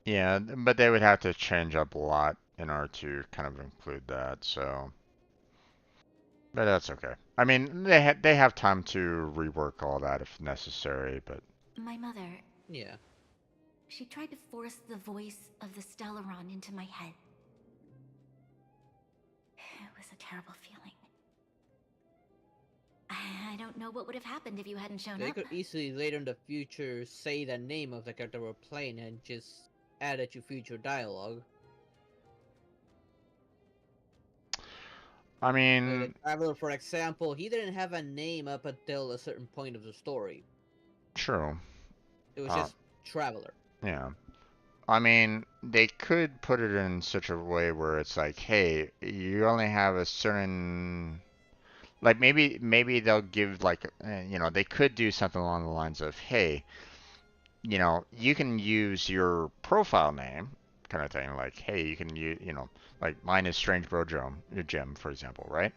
Yeah, but they would have to change up a lot in order to kind of include that, so. But that's okay. I mean, they have time to rework all that if necessary, but. My mother, Yeah. she tried to force the voice of the Stellaron into my head. It was a terrible feeling. I don't know what would have happened if you hadn't shown They up. could easily later in the future say the name of the character we're playing and just add it to future dialogue. I Like mean, the Traveler, for example, he didn't have a name up until a certain point of the story. true. It was just Traveler. Yeah. I mean, they could put it in such a way where it's like, hey, you only have a certain, like maybe they'll give like, they could do something along the lines of, hey, you can use your profile name, kind of thing. Like, hey, you can use, like mine is Strange Bro Jim, for example, right?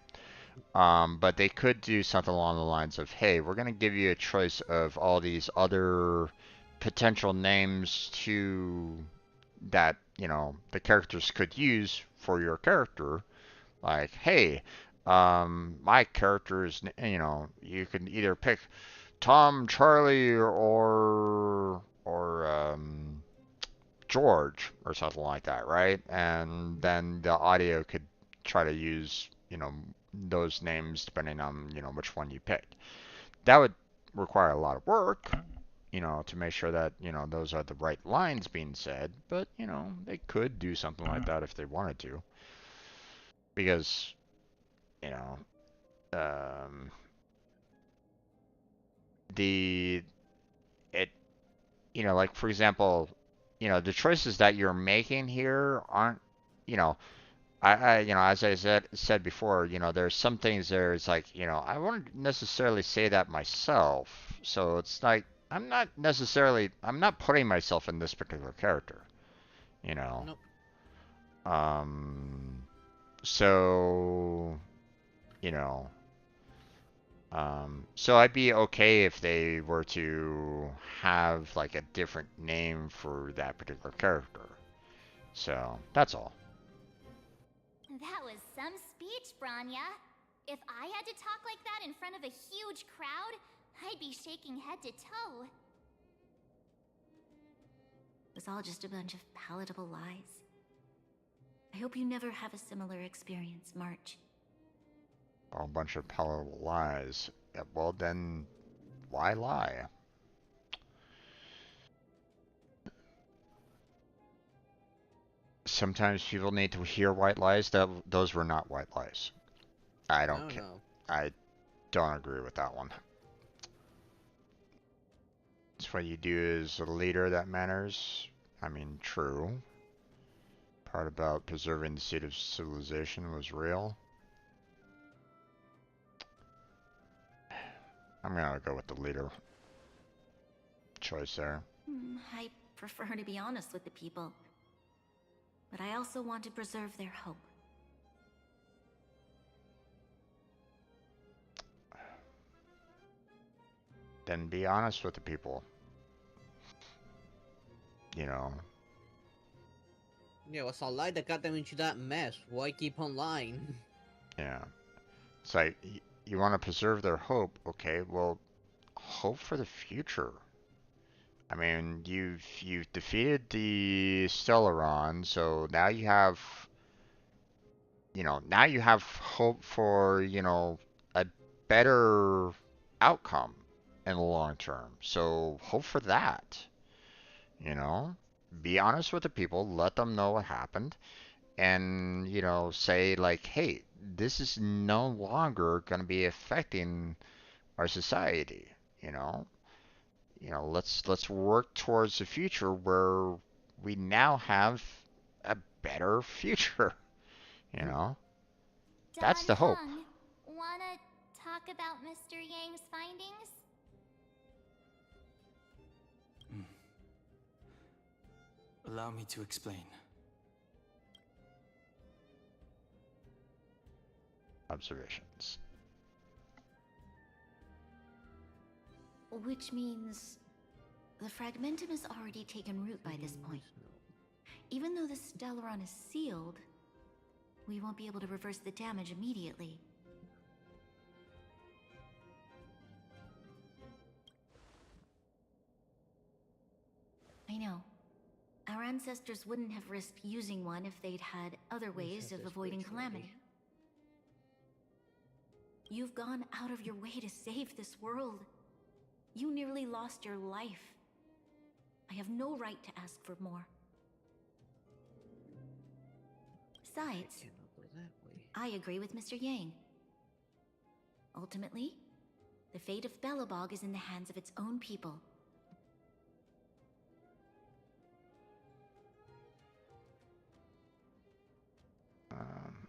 But they could do something along the lines of, hey, we're going to give you a choice of all these other potential names to that, the characters could use for your character. Like, hey, my character is, you can either pick Tom, Charlie, or George or something like that, right? And then the audio could try to use, those names depending on, which one you picked. That would require a lot of work, to make sure that, those are the right lines being said, but, they could do something like that if they wanted to. Because, you know, um, the, it, like for example, the choices that you're making here aren't, you know, as I said before, there's some things there. It's like, I wouldn't necessarily say that myself. So it's like I'm not putting myself in this particular character, you know. Nope. Um, so, you know, so I'd be okay if they were to have like a different name for that particular character. So that's all. That was some speech, Bronya. If I had to talk like that in front of a huge crowd, I'd be shaking head to toe. It was all just a bunch of palatable lies. I hope you never have a similar experience, March. A bunch of palatable lies. Yeah, well, then, why lie? Sometimes people need to hear white lies. Those were not white lies. I don't care. No. I don't agree with that one. It's what you do as a leader that matters. I mean, true. Part about preserving the seed of civilization was real. I'm gonna go with the leader choice there. I prefer to be honest with the people. But I also want to preserve their hope. Then be honest with the people. You know. Yeah, it's a lie that got them into that mess. Why keep on lying? Yeah. It's like, you want to preserve their hope. Okay, well, hope for the future. I mean, you've defeated the Stellaron, so now you have, now you have hope for, a better outcome in the long term. So hope for that, you know? Be honest with the people, let them know what happened, and, say like, hey, this is no longer going to be affecting our society, you know? Let's work towards a future where we now have a better future, you know? That's Don the hope. Hung, wanna talk about Mr. Yang's findings? Allow me to explain. Observations. Which means the fragmentum has already taken root by this point. Even though the Stellaron is sealed, we won't be able to reverse the damage immediately. I know. Our ancestors wouldn't have risked using one if they'd had other ways of avoiding calamity. You've gone out of your way to save this world. You nearly lost your life. I have no right to ask for more. Besides, I agree with Mr. Yang. Ultimately, the fate of Belobog is in the hands of its own people.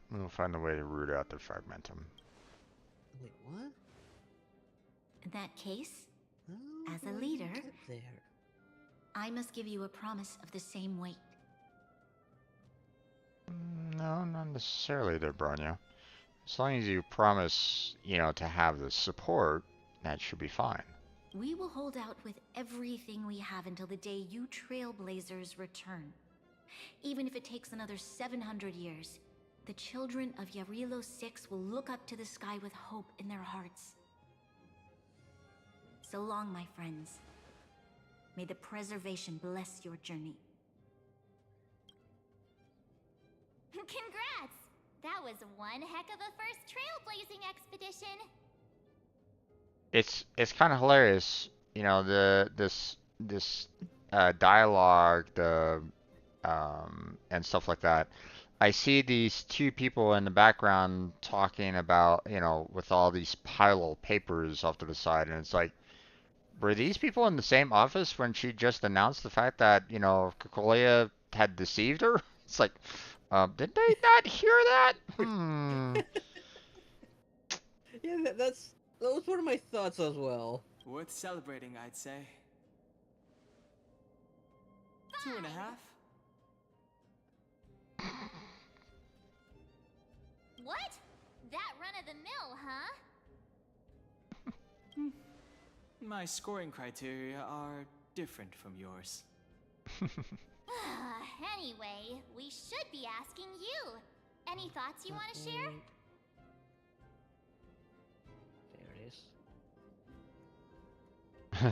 We'll find a way to root out the fragmentum. Wait, what? In that case, How as do a I leader, get there? I must give you a promise of the same weight. No, not necessarily there, Bronya. As long as you promise, to have the support, that should be fine. We will hold out with everything we have until the day you Trailblazers return. Even if it takes another 700 years, the children of Yarilo 6 will look up to the sky with hope in their hearts. So long, my friends. May the preservation bless your journey. Congrats! That was one heck of a first trailblazing expedition. It's kind of hilarious, this dialogue, and stuff like that. I see these two people in the background talking about, with all these pile of papers off to the side, and it's like, were these people in the same office when she just announced the fact that, Kokolia had deceived her? It's like, did they not hear that? Yeah, that was one of my thoughts as well. Worth celebrating, I'd say. 2.5? What? That run-of-the-mill, huh? My scoring criteria are different from yours. Anyway, we should be asking you. Any thoughts you want to share? There it is.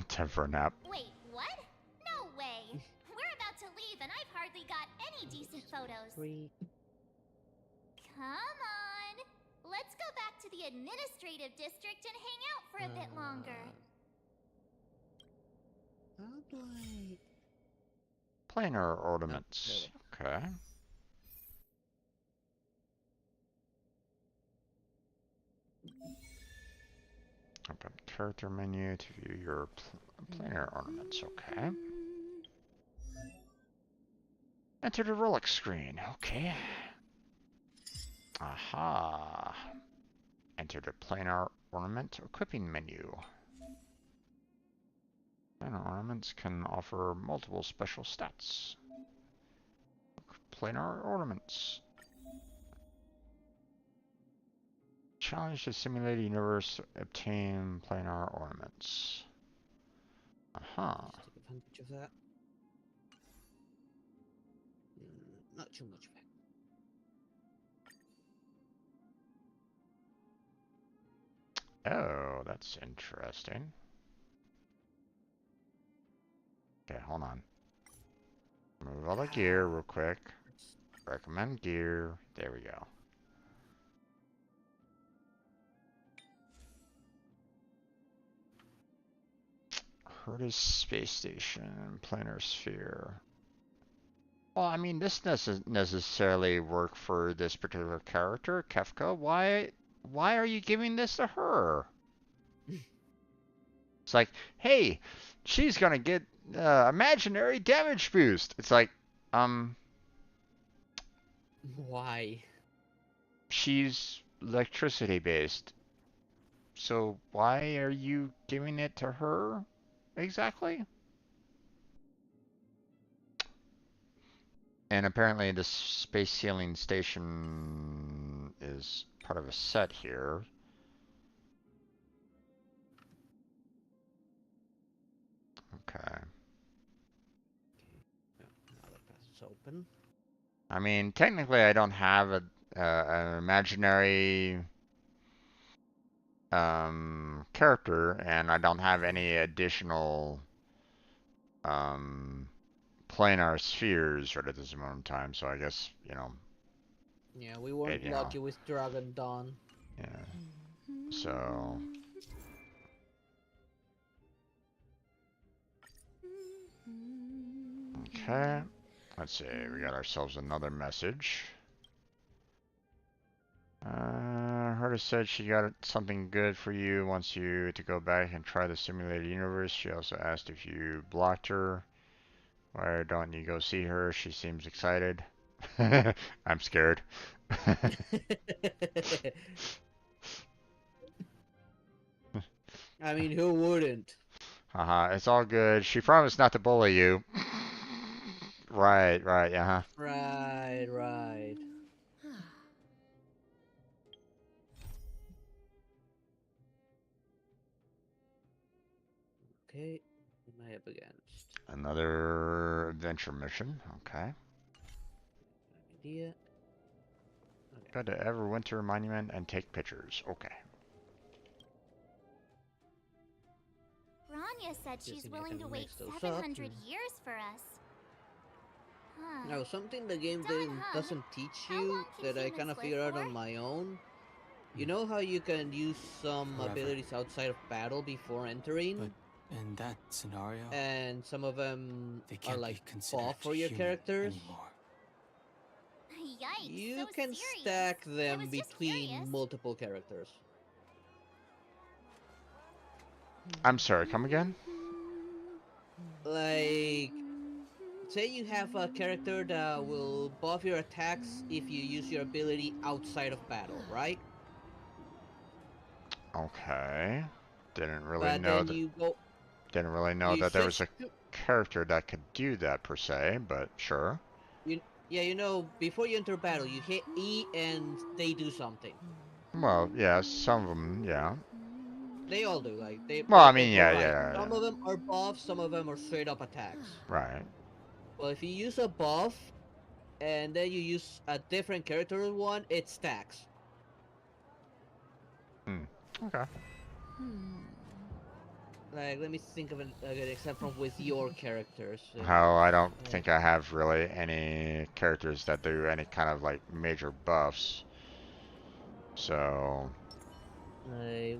Time for a nap. Wait, what? No way! We're about to leave and I've hardly got any decent photos. Come on! Let's go back to the administrative district and hang out for a bit longer. How do I... Planar ornaments. Okay. Open character menu to view your planar ornaments. Okay. Enter the relic screen. Okay. Aha. Enter the planar ornament equipping menu. Planar ornaments can offer multiple special stats. Planar ornaments. Challenge the simulated universe to obtain planar ornaments. Aha. Take advantage of that. Not too much back. Oh, that's interesting. Okay, hold on. Move all the gear real quick. Recommend gear. There we go. Curtis Space Station, Planar Sphere. Well, I mean, this doesn't necessarily work for this particular character, Kefka. Why are you giving this to her? It's like, hey, she's gonna get imaginary damage boost. It's like, why? She's electricity based. So why are you giving it to her exactly? And apparently the space sealing station is part of a set here. Okay. Now the path is open. I mean, technically I don't have an imaginary character, and I don't have any additional planar spheres right at this moment in time, so I guess, you know. Yeah, we weren't lucky with Dragon Dawn. Yeah. So. Okay. Let's see. We got ourselves another message. Herta said she got something good for you, wants you to go back and try the simulated universe. She also asked if you blocked her. Why don't you go see her? She seems excited. I'm scared. I mean, who wouldn't? Haha, it's all good. She promised not to bully you. Right, uh-huh. Right. Okay, what am I up against? Another adventure mission, okay. Idea. Go to Everwinter Monument and take pictures, okay. Rania said she's willing to wait 700 years for us. Huh. Now, something the game Done, doesn't teach you that I kind of figured out on my own. You know how you can use some abilities outside of battle before entering? But in that scenario, and some of them they are can't like be considered buff for your human characters. anymore. Yikes, You so can serious. stack I them was just between curious. multiple characters. I'm sorry, come again? Like, say you have a character that will buff your attacks if you use your ability outside of battle, right? Okay. Didn't really But know then that. you go. Didn't really know You that there was switch a character that could do that per se, but sure. Yeah, you know, before you enter battle, you hit E and they do something. Well, yeah, some of them, yeah. They all do, like Well, I they mean, provide. yeah. Some of them are buffs, some of them are straight up attacks. Right. Well, if you use a buff and then you use a different character one, it stacks. Okay. Like, let me think of a good example with your characters. How I don't think I have really any characters that do any kind of like major buffs. So.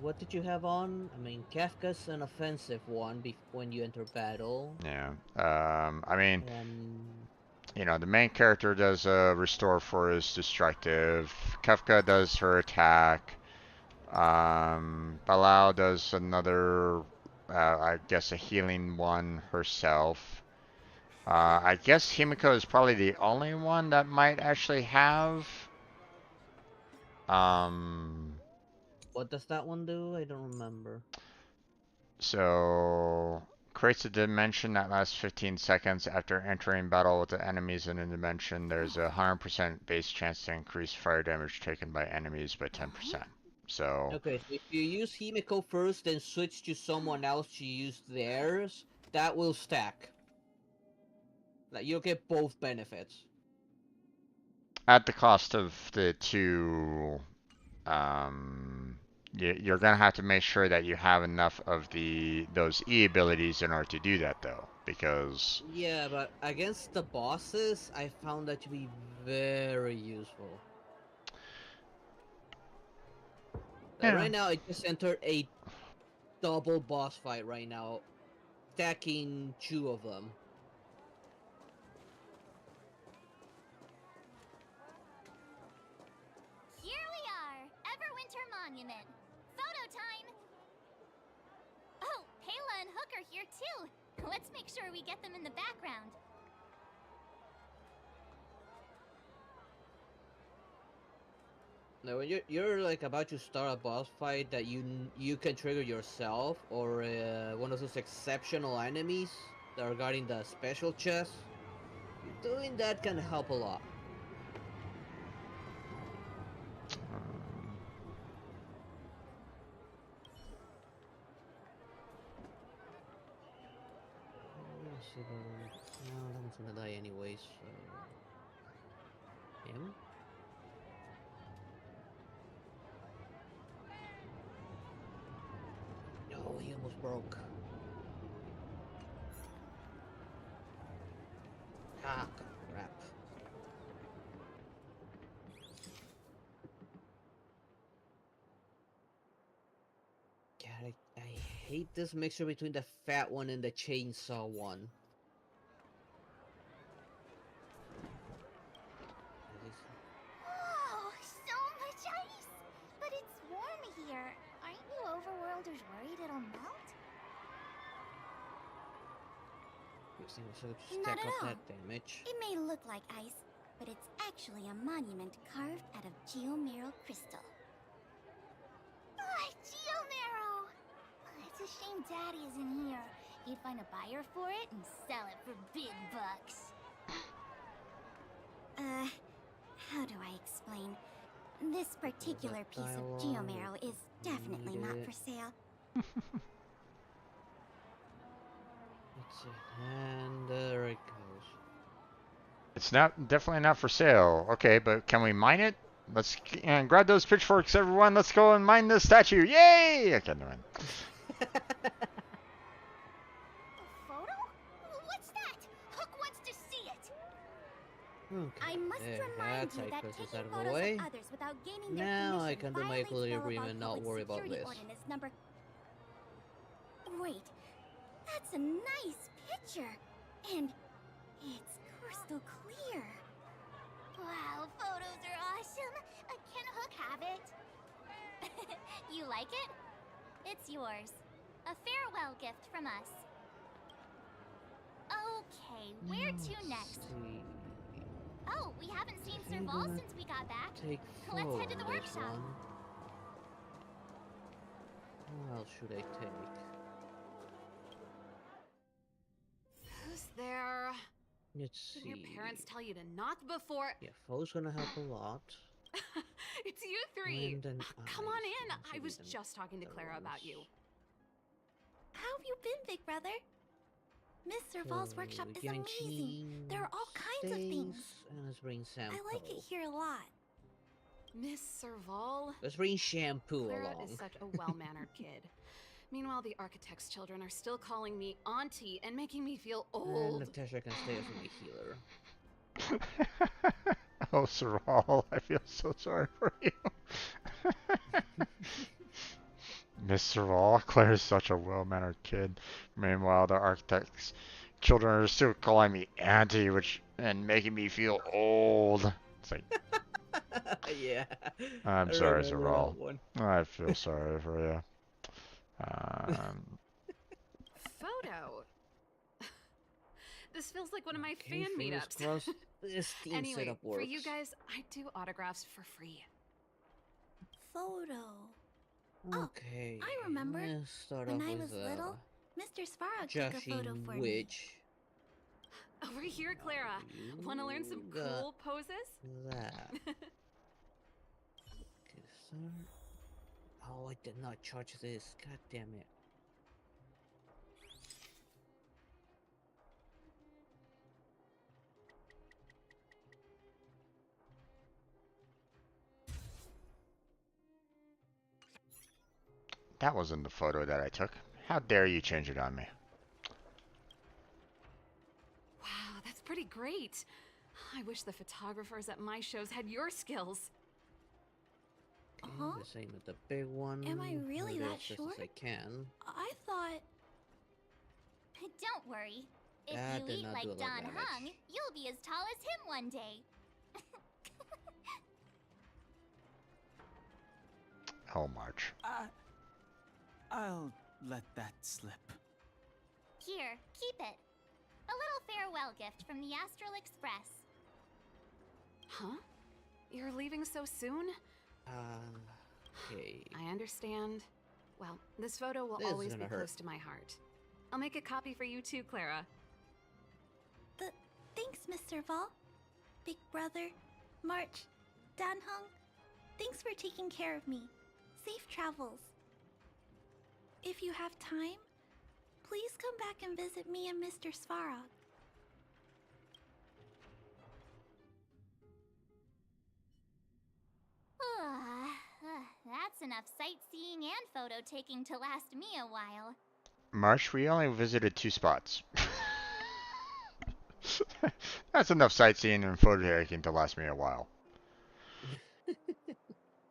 What did you have on? I mean, Kafka's an offensive one when you enter battle. Yeah. I mean, And you know, the main character does restore for his destructive. Kefka does her attack. Balao does another, I guess, a healing one herself. I guess Himiko is probably the only one that might actually have. what does that one do? I don't remember. So Creates a dimension that lasts 15 seconds. After entering battle with the enemies in a dimension, there's a 100% base chance to increase fire damage taken by enemies by 10%. So... Okay, so if you use Himiko first, then switch to someone else to use theirs, that will stack. Like, you'll get both benefits. At the cost of the two... you're gonna have to make sure that you have enough of those E abilities in order to do that, though, because... Yeah, but against the bosses, I found that to be very useful. Like, Yeah. right now, I just entered a double boss fight right now, stacking 2 of them. Here we are, Everwinter Monument. Photo time! Oh, Pela and Hook are here too. Let's make sure we get them in the background. Now, when you're like about to start a boss fight that you can trigger yourself, or one of those exceptional enemies that are guarding the special chest, doing that can help a lot. No, that one's gonna die anyways. So... him? Oh, he almost broke. Ah, crap. God, I hate this mixture between the fat one and the chainsaw one. Oh, so much ice! But it's warm here. Aren't you overworlders worried it'll melt? Stack up that damage. It may look like ice, but it's actually a monument carved out of geomeral crystal. Ah, geomarrow! It's a shame Daddy isn't here. He'd find a buyer for it and sell it for big bucks. How do I explain? This particular piece of geomarrow is definitely not for sale. And there it goes. It's definitely not for sale. Okay, but can we mine it? Let's grab those pitchforks, everyone. Let's go and mine this statue. Yay! Okay, never mind. A photo? What's that? Hook wants to see it. Okay, I must remind you that taking out of the photos way. of others without gaining their Now I permission can do my violates equilibrium Bellabon agreement and not Public worry about Security this. Ordinance number... Wait, that's a nice picture, and it's crystal clear. Wow, photos are awesome. Can Hook have it? You like it? It's yours. A farewell gift from us. Okay, where to next? Oh, we haven't seen Serval since we got back. Let's head to the workshop. What else should I take? Who's there? Let's see. Did your parents tell you to knock before? Yeah, foe's gonna help a lot. It's you three. Wind and Come ice. on in. Let's I see was them. just talking to Clara about you. How have you been, big brother? Miss Serval's workshop is Giving amazing. There are all kinds of things. And let's bring shampoo. I like it here a lot. Miss Serval? Let's bring shampoo Clara along. is such a well-mannered kid. Meanwhile, the architect's children are still calling me auntie and making me feel And old. Natasha can stay as my healer. Oh, Serval, I feel so sorry for you. Miss Serval, Claire's such a well-mannered kid. Meanwhile, the architect's children are still calling me auntie, and making me feel old. It's like, Yeah. I'm I sorry, remember Serval. that one. I feel sorry for you. Photo. This feels like one of my Okay, fan fingers meetups. crossed this team Anyway, setup for works. you guys, I do autographs for free. Photo. Okay. I remember. Let's start When off I with was little, Mr. Svarog took a Joshing photo for me. which Over here, Clara. Want to learn some cool poses? that. Okay, sir. Oh, I did not charge this. God damn it. That wasn't the photo that I took. How dare you change it on me? Wow, that's pretty great. I wish the photographers at my shows had your skills. Huh? The same with the big one. Am I really Maybe that as fast short? as I can. I thought... Don't worry. If That you did eat not like do a lot of Don damage. Hung, you'll be as tall as him one day. Oh, March. I'll let that slip. Here, keep it. A little farewell gift from the Astral Express. Huh? You're leaving so soon? Okay. I understand. Well, this photo will This is always be gonna hurt. close to my heart. I'll make a copy for you too, Clara. Thanks, Mr. Vol. Big Brother, March, Dan Hung. Thanks for taking care of me. Safe travels. If you have time, please come back and visit me and Mr. Svarog. That's enough sightseeing and photo taking to last me a while. March, we only visited 2 spots. That's enough sightseeing and photo taking to last me a while.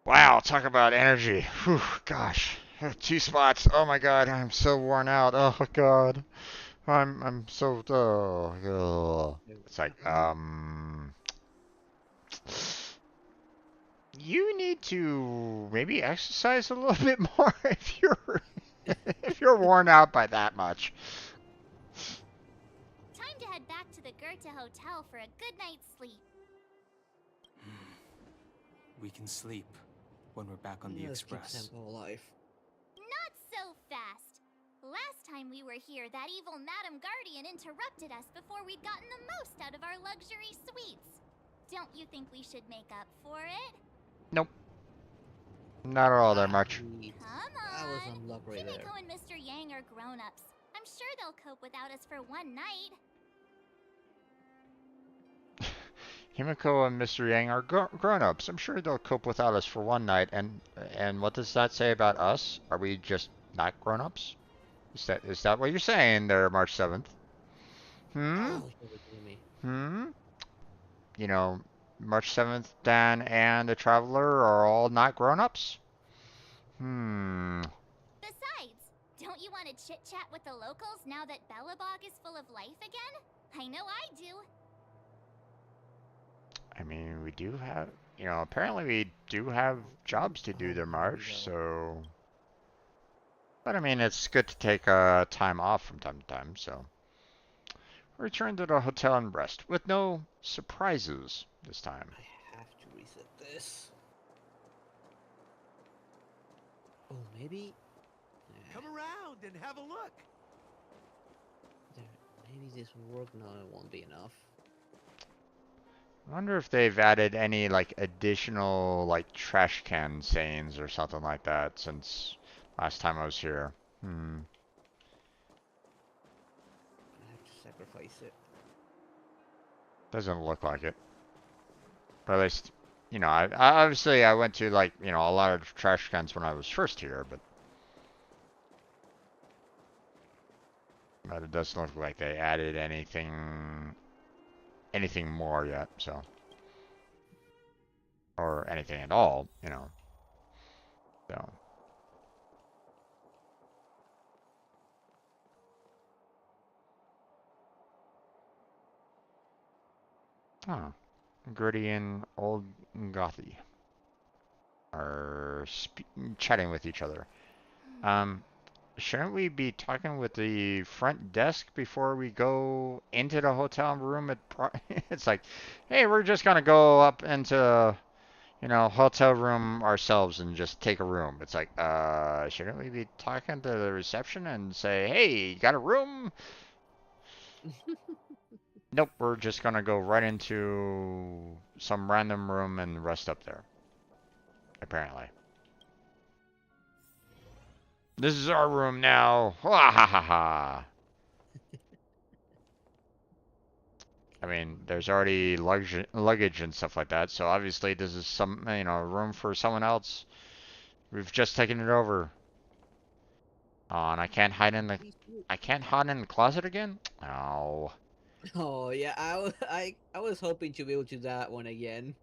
Wow, talk about energy. Whew, gosh. 2 spots. Oh my god, I'm so worn out. Oh god. I'm so It's like, you need to maybe exercise a little bit more if you're worn out by that much. Time to head back to the Goethe Hotel for a good night's sleep. We can sleep when we're back on the Let's keep express. Tempo alive. Not so fast. Last time we were here, that evil Madam Guardian interrupted us before we'd gotten the most out of our luxury suites. Don't you think we should make up for it? Nope. Not at all there, March. Come I was on. on luck right there. Himiko and Mr. Yang are grown-ups. I'm sure they'll cope without us for one night. Himiko and Mr. Yang are grown-ups. I'm sure they'll cope without us for one night. And what does that say about us? Are we just not grown-ups? Is that what you're saying there, March 7th? Oh, you're kidding me. You know, March 7th, Dan and the Traveler are all not grown-ups? Besides, don't you want to chit-chat with the locals now that Belobog is full of life again? I know I do. I mean, we do have, apparently we do have jobs to do there, March, so... But I mean, it's good to take time off from time to time, so... Return to the hotel and rest, with no surprises this time. I have to reset this. Oh, maybe... Come around and have a look. Maybe this will work. No, it won't be enough. I wonder if they've added any, additional, trash can sayings or something like that since last time I was here. I have to sacrifice it. Doesn't look like it. But at least, obviously I went to, a lot of trash cans when I was first here, but it doesn't look like they added anything more yet, so. Or anything at all, so. Oh, Gritty and Old Gothy are chatting with each other. Shouldn't we be talking with the front desk before we go into the hotel room? It's like, hey, we're just gonna go up into, you know, hotel room ourselves and just take a room. It's like, shouldn't we be talking to the reception and say, hey, you got a room? Nope, we're just gonna go right into some random room and rest up there. Apparently. This is our room now. Ha ha ha ha. I mean, there's already luggage and stuff like that, so obviously this is some, you know, room for someone else. We've just taken it over. Oh, and I can't hide in the closet again? Oh. Oh yeah, I was hoping to be able to do that one again.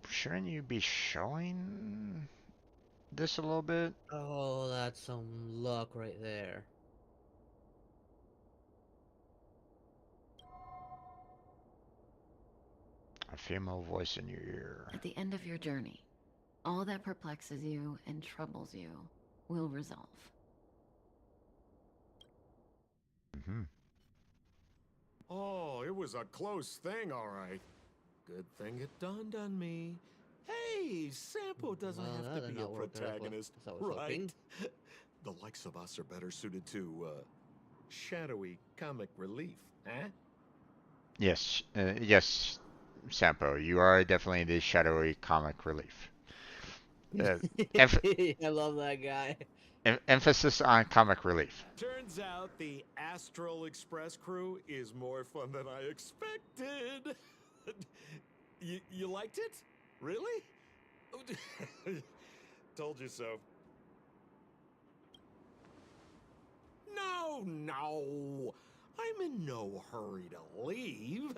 Shouldn't you be showing this a little bit? Oh, that's some luck right there. A female voice in your ear. At the end of your journey, all that perplexes you and troubles you will resolve. Mm-hmm. Oh, it was a close thing, all right. Good thing it dawned on me. Hey, Sampo doesn't Well, have that to did be a not work out protagonist, as I was right? hoping. The likes of us are better suited to, shadowy comic relief, huh? Yes, yes, Sampo, you are definitely the shadowy comic relief. Uh, emph I love that guy. emphasis on comic relief. Turns out the Astral Express crew is more fun than I expected. You liked it? Really? Told you so. No, no. I'm in no hurry to leave.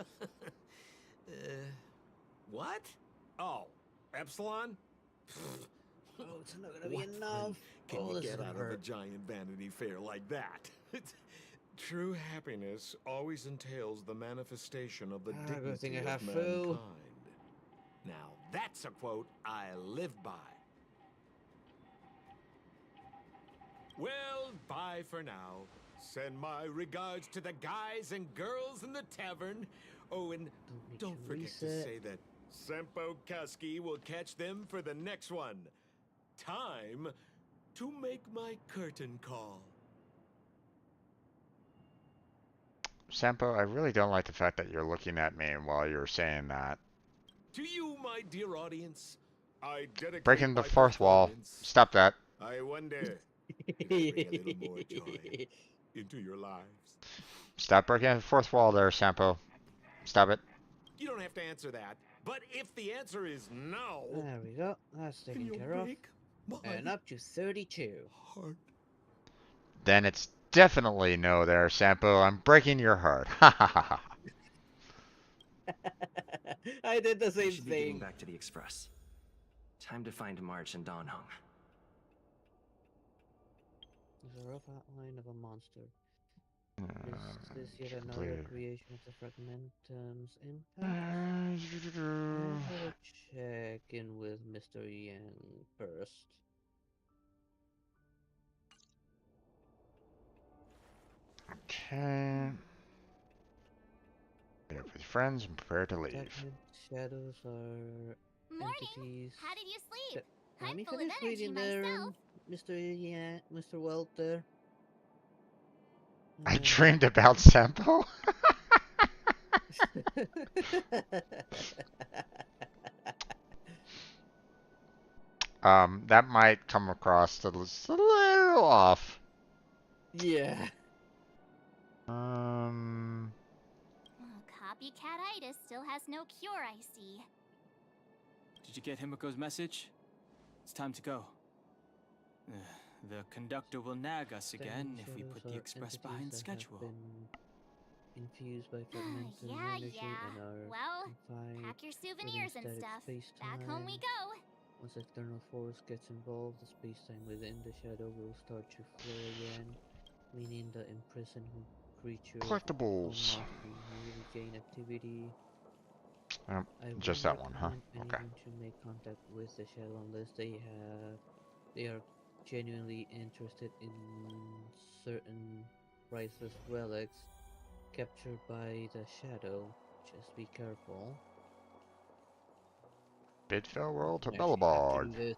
What? Oh, Epsilon? Oh, it's not gonna be What enough. fun can Oh, you this is get gonna out of a hurt. giant Vanity Fair like that? True happiness always entails the manifestation of the Good thing dignity I of have food. mankind. Now, that's a quote I live by. Well, bye for now. Send my regards to the guys and girls in the tavern. Oh, and don't forget to say that Sempo Kuski will catch them for the next one. Time to make my curtain call. Sampo, I really don't like the fact that you're looking at me while you're saying that. To you, my dear audience, I dedicate Breaking the my fourth wall. performance. Stop that. I wonder if I bring a little more joy into your lives. Stop breaking the fourth wall there, Sampo. Stop it. You don't have to answer that, but if the answer is no, There we go. That's taken you'll care of. break my And up to 32. heart. Then it's definitely no there, Sampo. I'm breaking your heart. Ha ha ha ha. I did the I same should be getting thing. back to the Express. Time to find March and Dawn Hong. There's a rough outline of a monster. This is yet another Completed. creation of the Fragmentum's impact. I'll check in with Mr. Yang first. Okay. Meet up with your friends and prepare to leave. Detected shadows are Morning. entities. How did you sleep? Let I'm me full of finish energy reading there, myself. Mr. Yang, Mr. Welter. I dreamed about Sampo? That might come across a little off. Yeah. Oh, copycatitis still has no cure, I see. Did you get Himiko's message? It's time to go. The conductor will nag us again if we put the express behind schedule. Infused by fragmentum energy and are Well, confined pack your souvenirs and within stuff. static Back home we space-time. go. Once external force gets involved, the space-time within the shadow will start to flow again, meaning the imprisoned creature will Collectibles. regain activity. I Just wouldn't that one, huh? recommend Okay. anyone to make contact with the Shadow unless they are genuinely interested in certain priceless relics captured by the Shadow. Just be careful. Bid farewell to I actually have to do Belleborg. this.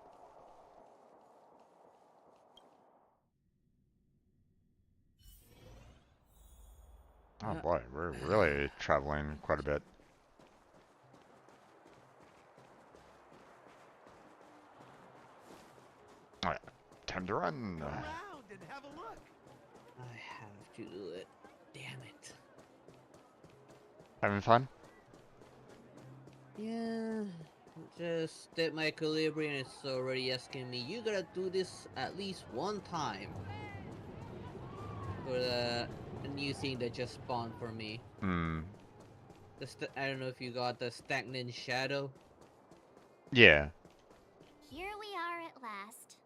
Oh boy, we're really traveling quite a bit. Alright, time to run. Come around and have a look. I have to do it. Damn it. Having fun? Yeah, just that my equilibrium is already asking me, you gotta do this at least one time. For the new thing that just spawned for me. Hmm. I don't know if you got the stagnant shadow. Yeah. Here we are at last.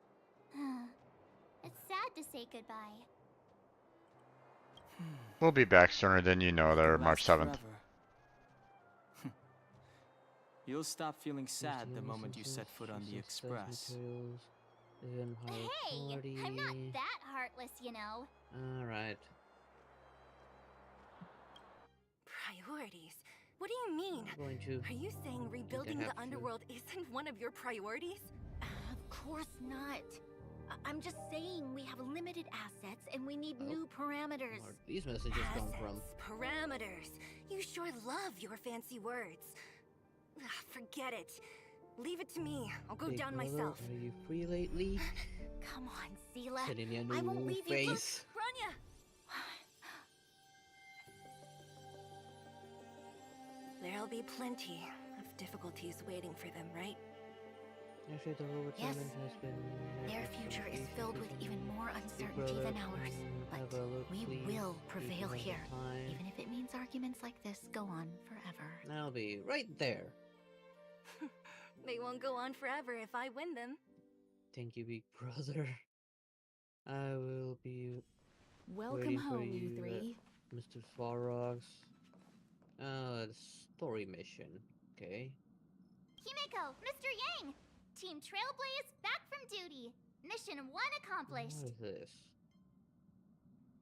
It's sad to say goodbye. We'll be back sooner than you know there, Nothing March lasts 7th. forever. You'll stop feeling sad the moment you set foot on the express. Hey, I'm not that heartless, you know. Alright. Priorities? What do you mean? Are you saying rebuilding the underworld isn't one of your priorities? Of course not. I'm just saying we have limited assets and we need new parameters. Where these messages come from? Parameters. You sure love your fancy words. Ugh, forget it. Leave it to me. I'll go down myself. Are you free lately? Come on, Sela. Sending me a new I won't leave you. face. Rania! There'll be plenty of difficulties waiting for them, right? Actually, the robot Yes. summon has been Their future is filled with even more uncertainty than ours. But we will prevail here, even if it means arguments like this go on forever. I'll be right there. They won't go on forever if I win them. Thank you, big brother. I will be Welcome waiting for home, you you, three. Mr. Farrox. Story mission. Okay. Himeko, Mr. Yang! Team Trailblaze back from duty. Mission 1 accomplished. What is this?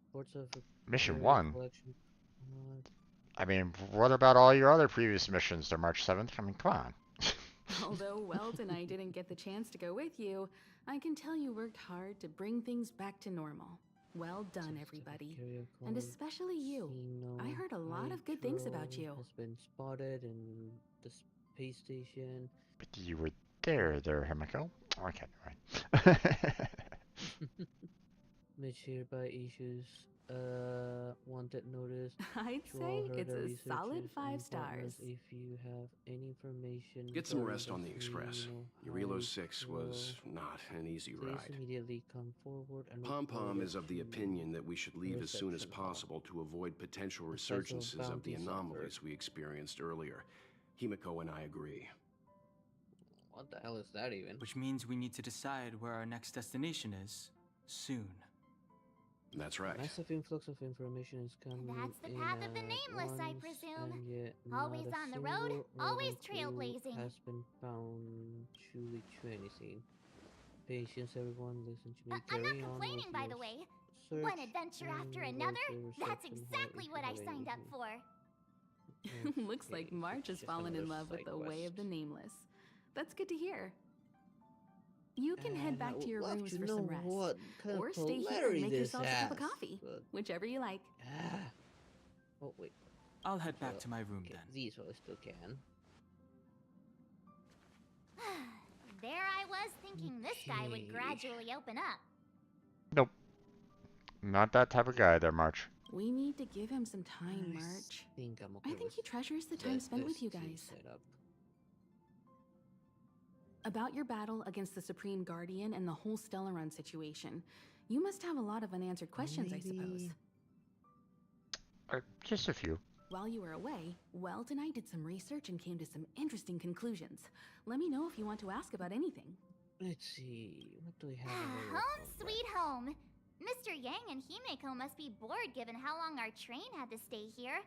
Reports of Mission area 1? collection. I mean, what about all your other previous missions to March 7th? I mean, come on. Although Welt and I didn't get the chance to go with you, I can tell you worked hard to bring things back to normal. Well done, everybody. And especially you. I heard a lot of good things about you. Has been spotted in the space station. But you were there, Himiko. Okay, right. Mitch hereby issues wanted notice. I'd to say all it's herder a solid researchers 5 and stars. partners. If you have any information, Get some regarding rest on the Express. Urilo 6 was not an easy please ride. immediately come forward and Pom-Pom report is of the opinion that we should leave as soon as reception hall. possible to avoid potential The federal resurgences of the bounty anomalies we experienced earlier. Himiko and I agree. What the hell is that even? Which means we need to decide where our next destination is soon. That's right. Massive influx of information is coming. That's the path of the nameless, I once, presume. and yet Always not a on the road, single always urban clue trailblazing. has been found to lead to anything. Patience, everyone, listen to me. I'm not Carry on complaining, with by your the way. search One adventure and after go another, to a that's reception hall exactly if what you I have signed up anything. for. Looks like March has just fallen in another love with side the way quest. of the nameless. That's good to hear. You can head And I back to would your love rooms to for know some rest. what kind Or of stay here polarity and make this yourself a cup of has, coffee. but- Whichever you like. Oh, wait. I'll head back Well, to my room okay, then. these ones still can. There I was thinking this guy would Okay. gradually open up. Nope. Not that type of guy there, March. We need to give him some time, March. think I'm okay I think with he treasures the time spent with you guys. Setup. About your battle against the Supreme Guardian and the whole Stellaron situation. You must have a lot of unanswered questions, I suppose. Just a few. While you were away, Welt and I did some research and came to some interesting conclusions. Let me know if you want to ask about anything. Let's see. What do we have? in the Home sweet home. Mr. Yang and Himeko must be bored given how long our train had to stay here.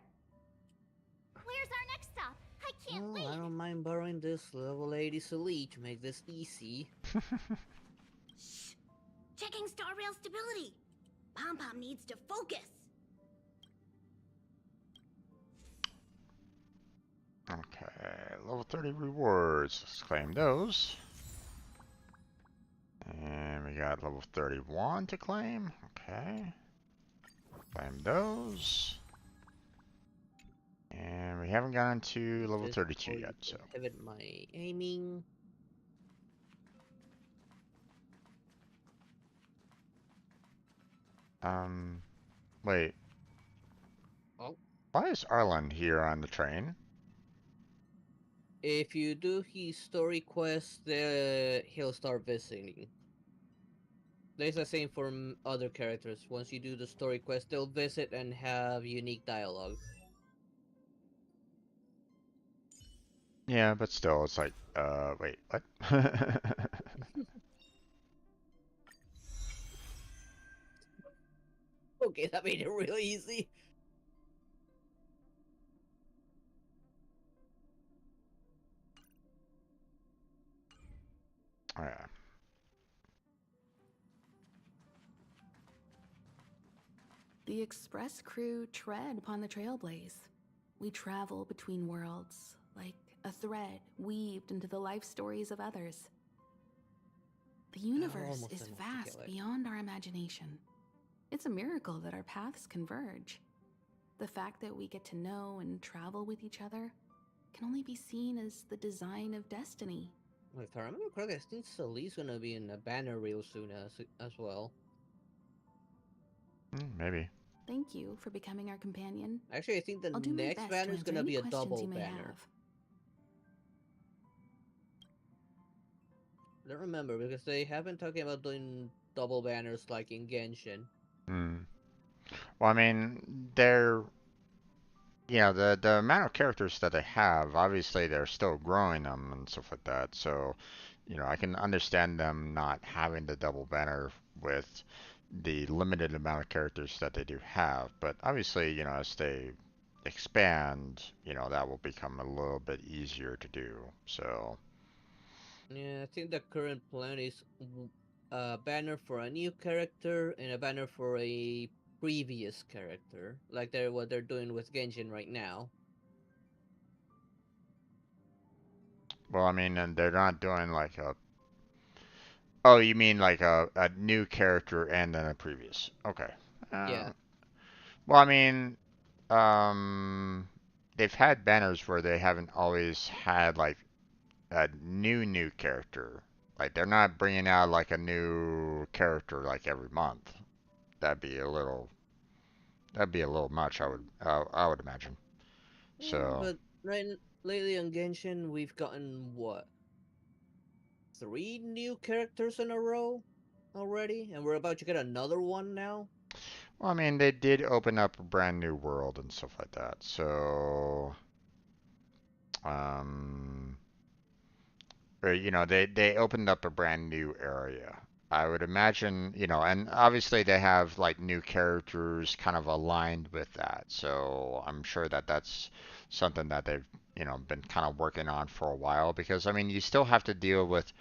Where's our next stop? I can't Well, I wait. don't mind borrowing this level 80 Elite to make this easy. Shh! Checking star rail stability. Pom Pom needs to focus. Okay, level 30 rewards. Let's claim those. And we got level 31 to claim. Okay. Claim those. And we haven't gotten to level 32 yet, so. Pivot my aiming. Wait. Oh. Why is Arlen here on the train? If you do his story quest, he'll start visiting. There's the same for other characters. Once you do the story quest, they'll visit and have unique dialogue. Yeah, but still, it's like, wait, what? Okay, that made it really easy. Oh, yeah. The express crew tread upon the trailblaze. We travel between worlds, like a thread weaved into the life stories of others. The universe is vast beyond our imagination. It's a miracle that our paths converge. The fact that we get to know and travel with each other can only be seen as the design of destiny. If I remember correctly, I think Sally's gonna be in a banner reel soon as well. Maybe. Thank you for becoming our companion. Actually, I think the next banner is gonna be a double banner. I don't remember because they have been talking about doing double banners like in Genshin. Well, I mean, the amount of characters that they have, obviously they're still growing them and stuff like that. So, I can understand them not having the double banner with the limited amount of characters that they do have. But obviously, as they expand, that will become a little bit easier to do. So. Yeah, I think the current plan is a banner for a new character and a banner for a previous character, like what they're doing with Genshin right now. Well, I mean, and they're not doing like a. Oh, you mean like a new character and then a previous? Okay. Yeah. Well, I mean, they've had banners where they haven't always had like a new character. Like they're not bringing out like a new character like every month. That'd be a little. That'd be a little much. I would imagine. Yeah, So. but lately on Genshin, we've gotten what? 3 new characters in a row already, and we're about to get another one now. Well, I mean, they did open up a brand new world and stuff like that. So. Or, they opened up a brand new area. I would imagine, and obviously they have like new characters kind of aligned with that. So I'm sure that that's something that they've, been kind of working on for a while because I mean, you still have to deal with,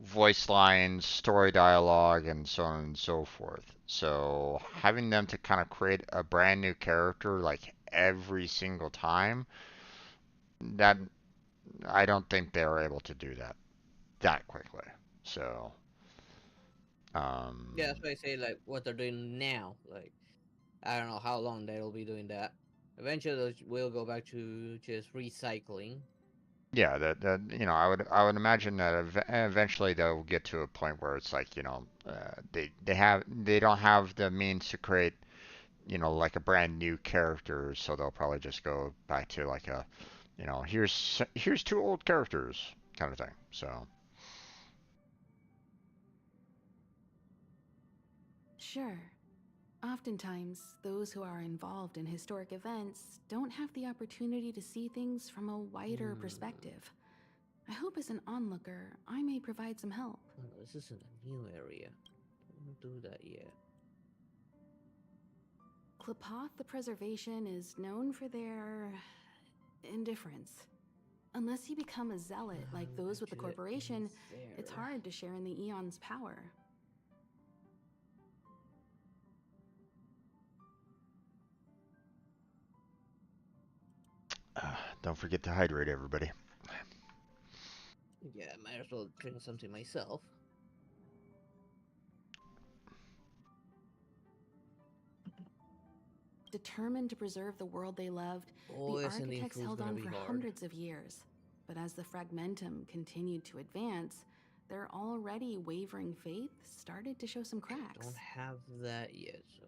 voice lines, story dialogue, and so on and so forth. So having them to kind of create a brand new character like every single time, that I don't think they're able to do that quickly. So, Yeah, that's why I say like what they're doing now. Like I don't know how long they'll be doing that. Eventually, we'll go back to just recycling. yeah, I would imagine that eventually they'll get to a point where it's like, they don't have the means to create, like a brand new character, so they'll probably just go back to like a, here's two old characters kind of thing. So. Sure. Oftentimes, those who are involved in historic events don't have the opportunity to see things from a wider perspective. I hope as an onlooker, I may provide some help. Oh, this isn't a new area. Don't do that yet. Klapoth the Preservation is known for their indifference. Unless you become a zealot like those with the corporation, it's hard to share in the Eon's power. Don't forget to hydrate, everybody. Yeah, might as well drink something myself. Determined to preserve the world they loved, the architects held on for hundreds of years. But as the fragmentum continued to advance, their already wavering faith started to show some cracks. I don't have that yet, so...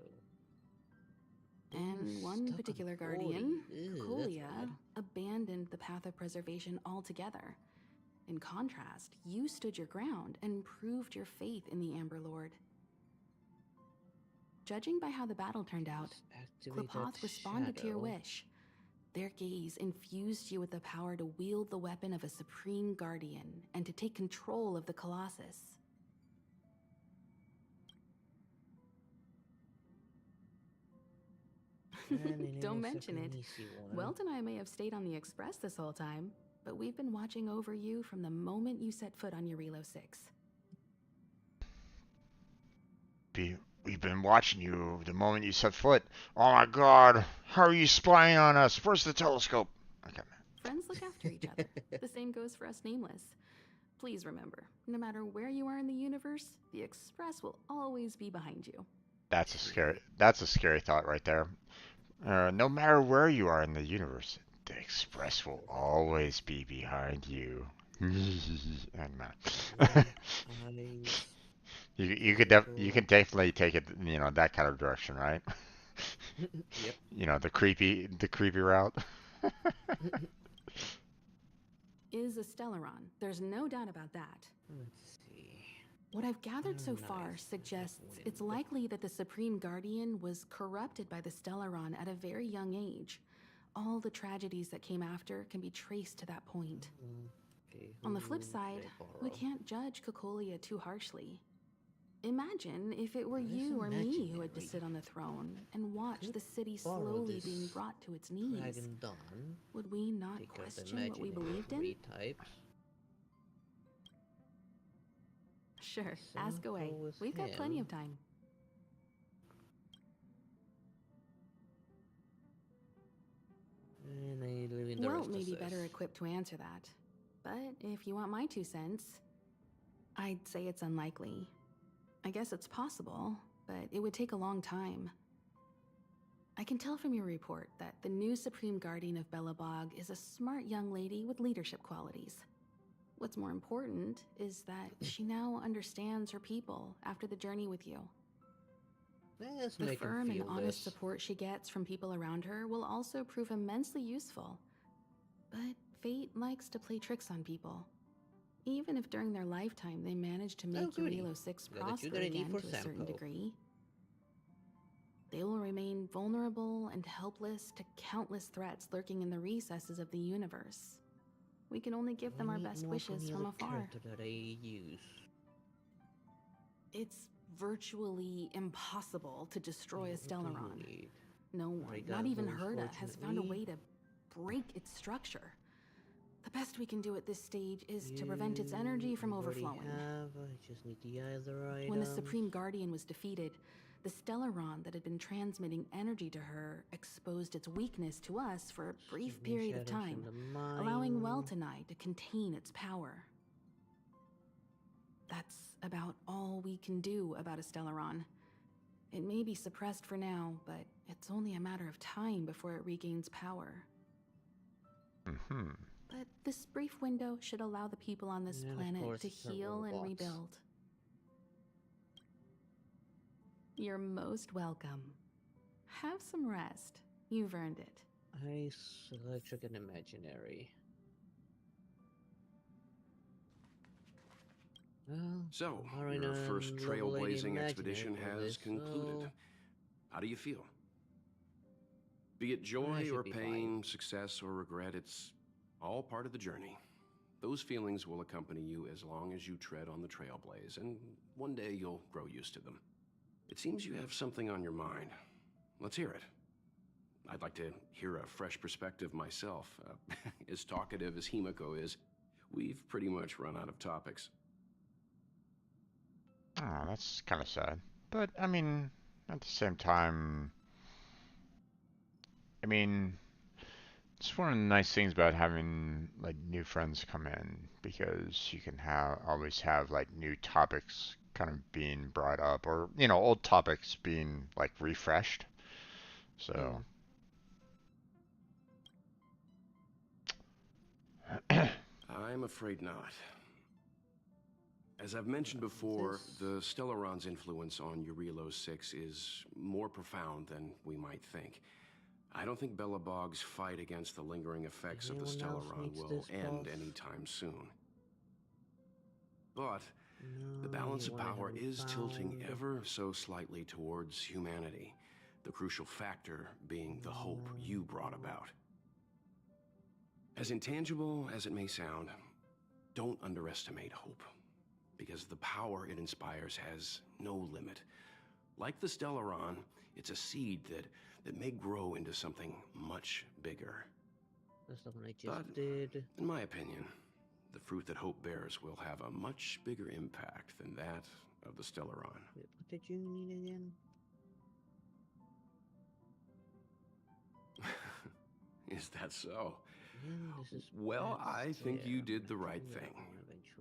And one particular guardian, Cocolia, abandoned the path of preservation altogether. In contrast, you stood your ground and proved your faith in the Amber Lord. Judging by how the battle turned out, Klapoth responded to your wish. Their gaze infused you with the power to wield the weapon of a supreme guardian and to take control of the Colossus. Don't mention it. Welt and I may have stayed on the Express this whole time, but we've been watching over you from the moment you set foot on Eurilo 6. We've been watching you the moment you set foot. Oh my god, how are you spying on us? Where's the telescope? Okay. Friends look after each other. The same goes for us Nameless. Please remember, no matter where you are in the universe, the Express will always be behind you. That's a scary thought right there. No matter where you are in the universe, the Express will always be behind you. You could definitely take it, that kind of direction, right? Yep. The creepy route. Is a Stellaron. There's no doubt about that. Let's see. What I've gathered so far suggests it's likely that the Supreme Guardian was corrupted by the Stellaron at a very young age. All the tragedies that came after can be traced to that point. Okay, on the flip side, we can't judge Cocolia too harshly. Imagine if it were you or me who had to sit on the throne and watch the city slowly being brought to its knees. Would we not question what we believed in? Sure, ask away. We've got plenty of time. Welt may be better equipped to answer that. But if you want my 2 cents, I'd say it's unlikely. I guess it's possible, but it would take a long time. I can tell from your report that the new Supreme Guardian of Belobog is a smart young lady with leadership qualities. What's more important is that she now understands her people after the journey with you. The firm and honest support she gets from people around her will also prove immensely useful. But fate likes to play tricks on people. Even if during their lifetime they manage to make Eurilo 6 prosper again to a certain degree, they will remain vulnerable and helpless to countless threats lurking in the recesses of the universe. We can only give them our best wishes from afar. It's virtually impossible to destroy a Stellaron. No one, not even Herda, has found a way to break its structure. The best we can do at this stage is to prevent its energy from overflowing. When the Supreme Guardian was defeated, the Stellaron that had been transmitting energy to her exposed its weakness to us for a brief period of time, allowing Welt and I to contain its power. That's about all we can do about a Stellaron. It may be suppressed for now, but it's only a matter of time before it regains power. But this brief window should allow the people on this planet to heal and rebuild. You're most welcome. Have some rest. You've earned it. Ice, electric, and imaginary. So, your first trailblazing expedition has concluded. How do you feel? Be it joy or pain, success or regret, it's all part of the journey. Those feelings will accompany you as long as you tread on the trailblaze, and one day you'll grow used to them. It seems you have something on your mind. Let's hear it. I'd like to hear a fresh perspective myself. As talkative as Himiko is, we've pretty much run out of topics. Oh, that's kind of sad. But, I mean, at the same time, I mean, it's one of the nice things about having like new friends come in because you can always have like new topics kind of being brought up or old topics being like refreshed. So I'm afraid not. As I've mentioned before, the Stellaron's influence on Eurilo 6 is more profound than we might think. I don't think Belobog's fight against the lingering effects of the Stellaron will end anytime soon. But the balance of power is tilting ever so slightly towards humanity, the crucial factor being the hope you brought about. As intangible as it may sound, don't underestimate hope, because the power it inspires has no limit. Like the Stellaron, it's a seed that may grow into something much bigger. That's something I just did. In my opinion, the fruit that hope bears will have a much bigger impact than that of the Stellaron. Wait, what did you need again? Is that so? Yeah, well, I think you did the right thing.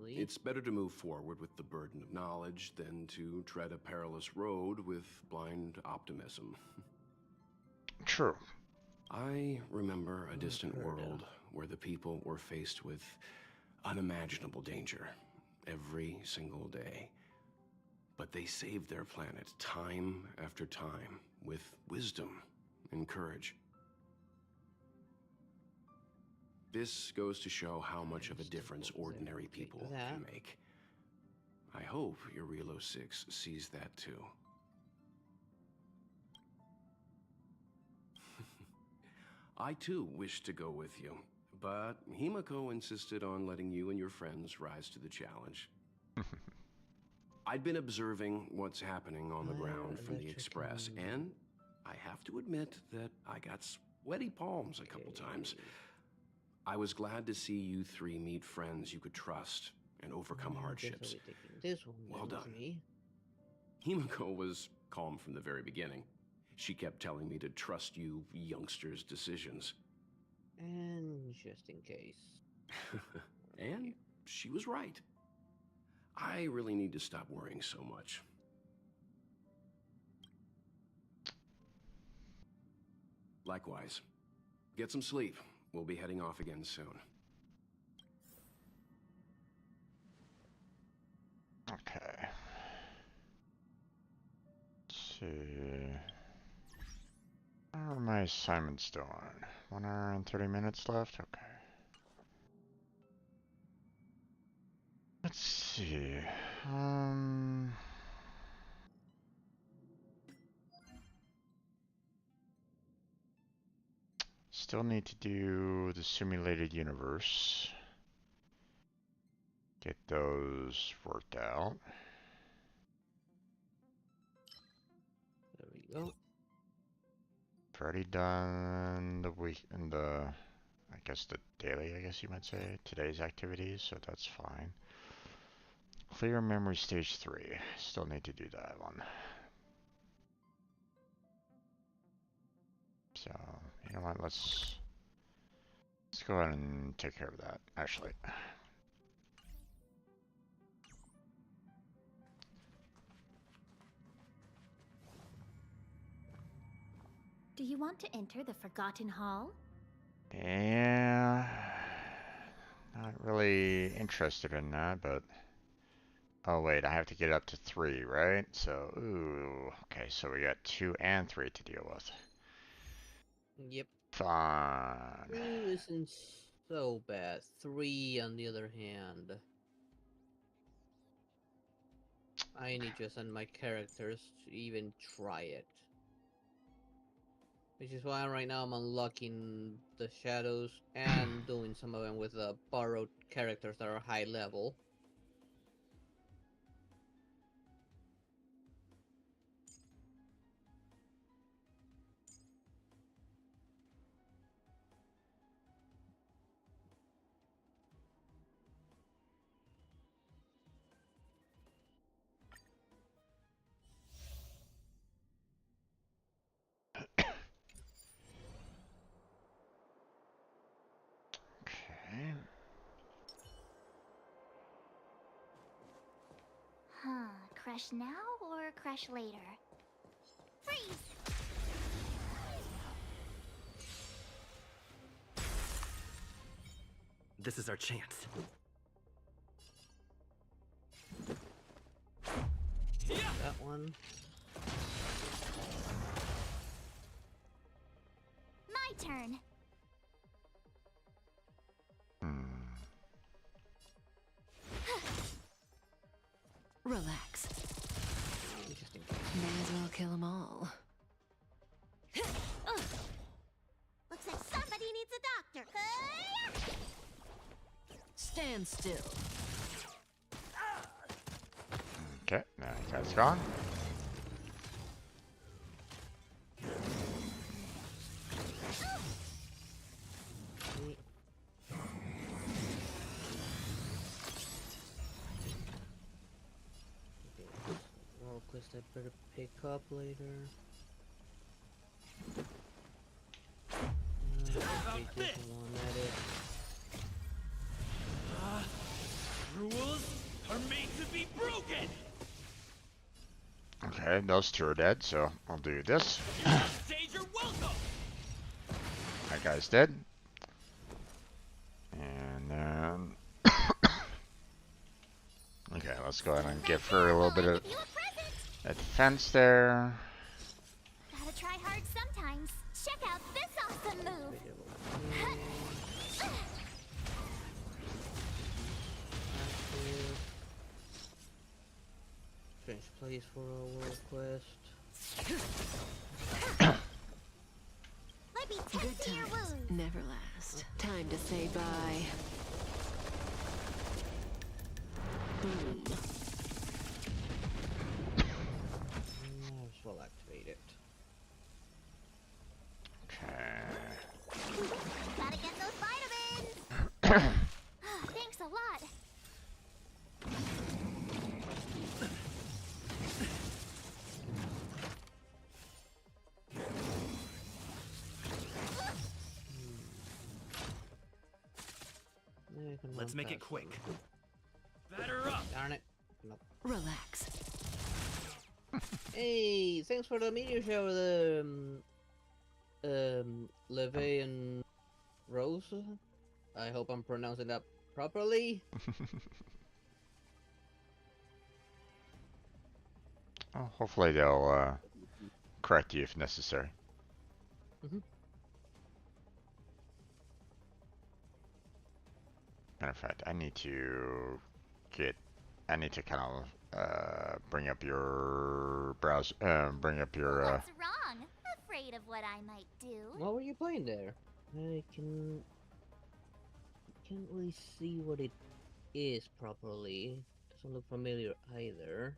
It's better to move forward with the burden of knowledge than to tread a perilous road with blind optimism. True. I remember a distant world where the people were faced with unimaginable danger every single day. But they saved their planet time after time with wisdom and courage. This goes to show how much of a difference ordinary people can make. I hope Eurilo 6 sees that too. I too wish to go with you, but Himiko insisted on letting you and your friends rise to the challenge. I'd been observing what's happening on the ground from the Express, and I have to admit that I got sweaty palms a couple times. I was glad to see you three meet friends you could trust and overcome hardships. Well done. Himiko was calm from the very beginning. She kept telling me to trust you youngsters' decisions. And just in case. And she was right. I really need to stop worrying so much. Likewise. Get some sleep. We'll be heading off again soon. Okay. Let's see. How are my assignments doing? 1 hour and 30 minutes left? Okay. Let's see. Still need to do the simulated universe. Get those worked out. There we go. I've already done the week and I guess the daily, I guess you might say, today's activities, so that's fine. Clear memory stage 3. Still need to do that one. So, you know what, let's go ahead and take care of that, actually. Do you want to enter the Forgotten Hall? Yeah, not really interested in that, but... Oh wait, I have to get up to 3, right? So, ooh, okay, so we got 2 and 3 to deal with. Yep. Fine. 2 isn't so bad. 3, on the other hand, I need to send my characters to even try it. Which is why right now I'm unlocking the shadows and doing some of them with borrowed characters that are high level. crash now or crash later? Freeze! This is our chance. That one. My turn. Relax. May as well kill them all. Looks like somebody needs a doctor. Stand still. Okay, now you guys gone. More quest I better pick up later. Take this one at it. Rules are made to be broken. Okay, those two are dead, so I'll do this. Stage your welcome. That guy's dead. And then... okay, let's go ahead and give her a little bit of defense there. Gotta try hard sometimes. Check out this awesome move. Change place for a world quest. Let me Good tend to your times wounds. never last. Time to say bye. Boom. Might as well activate it. Okay. Gotta get those vitamins. Thanks a lot. Let's make it quick. Batter up. Darn it. Nope. Relax. Hey, thanks for the meteor shower, the Leve and Rose. I hope I'm pronouncing that properly. Well, hopefully they'll correct you if necessary. Matter of fact, I need to kind of bring up your browser, bring up your. What's wrong? Afraid of what I might do? What were you playing there? I can't really see what it is properly. Doesn't look familiar either.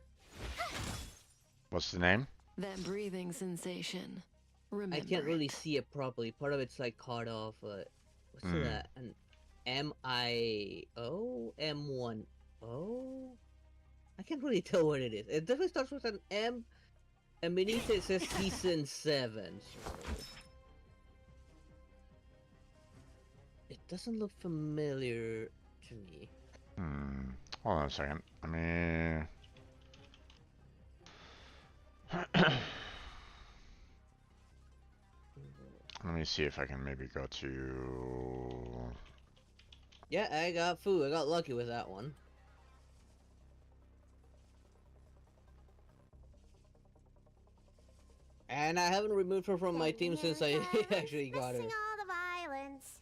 What's the name? That breathing sensation. Remember I can't really it. see it properly. Part of it's like cut off. What's that? An M-I-O? M-1-O? I can't really tell what it is. It definitely starts with an M, and beneath it says Season 7. So... it doesn't look familiar to me. Hold on a second. I mean... let me see if I can maybe go to... yeah, I got food. I got lucky with that one. And I haven't removed her from my team since I actually got her. Missing all the violence.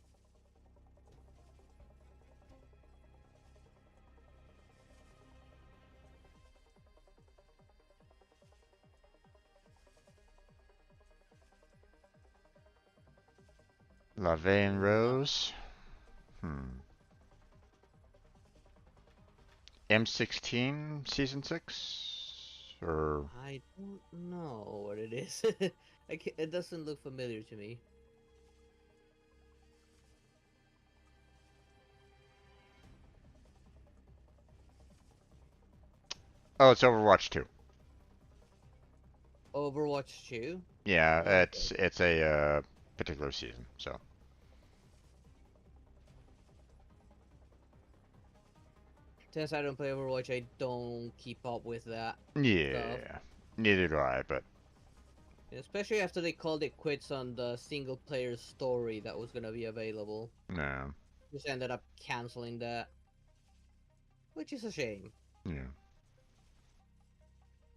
Lave and Rose. M16 Season 6? Or... I don't know what it is. It doesn't look familiar to me. oh, it's Overwatch 2. Overwatch 2? Yeah, Okay. it's a particular season, so... Since I don't play Overwatch, I don't keep up with that Yeah, stuff. neither do I, but... Especially after they called it quits on the single-player story that was gonna be available. No. Just ended up canceling that. Which is a shame. Yeah.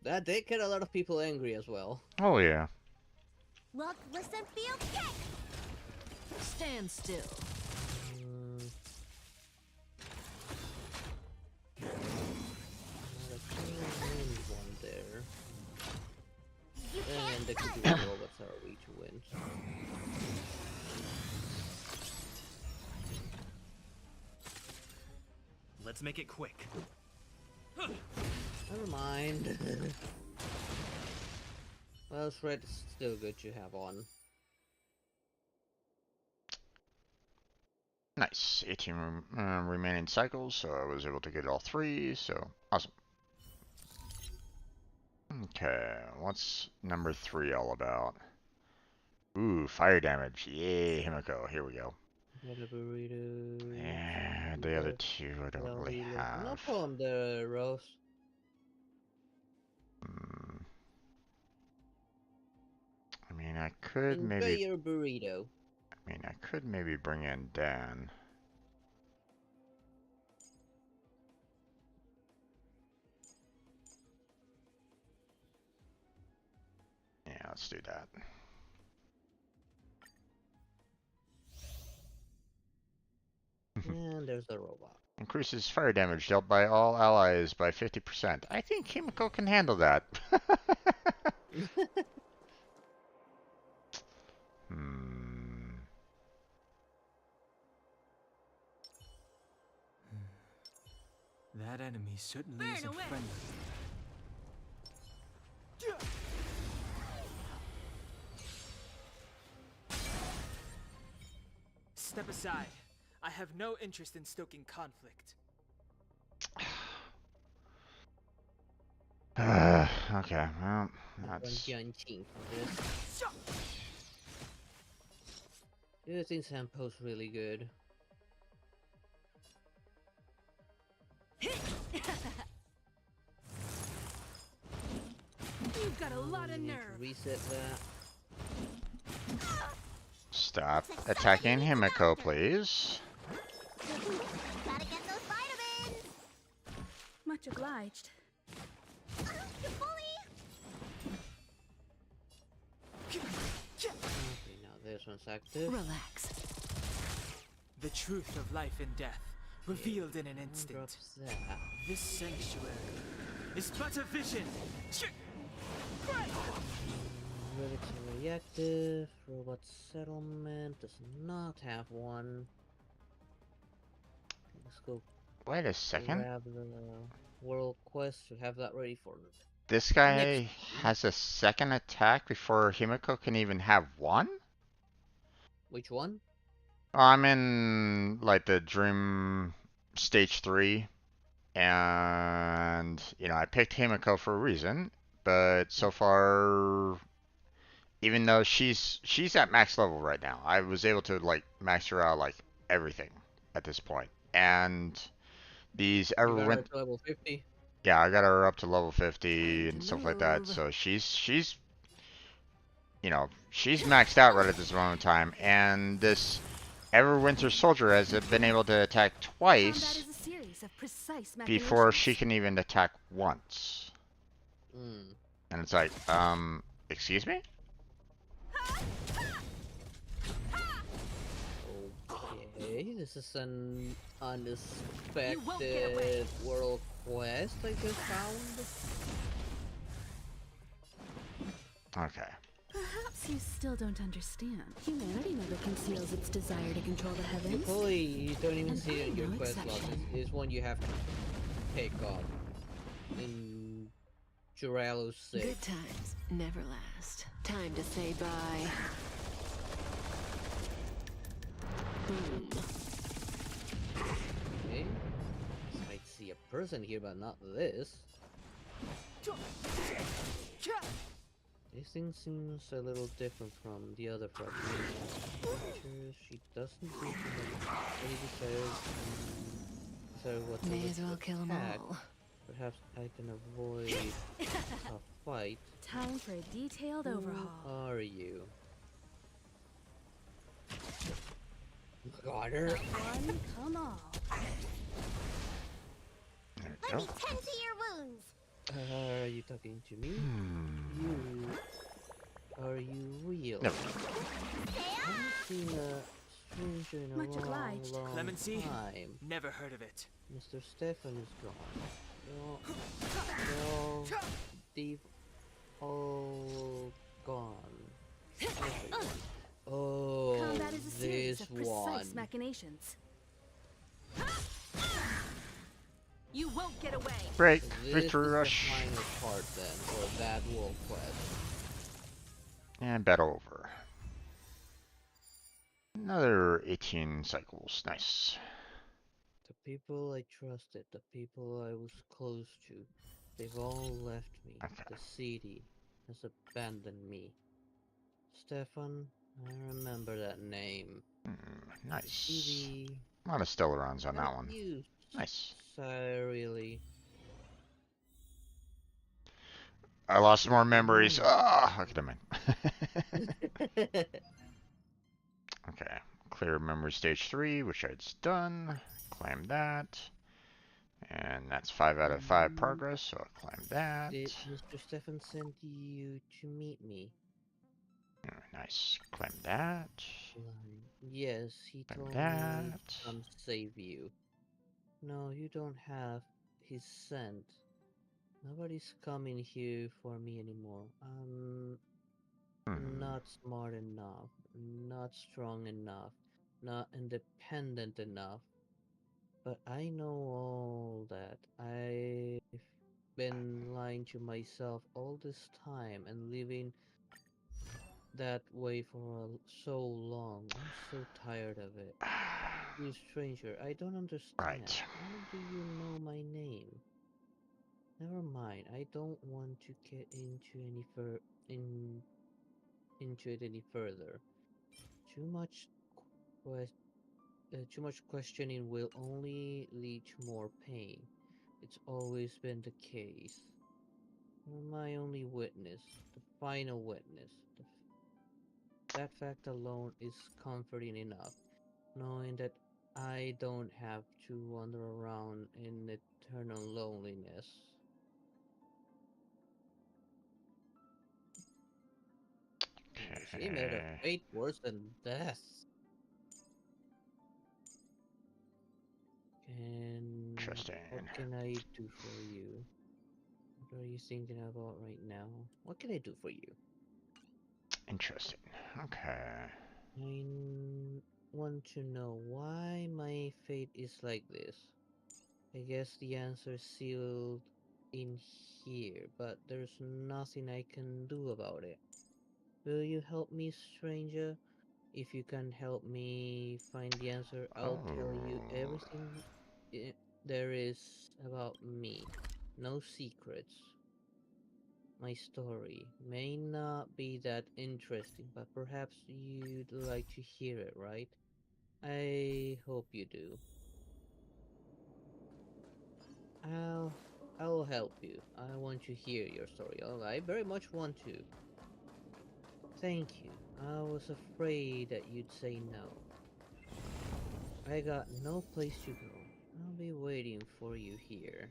That did get a lot of people angry as well. Oh, yeah. Look, listen, feel, kick! Stand still. One there. And the computer robots are way to win. Let's make it quick. Never mind. Well, Shred is still good to have on. Nice. 18 remaining cycles, so I was able to get all 3, so awesome. Okay, what's number 3 all about? Ooh, fire damage. Yay, Himiko. Here we go. Yeah, the other 2 I don't really have. No problem there, Rose. I mean, I could Enjoy maybe... your burrito. I mean, I could maybe bring in Dan. Yeah, let's do that. And there's the robot. Increases fire damage dealt by all allies by 50%. I think Himiko can handle that. That enemy certainly isn't friendly. Step aside. I have no interest in stoking conflict. Okay, well, that's... Yeah, I think Sampo's really good. You've got a lot of nerve. Reset that. Stop attacking Himiko, please. Gotta get those vitamins! Much obliged. You bully! Okay, now this one's active. Relax. The truth of life and death, revealed in an instant. This sanctuary is but a vision. Relics already active. Robot settlement does not have one. Let's go. Wait a second. Grab the world quest to have that ready for This guy has a second attack before Himiko can even have one? Which one? I'm in, like, the Dream Stage 3. And, you know, I picked Himiko for a reason. But so far, even though she's at max level right now, I was able to, like, max her out, like, everything at this point. And these You got her to level 50? Yeah, I got her up to level 50 and stuff like that. So she's you know, she's maxed out right at this moment in time. And this Everwinter Soldier has been able to attack twice before she can even attack once. And it's like, excuse me? Okay, this is an unexpected world quest I just found. Okay. Perhaps you still don't understand. Humanity never conceals its desire to control the heavens. You probably don't even see it in your quest log. It's one you have to pick up in Juralo's 6. Good times never last. Time to say bye. Boom. Okay. I see a person here, but not this. This thing seems a little different from the other fragments. She doesn't seem to have any desires necessarily what to May look as well to kill 'em attack. all. Perhaps I can avoid a fight. Time for a detailed overhaul. Who are you? Got her. One, come on. There we Let go. me tend to your wounds. Are you talking to me? Are you real? No. I haven't seen a stranger in a Much long, obliged. long Clemency? time. Never heard of it. Mr. Stefan is gone. They've all gone. Everyone. Oh, Combat is a series this of precise one. machinations. You won't get away. Break. This Victory is rush. the final part then, or that wolf quest. And battle over. Another 18 cycles. Nice. The people I trusted, the people I was close to, they've all left me. Okay. The city has abandoned me. Stefan, I remember that name. Nice. City. A lot of Stellarons on that Not one. you, Nice. really. I lost more memories. Ah, look at him. Okay. Clear memory stage 3, which I'd done. Claim that. And that's 5 out of 5 progress, so I'll claim that. Did Mr. Stefan send you to meet me? Nice. Claim that. Yes, he Claim told me that. to come save you. No, you don't have his scent. Nobody's coming here for me anymore. I'm not smart enough, not strong enough, not independent enough. But I know all that. I've been lying to myself all this time and living that way for so long. I'm so tired of it. You stranger, I don't understand. Right. How do you know my name? Never mind. I don't want to get into it any further. Too much too much questioning will only lead to more pain. It's always been the case. You're my only witness, the final witness. That fact alone is comforting enough, knowing that I don't have to wander around in eternal loneliness. She made a fate worse than death. And Interesting. what can I do for you? What are you thinking about right now? What can I do for you? Interesting. Okay. I want to know why my fate is like this. I guess the answer is sealed in here, but there's nothing I can do about it. Will you help me, stranger? If you can help me find the answer, I'll tell you everything there is about me. No secrets. My story may not be that interesting, but perhaps you'd like to hear it, right? I hope you do. I'll help you. I want to hear your story. Oh, I very much want to. Thank you. I was afraid that you'd say no. I got no place to go. I'll be waiting for you here.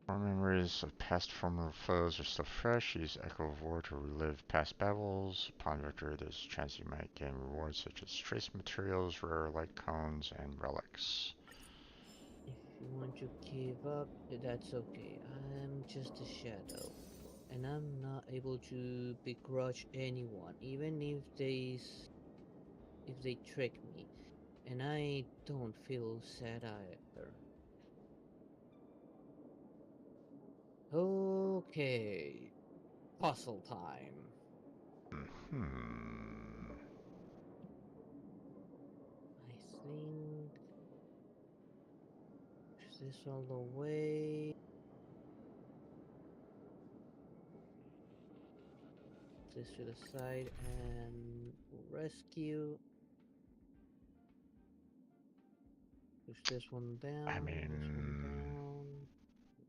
More memories of past former foes are still fresh. Use Echo of War to relive past battles. Upon victory, there's a chance you might gain rewards such as trace materials, rare light cones, and relics. If you want to give up, that's okay. I'm just a shadow. And I'm not able to begrudge anyone, even if they trick me. And I don't feel sad either. Okay, puzzle time. I think push this all the way. This to the side and rescue. Push this one down. I mean, this one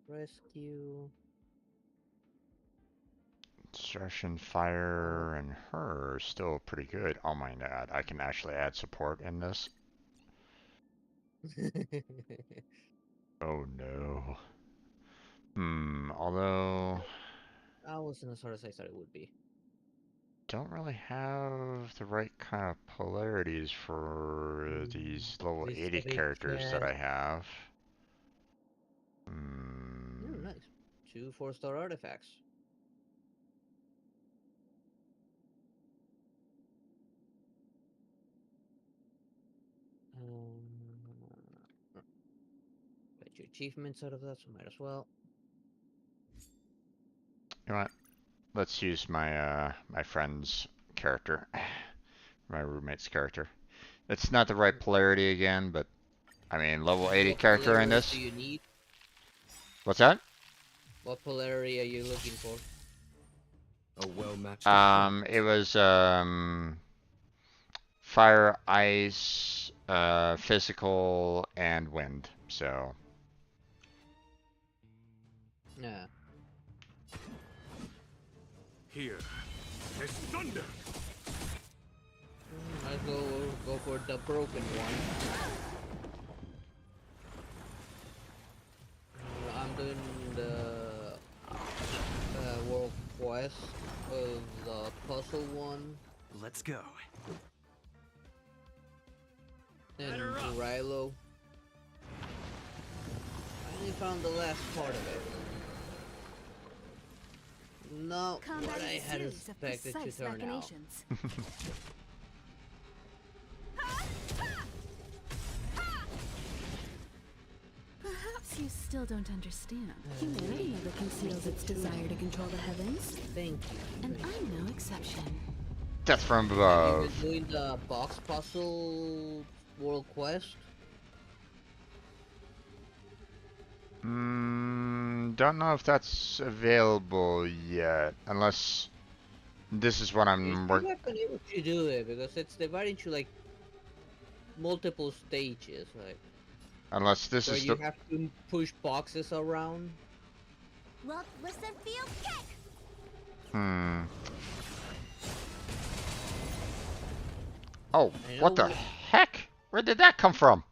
down. Rescue. Destruction, Fire, and her are still pretty good. Oh my god, I can actually add support in this. Oh no. Although... That wasn't as hard as I thought it would be. Don't really have the right kind of polarities for these level 80 characters that I have. Nice. 2 4-star artifacts. Get your achievements out of that, so might as well. You know what? Let's use my my friend's character. My roommate's character. It's not the right polarity again, but I mean level 80 character in this. What do you need? What's that? What polarity are you looking for? A well-matched. It was fire, ice, physical, and wind. So. Yeah. Here, there's thunder. I'll go for the broken one. I'm doing the world quest of the puzzle one. Let's go. And Rilo. I only found the last part of it. Not what I had expected to turn out. Perhaps you still don't understand. Humanity never conceals its desire to control the heavens. Thank you. And I'm no exception. Death from above. You've been doing the box puzzle world quest? Don't know if that's available yet, unless this is what I'm working. I've been able to do it because it's divided into like multiple stages, like. Unless this where is you have to push boxes around. Well, listen, feel kick. Oh, what the heck? Where did that come from?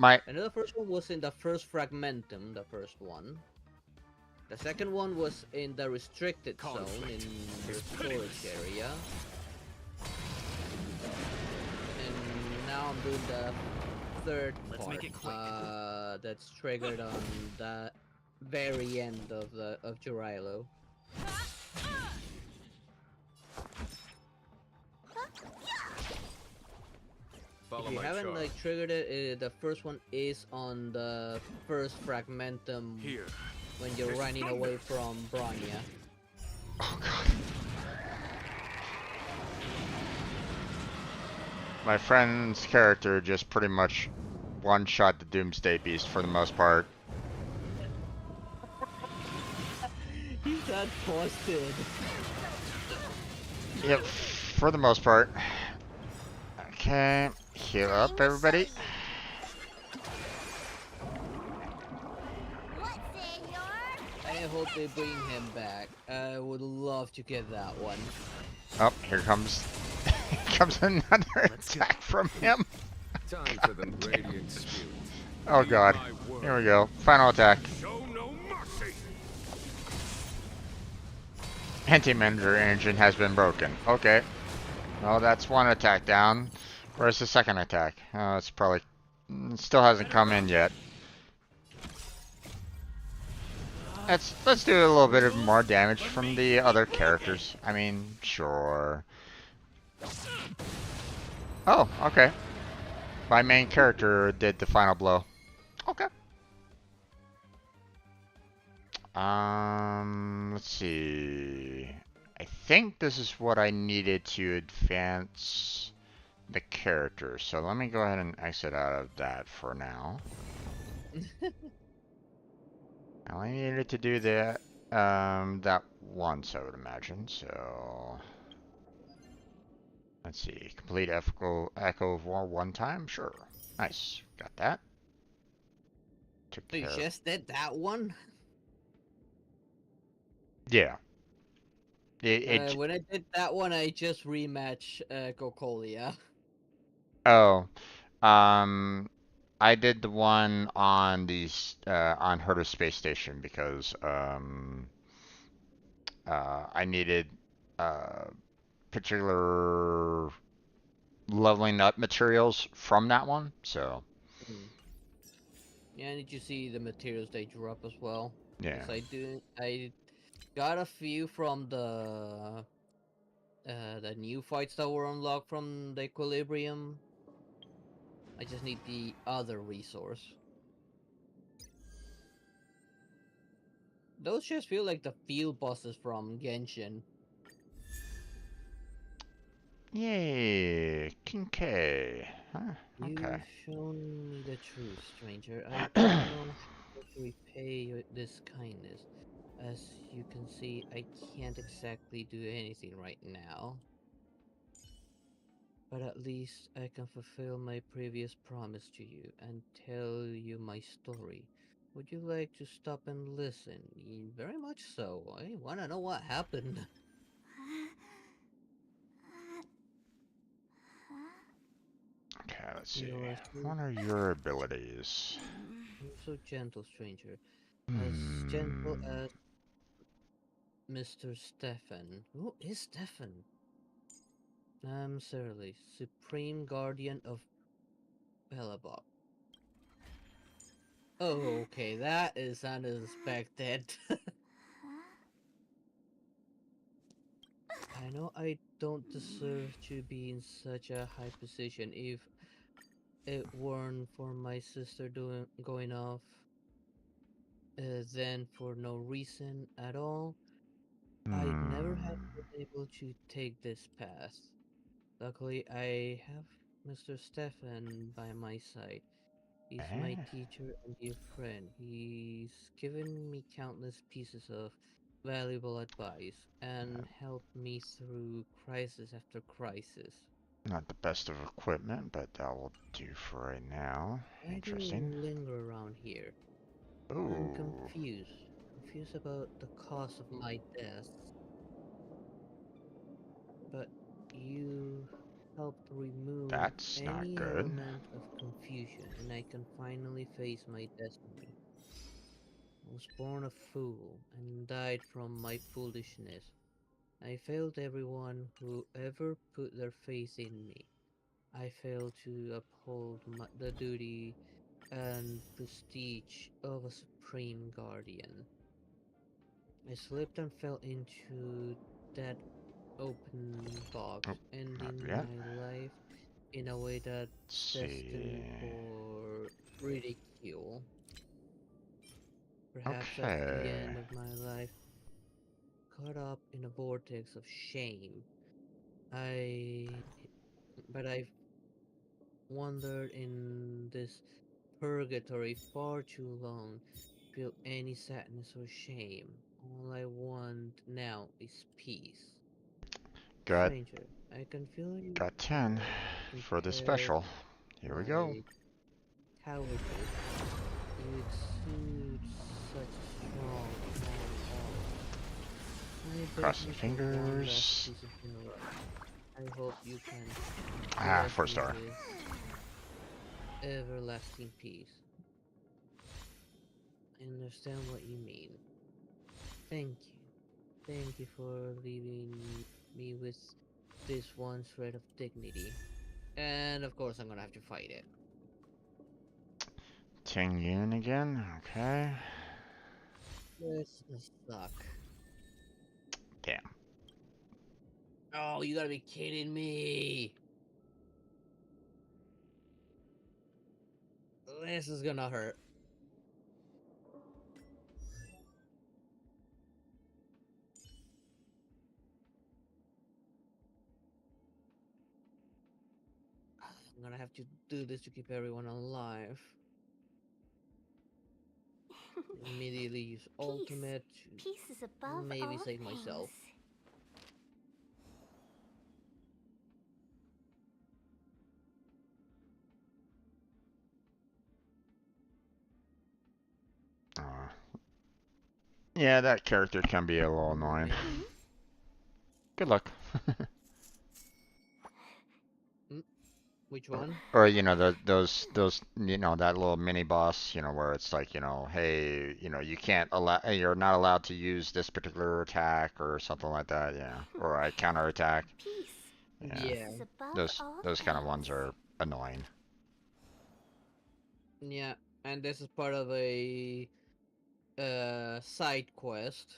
I know the first one was in the first fragmentum, the first one. The second one was in the restricted zone in the storage area. And now I'm doing the third part. That's triggered on the very end of Jirilo. If you haven't like triggered it, the first one is on the first fragmentum when you're running away from Bronya. Oh god. My friend's character just pretty much one-shot the Doomsday Beast for the most part. He got busted. Yep, for the most part. Okay, heal up everybody. I hope they bring him back. I would love to get that one. Oh, here comes another attack from him. Time for the radiant spirit. Oh god. Here we go. Final attack. Show no mercy. Anti-Mender engine has been broken. Okay. Well, that's one attack down. Where's the second attack? Oh, it's probably... still hasn't come in yet. Let's do a little bit of more damage from the other characters. I mean, sure. Oh, okay. My main character did the final blow. Okay. Let's see. I think this is what I needed to advance the character. So let me go ahead and exit out of that for now. I only needed to do that that once, I would imagine. So let's Let's see. Complete Echo of War one time? Sure. Nice. Got that. Took You care. just did that one? Yeah. When I did that one, I just rematched Cocolia. Oh. I did the one on on Herta Space Station because I needed particular leveling up materials from that one, so. Yeah, I need to see the materials they drop as well. Yeah. Because I got a few from the new fights that were unlocked from the Equilibrium. I just need the other resource. Those just feel like the field bosses from Genshin. Yay, Kincaid. Huh, okay. You've shown me the truth, stranger. I don't know how to repay this kindness. As you can see, I can't exactly do anything right now. But at least I can fulfill my previous promise to you and tell you my story. Would you like to stop and listen? Very much so. I wanna know what happened. Okay, let's see. What are your abilities? You're so gentle, stranger. As gentle Hmm. as Mr. Stefan. Who is Stefan? I'm Surly, Supreme Guardian of Belobog. Oh, okay, that is unexpected. I know I don't deserve to be in such a high position. If it weren't for my sister going off, then for no reason at all, I'd never have been able to take this path. Luckily, I have Mr. Stefan by my side. He's my teacher and dear friend. He's given me countless pieces of valuable advice and helped me through crisis after crisis. Not the best of equipment, but that will do for right now. Why do you Interesting. linger around here? I'm Ooh. confused. Confused about the cause of my death. But you helped remove That's not any good. element of confusion, and I can finally face my destiny. I was born a fool and died from my foolishness. I failed everyone who ever put their faith in me. I failed to uphold the duty and prestige of a supreme guardian. I slipped and fell into that open box, Oh, not ending yet. my life in a way that's Let's see. destined for ridicule. Perhaps at the Okay. end of my life, caught up in a vortex of shame. I but I've wandered in this purgatory far too long to feel any sadness or shame. All I want now is peace. Got Stranger, I can feel your got 10 power for the compared special. to Here we go. my cowardice. You exude such a strong, calm aura. I beg Cross the you for one last fingers. piece of your luck. I hope you can Ah, bless 4 me star. with everlasting peace. I understand what you mean. Thank you. Thank you for leaving me with this one shred of dignity. And of course I'm gonna have to fight it. 10 yen again. Okay. This suck. Damn. Oh, you gotta be kidding me. This is gonna hurt. I'm gonna have to do this to keep everyone alive. Immediately use ultimate to Peace is above maybe all save things. myself. Yeah, that character can be a little annoying. Good luck. Which one? Or you know those you know that little mini boss, you know, where it's like, you know, hey, you know, you can't allow, you're not allowed to use this particular attack or something like that, yeah, or I counter attack. Yeah. Those kind of ones are annoying. Yeah, and this is part of a side quest,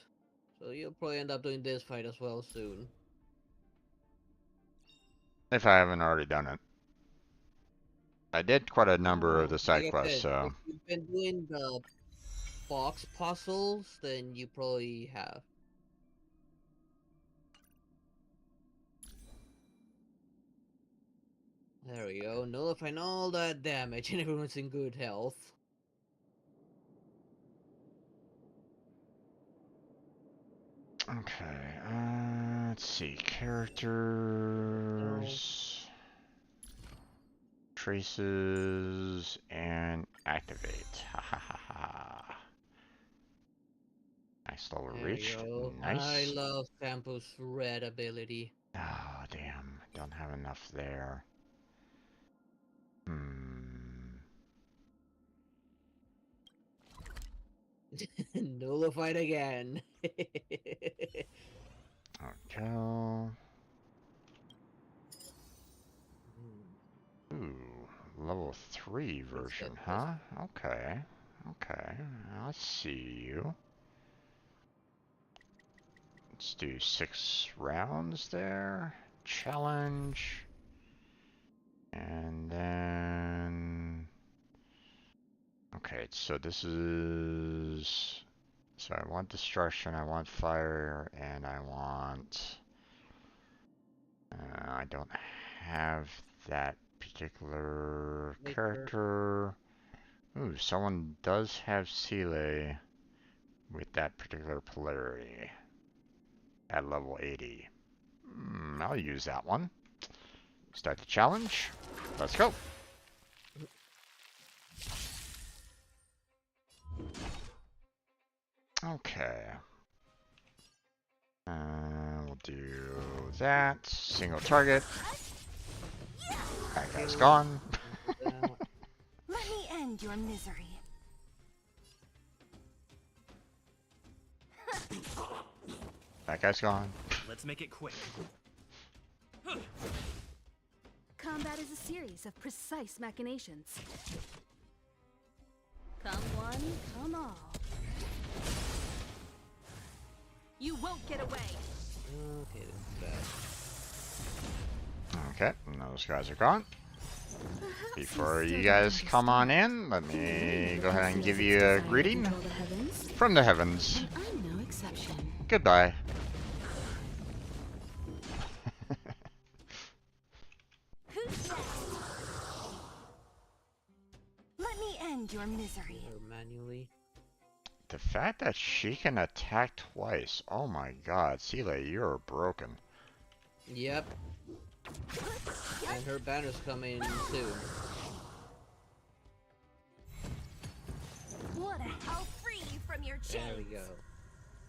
so you'll probably end up doing this fight as well soon. If I haven't already done it. I did quite a number of the side Like I quests, said, so. if you've been doing the box puzzles, then you probably have. There we go, nullifying all that damage and everyone's in good health. Okay, let's see, characters, traces, and activate. Ha ha ha ha. Nice level reached. Nice. I love Sampo's red ability. Oh, damn. Don't have enough there. Nullified again. Okay. Ooh, level 3 version, huh? Okay. Okay. I see you. Let's do 6 rounds there. Challenge. And then... Okay, so this is... So I want destruction, I want fire, and I want... I don't have that particular character. Ooh, someone does have Seele with that particular polarity at level 80. I'll use that one. Start the challenge. Let's go. Okay. We'll do that. Single target. That guy's gone. Let me end your misery. That guy's gone. Let's make it quick. Combat is a series of precise machinations. Come one, come all. You won't get away. Okay, that's bad. Okay, those guys are gone. Before you guys come on in, let me go ahead and give you a greeting from the heavens. I'm no exception. Goodbye. Let me end your misery. Manually. The fact that she can attack twice, oh my god, Seele, you're broken. Yep. And her banner's coming soon. What I'll free you from your chains. There we go.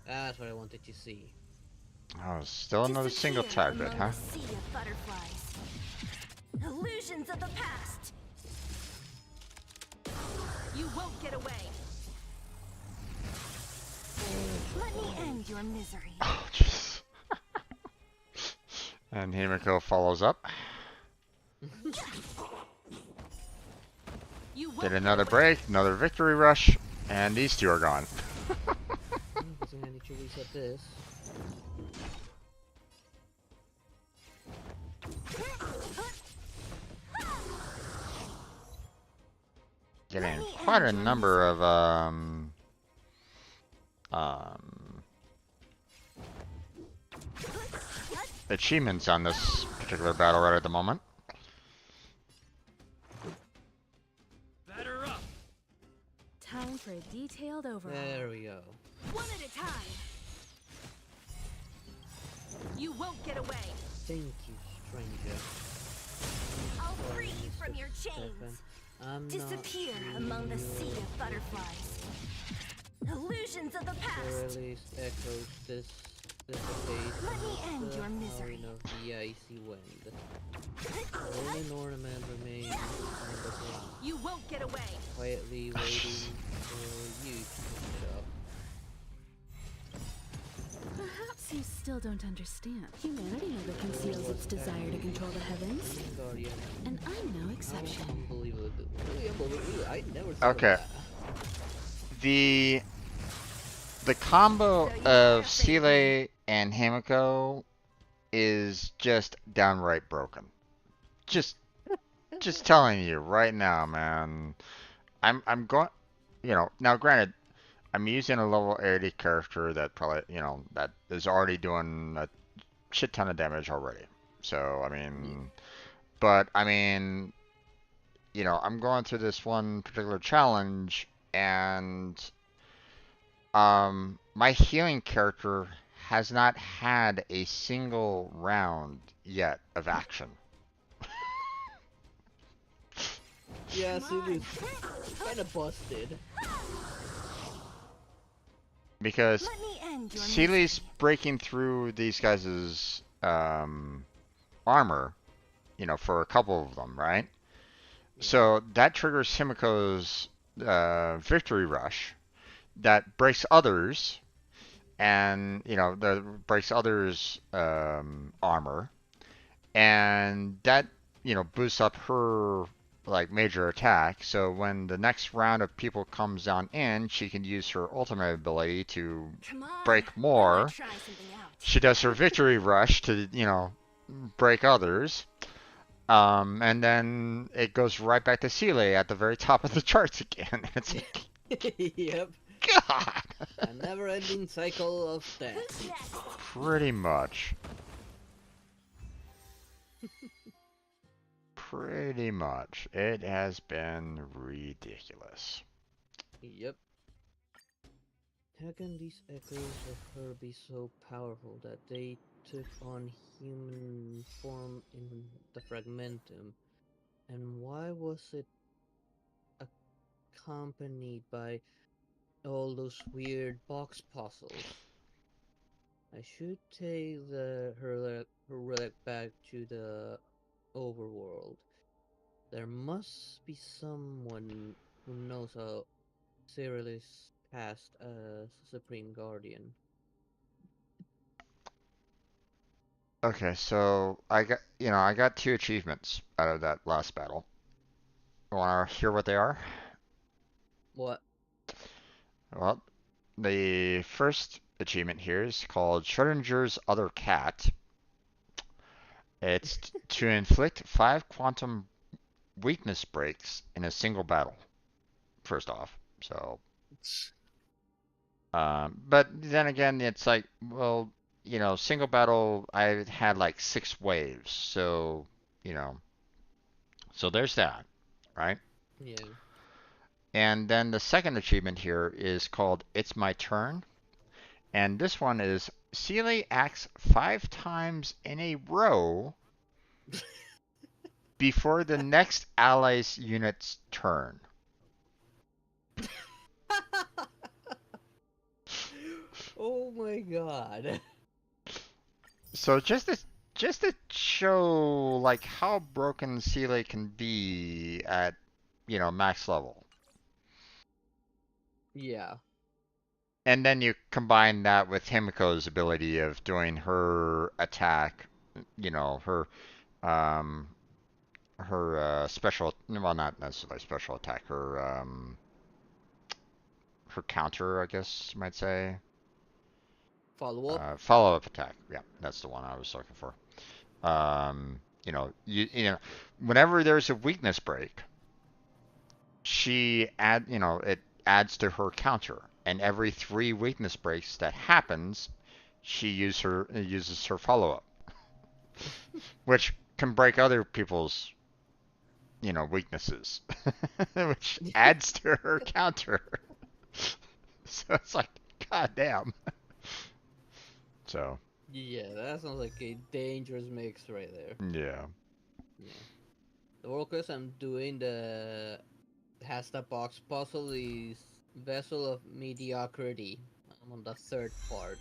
That's what I wanted to see. Oh, still another single target, huh? Sea of butterflies. Illusions of the past. You won't get away. Let me end your misery. Oh, jeez. And Himiko follows up. Get another break, another victory rush, and these two are gone. Doesn't I need to reset this? Getting quite a number of achievements on this particular battle right at the moment. Batter up. Time for a detailed overhaul. There we go. One at a time. You won't get away. Thank you, stranger. I'll free you from your chains. Disappear among the sea of butterflies. Illusions of the past. Release echoes this dissipate. Let me end your Howling misery. of the icy wind. Only an ornament remains on the thing. You won't get away. Quietly waiting for you to pick it up. Perhaps you still don't understand. Humanity never conceals its desire to control the heavens. Guardian. And I'm no exception. Unbelievable. Really unbelievable. I never thought Okay. of that. The combo of Seele and Himiko is just downright broken. Just telling you right now, man. I'm going, now granted, I'm using a level 80 character that probably, that is already doing a shit ton of damage already. So, I mean, but I mean, I'm going through this one particular challenge, and my healing character has not had a single round yet of action. Yeah, Sulu's kind of busted. Because Seele's breaking through these guys' armor, for a couple of them, right? Yeah. So that triggers Himiko's victory rush that breaks others, and, that breaks others' armor, and that, boosts up her major attack, so when the next round of people comes down in, she can use her ultimate ability to break more. She does her victory rush to, break others. And then it goes right back to Seele at the very top of the charts again. It's like, yep. God. A never-ending cycle of death. Pretty much. Pretty much. It has been ridiculous. Yep. How can these echoes of her be so powerful that they took on human form in the Fragmentum? And why was it accompanied by all those weird box puzzles? I should take her relic back to the overworld. There must be someone who knows how Cyril passed as Supreme Guardian. Okay, so I got 2 achievements out of that last battle. Want to hear what they are? What? Well, the first achievement here is called Schrodinger's Other Cat. It's to inflict 5 quantum weakness breaks in a single battle. First off, so. But then again, it's like, well, single battle, I had 6 waves, so, so there's that, right? Yeah. And then the second achievement here is called It's My Turn. And this one is Seele acts 5 times in a row before the next ally's unit's turn. Oh my god. So just to show how broken Seele can be at, max level. Yeah. And then you combine that with Himiko's ability of doing her attack, her special, well, not necessarily special attack, her counter, I guess you might say. Follow-up? Follow-up attack. Yeah, that's the one I was looking for. Whenever there's a weakness break, it adds to her counter. And every 3 weakness breaks that happens, she uses her follow-up. Which can break other people's, weaknesses. Which adds to her counter. So it's like, goddamn. So. Yeah, that sounds like a dangerous mix right there. Yeah. Yeah. The world quest I'm doing has the box puzzle is Vessel of Mediocrity. I'm on the third part.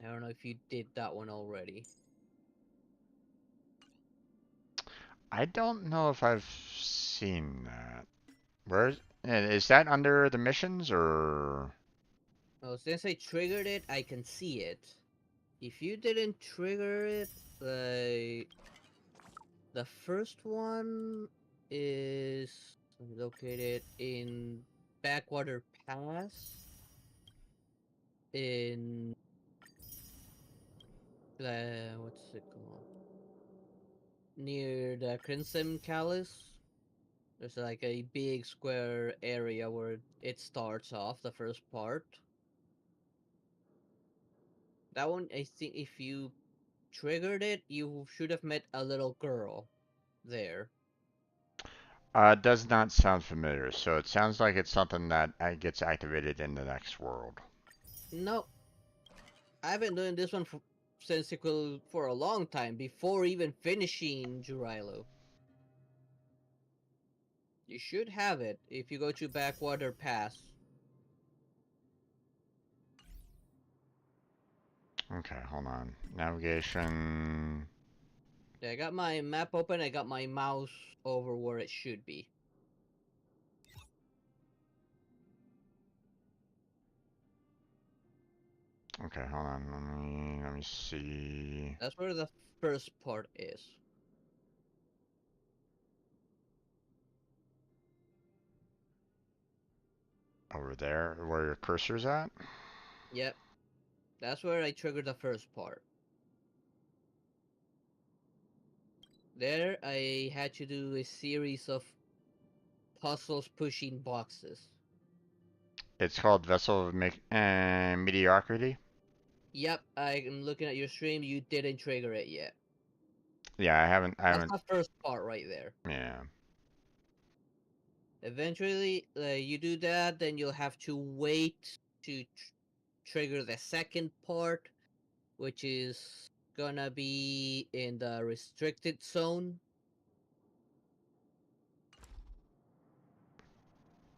I don't know if you did that one already. I don't know if I've seen that. Where is that under the missions or? Oh, since I triggered it, I can see it. If you didn't trigger it, the first one is located in Backwater Pass in what's it called? Near the Crimson Callus. There's like a big square area where it starts off, the first part. That one, I think if you triggered it, you should have met a little girl there. Does not sound familiar, so it sounds like it's something that gets activated in the next world. No, I've been doing this one since sequel for a long time, before even finishing Jurilo. You should have it if you go to Backwater Pass. Okay, hold on. Navigation. Yeah, I got my map open, I got my mouse over where it should be. Okay, hold on. Let me see. That's where the first part is. Over there, where your cursor's at? Yep. That's where I triggered the first part. There, I had to do a series of puzzles pushing boxes. It's called Vessel of Mediocrity? Yep, I'm looking at your stream, you didn't trigger it yet. Yeah, I haven't. That's the first part right there. Yeah. Eventually, you do that, then you'll have to wait to trigger the second part, which is gonna be in the restricted zone.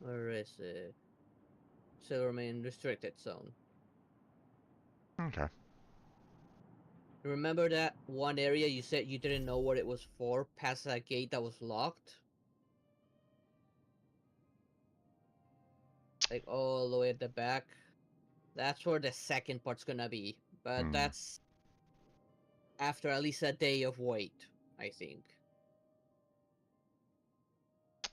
Where is it? Silvermane restricted zone. Okay. Remember that one area you said you didn't know what it was for, past that gate that was locked? Like all the way at the back? That's where the second part's gonna be. But that's after at least a day of wait, I think.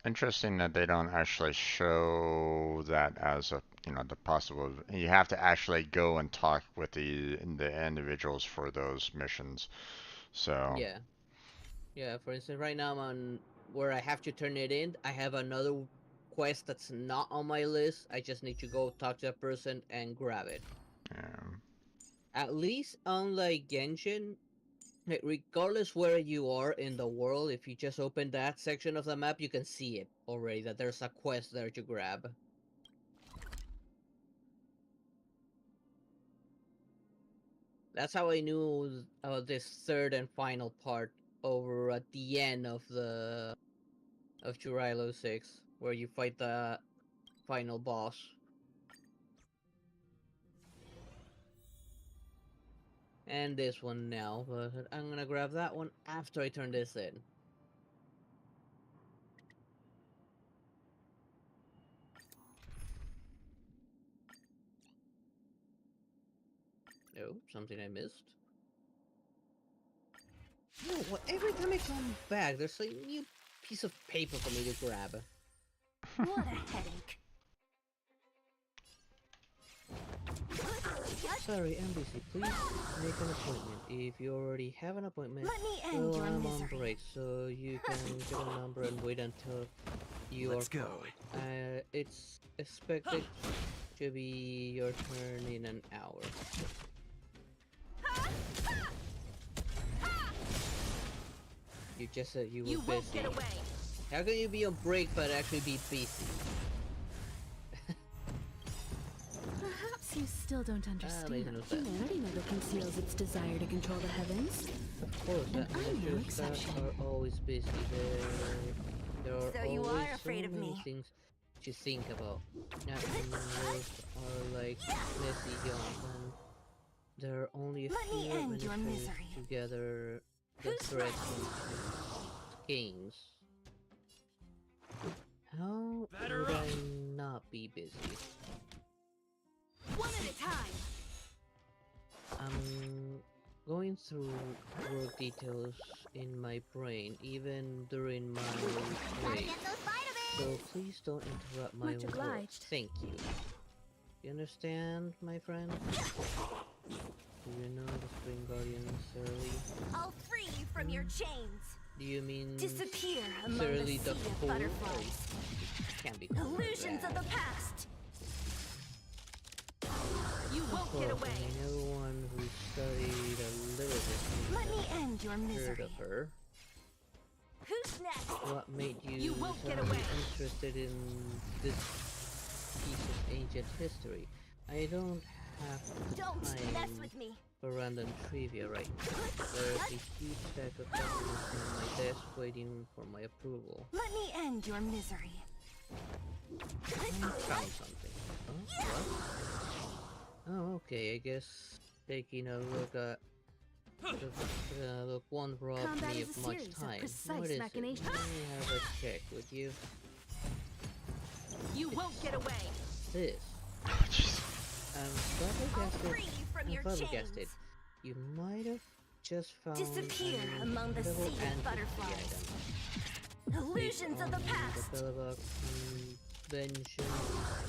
Interesting that they don't actually show that as a, the possible. You have to actually go and talk with the individuals for those missions. So. Yeah. Yeah, for instance, right now I'm on where I have to turn it in. I have another quest that's not on my list. I just need to go talk to that person and grab it. Yeah. At least unlike Genshin, regardless where you are in the world, if you just open that section of the map, you can see it already, that there's a quest there to grab. That's how I knew about this third and final part over at the end of Jurilo 6, where you fight the final boss. And this one now, but I'm gonna grab that one after I turn this in. Oh, something I missed. You know what? Every time I come back, there's a new piece of paper for me to grab. What a headache. Sorry, NBC, please make an appointment. If you already have an appointment, Let me end your I'm misery. on break, so you can get a number and wait until you Let's are go. called. It's expected to be your turn in an hour. You just said you were busy. Won't get away. How can you be on break but actually be busy? Perhaps you still don't understand. No sense. Humanity never conceals its desire to control the heavens. Of course, And I'm no amateurs exception. are always busy. There are So you always are afraid so of many me. things to think about. Not human worlds are like messy yachts, and there are only a Let me few end your administrators misery. to gather the Who's threats next? into games. How Batter would up. I not be busy? One at a time. I'm going through work details in my brain, even during my break. So please don't interrupt my Much work. obliged. Thank you. You understand, my friend? Do you know the Spring Guardian, Surly? I'll free you from your chains. Do you mean Disappear among Surly the the sea of Fool? butterflies. Can't be called like Illusions that. of the past. You Of won't course, get I away. mean, everyone who studied a little bit Let me has end your heard misery. of her. Who's next? What made you, You won't get suddenly away. interested in this piece of ancient history? I don't have the Don't time mess with me. for random trivia right now. There's a huge stack of documents on my desk waiting for my approval. Let me end your misery. I found something. Huh? What? Oh, okay. I guess taking a look at look won't rob Combat me is of a much series of time. precise What is it? machinations. Let me have a check, would you? You won't get away. This. I'm I'll free you from your guessed chains. it. You might have just found Disappear an among the incredible sea of antique butterflies. item. Illusions of the past. The Bellabok Convention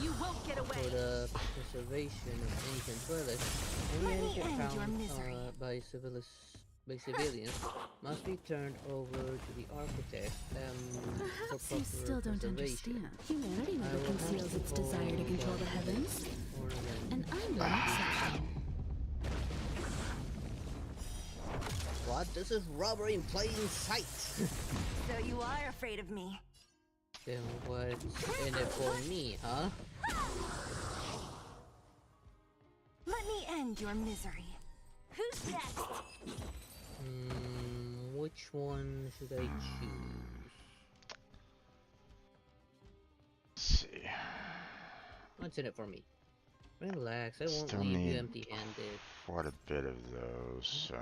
You won't get away. for the preservation of ancient relics. Let Any me object end your found misery. by civilians must be turned over to the architect Perhaps for you proper still don't preservation. understand. Humanity I never will have conceals to its desire to control the heavens. And I'm no exception. What? This is robbery in plain sight! So you are afraid of me. Then what's in it for me, huh? Let me end your misery. Who's next? Which one should I choose? Let's see. What's in it for me? Relax, I won't Still leave you need empty-handed. quite a bit of those, so...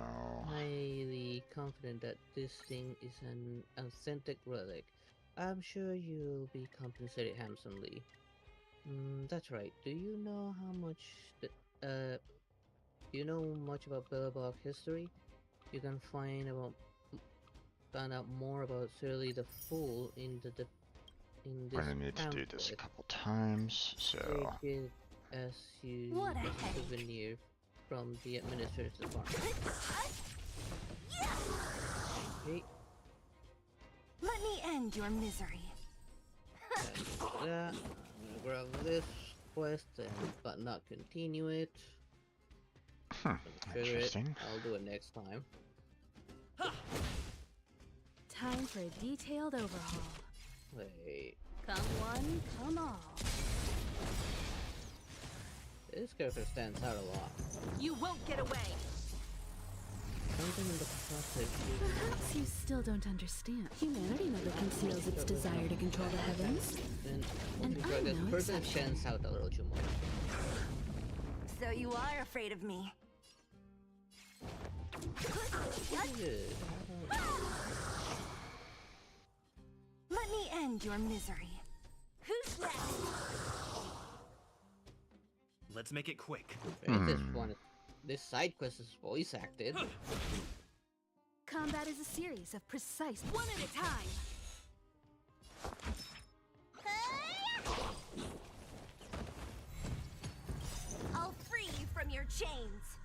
Highly confident that this thing is an authentic relic. I'm sure you'll be compensated handsomely. That's right. Do you know how much... do you know much about Bellabok history? You can find out more about Surly the Fool in this We're gonna need to do this a pamphlet. couple times, so... Take it as What a a headache. souvenir from the administrative department. Okay, Let me end your misery. that. I'm gonna grab this quest but not continue it. Trigger it. Interesting. I'll do it next time. Time for a detailed overhaul. Wait, Come one, come all. this character stands out a lot. You won't get away. Something in the process. Perhaps you still don't understand. Humanity never conceals its desire to control the heavens. And I'm this no person exception. stands out a little too much. So you are afraid of me. Good. Let me end your misery. Who's next? Let's make it quick. This side quest is voice acted. Combat is a series of precise. One at a time. I'll free you from your chains.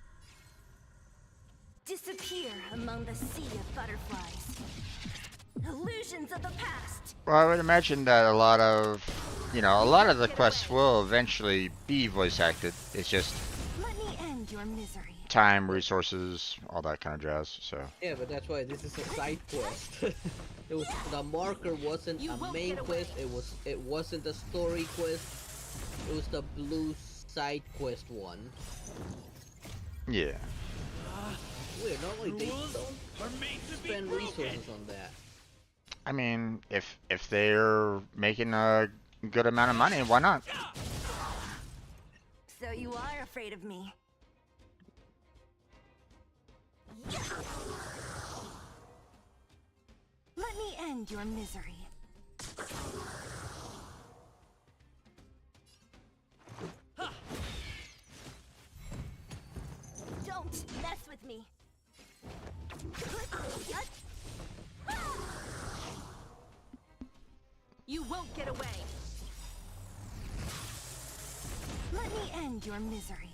Disappear among the sea of butterflies. Illusions of the past. Well, I would imagine that a lot of the quests will eventually be voice acted. It's just Let me end your misery. time, resources, all that kind of jazz, so... Yeah, but that's why this is a side quest. The marker wasn't a main quest. It wasn't a story quest. It was the blue side quest one. Yeah. Weird. Normally they don't spend resources on that. I mean, if they're making a good amount of money, why not? So you are afraid of me. Let me end your misery. Don't mess with me. You won't get away. Let me end your misery.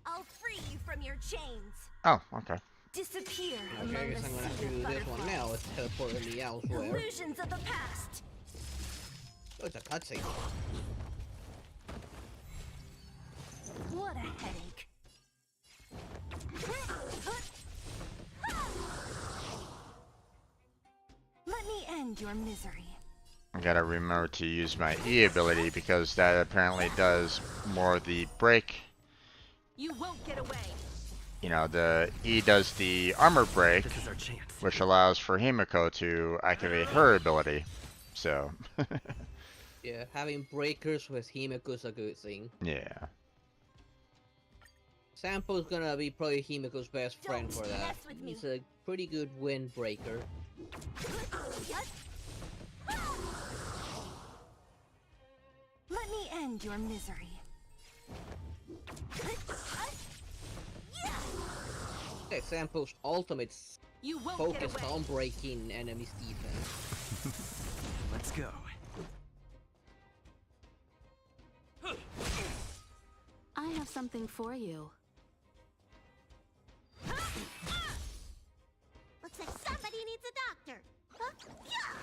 I'll free you from your chains. Oh, okay. Disappear Okay, I guess I'm gonna have to do this one now. It's teleporting me elsewhere. Illusions of the past. Oh, it's a cutscene. What a headache. Let me end your misery. I gotta remember to use my E ability because that apparently does more of the break. You won't get away. You know, the E does the armor break, This is our chance. which allows for Himiko to activate her ability. So, Yeah, having breakers with Himiko's a good thing. yeah. Sampo's gonna be probably Himiko's best friend for that. He's a pretty good windbreaker. Let me end your misery. Okay, Sampo's ultimate's You won't focused get away. on breaking enemies' defense. Let's go. I have something for you. Looks like somebody needs a doctor. Huh? Yeah.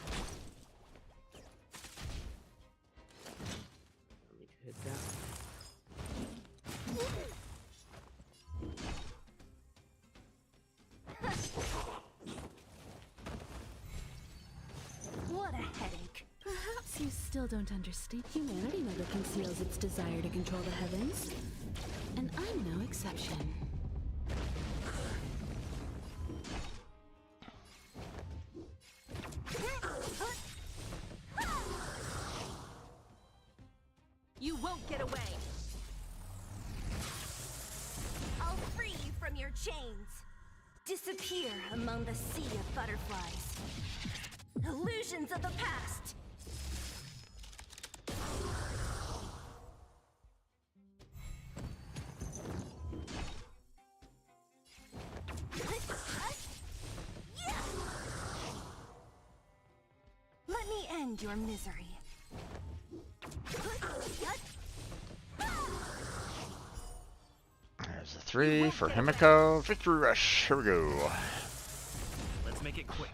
Let me hit that. What a headache. Perhaps you still don't understand. Humanity never conceals its desire to control the heavens. And I'm no exception. You won't get away. I'll free you from your chains. Disappear among the sea of butterflies. Illusions of the past. Let me end your misery. There's the 3 for Himiko. Victory Rush. Here we go. Let's make it quick.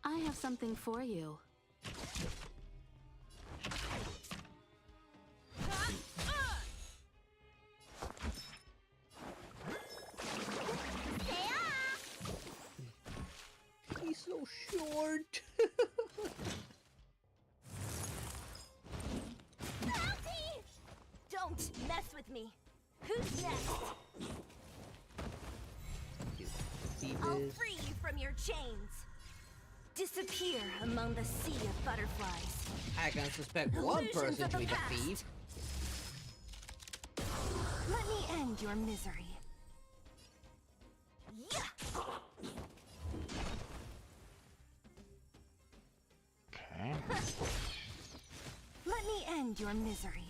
I have something for you. He's so short. Don't mess with me. Who's next? I'll free you from your chains. Disappear among the sea of butterflies. I can suspect one Illusions person of to the be the past. thief. Let me end your misery. Okay. Let me end your misery.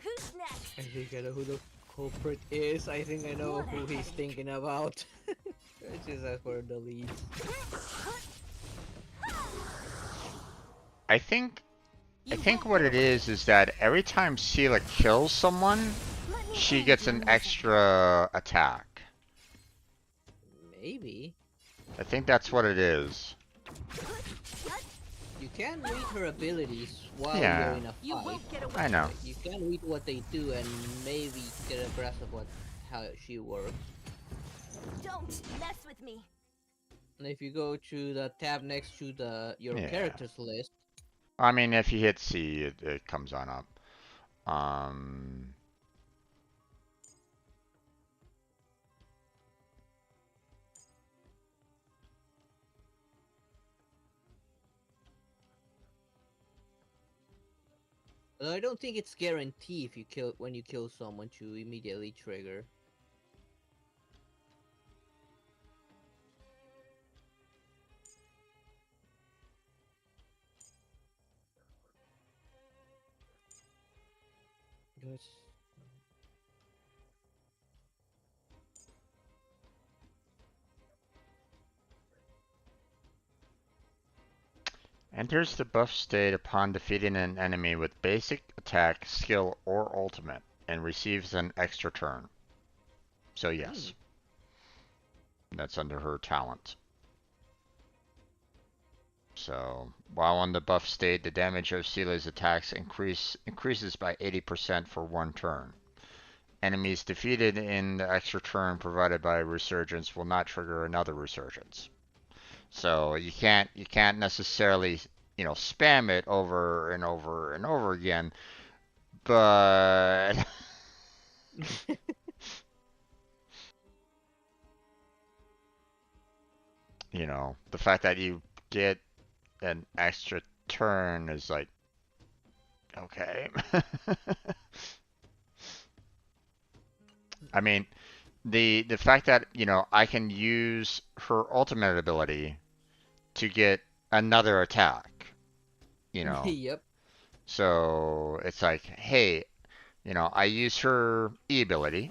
Who's next? I think I know who the culprit is. I think I know who he's thinking about. Let's just ask for the leads. I think what it is that every time Sela kills someone, she gets an extra attack. Maybe. I think that's what it is. You can read her abilities while Yeah. you're in a fight. I know. Like, you can read what they do and maybe get a grasp of how she works. Don't mess with me. And if you go to the tab next to your Yeah. characters list, I mean, if you hit C, it comes on up. Um, I don't think it's guaranteed if you kill when you kill someone to immediately trigger. Yes. Enters the buff state upon defeating an enemy with basic attack, skill, or ultimate, and receives an extra turn. So yes, that's under her talent. So while on the buff state, the damage of Sela's attacks increases by 80% for 1 turn. Enemies defeated in the extra turn provided by Resurgence will not trigger another Resurgence. So you can't necessarily, you know, spam it over and over and over again, but you know, the fact that you get an extra turn is like, okay. I mean, the fact that, you know, I can use her ultimate ability to get another attack, you know. Yep. So it's like, hey, you know, I use her E ability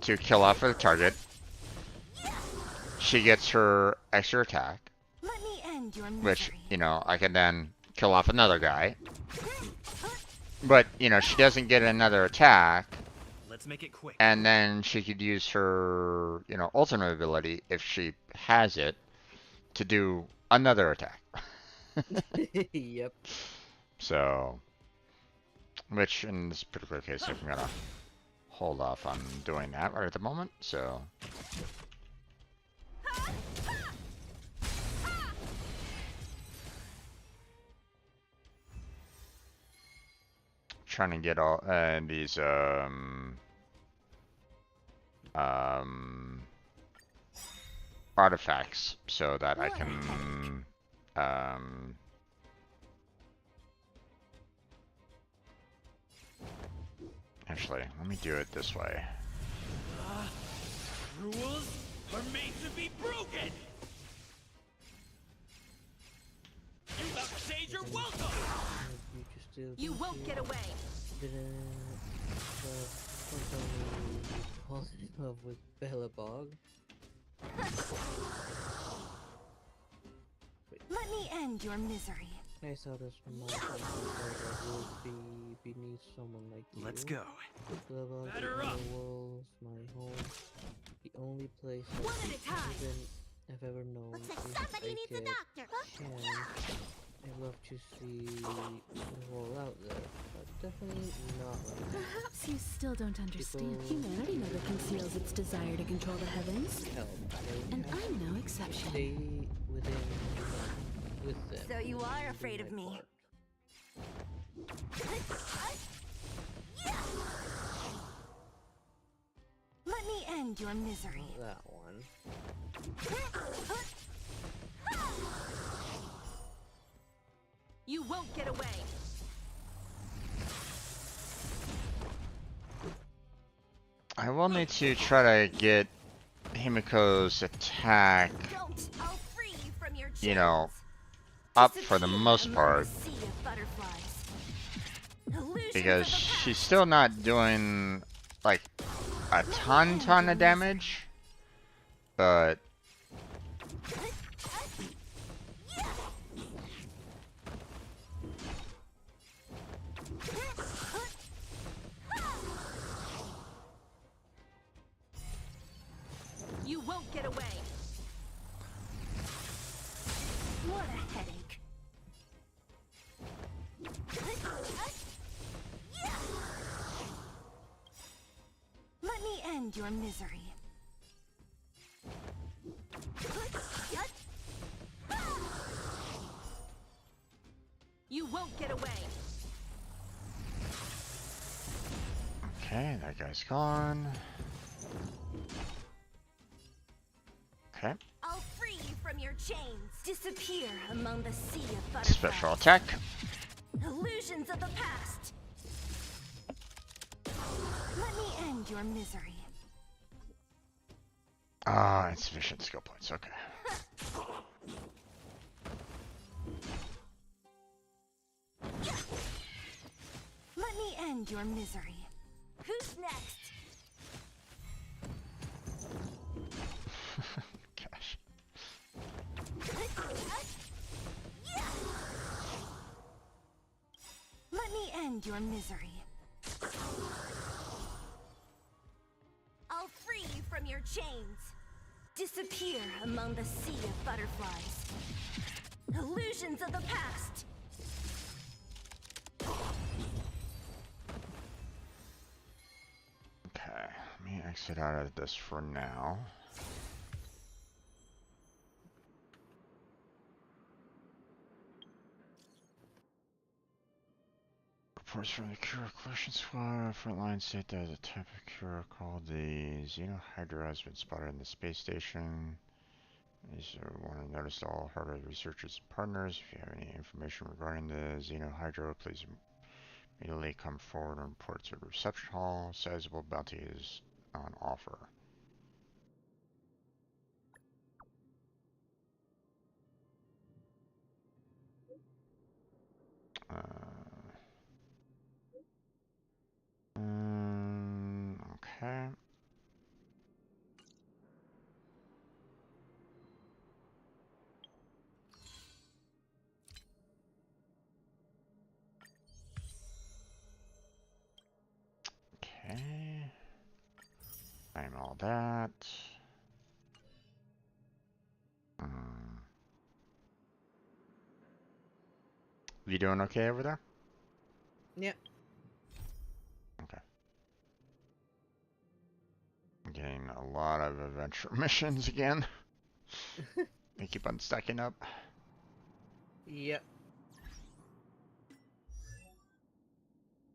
to kill off the target. She gets her extra attack, Let me end your which, misery. you know, I can then kill off another guy. But, you know, she doesn't get another attack. Let's make it quick. And then she could use her, you know, ultimate ability, if she has it, to do another attack. Yep. So, which in this particular case, I'm gonna hold off on doing that right at the moment. So, trying to get all these artifacts so that I can actually, let me do it this way. Rules are made to be broken! You have stayed your welcome! You won't get away! Fall in love with Bellabog. Let me end your misery. I saw this monster that would be beneath someone like you. Let's go. Bellabog, Batter up. the walls, my home, the only place One at a time. I've ever known. Looks like If somebody I needs a get doctor. chance, I'd love to see the world out there, but definitely not right now. Perhaps you still don't understand. People Humanity never conceals its desire to control the heavens. help. And I'm no exception. Stay within with them. So you are afraid of me. Let me end your misery. That one. You won't get away. I will need to try to get Himiko's attack, Don't. I'll free you from your chains. you know, up for the most Among part, the sea of butterflies. Illusions because of the past. she's still not doing like a ton of damage, but You won't get away. What a headache. Let me end your misery. You won't get away. Okay, that guy's gone. Okay. I'll free you from your chains. Disappear among the sea of butterflies. Special attack. Illusions of the past. Let me end your misery. Ah, insufficient skill points. Okay. Let me end your misery. Who's next? Gosh. Let me end your misery. I'll free you from your chains. Disappear among the sea of butterflies. Illusions of the past. Okay, let me exit out of this for now. Reports from the Cure Collection Squad. Frontline state that a type of cure called the Xenohydra has been spotted in the space station. These want to notice to all Hardware researchers and partners. If you have any information regarding the Xenohydra, please immediately come forward and report to the reception hall. Sizable bounty is on offer. Okay. Okay. Claim all that. You doing okay over there? Yep. Okay. I'm getting a lot of adventure missions again. They keep on stacking up. Yep.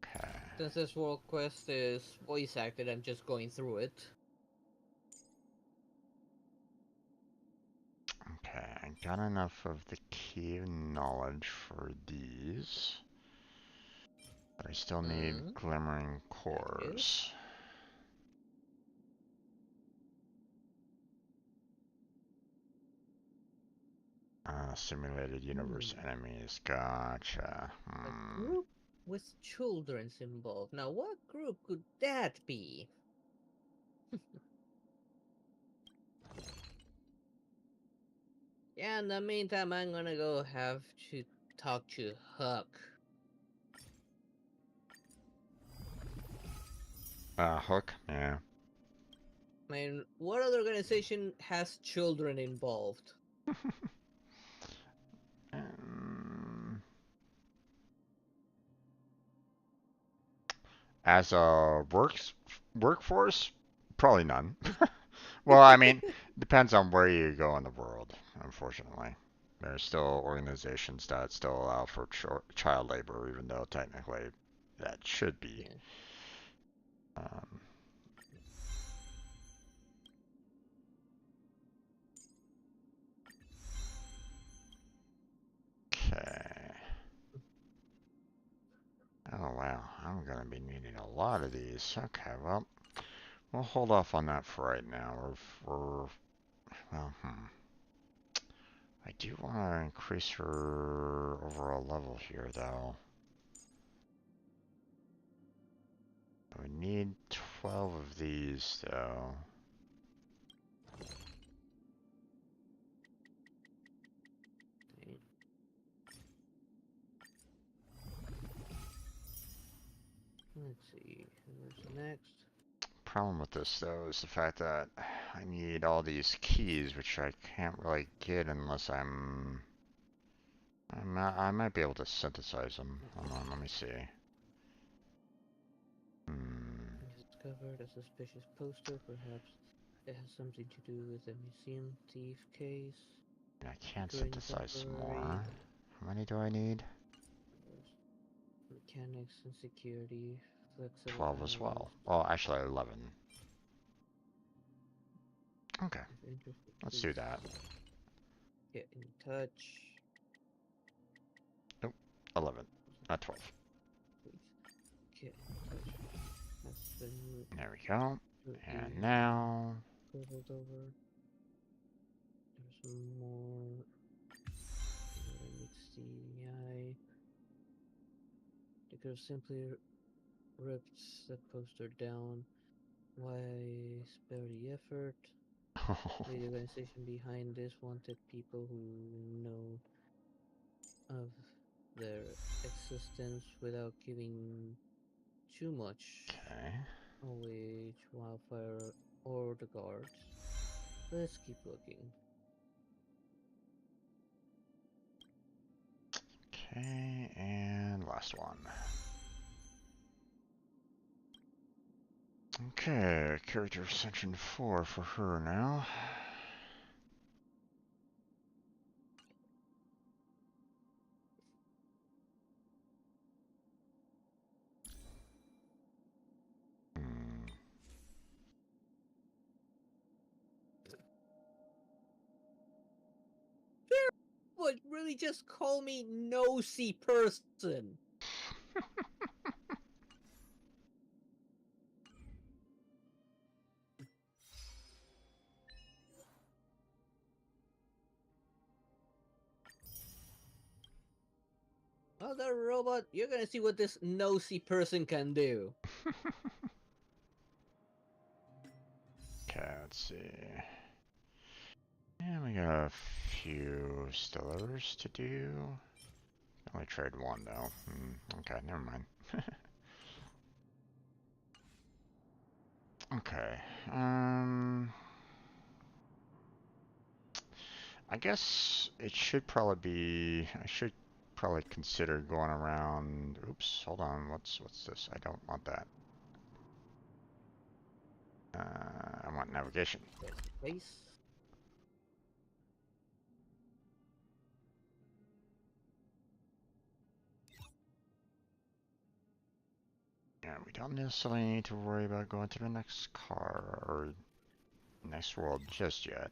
Okay. Since this world quest is voice acted, I'm just going through it. Okay, I got enough of the key of knowledge for these. But I still need glimmering cores. Simulated universe enemies. Gotcha. A group with children's involved. Now, what group could that be? Yeah, in the meantime, I'm gonna go have to talk to Huck. Hook? Yeah. I mean, what other organization has children involved? As a workforce, probably none. Well, I mean, depends on where you go in the world, unfortunately. There's still organizations that still allow for child labor, even though technically that should be. Okay. Oh, wow. I'm going to be needing a lot of these. Okay, well, we'll hold off on that for right now. Well, I do want to increase her overall level here, though. We need 12 of these, though. Let's see, who's next? Problem with this, though, is the fact that I need all these keys, which I can't really get unless I might be able to synthesize them. Hold on, let me see. Discovered a suspicious poster, perhaps it has something to do with the museum thief case. I can't synthesize some more. How many do I need? Mechanics and security, Flexible 12 as arrows. well. Well, actually 11. Okay. If interested, Let's do please that. get in touch. Nope. 11. Not 12. Please get in touch. Has been There we go. And be now... scribbled over. There's more. Meets the eye. They could have simply ripped the poster down. Why spare the effort? The organization behind this wanted people who know of their existence without giving too much away to Wildfire or the guards. Let's keep looking. Okay, and last one. Okay, character section 4 for her now. What, really just call me nosy person? Other robot, you're gonna see what this nosy person can do. Okay, let's see. And we got a few still others to do. Only trade one though. Okay, never mind. Okay. I guess it should probably be. I should probably consider going around. Oops, hold on. What's this? I don't want that. I want navigation. Face. Yeah, we don't necessarily need to worry about going to the next car or next world just yet.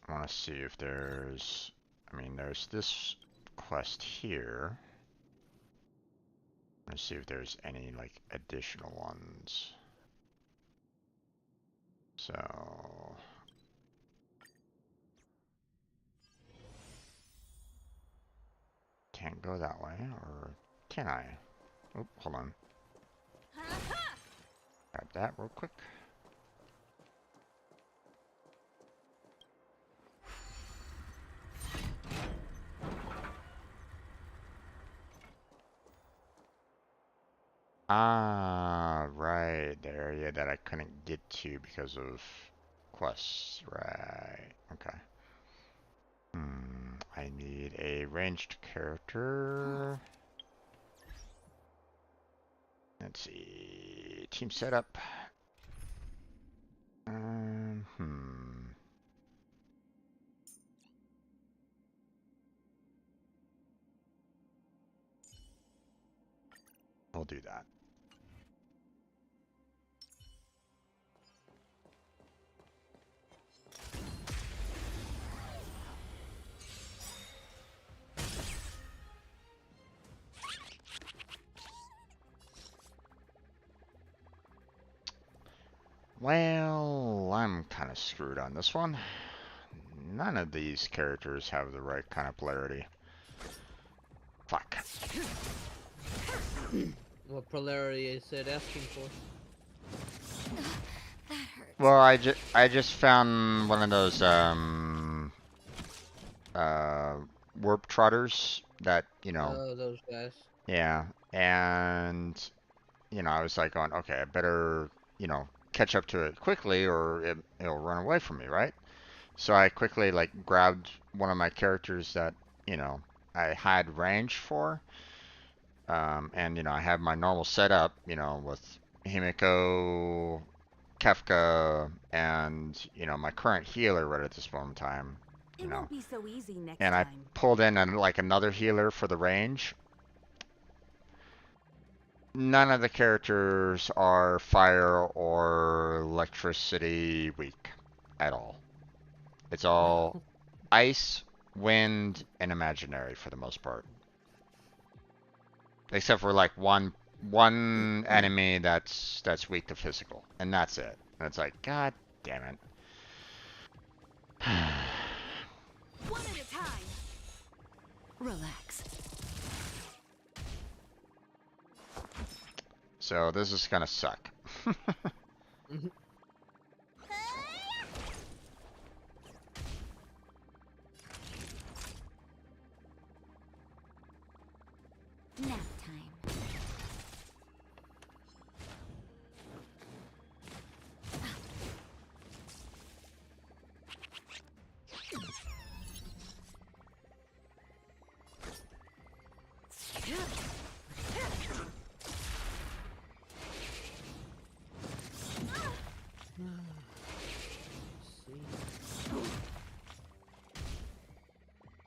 I want to see if there's, I mean, there's this quest here. Let's see if there's any, like, additional ones. So... Can't go that way, or can I? Oh, hold on. Grab that real quick. Ah, right, the area that I couldn't get to because of quests, right, okay. I need a ranged character. Let's see, team setup. We'll do that. Well, I'm kind of screwed on this one. None of these characters have the right kind of polarity. Fuck. What polarity is it asking for? Well, I just found one of those warp trotters that, you know. Oh, those guys. Yeah, and you know, I was like going, okay, I better, you know, catch up to it quickly or it'll run away from me, right? So I quickly like grabbed one of my characters that, you know, I had range for. And you know, I have my normal setup, you know, with Himiko, Kefka, and you know, my current healer right at this moment in time, you It know, won't be so easy next and I time. pulled in like another healer for the range. None of the characters are fire or electricity weak at all. It's all ice, wind, and imaginary for the most part. Except for like one enemy that's weak to physical, and that's it. And it's like, God damn it. One at a time. Relax. So this is gonna suck. Nap time.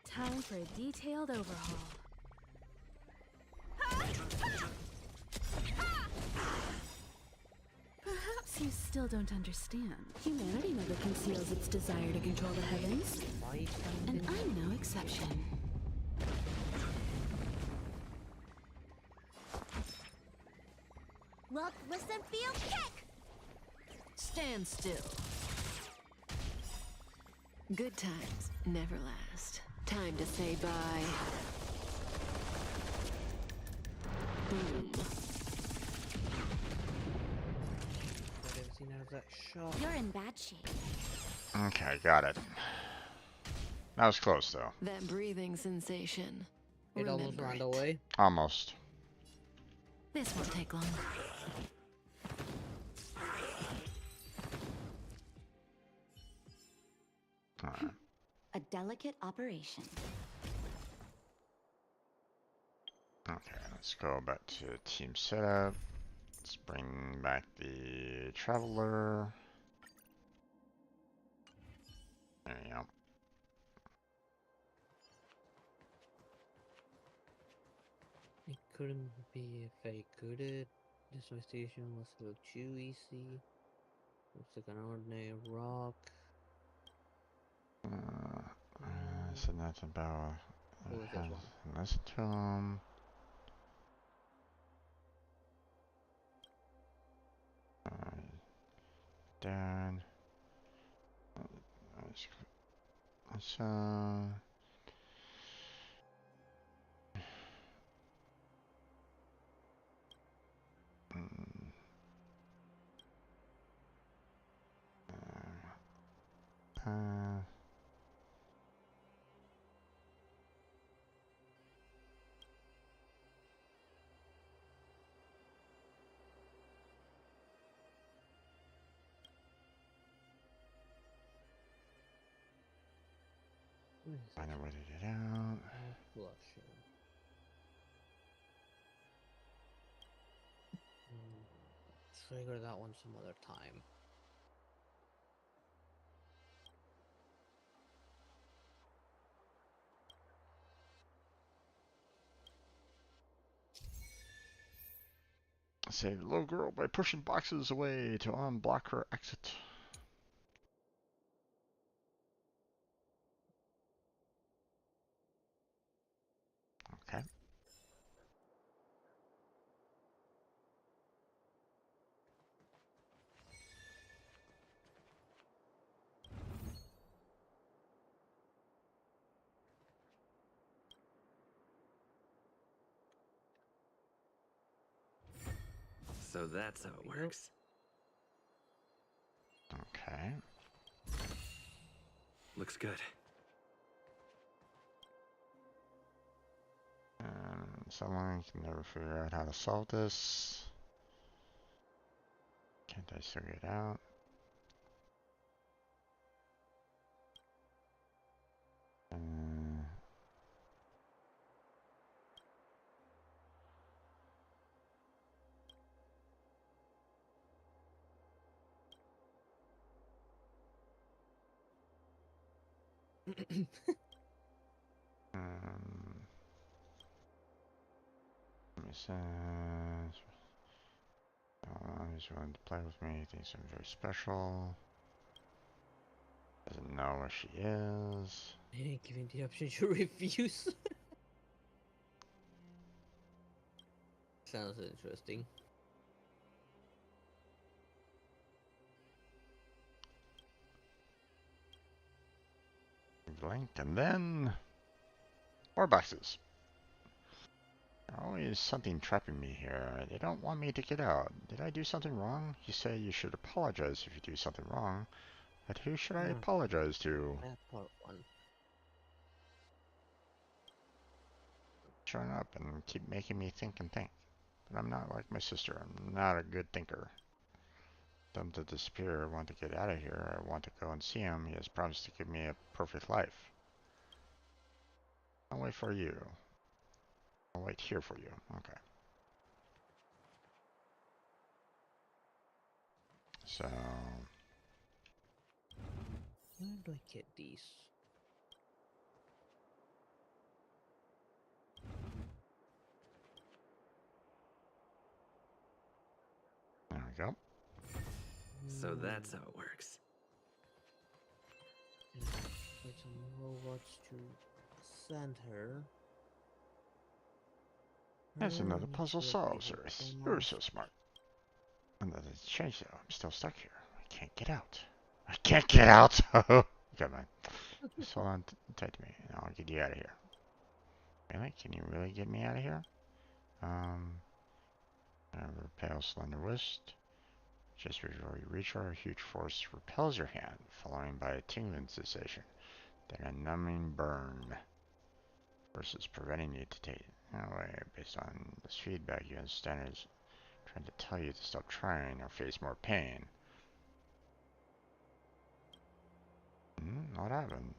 Time for a detailed overhaul. Perhaps you still don't understand. Humanity never conceals its desire to control the heavens. And I'm no exception. Look, listen, feel, kick! Stand still. Good times never last. Time to say bye. Boom. You're in bad shape. Okay, got it. That was close though. That breathing sensation. It almost Remember ran it. away. Almost. This won't take long. Alright. A delicate operation. Okay, let's go back to team setup. Let's bring back the traveler. There you go. It couldn't be if I couldn't. This investigation was a little too easy. Looks like an ordinary rock. So that's about. Who is this one? Listen to him. Dad. Let's find a way to get out. Blushing. Trigger that one some other time. Save the little girl by pushing boxes away to unblock her exit. Okay. So that's how it works. Okay. Looks good. Someone can never figure out how to solve this. Can't I figure it out? He says, he's willing to play with me. He thinks I'm very special. Doesn't know where she is. They didn't give him the option to refuse. Sounds interesting. Blink, and then more boxes. Always something trapping me here. They don't want me to get out. Did I do something wrong? You say you should apologize if you do something wrong. But who should I apologize to? That part one. Showing up and keep making me think and think. But I'm not like my sister. I'm not a good thinker. Them to disappear. I want to get out of here. I want to go and see him. He has promised to give me a perfect life. I'll wait for you. I'll wait here for you. Okay. So... where do I get these? There we go. So that's how it works. Put some robots to send her. That's another puzzle solved, Earth. You're so smart. Another change though. I'm still stuck here. I can't get out. I can't get out! Come on. Just hold on tight to me and I'll get you out of here. Really? Can you really get me out of here? I have a pale, slender wrist. Just before you reach her, a huge force repels your hand, followed by a tingling sensation, then a numbing burn. Force is preventing you to take it. Anyway, based on this feedback, you understand is trying to tell you to stop trying or face more pain. What happened?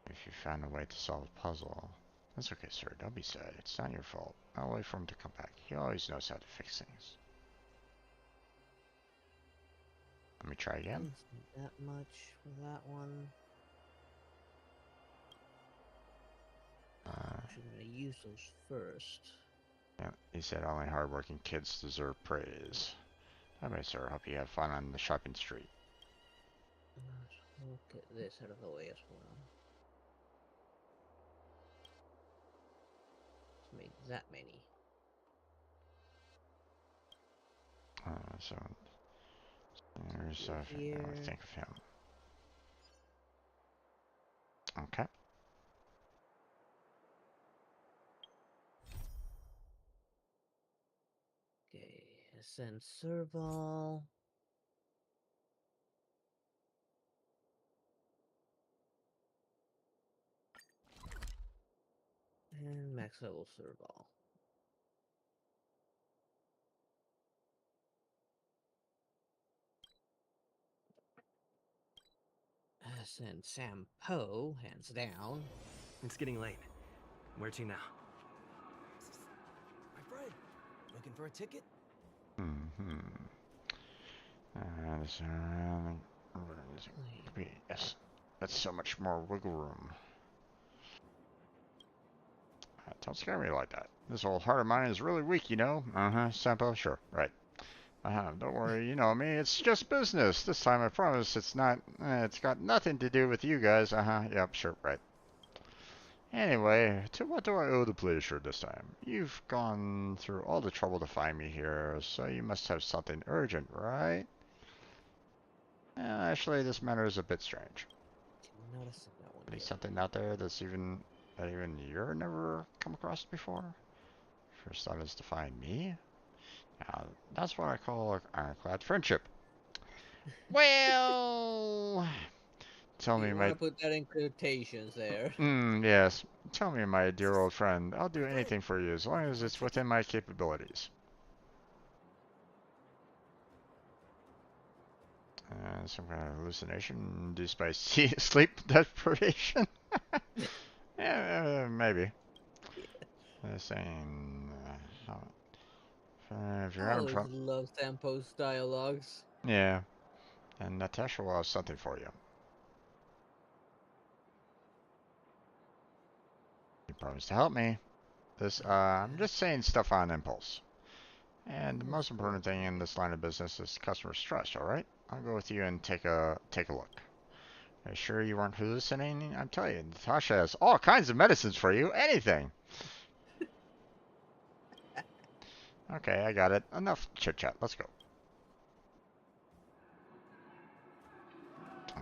If you found a way to solve the puzzle. That's okay, sir. Don't be sad. It's not your fault. I'll wait for him to come back. He always knows how to fix things. Let me try again. That much for that one. I'm gonna use those first. Yeah, he said only hardworking kids deserve praise. Anyway, sir, hope you have fun on the shopping street. We'll get this out of the way as well. Let's make that many. So there's think of him. Okay. Okay, ascend Serval. And max level Serval. Ascend Sam Poe, hands down. It's getting late. Where to now? My friend, looking for a ticket? Yes, that's so much more wiggle room. Don't scare me like that. This old heart of mine is really weak, you know. Sampo, sure, right. Don't worry, you know me. It's just business. This time, I promise, it's not. It's got nothing to do with you guys. Yep, sure, right. Anyway, to what do I owe the pleasure this time? You've gone through all the trouble to find me here, so you must have something urgent, right? Actually, this matter is a bit strange. Maybe something out there that even you're never come across before? First thought is to find me? Now, that's what I call an ironclad friendship. Well... Tell me, you want to put that in quotations there. Yes. Tell me, my dear old friend. I'll do anything for you as long as it's within my capabilities. Some kind of hallucination induced by sleep deprivation? Yeah, maybe. Saying... if you're I having always love Sampo's dialogues. Yeah. And Natasha will have something for you. Promise to help me. This, I'm just saying stuff on impulse. And the most important thing in this line of business is customer trust, alright? I'll go with you and take a look. Are you sure you weren't hallucinating? I'm telling you, Natasha has all kinds of medicines for you. Anything. Okay, I got it. Enough chit-chat. Let's go.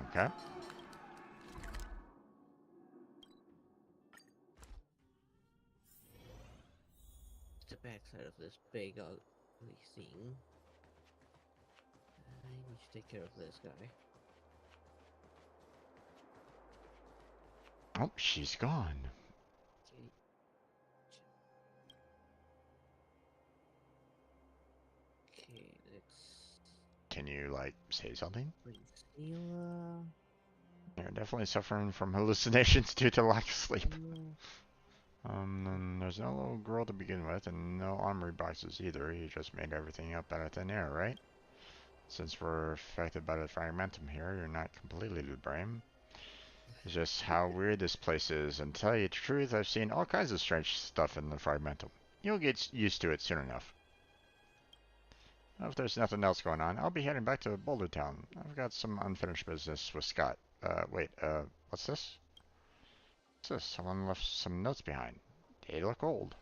Okay. The backside of this big ugly thing. I need to take care of this guy. Oh, she's gone. Okay, let's... Can you, like, say something? Priscilla... You're definitely suffering from hallucinations due to lack of sleep. And there's no little girl to begin with, and no armory boxes either. You just made everything up out of thin air, right? Since we're affected by the fragmentum here, you're not completely to blame. It's just how weird this place is, and to tell you the truth, I've seen all kinds of strange stuff in the fragmentum. You'll get used to it soon enough. Well, if there's nothing else going on, I'll be heading back to Boulder Town. I've got some unfinished business with Scott. Wait, what's this? What's this? Someone left some notes behind. They look old.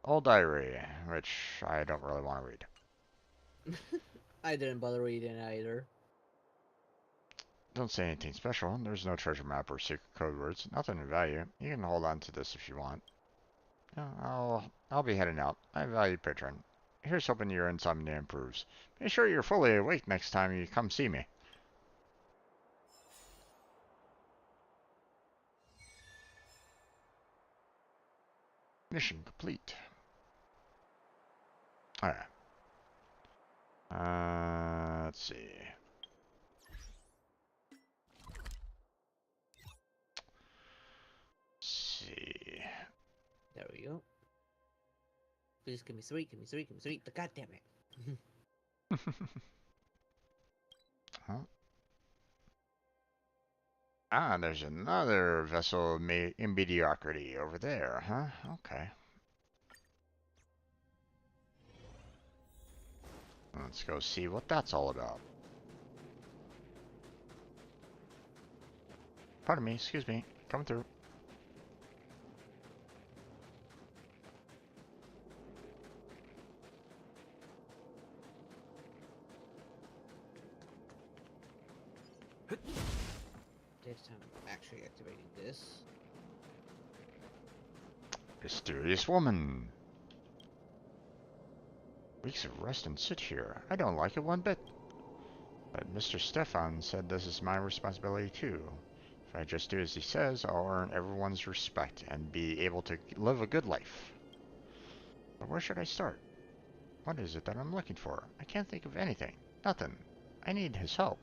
Old diary, which I don't really want to read. I didn't bother reading either. Don't say anything special. There's no treasure map or secret code words. Nothing of value. You can hold on to this if you want. Yeah, I'll be heading out. I value patron. Here's hoping your insomnia improves. Be sure you're fully awake next time you come see me. Mission complete. Alright. Let's see. There we go. Please give me three, give me three, give me three. God damn it. Huh? Ah, there's another vessel in mediocrity over there, huh? Okay. Let's go see what that's all about. Pardon me, excuse me. Coming through. This time I'm actually activating this. Mysterious woman. Weeks of rest and sit here. I don't like it one bit. But Mr. Stefan said this is my responsibility too. If I just do as he says, I'll earn everyone's respect and be able to live a good life. But where should I start? What is it that I'm looking for? I can't think of anything. Nothing. I need his help.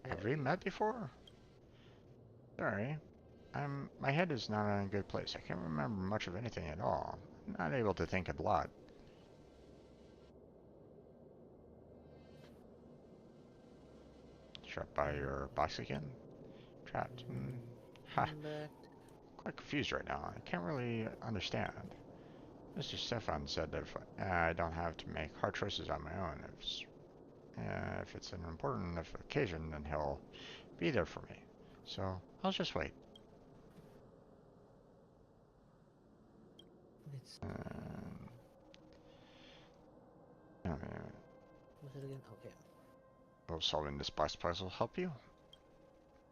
Have we met before? Sorry. My head is not in a good place. I can't remember much of anything at all. I'm not able to think a lot. Trapped by your box again? Trapped. Ha. Quite confused right now. I can't really understand. Mr. Stefan said that if I don't have to make hard choices on my own, if it's an important enough occasion, then he'll be there for me. So, I'll just wait. What's it again? Okay. Will solving this box puzzle help you?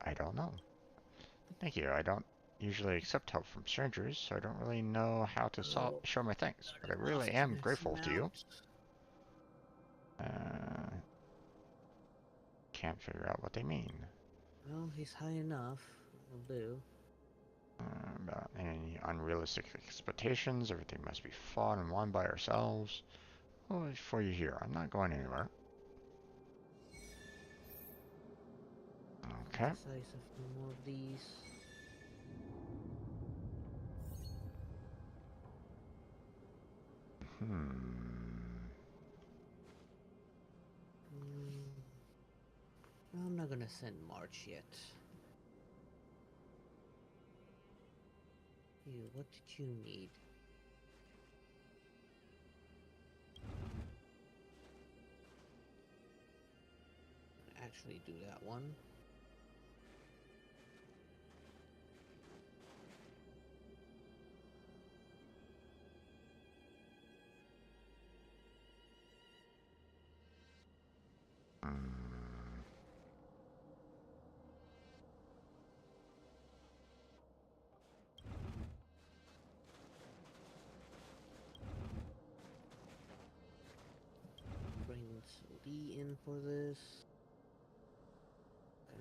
I don't know. Thank you. I don't usually accept help from strangers, so I don't really know how to show my thanks. But I really am grateful to you. Can't figure out what they mean. Well, he's high enough. Will do. About any unrealistic expectations, everything must be fought and won by ourselves. Oh, for you here. I'm not going anywhere. Okay. The size of more of these. want to send March yet. You, what did you need? Actually do that one. Bring Lee in for this.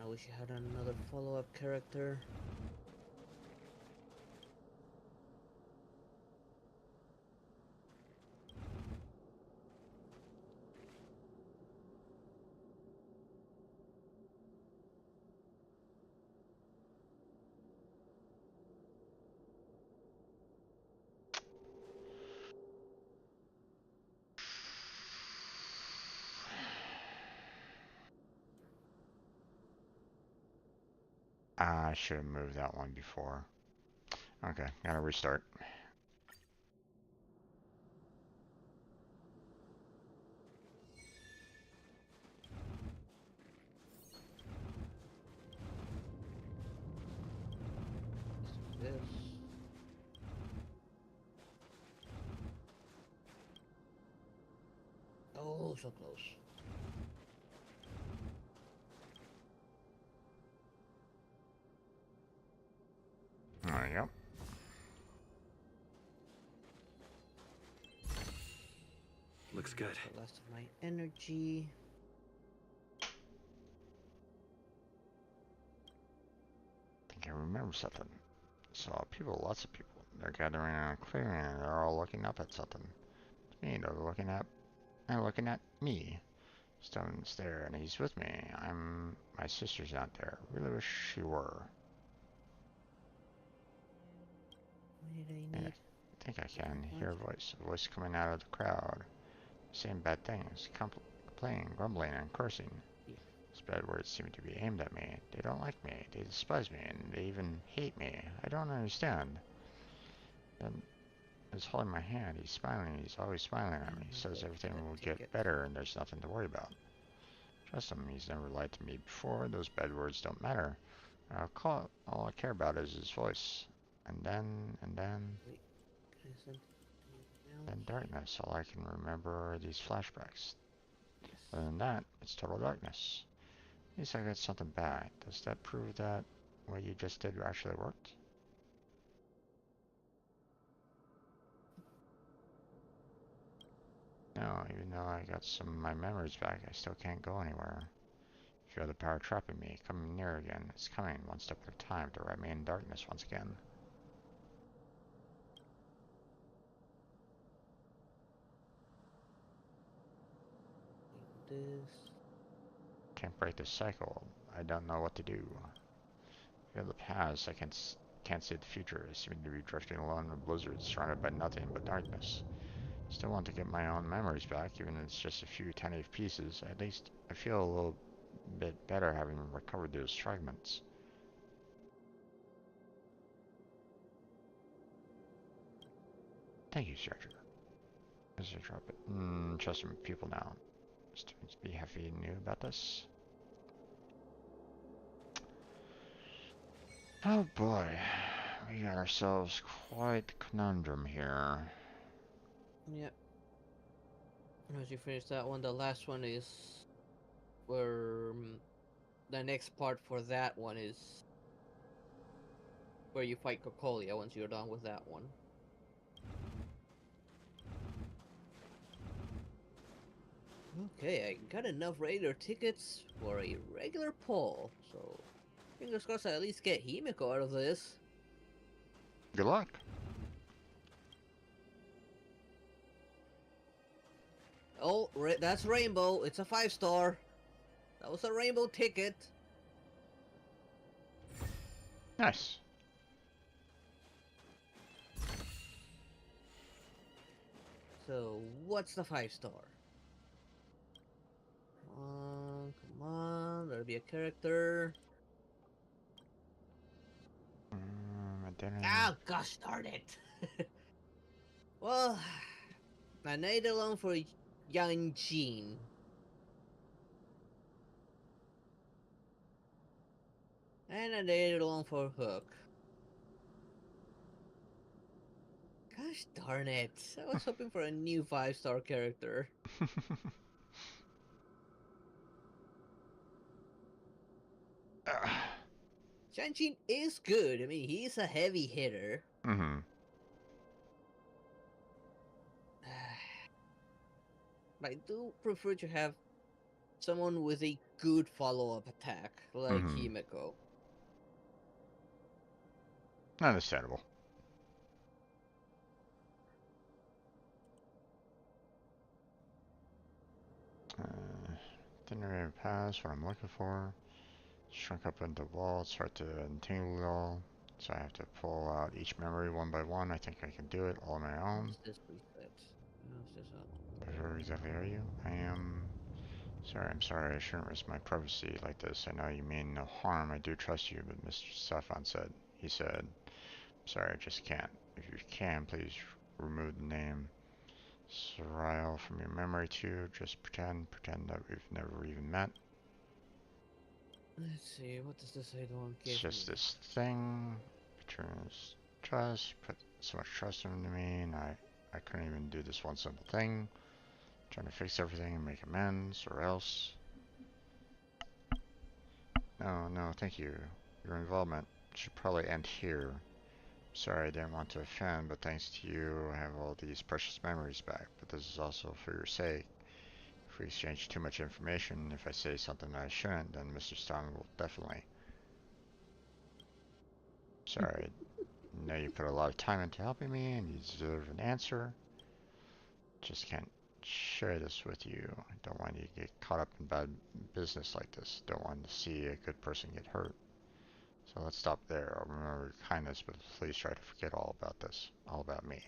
I wish I had another follow-up character. I should have moved that one before. Okay, gotta restart. This. Oh, so close. There you go. Looks good. The last of my energy. I think I remember something. Saw people, lots of people. They're gathering in a clearing and they're all looking up at something. It's me, they're looking at me. Stone's there and he's with me. My sister's not there. Really wish she were. What did I Yeah, need? I think I can hear a voice coming out of the crowd. Saying bad things, complaining, grumbling, and cursing. These bad words seem to be aimed at me. They don't like me. They despise me, and they even hate me. I don't understand. Then he's holding my hand. He's smiling. He's always smiling at me. He says everything will get better, and there's nothing to worry about. Trust him. He's never lied to me before. Those bad words don't matter. All I care about is his voice. And then darkness. All I can remember are these flashbacks. Other than that, it's total darkness. At least I got something back. Does that prove that what you just did actually worked? No, even though I got some of my memories back, I still can't go anywhere. Feel the power trapping me, coming near again. It's coming, one step at a time, to wrap me in darkness once again. Can't break this cycle. I don't know what to do. Feel the past. I can't see the future. I seem to be drifting along in a blizzard, surrounded by nothing but darkness. Still want to get my own memories back, even if it's just a few tiny pieces. At least I feel a little bit better having recovered those fragments. Thank you, Stranger. Mr. Drop it. Trust some people now. Students be happy and knew about this. Oh boy, we got ourselves quite the conundrum here. Yep. As you finish that one, the last one is where the next part for that one is where you fight Cocolia once you're done with that one. Okay, I got enough regular tickets for a regular poll, so fingers crossed I at least get Himiko out of this. Good luck. Oh, that's Rainbow. It's a 5-star. That was a Rainbow ticket. Nice. So, what's the 5-star? Come on, gotta be a character. Identity. Ah, gosh darn it! Well, I need a loan for young Jean. And I need a loan for Hook. Gosh darn it! I was hoping for a new 5-star character. Shanjin is good. I mean, he's a heavy hitter. Mm-hmm. But I do prefer to have someone with a good follow-up attack, like Himeko. Understandable. Didn't really pass what I'm looking for. Shrunk up into the wall, start to entangle it all. So I have to pull out each memory one by one. I think I can do it all on my own. What's this reset? How's this up? Where exactly are you? I am... Sorry, I'm sorry. I shouldn't risk my privacy like this. I know you mean no harm. I do trust you, but Mr. Safan said... He said... Sorry, I just can't. If you can, please remove the name Sariel from your memory too. Just pretend that we've never even met. Let's see, what does this say? Don't It's just this thing. Returns trust. Put so much trust into me, and I couldn't even do this one simple thing. Trying to fix everything and make amends, or else. No, thank you. Your involvement should probably end here. Sorry, I didn't want to offend, but thanks to you, I have all these precious memories back. But this is also for your sake. If we exchange too much information, if I say something that I shouldn't, then Mr. Stone will definitely. Sorry, I know you put a lot of time into helping me, and you deserve an answer. Just can't share this with you. I don't want you to get caught up in bad business like this. Don't want to see a good person get hurt. So let's stop there. I'll remember your kindness, but please try to forget all about this. All about me.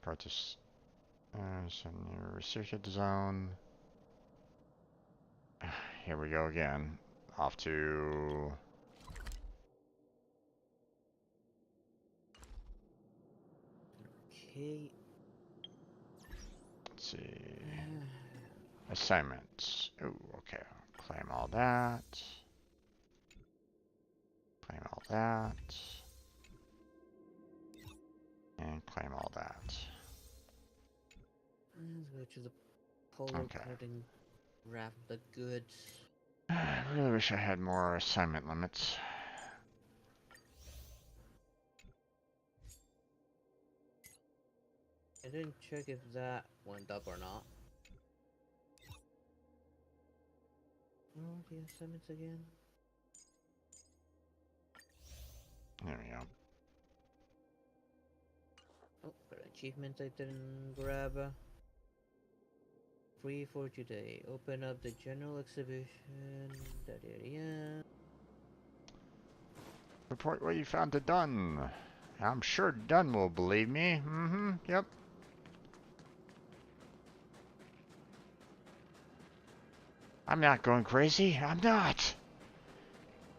Practice some new restricted zone. Here we go again. Off to... Okay. Let's see. Assignments. Oh, okay. Claim all that. Claim all that. And claim all that. Let's go to the polo card and grab the goods. I really wish I had more assignment limits. I didn't check if that went up or not. Oh, the assignments again. There we go. Oh, got an achievement I didn't grab. Free for today. Open up the general exhibition. Report what you found to Dunn. I'm sure Dunn will believe me. Yep. I'm not going crazy. I'm not.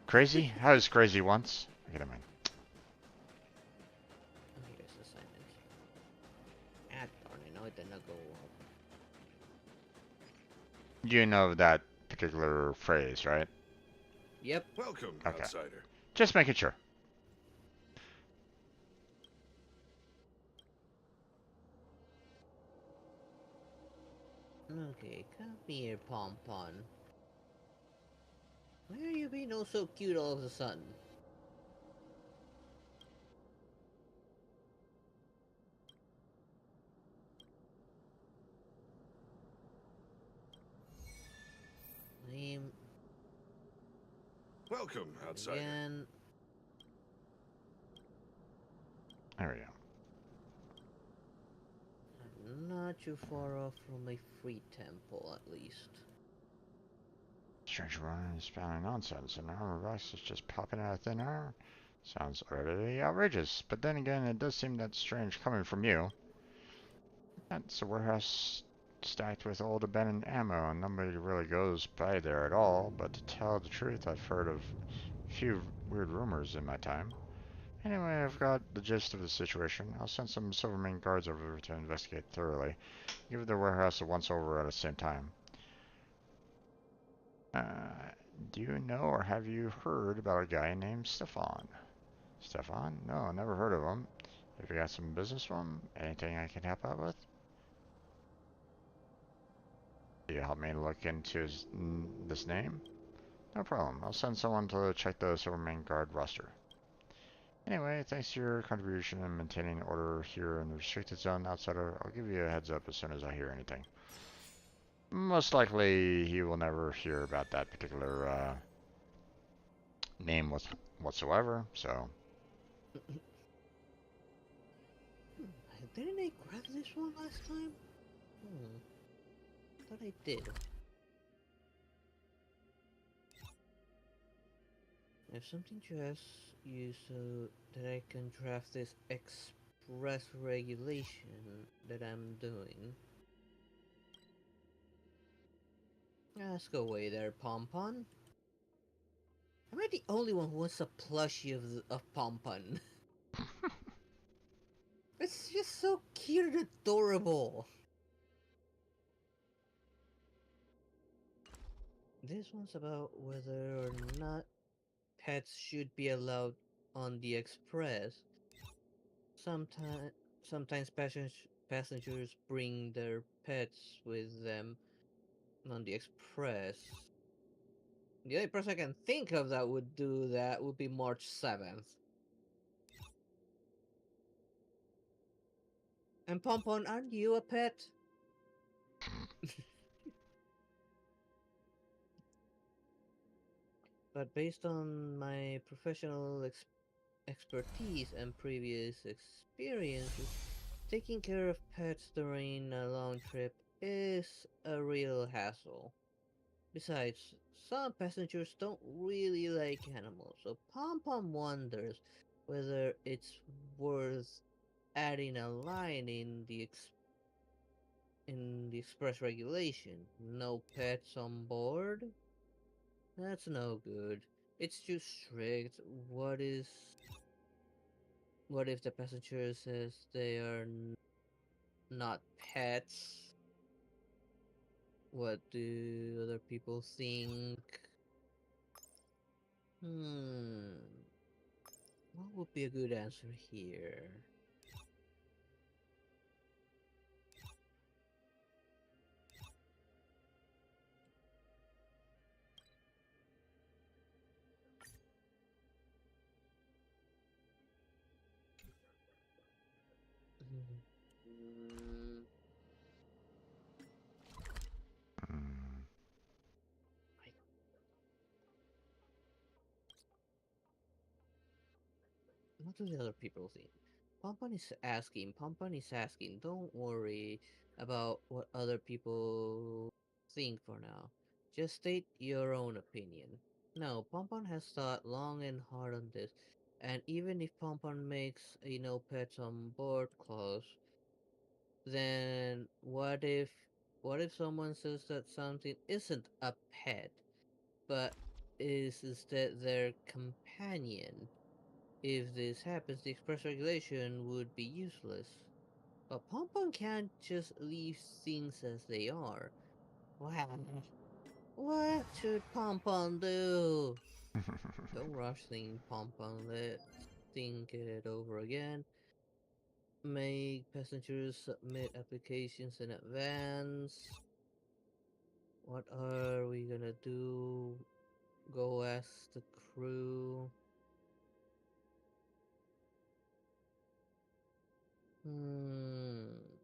Crazy? I was crazy once. Look at him. Here's the assignment. Ah, darn it, no, it did not go up. You know that particular phrase, right? Yep. Welcome, okay. outsider. Just making sure. Okay, come here, Pompon. Why are you being all so cute all of a sudden? Name. Welcome, outsider. Again. There we go. Not too far off from a free temple, at least. Strange running and spouting nonsense, and armor box is just popping out of thin air. Sounds utterly outrageous, but then again, it does seem that strange coming from you. That's a warehouse stacked with old abandoned ammo, and nobody really goes by there at all, but to tell the truth, I've heard of a few weird rumors in my time. Anyway, I've got the gist of the situation. I'll send some Silvermane guards over to investigate thoroughly. Give the warehouse a once-over at the same time. Do you know or have you heard about a guy named Stefan? Stefan? No, never heard of him. Have you got some business for him? Anything I can help out with? Do you help me look into this name? No problem. I'll send someone to check the Silvermane Guard roster. Anyway, thanks to your contribution in maintaining order here in the restricted zone, outsider, I'll give you a heads up as soon as I hear anything. Most likely, he will never hear about that particular name whatsoever, so... Didn't I grab this one last time? Thought I did. I have something to ask you so that I can draft this express regulation that I'm doing. Let's go away there, Pompon. Am I the only one who wants a plushie of Pompon? It's just so cute and adorable. This one's about whether or not pets should be allowed on the express. Sometimes passengers bring their pets with them on the express. The only person I can think of that would do that would be March 7th. And Pompon, aren't you a pet? But based on my professional expertise and previous experiences, taking care of pets during a long trip is a real hassle. Besides, some passengers don't really like animals, so Pom-Pom wonders whether it's worth adding a line in the express regulation. No pets on board? That's no good. It's too strict. What if the passenger says they are not pets? What do other people think? What would be a good answer here? What do the other people think? Pompon is asking, don't worry about what other people think for now. Just state your own opinion. No, Pompon has thought long and hard on this, and even if Pompon makes a no pets on board clause, then what if someone says that something isn't a pet, but is instead their companion? If this happens, the express regulation would be useless. But Pompon can't just leave things as they are. Wow. What should Pompon do? Don't rush things, Pompon. Let's think it over again. Make passengers submit applications in advance. What are we gonna do? Go ask the crew.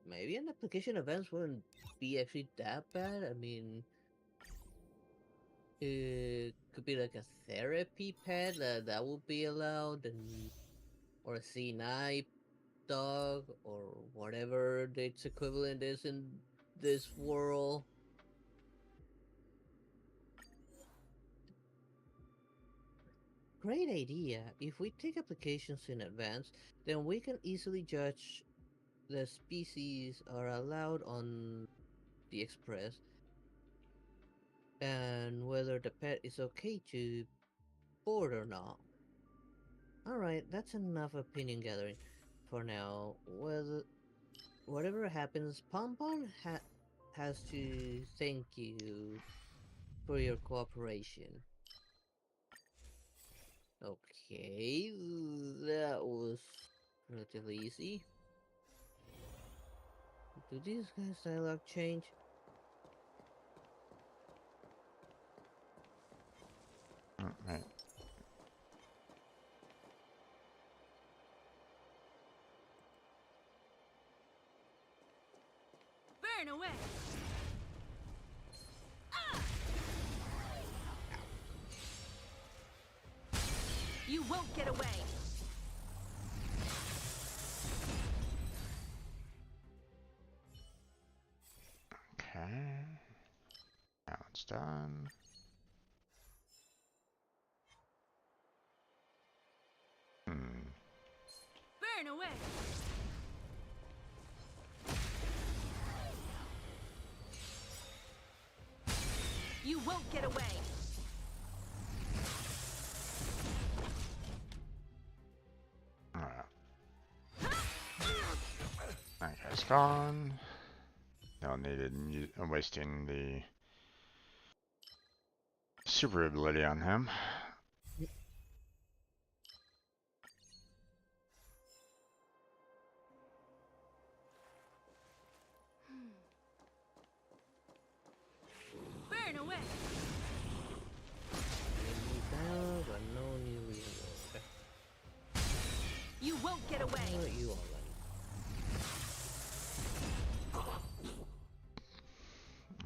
Maybe an application events wouldn't be actually that bad. I mean, it could be like a therapy pet that would be allowed, and or a C9 dog, or whatever its equivalent is in this world. great idea. If we take applications in advance, then we can easily judge the species are allowed on the Express and whether the pet is okay to board or not. Alright, that's enough opinion gathering for now. Whatever happens, Pompon has to thank you for your cooperation. Okay, that was relatively easy. Do these guys' dialogue change? Right. Burn away! You won't get away! Okay. Now it's done. Burn away! You won't get away! Alright. That guy's gone. No needed wasting the super ability on him. Burn away! New but no new reward. You won't get away! I'll let you already.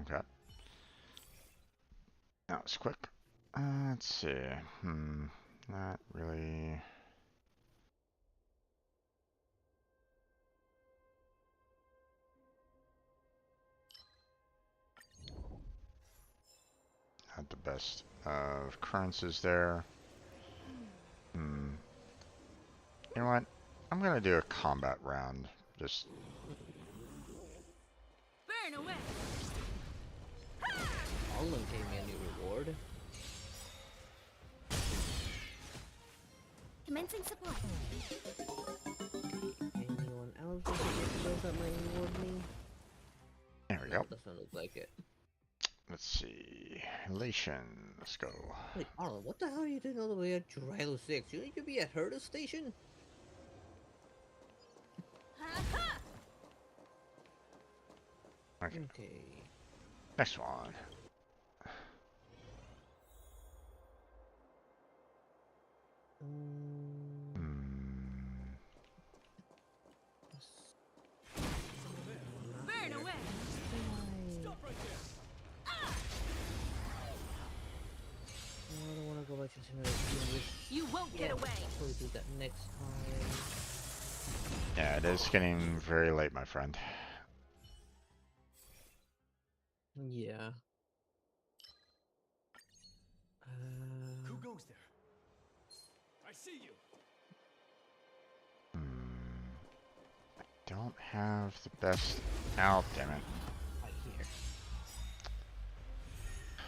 Okay. That was quick. Let's see. Not really. Not the best of occurrences there. You know what? I'm gonna do a combat round. Just Burn away! Alden gave me a new reward. Commencing supply. Anyone else with any skills that might reward me? there we go. Doesn't look like it. Let's see. Elation. Let's go. Wait, Arlen, what the hell are you doing all the way at Gyro 6? You need to be at Herda Station? Okay. Next one. Burn away! Stop right there! I don't want to go back to simulation. You won't get away! I'll probably do that next time. Yeah, it is getting very late, my friend. Yeah. Who goes there? I see you. I don't have the best out, damn it. Right here.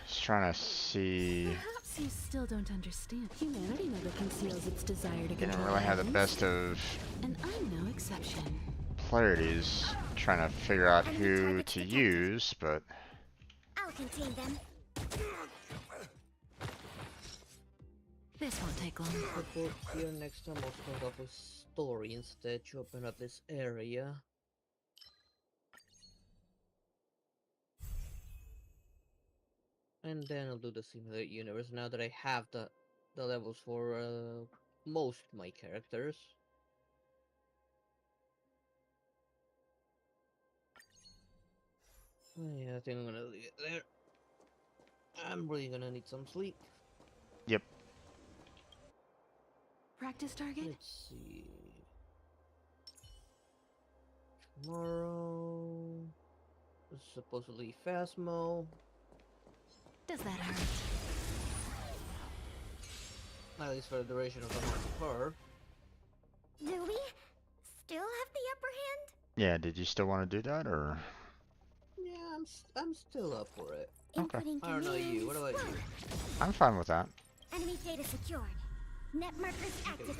Just trying to see. Perhaps you still don't understand. Humanity never conceals its desire to Didn't control really have the others. best of And I'm no exception. clarities. Trying to figure out who to use, but I'll contain them. This won't take long. Report here next time. I'll start off with story instead to open up this area. And then I'll do the simulate universe now that I have the levels for most of my characters. Yeah, I think I'm gonna leave it there. I'm really gonna need some sleep. yep. Practice target? Let's see. Tomorrow is supposedly Phasmo. Does that hurt? At least for the duration of the month. Do we still have the upper hand? Yeah, did you still want to do that, or? Yeah, I'm still up for it. Okay. I don't know you. What about you? I'm fine with that. Enemy data secured. Net markers activated.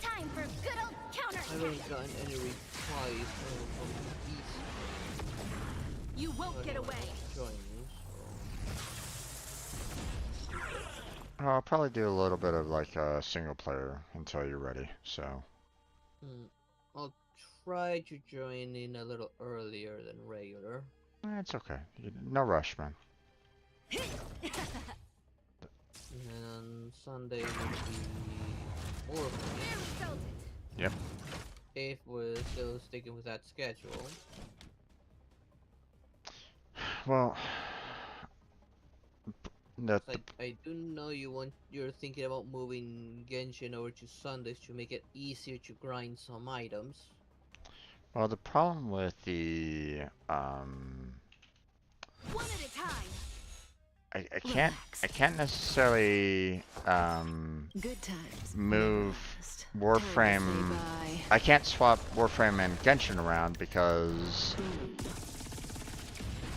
Time for good old counter. I haven't gotten any replies from these. You won't get away. I'll probably do a little bit of like a single player until you're ready. So. I'll try to join in a little earlier than regular. It's okay. No rush, man. And then on Sunday will be Orphan. Yep. If we're still sticking with that schedule. Well, I do know you're thinking about moving Genshin over to Sundays to make it easier to grind some items. Well, the problem with the one at a time. I can't necessarily Good times. move Warframe. I can't swap Warframe and Genshin around because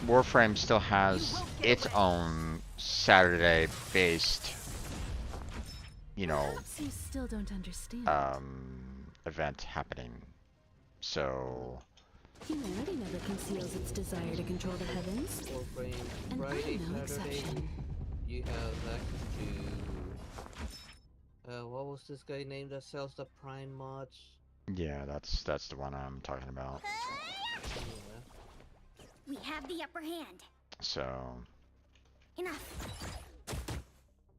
Warframe still has its own Saturday-based, you know, You still don't understand. event happening. So. Humanity never conceals its desire to control the heavens. Warframe And Friday, I'm no Saturday, exception. you have access to what was this guy named that sells the Prime mods? Yeah, that's the one I'm talking about. Yeah. We have the upper hand. So. Enough.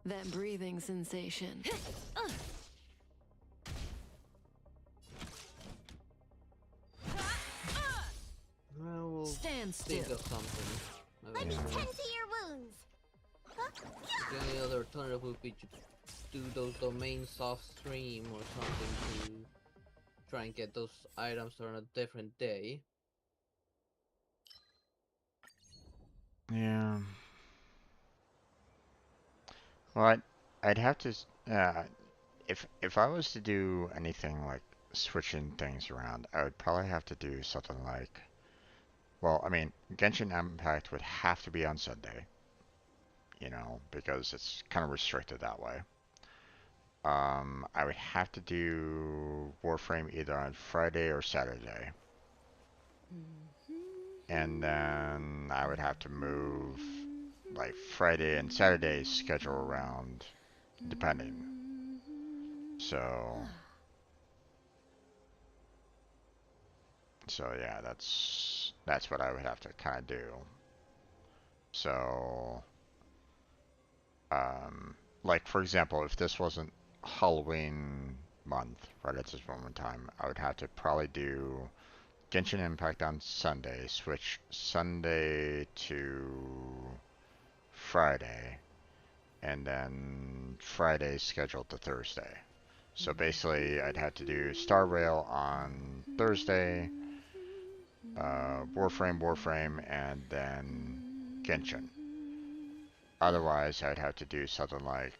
That breathing sensation. Well, we'll Stand think still. of something. Let me tend to your wounds. The only other alternative would be to do those domains off stream or something to try and get those items on a different day. Yeah. Well, I'd have to. If I was to do anything like switching things around, I would probably have to do something like. Well, I mean, Genshin Impact would have to be on Sunday. You know, because it's kind of restricted that way. I would have to do Warframe either on Friday or Saturday. And then I would have to move like Friday and Saturday's schedule around depending. So yeah, that's what I would have to kind of do. So like for example, if this wasn't Halloween month right at this moment in time, I would have to probably do Genshin Impact on Sunday, switch Sunday to Friday, and then Friday scheduled to Thursday. So basically, I'd have to do Star Rail on Thursday, Warframe, and then Genshin. Otherwise, I'd have to do something like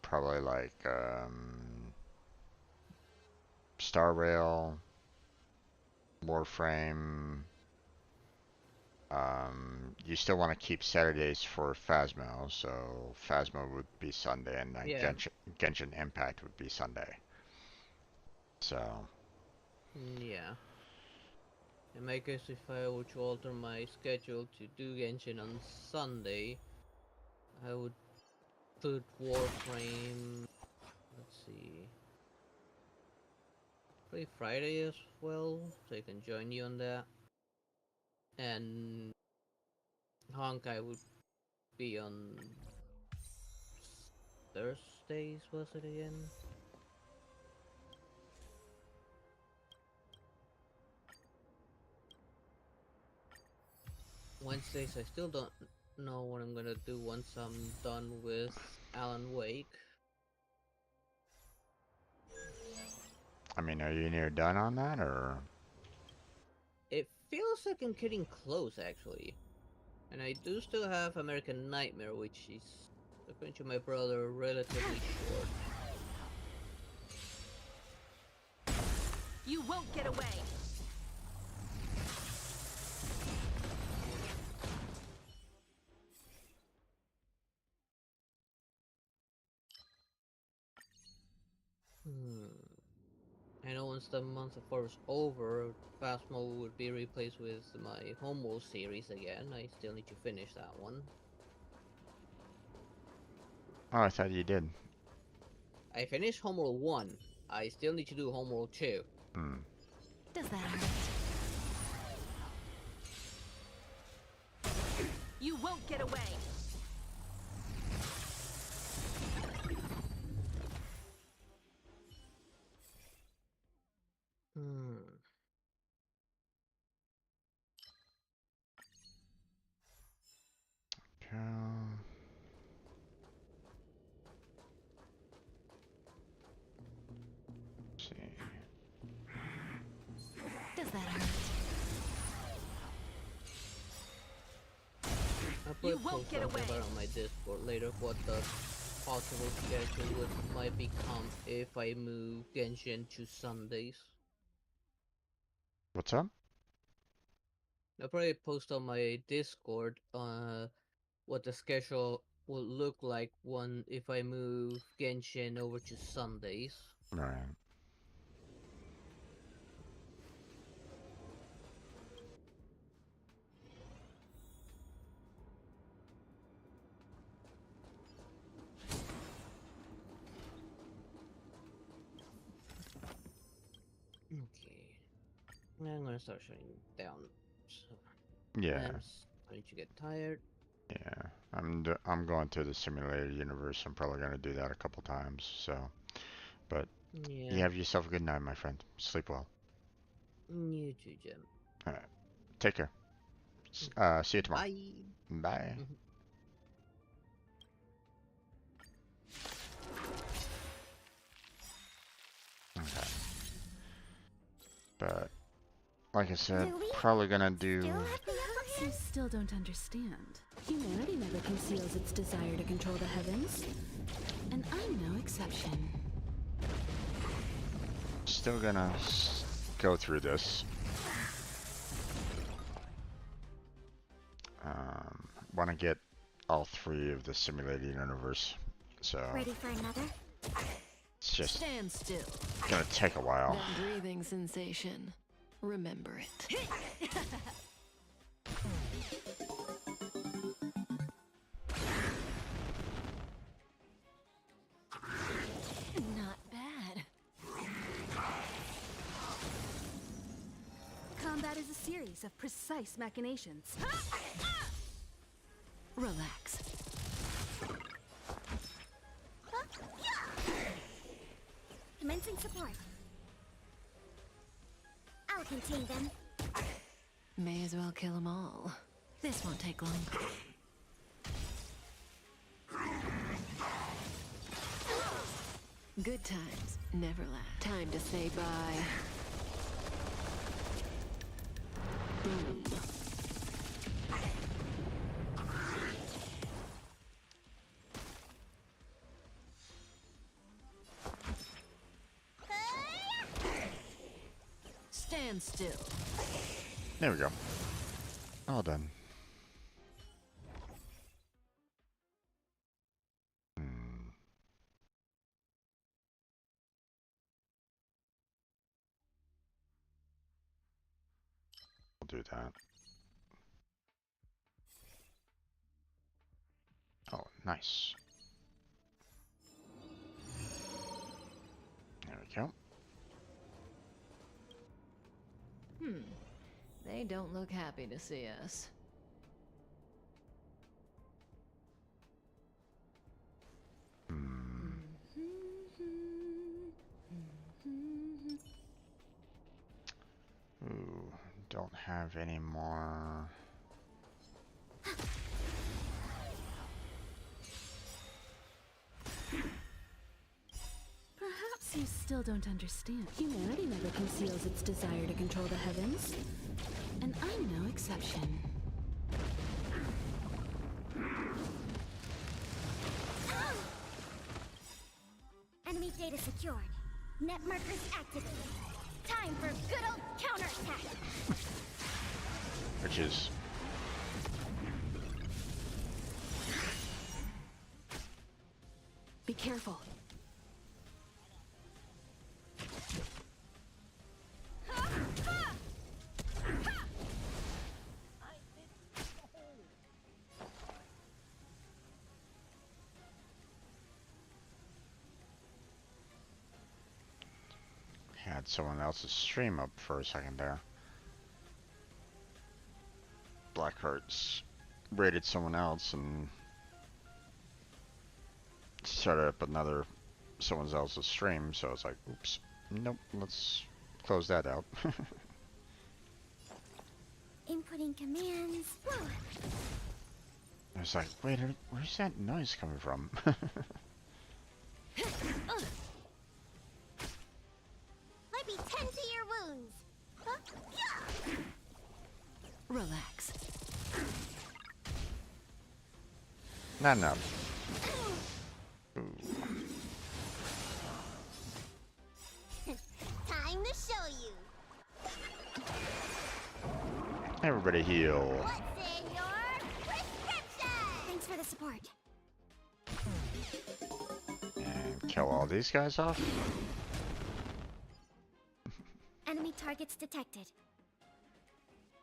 probably like Star Rail, Warframe. You still want to keep Saturdays for Phasmo, so Phasmo would be Sunday, and then Yeah. Genshin Impact would be Sunday. So. Yeah. In my case, if I were to alter my schedule to do Genshin on Sunday, I would put Warframe. Let's see. Play Friday as well, so I can join you on that. And Honkai would be on Thursdays, was it again? Wednesdays, I still don't know what I'm gonna do once I'm done with Alan Wake. I mean, are you near done on that, or? It feels like I'm getting close, actually. And I do still have American Nightmare, which is, according to my brother, relatively short. You won't get away! I know once the month of Four is over, Phasmo would be replaced with my Homeworld series again. I still need to finish that one. Oh, I thought you did. I finished Homeworld 1. I still need to do Homeworld 2. Does that hurt? You won't get away! See. Does that hurt? I'll put a post about it on my Discord later what the possible schedule might become if I move Genshin to Sundays. What's up? I'll probably post on my Discord what the schedule will look like if I move Genshin over to Sundays. Right. Okay. I'm gonna start shutting down. So Yeah. I'm starting to get tired. Yeah. I'm going to the simulated universe. I'm probably gonna do that a couple times. So, but Yeah. you have yourself a good night, my friend. Sleep well. You too, Jim. All right. Take care. See you tomorrow. Bye. Bye. Okay. But like I said, probably gonna do. Perhaps you still don't understand. Humanity never conceals its desire to control the heavens. And I'm no exception. Still gonna go through this. Want to get all three of the simulated universe, so Ready for another? it's just Stand still. gonna take a while. That breathing sensation. Remember it. Not bad. Combat is a series of precise machinations. Relax. Commencing support. I'll contain them. May as well kill them all. This won't take long. Good times never last. Time to say bye. Boom. Stand still. There we go. All done. We'll do that. Oh, nice. There we go. They don't look happy to see us. Ooh, don't have any more. Perhaps you still don't understand. Humanity never conceals its desire to control the heavens. And I'm no exception. secured. Net markers activated. Time for good old counterattack. Which is... Be careful. Had someone else's stream up for a second there. Blackheart's raided someone else and started up someone else's stream, so it's like, oops, nope, let's close that out. Inputting commands. Whoa. I was like, wait, where's that noise coming from? Let me tend to your wounds. Relax. Not enough. Time to show you. Everybody heal. What's in your prescription? Thanks for the support. And kill all these guys off. Enemy targets detected.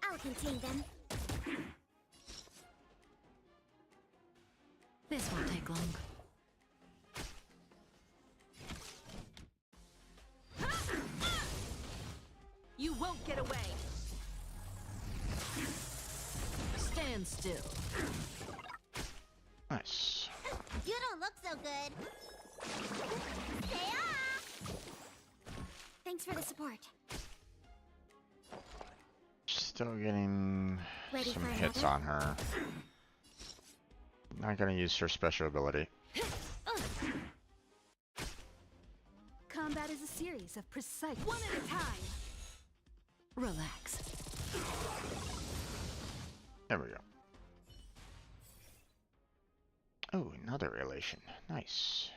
I'll contain them. This won't take long. You won't get away. Stand still. Nice. You don't look so good. Hey-ah! Thanks for the support. Still getting Ready some for hits another? on her. Not gonna use her special ability. Combat is a series of precise... One at a time. Relax. There we go. Oh, another elation. Nice.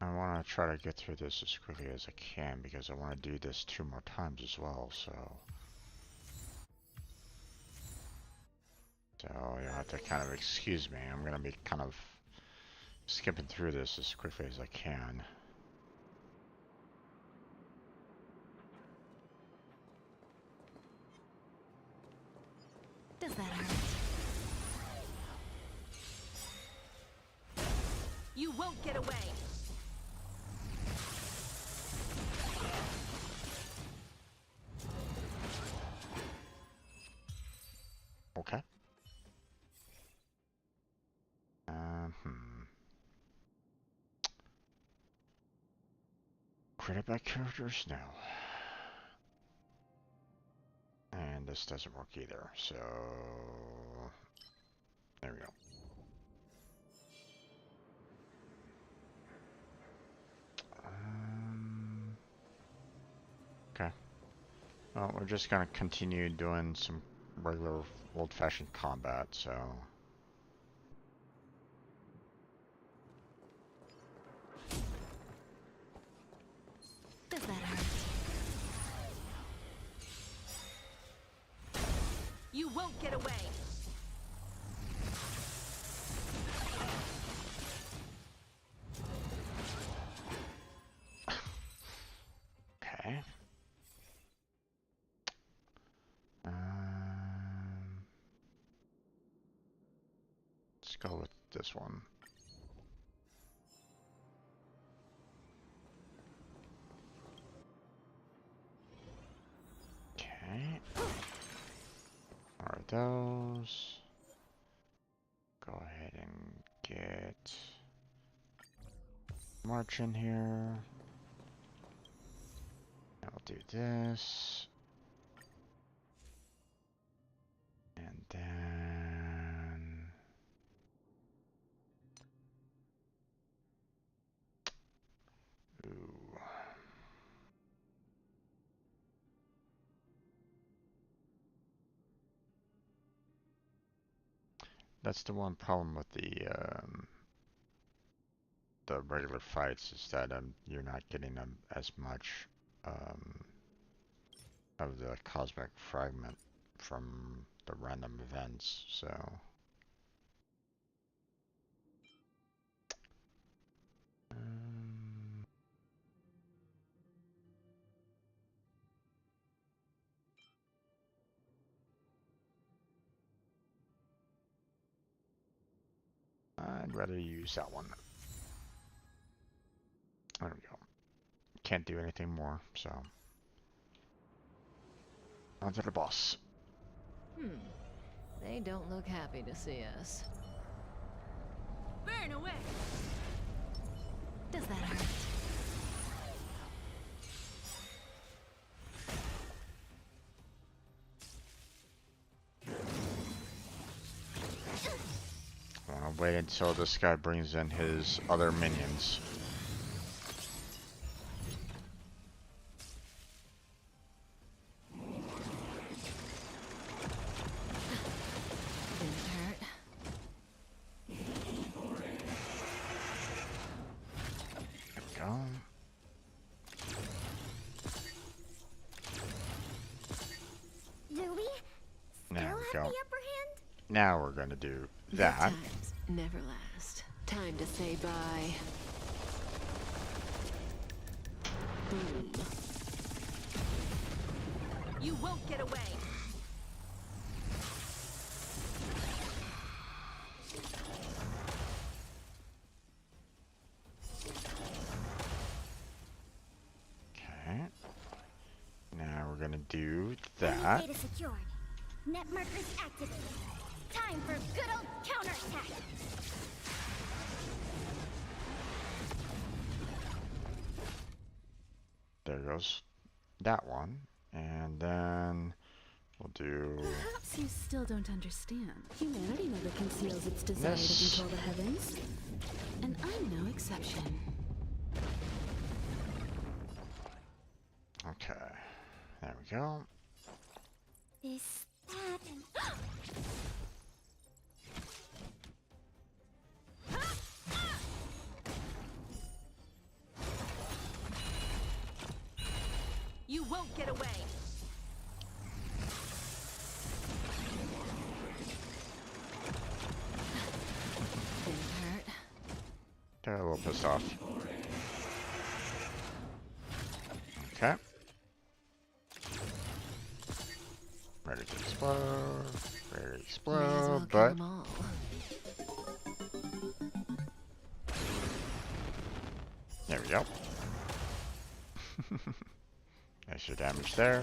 I want to try to get through this as quickly as I can because I want to do this 2 more times as well, so you'll have to kind of excuse me. I'm going to be kind of skipping through this as quickly as I can. Does that hurt? You won't get away. Okay. Credit by characters? No. And this doesn't work either, so there we go. Okay. Well, we're just gonna continue doing some regular old-fashioned combat, so... Does that hurt? You won't get away. Okay. Let's go with this one. Okay. Are those? Go ahead and get March in here. I'll do this. And then That's the one problem with the regular fights is that you're not getting as much of the cosmic fragment from the random events. So I'd rather use that one. There we go. Can't do anything more, so on to the boss. They don't look happy to see us. Burn away! Does that hurt? I want to wait until this guy brings in his other minions. Now we're gonna do that. Good times never last. Time to say bye. Boom. You won't get away. Okay. Now we're gonna do that. Data secured. Net markers activated. Time for good old counterattack. There goes that one. And then we'll do Perhaps you still don't understand. Humanity never conceals its desire to control the heavens. And I'm no exception. Okay. There we go. This, that, and... You won't get away. Didn't hurt. They're a little pissed off. Okay. Ready to explode. Ready to explode, but there we go. Extra damage there.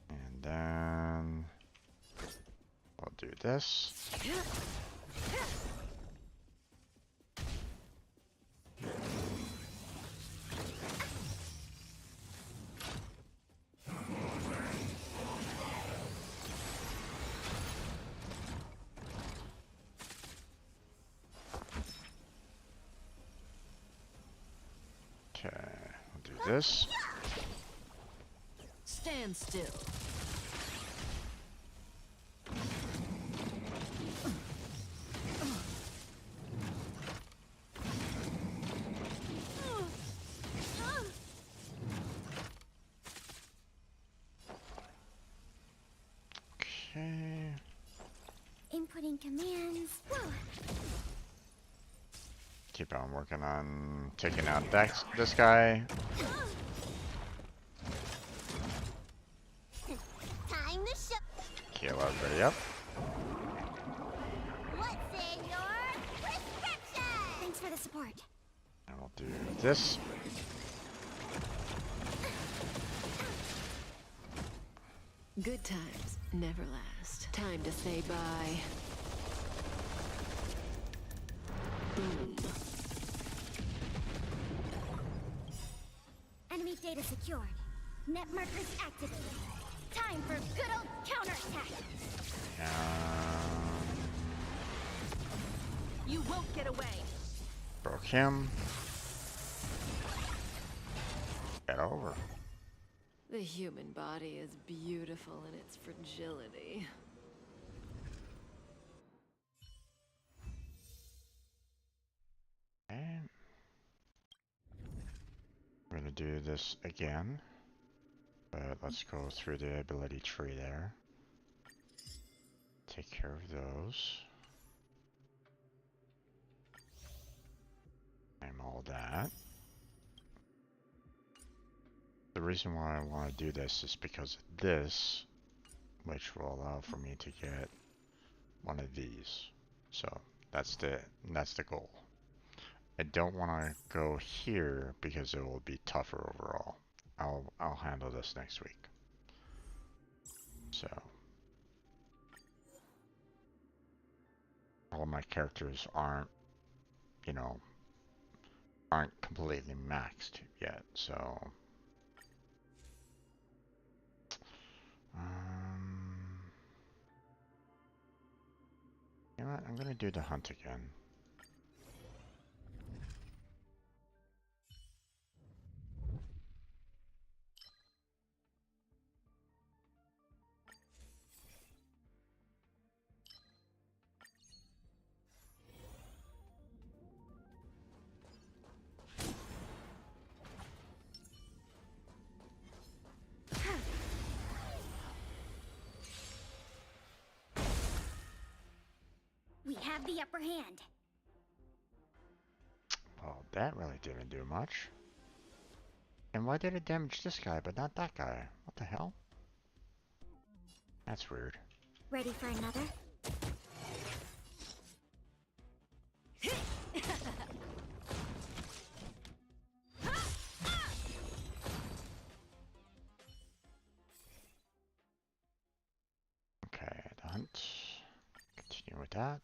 And then we'll do this. Okay, we'll do this. Stand still. Okay. Inputting commands. Whoa. Keep on working on taking out this guy. Time to show. Heal everybody up. What's in your prescription? Thanks for the support. And we'll do this. Good times never last. Time to say bye. Boom. Enemy data secured. Net markers activated. Time for good old counterattack. You won't get away. Broke him. Get over. The human body is beautiful in its fragility. Okay. I'm gonna do this again, but let's go through the ability tree there. Take care of those. I'm all that. The reason why I want to do this is because of this, which will allow for me to get one of these. So that's the goal. I don't want to go here because it will be tougher overall. I'll handle this next week. So all my characters aren't, you know, aren't completely maxed yet. So you know what? I'm gonna do the hunt again. We have the upper hand. Well, that really didn't do much. And why did it damage this guy but not that guy? What the hell? That's weird. Ready for another? Okay, the hunt. Continue with that.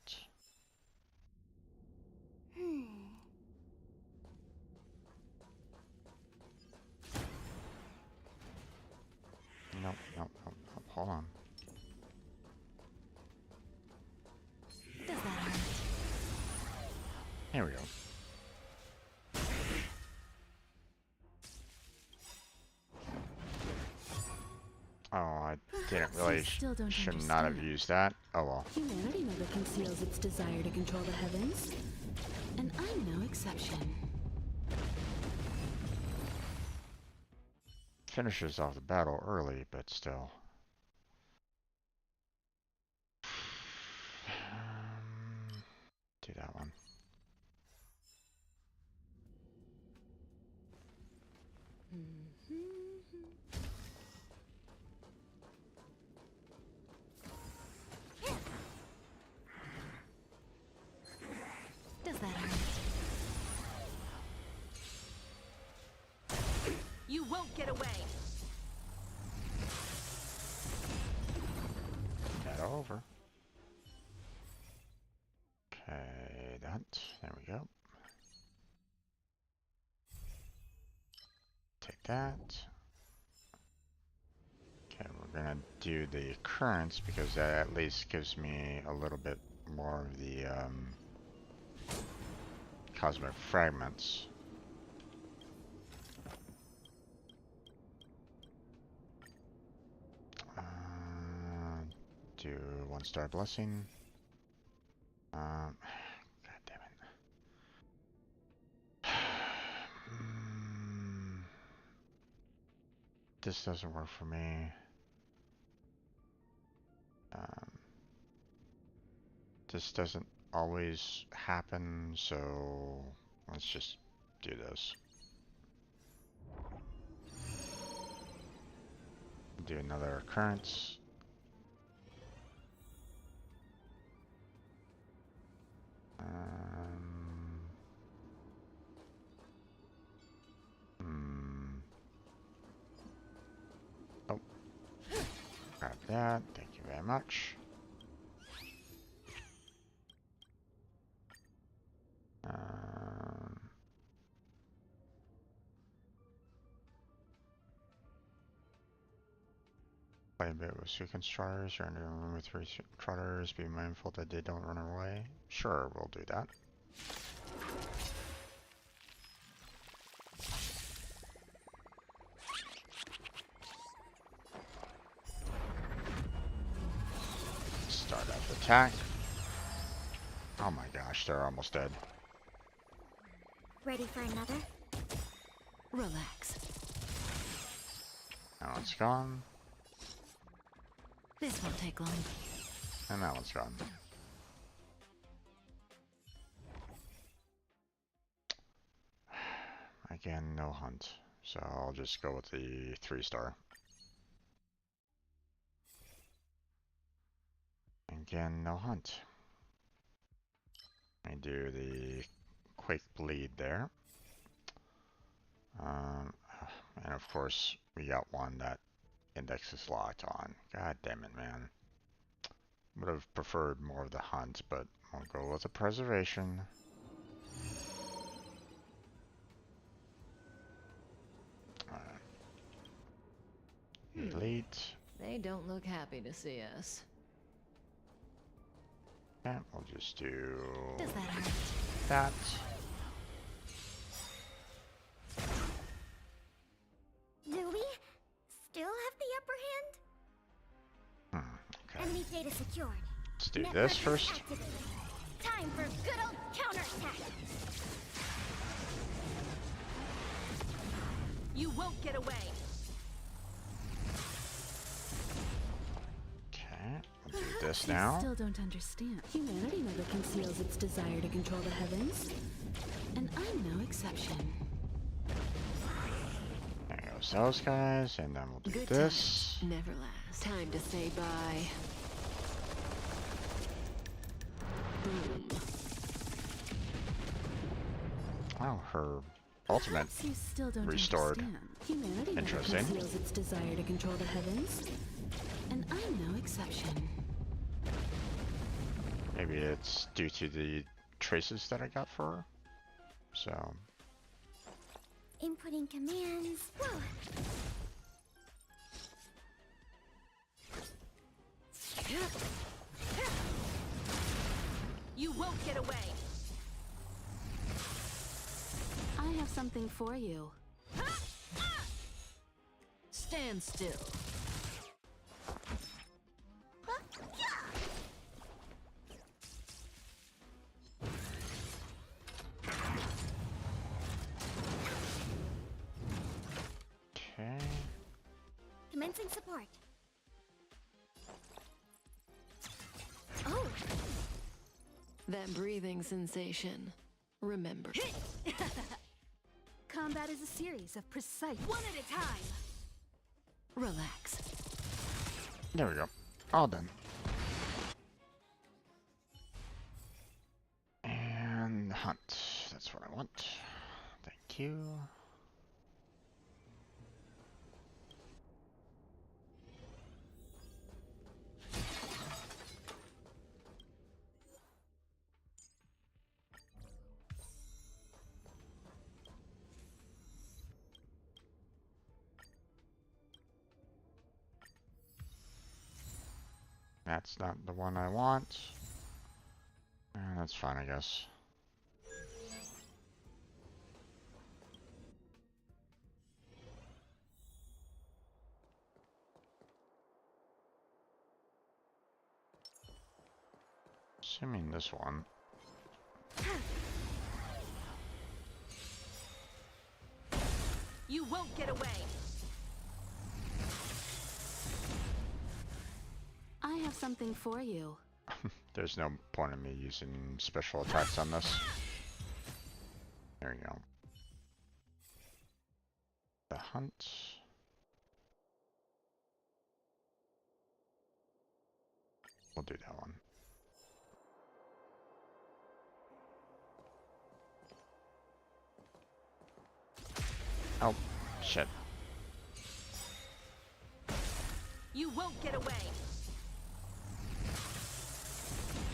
Nope, nope, nope, nope. Hold on. Does that hurt? Here we go. Oh, I didn't really, should not have used that. Oh well. Humanity never conceals its desire to control the heavens. And I'm no exception. Finishes off the battle early, but still. Do that one. Does that hurt? You won't get away. That over. Okay, that. There we go. Take that. Okay, we're gonna do the occurrence because that at least gives me a little bit more of the cosmic fragments. Do 1-star blessing. God damn it. This doesn't work for me. This doesn't always happen, so let's just do this. Do another occurrence. Oh, grab that. Thank you very much. Play a bit with sequence trotters. You're in a room with 3 trotters. Be mindful that they don't run away. Sure, we'll do that. attack. Oh my gosh, they're almost dead. Ready for another? Relax. That one's gone. This won't take long. And that one's gone. Again, no hunt. So I'll just go with the 3-star. Again, no hunt. I do the Quake Bleed there. And of course, we got one that index is locked on. God damn it, man. Would have preferred more of the hunt, but we'll go with the preservation. Elite. They don't look happy to see us. Yeah, we'll just do Does that hurt? that. Do we still have the upper hand? Okay. Enemy data secured. Let's do Network this first. activated. Time for good old counterattack. You won't get away. Okay, we'll do this You now. still don't understand. Humanity never conceals its desire to control the heavens. And I'm no exception. There goes those guys, and then we'll do Good this. times never last. Time to say bye. Boom. Oh, her ultimate Perhaps you still don't restored. understand. Humanity never Interesting. conceals its desire to control the heavens. And I'm no exception. Maybe it's due to the traces that I got for her. So, Inputting commands. Whoa. You won't get away. I have something for you. Stand still. okay. Commencing support. Oh, That breathing sensation. Remember. Combat is a series of precise. One at a time. Relax. There we go. All done. And hunt. That's what I want. Thank you. That's not the one I want. That's fine, I guess. Assuming this one. You won't get away. I have something for you. There's no point in me using special attacks on this. There you go. The hunt. We'll do that one. Oh, shit. You won't get away.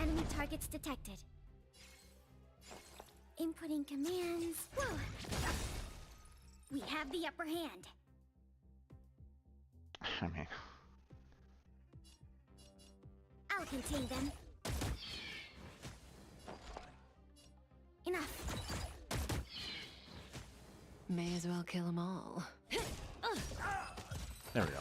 enemy targets detected. Inputting commands. Whoa. We have the upper hand. I mean, I'll contain them. Enough. May as well kill them all. there we go.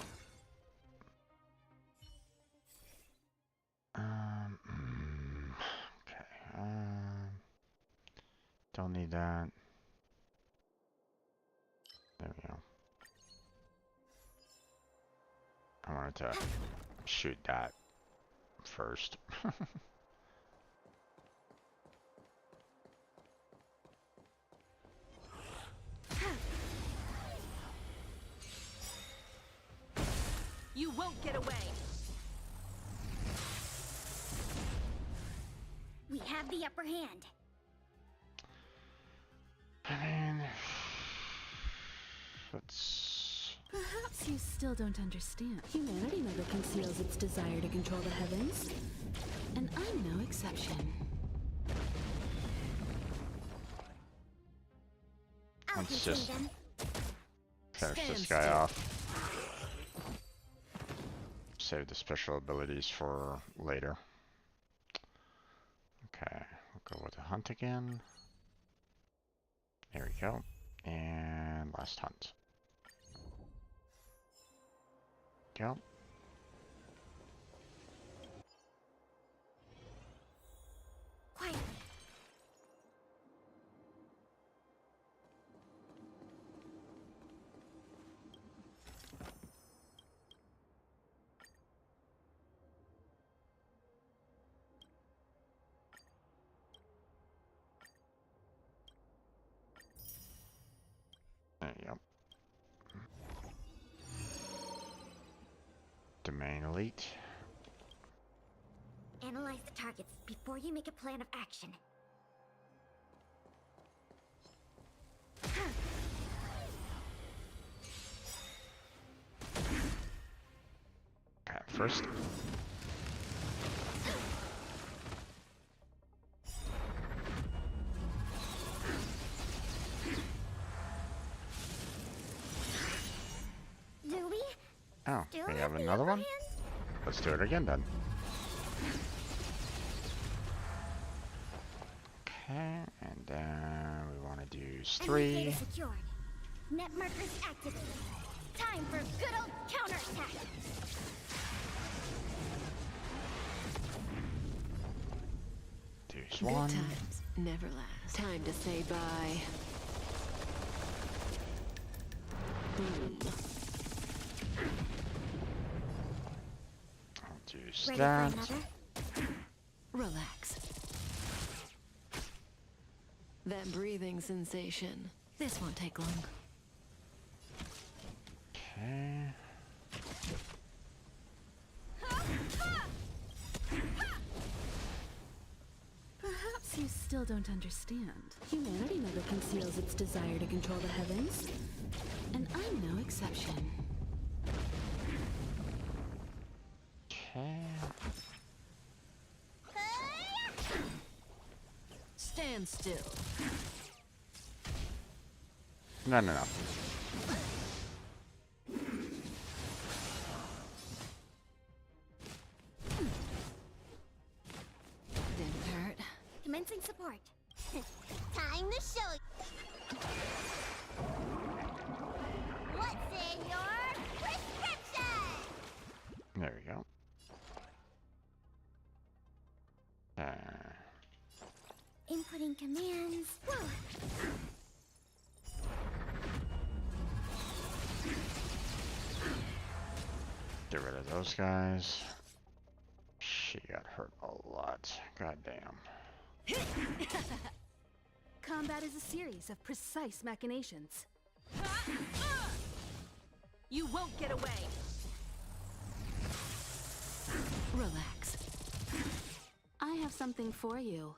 I wanted to shoot that first. You won't get away. We have the upper hand. I mean, let's... Perhaps you still don't understand. Humanity never conceals its desire to control the heavens. And I'm no exception. Let's just finish this guy off. Save the special abilities for later. Okay, we'll go with the hunt again. There we go. And last hunt. Go. Quiet. There you go. Domain Elite. Analyze the targets before you make a plan of action. Okay, first. Do we? Oh, Still we have have the another upper one? hand? Let's do it again then. Okay, and then we want to use 3. Data secured. Net markers activated. Time for good old counterattack. Use Good 1. times never last. Time to say bye. Boom. I'll use Ready that. for another? Relax. That breathing sensation. This won't take long. Okay. Perhaps you still don't understand. Humanity never conceals its desire to control the heavens. And I'm no exception. Okay. Stand still. No, no, no. Didn't hurt. Commencing support. Time to show. What's in your prescription? There we go. Inputting commands. Whoa. Get rid of those guys. She got hurt a lot. God damn. Combat is a series of precise machinations. You won't get away. Relax. I have something for you.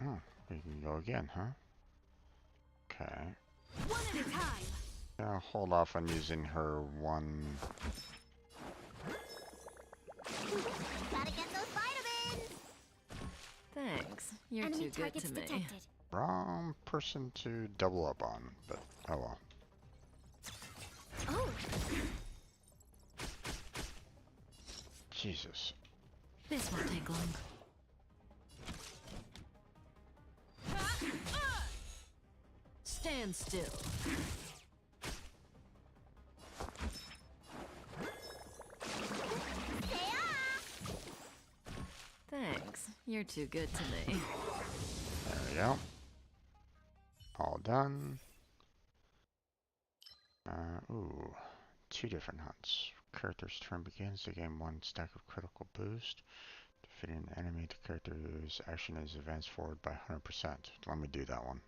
Oh, we can go again, huh? Okay. One at a time. I'll hold off on using her one. Gotta get those vitamins. Thanks. You're Enemy too good targets to me. detected. Wrong person to double up on, but oh well. Oh, Jesus. This won't take long. Stand still. Thanks. You're too good to me. There we go. All done. Ooh, 2 different hunts. character's turn begins, they gain 1 stack of critical boost. Defeating an enemy, the character's action is advanced forward by 100%. Let me do that one.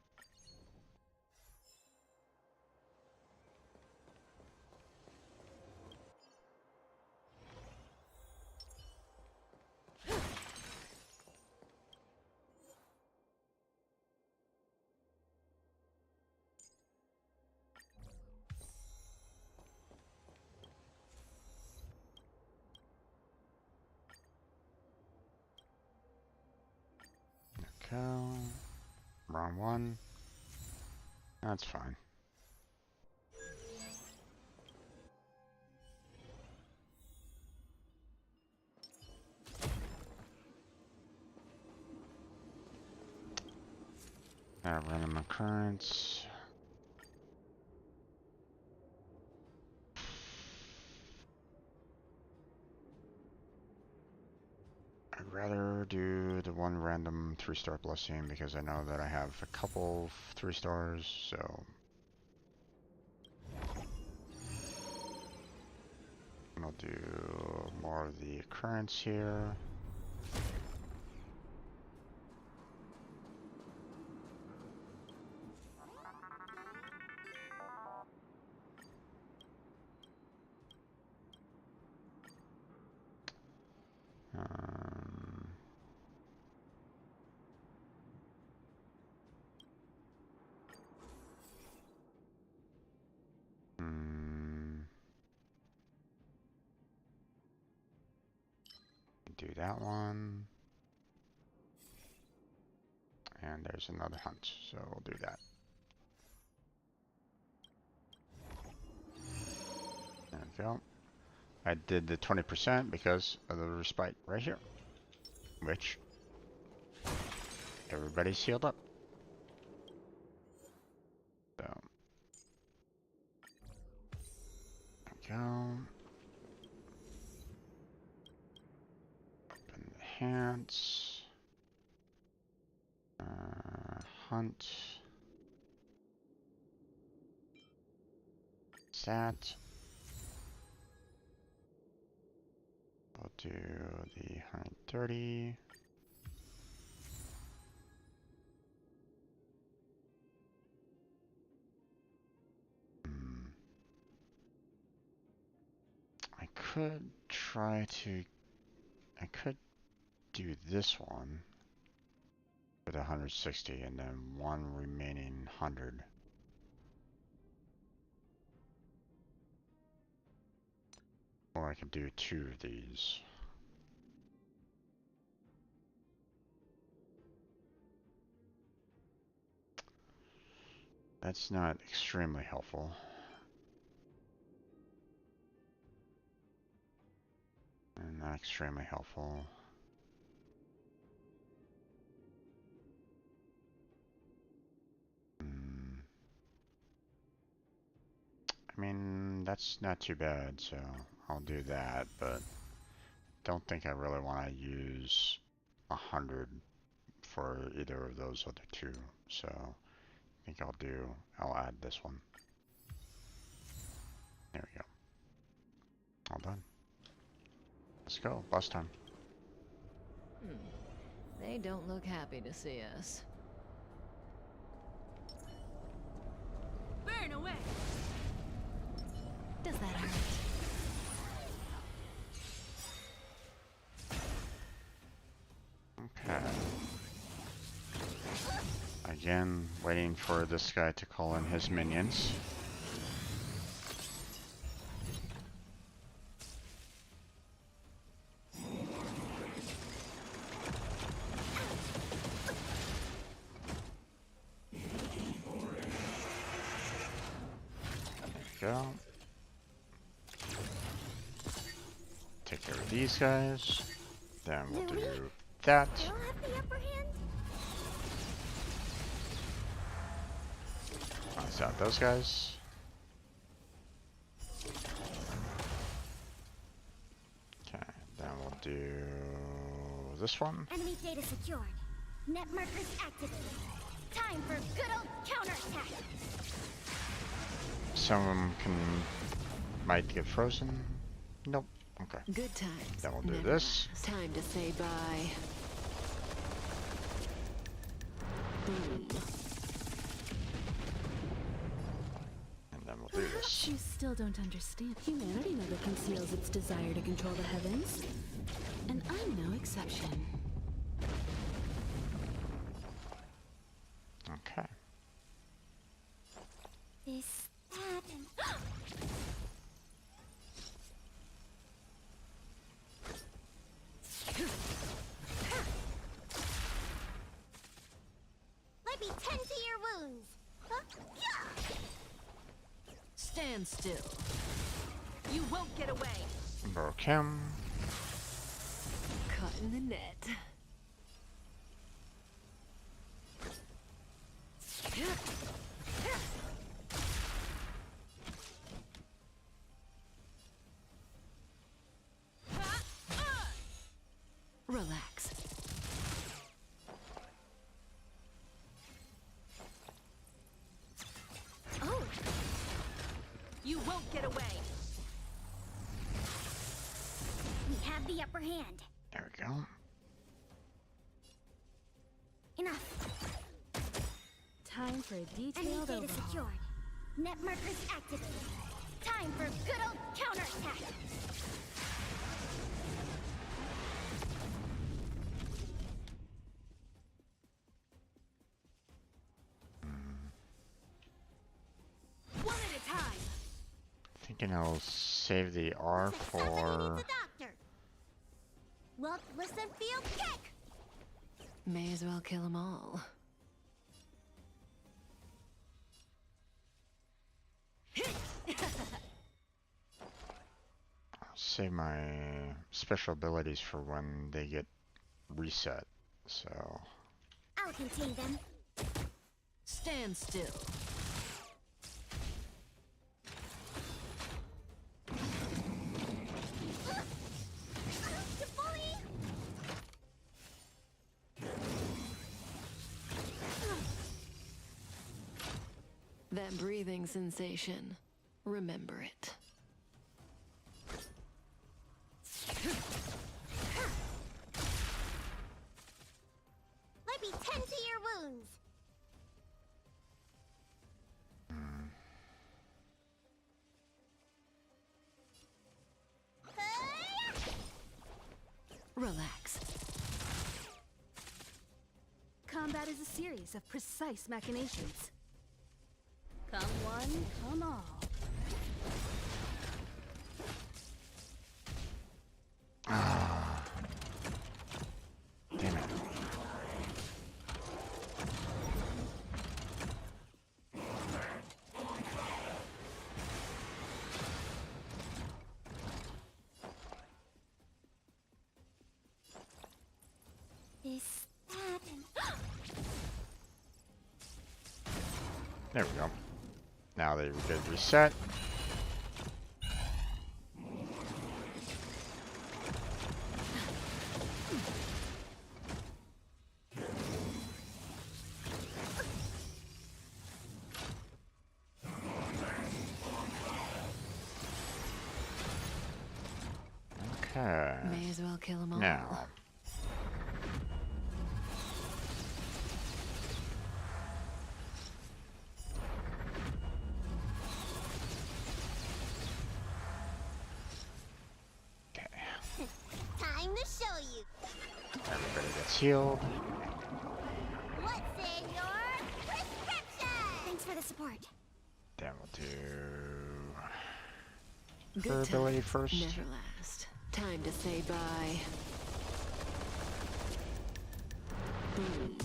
Okay. Wrong one. That's fine. Random occurrence. I'd rather do the 1 random 3-star blessing because I know that I have a couple 3 stars, so I'll do more of the occurrence here. Do that one. And there's another hunt, so we'll do that. There we go. I did the 20% because of the respite right here, which everybody's healed up. So, there we go. Open the hands. Hunt. That. We'll do the 130. I could try to. I could do this one with 160 and then 1 remaining 100. Or I could do 2 of these. That's not extremely helpful. And not extremely helpful. I mean, that's not too bad, so I'll do that, but don't think I really want to use 100 for either of those other 2, so I think I'll add this one. There we go. All done. Let's go, boss time. They don't look happy to see us. Burn away! Does that hurt? Okay. Again, waiting for this guy to call in his minions. Go. Take care of these guys. Then we'll do that. Bounce out those guys. Okay, then we'll do this one. Enemy data secured. Net markers activated. Time for good old counterattack. Some of them might get frozen. Nope. Okay. Good times. Then we'll do never this. last. Time to say bye. Boom. And then we'll do this. You still don't understand. Humanity never conceals its desire to control the heavens. And I'm no exception. Okay. This, that, and... Let me tend to your wounds. Huh? Yeah. Stand still. You won't get away. Broke him. Caught in the net. Relax. Oh! You won't get away! We have the upper hand. There we go. Enough. Time for a Enemy detailed data overhaul. secured. Net markers activated. Time for good old counterattack. One at a time! Thinking I'll save the R for. Doctor. Look, listen, feel, kick. May as well kill them all. I'll save my special abilities for when they get reset. So. I'll contain them. Stand still. That breathing sensation. Remember it. Let me tend to your wounds. Relax. Combat is a series of precise machinations. Come one, come all. Ah. Damn it. This, that, and... There we go. Now they get reset. Okay. May as well kill them all. Now. Time to show you. Everybody gets healed. What's in your prescription? Thanks for the support. Then we'll do Good her ability times first. never last. Time to say bye. Boom.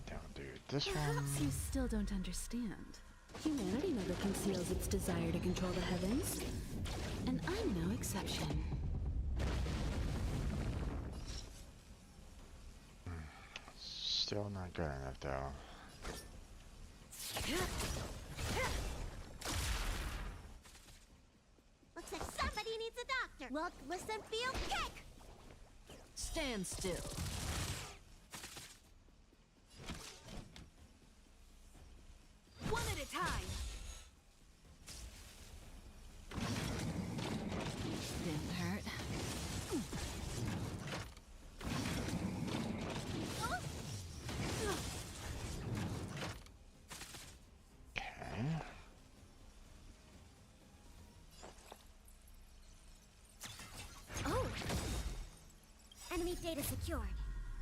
Then we'll do this Perhaps one. you still don't understand. Humanity never conceals its desire to control the heavens. And I'm no exception. Still not good enough though. Looks like somebody needs a doctor. Look, listen, feel, kick. Stand still. One at a time! data secured.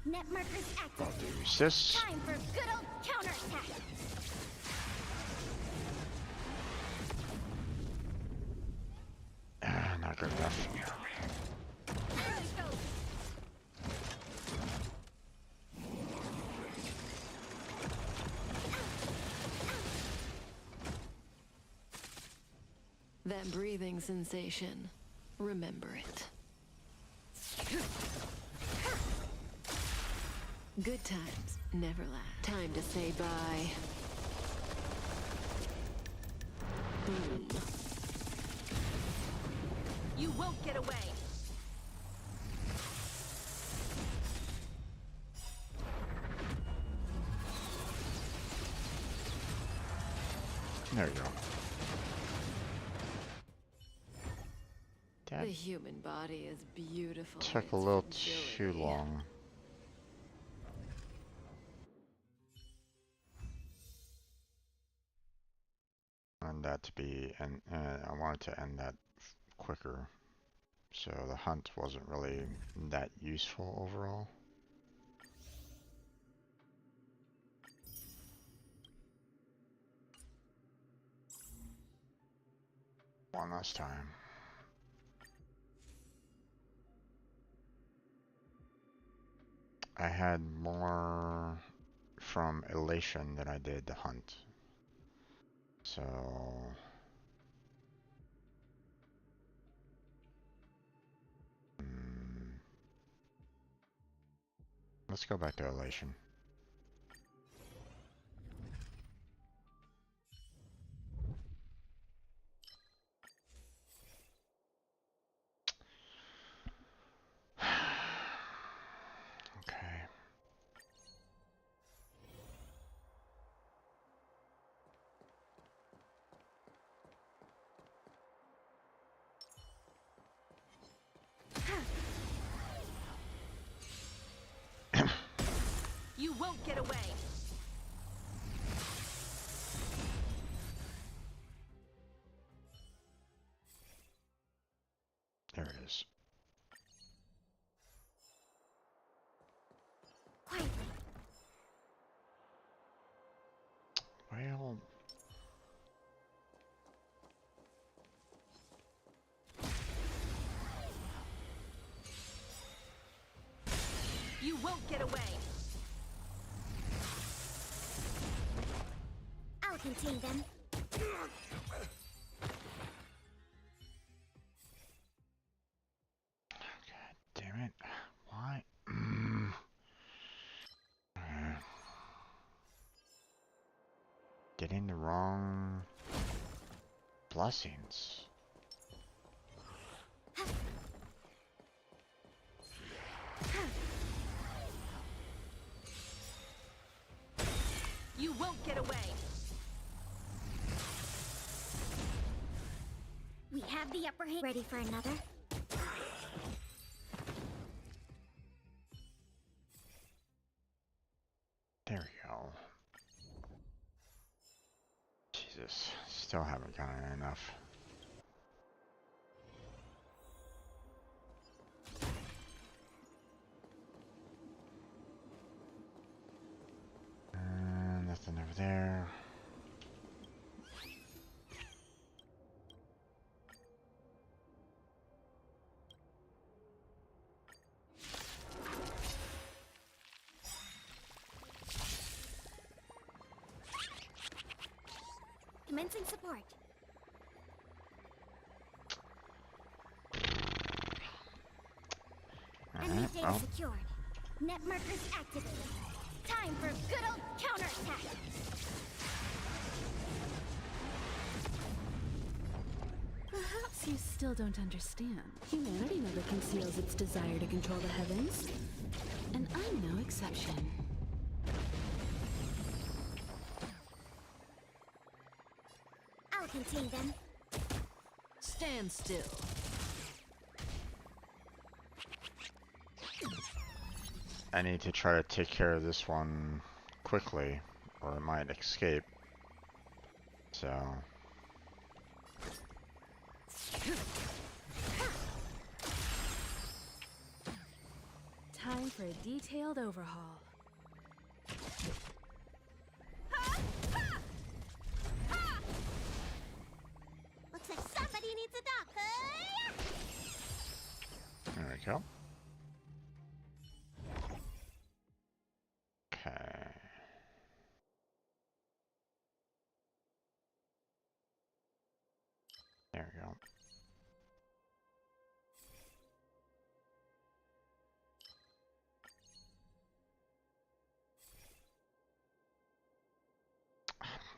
Net markers active. I'll use this. Time for good old counterattack. Not good enough. That breathing sensation. Remember it. Good times never last. Time to say bye. Boom. You won't get away. There you go. The human body is beautiful. Took a little too long. And that to be, and I wanted to end that quicker, so the hunt wasn't really that useful overall. One last time. I had more from Elation than I did the hunt. So let's go back to Elation. Okay. You won't get away. There it is. Quietly. Well, You won't get away. I'll contain them. God damn it. Why? Getting the wrong blessings. You won't get away. We have the upper hand. Ready for another? There we go. Jesus, still haven't gotten enough. Nothing over there. Commencing support. Enemy data secured. Net markers activated. Time for good old counterattack. Perhaps you still don't understand. Humanity never conceals its desire to control the heavens. And I'm no exception. I'll contain them. Stand still. I need to try to take care of this one quickly, or it might escape. So Time for a detailed overhaul. Looks like somebody needs a doctor. There we go. Okay. There we go.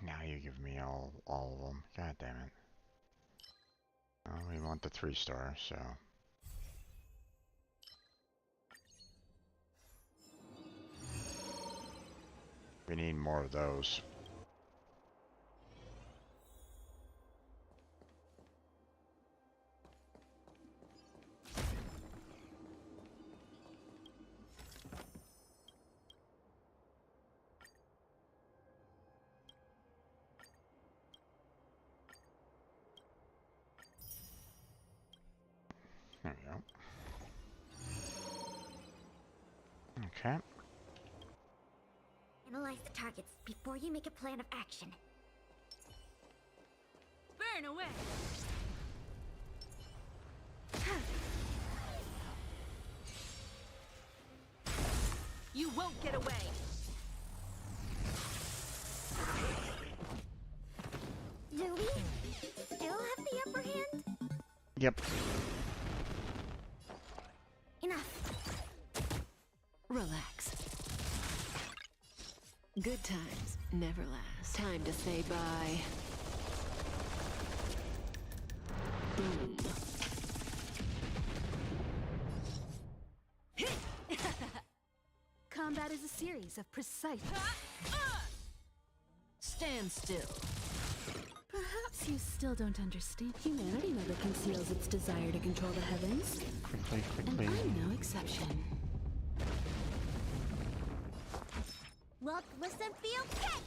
Now you give me all of them. God damn it. Oh, we want the 3-star, so. We need more of those. There we go. Okay. Analyze the targets before you make a plan of action. Burn away! You won't get away! Do we still have the upper hand? Yep. Enough. Relax. Good times never last. Time to say bye. Boom. Combat is a series of precise... Stand still. Perhaps you still don't understand. Humanity never conceals its desire to control the heavens. Quickly, And quickly. I'm no exception. Look, listen, feel, kick!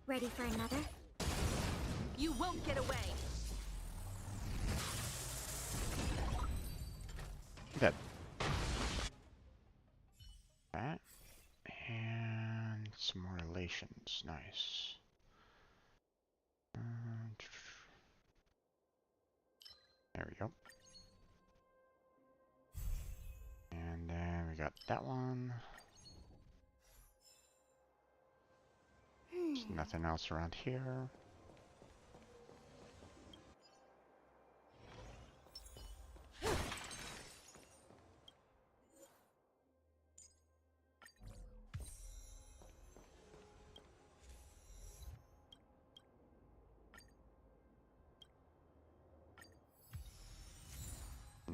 Ready for another? You won't get away! Good. That. And some more relations. Nice. There we go. And then we got that one. There's nothing else around here.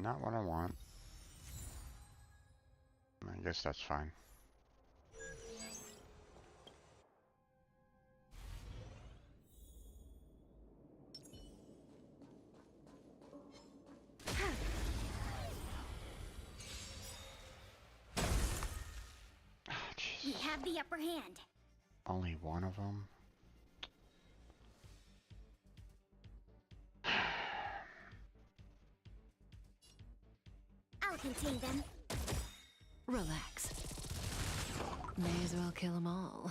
Not what I want. I guess that's fine. We have the upper hand. Only one of them? I'll contain them. Relax. May as well kill them all.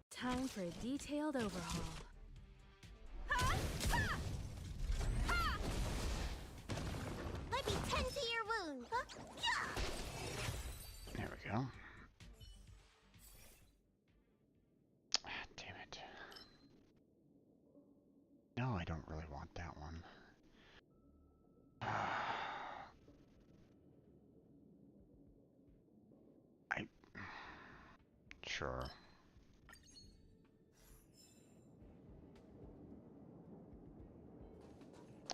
Time for a detailed overhaul. Let me tend to your wound. There we go. Damn it. No, I don't really want that one. Sure.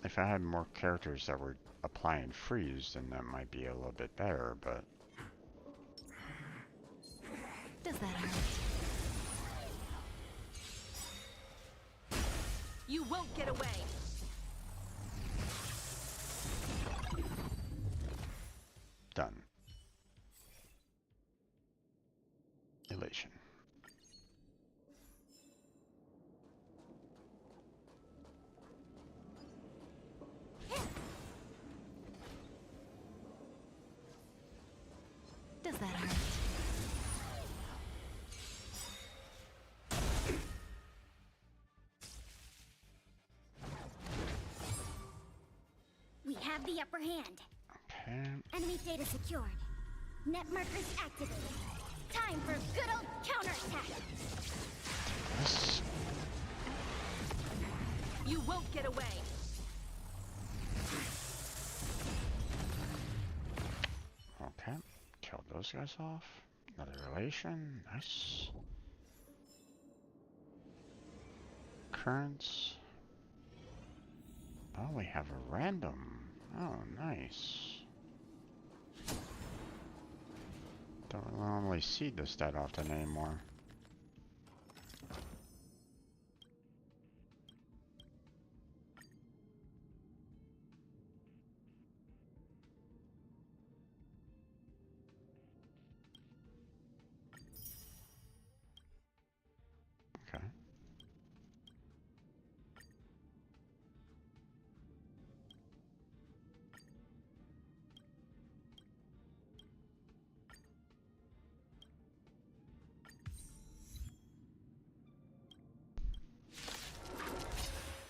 If I had more characters that were applying freeze, then that might be a little bit better, but... Does that hurt? You won't get away! Done. Elation. have the upper hand. Okay. Enemy data secured. Net markers activated. Time for good old counterattack. Yes. You won't get away. Okay. Killed those guys off. Another relation. Nice. Currents. Oh, we have a random. Oh, nice. Don't normally see this that often anymore. Okay.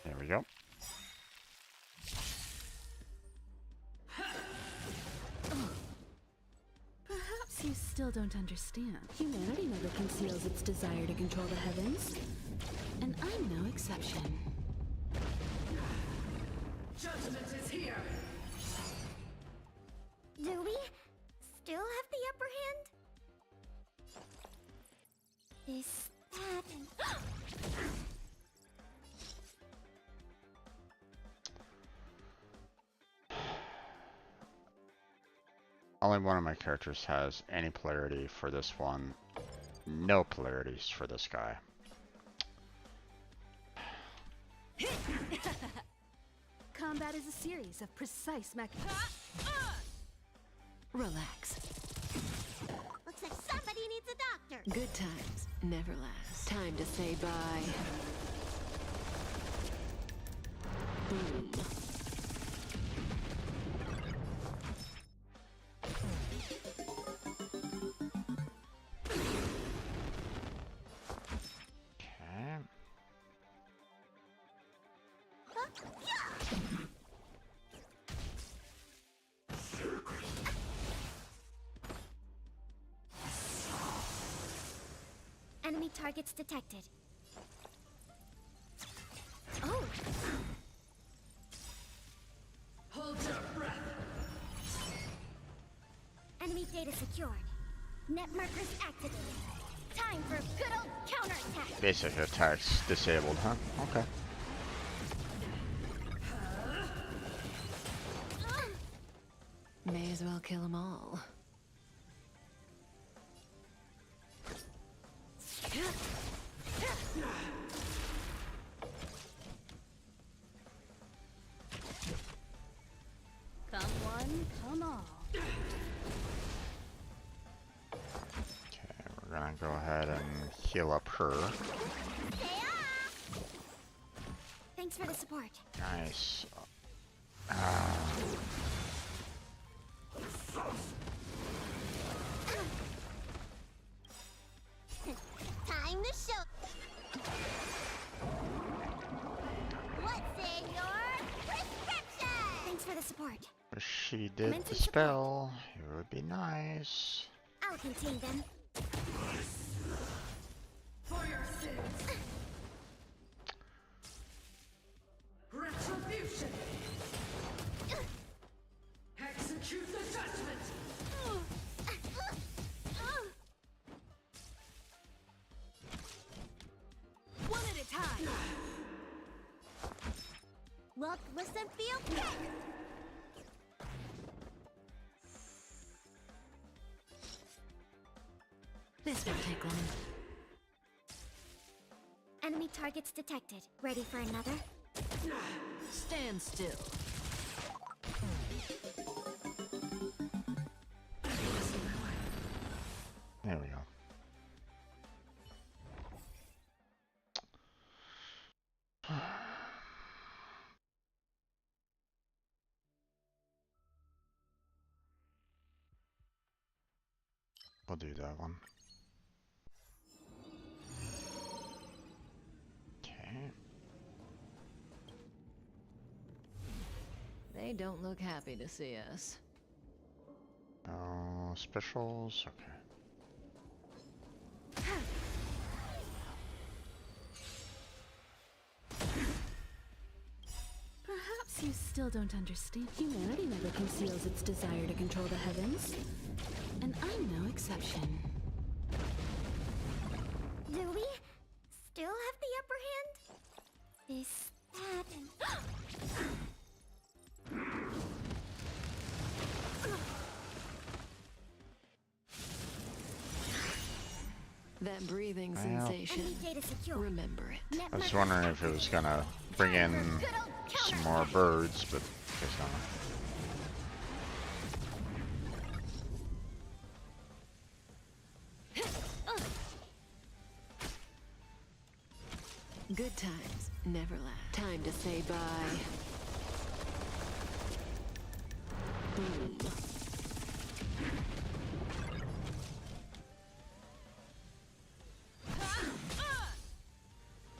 There we go. Perhaps you still don't understand. Humanity never conceals its desire to control the heavens. And I'm no exception. Judgment is here. Do we still have the upper hand? Is that... Only one of my characters has any polarity for this one. No polarities for this guy. Combat is a series of precise Relax. Looks like somebody needs a doctor. Good times never last. Time to say bye. Boom. Okay. Enemy targets detected. Oh! Hold your breath. Enemy data secured. Net markers activated. Time for good old counterattack. Basic attacks disabled, huh? Okay. May as well kill them all. Come one, come all. Okay, we're gonna go ahead and heal up her. Thanks for the support. Nice. Time to show. What's in your prescription? Thanks for the support. If she did Mental the spell, it would be nice. I'll contain them. For your sins. Retribution. Execute the judgment. One at a time. Look, listen, feel, kick. This won't take long. Enemy targets detected. Ready for another? Stand still. There we go. We'll do that one. Okay. They don't look happy to see us. Oh, specials? Okay. Perhaps you still don't understand. Humanity never conceals its desire to control the heavens. And I'm no exception. Do we still have the upper hand? This, that, and... That breathing sensation. Remember it. I was wondering if it was gonna bring in some more birds, but guess not. Good times never last. Time to say bye. Boom.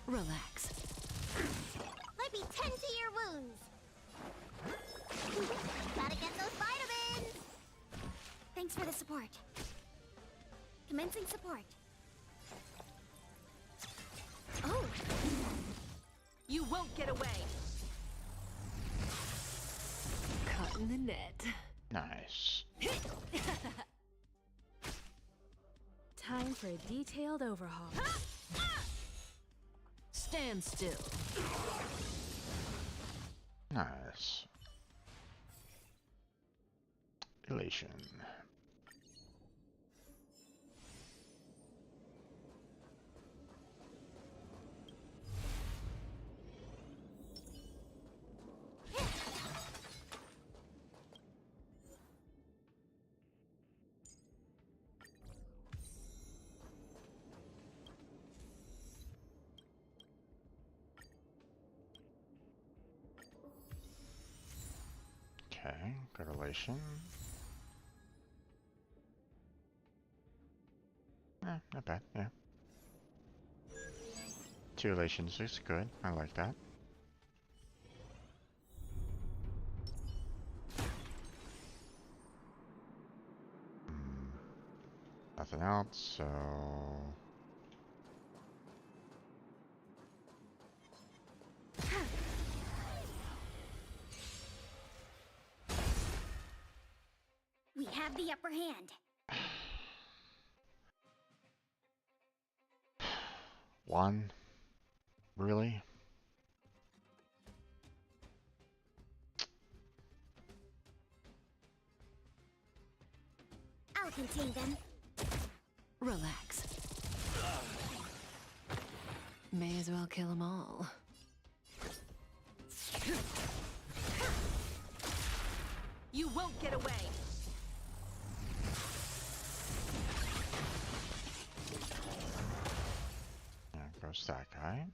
Relax. Let me tend to your wounds. Gotta get those vitamins. Thanks for the support. Commencing support. Oh! You won't get away! Caught in the net. Nice. Time for a detailed overhaul. Stand still. Nice. Elation. Okay, good elation. Not bad, yeah. 2 elations is good, I like that. Nothing else, so... We have the upper hand. One? Really? I'll contain them. Relax. May as well kill them all. You won't get away! Yeah, goes that guy.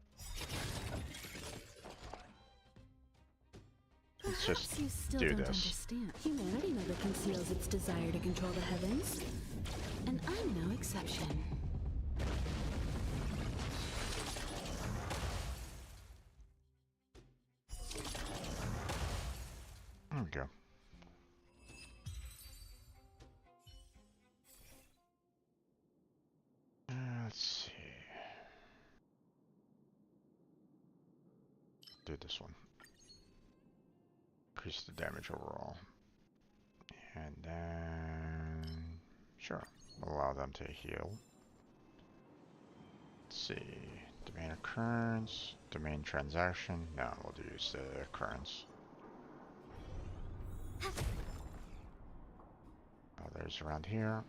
Let's just You still do don't this. understand. Humanity never conceals its desire to control the heavens. And I'm no exception. There we go. Let's see. Do this one. Increase the damage overall. And then... Sure. We'll allow them to heal. Let's see. Domain occurrence. Domain transaction. No, we'll use the occurrence. Oh, there's around here.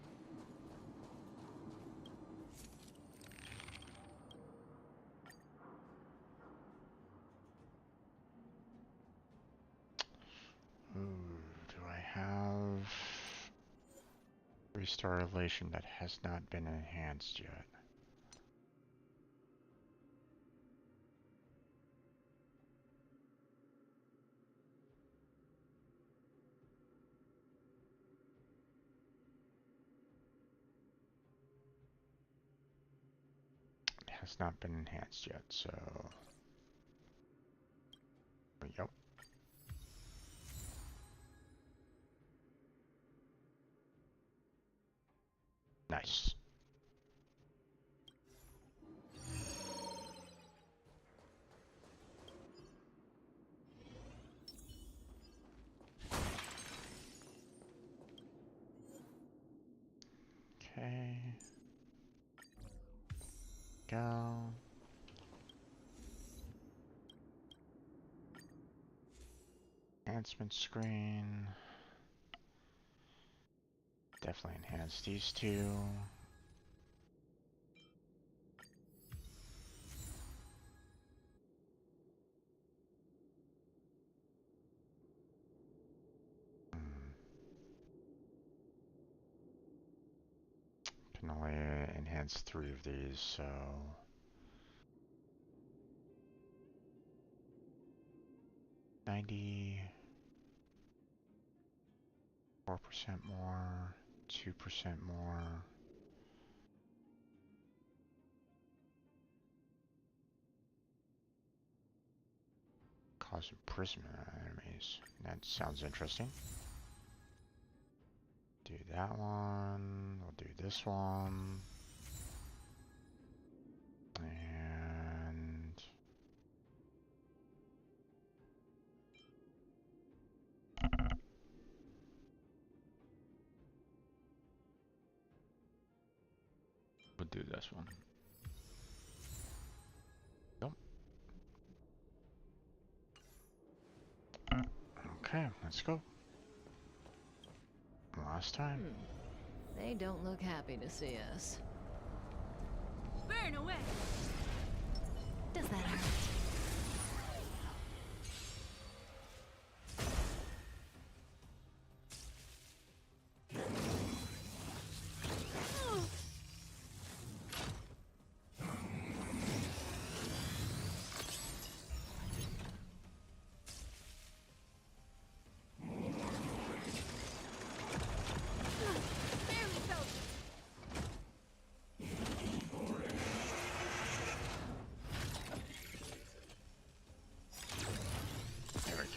Ooh, do I have restore relation that has not been enhanced yet? It has not been enhanced yet, so there we go. Nice. Okay. Go. Enhancement screen. Definitely enhance these two. Can only enhance 3 of these, so 94% more, 2% more. Cause imprisonment on enemies. That sounds interesting. Do that one. We'll do this one. And we'll do this one. Nope. Okay, let's go. Last time. They don't look happy to see us. Burn away! Does that hurt?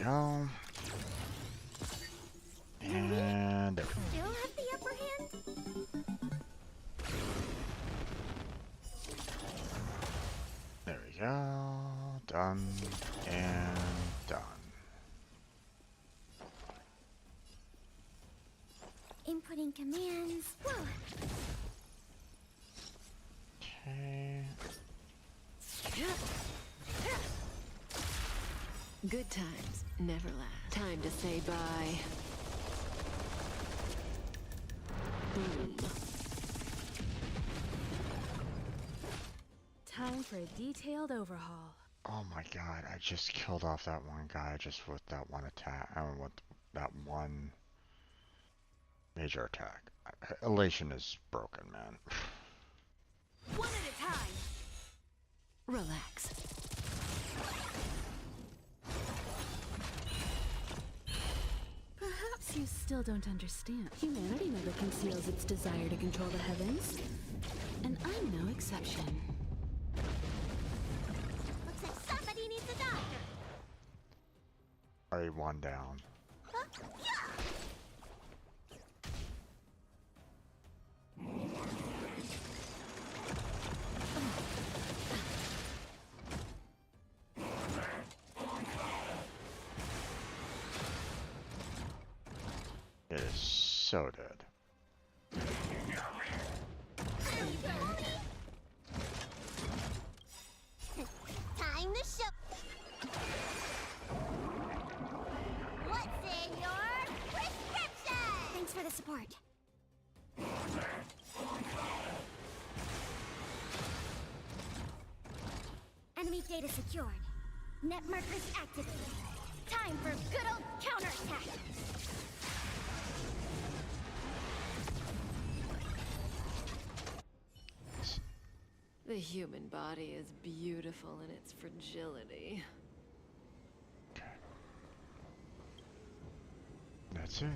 Go. And there. Still have the upper hand? There we go. Done and done. Inputting commands. Whoa. Okay. Good times never last. Time to say bye. Boom. Time for a detailed overhaul. Oh my god, I just killed off that one guy just with that one attack. I mean, with that one major attack. Elation is broken, man. One at a time. Relax. Perhaps you still don't understand. Humanity never conceals its desire to control the heavens. And I'm no exception. Looks like somebody needs a doctor. Already one down. Huh? Yeah. It is so dead. Time to show. What's in your prescription? Thanks for the support. Enemy data secured. Net markers activated. Time for good old counterattack. The human body is beautiful in its fragility. That's it.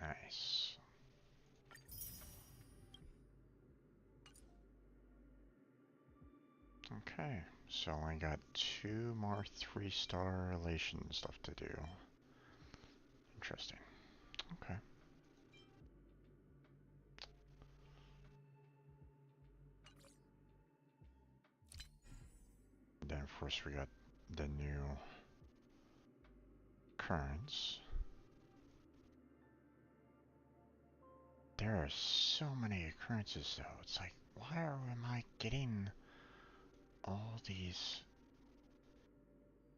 Nice. Okay, so I got 2 more 3-star relations left to do. Interesting. Okay. Then of course we got the new currents. There are so many occurrences though. It's like, why am I getting all these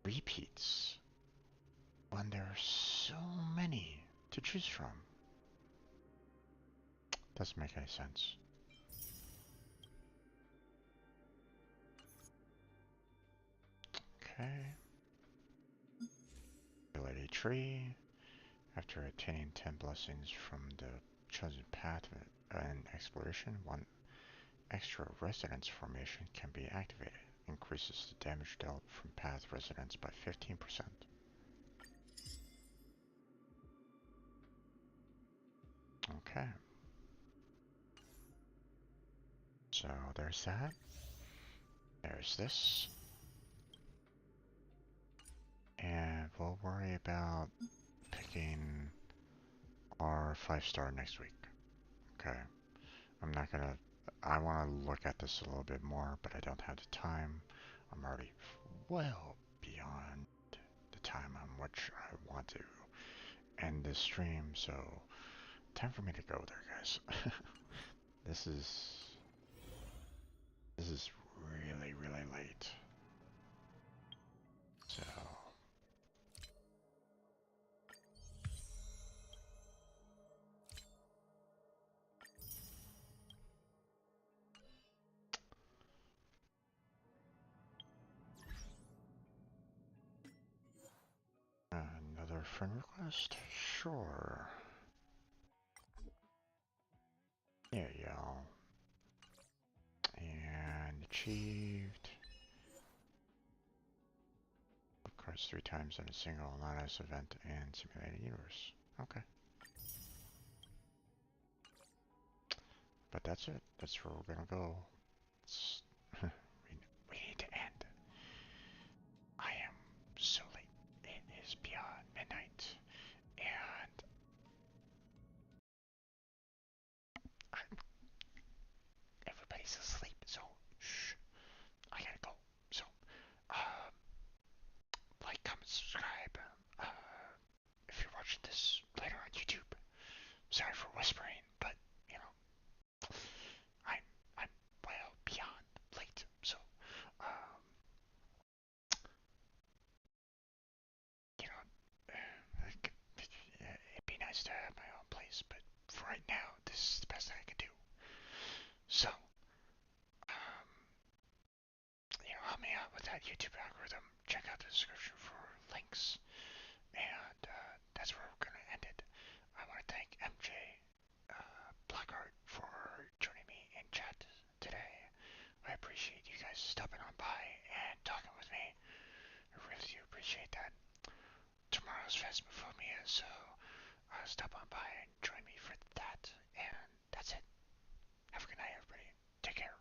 repeats when there are so many to choose from? Doesn't make any sense. Okay. Ability tree. After attaining 10 blessings from the chosen path and exploration, 1 extra residence formation can be activated. Increases the damage dealt from path residents by 15%. Okay. So there's that. There's this. And we'll worry about picking our 5-star next week. Okay. I'm not gonna... I want to look at this a little bit more, but I don't have the time. I'm already well beyond the time on which I want to end this stream, so time for me to go there, guys. This is really, really late. So another friend request? Sure. There you go. And achieved. Cards 3 times in a single non-S event and simulated universe. Okay. But that's it. That's where we're gonna go. We need to end. I am so late. It is beyond midnight. And everybody's asleep, so shh. I gotta go. So, like, comment, subscribe. If you're watching this later on YouTube, sorry for whispering, but you know, I'm well beyond late. So, you know, it'd be nice to have my own place, but for right now, this is the best I can do. So, you know, help me out with that YouTube algorithm. Check out the description for links. And that's where we're going to end it. I want to thank MJ Blackheart for joining me in chat today. I appreciate you guys stopping on by and talking with me. I really do appreciate that. Tomorrow's Phasmophobia, so stop on by and join me for that. And that's it. Have a good night, everybody. Take care.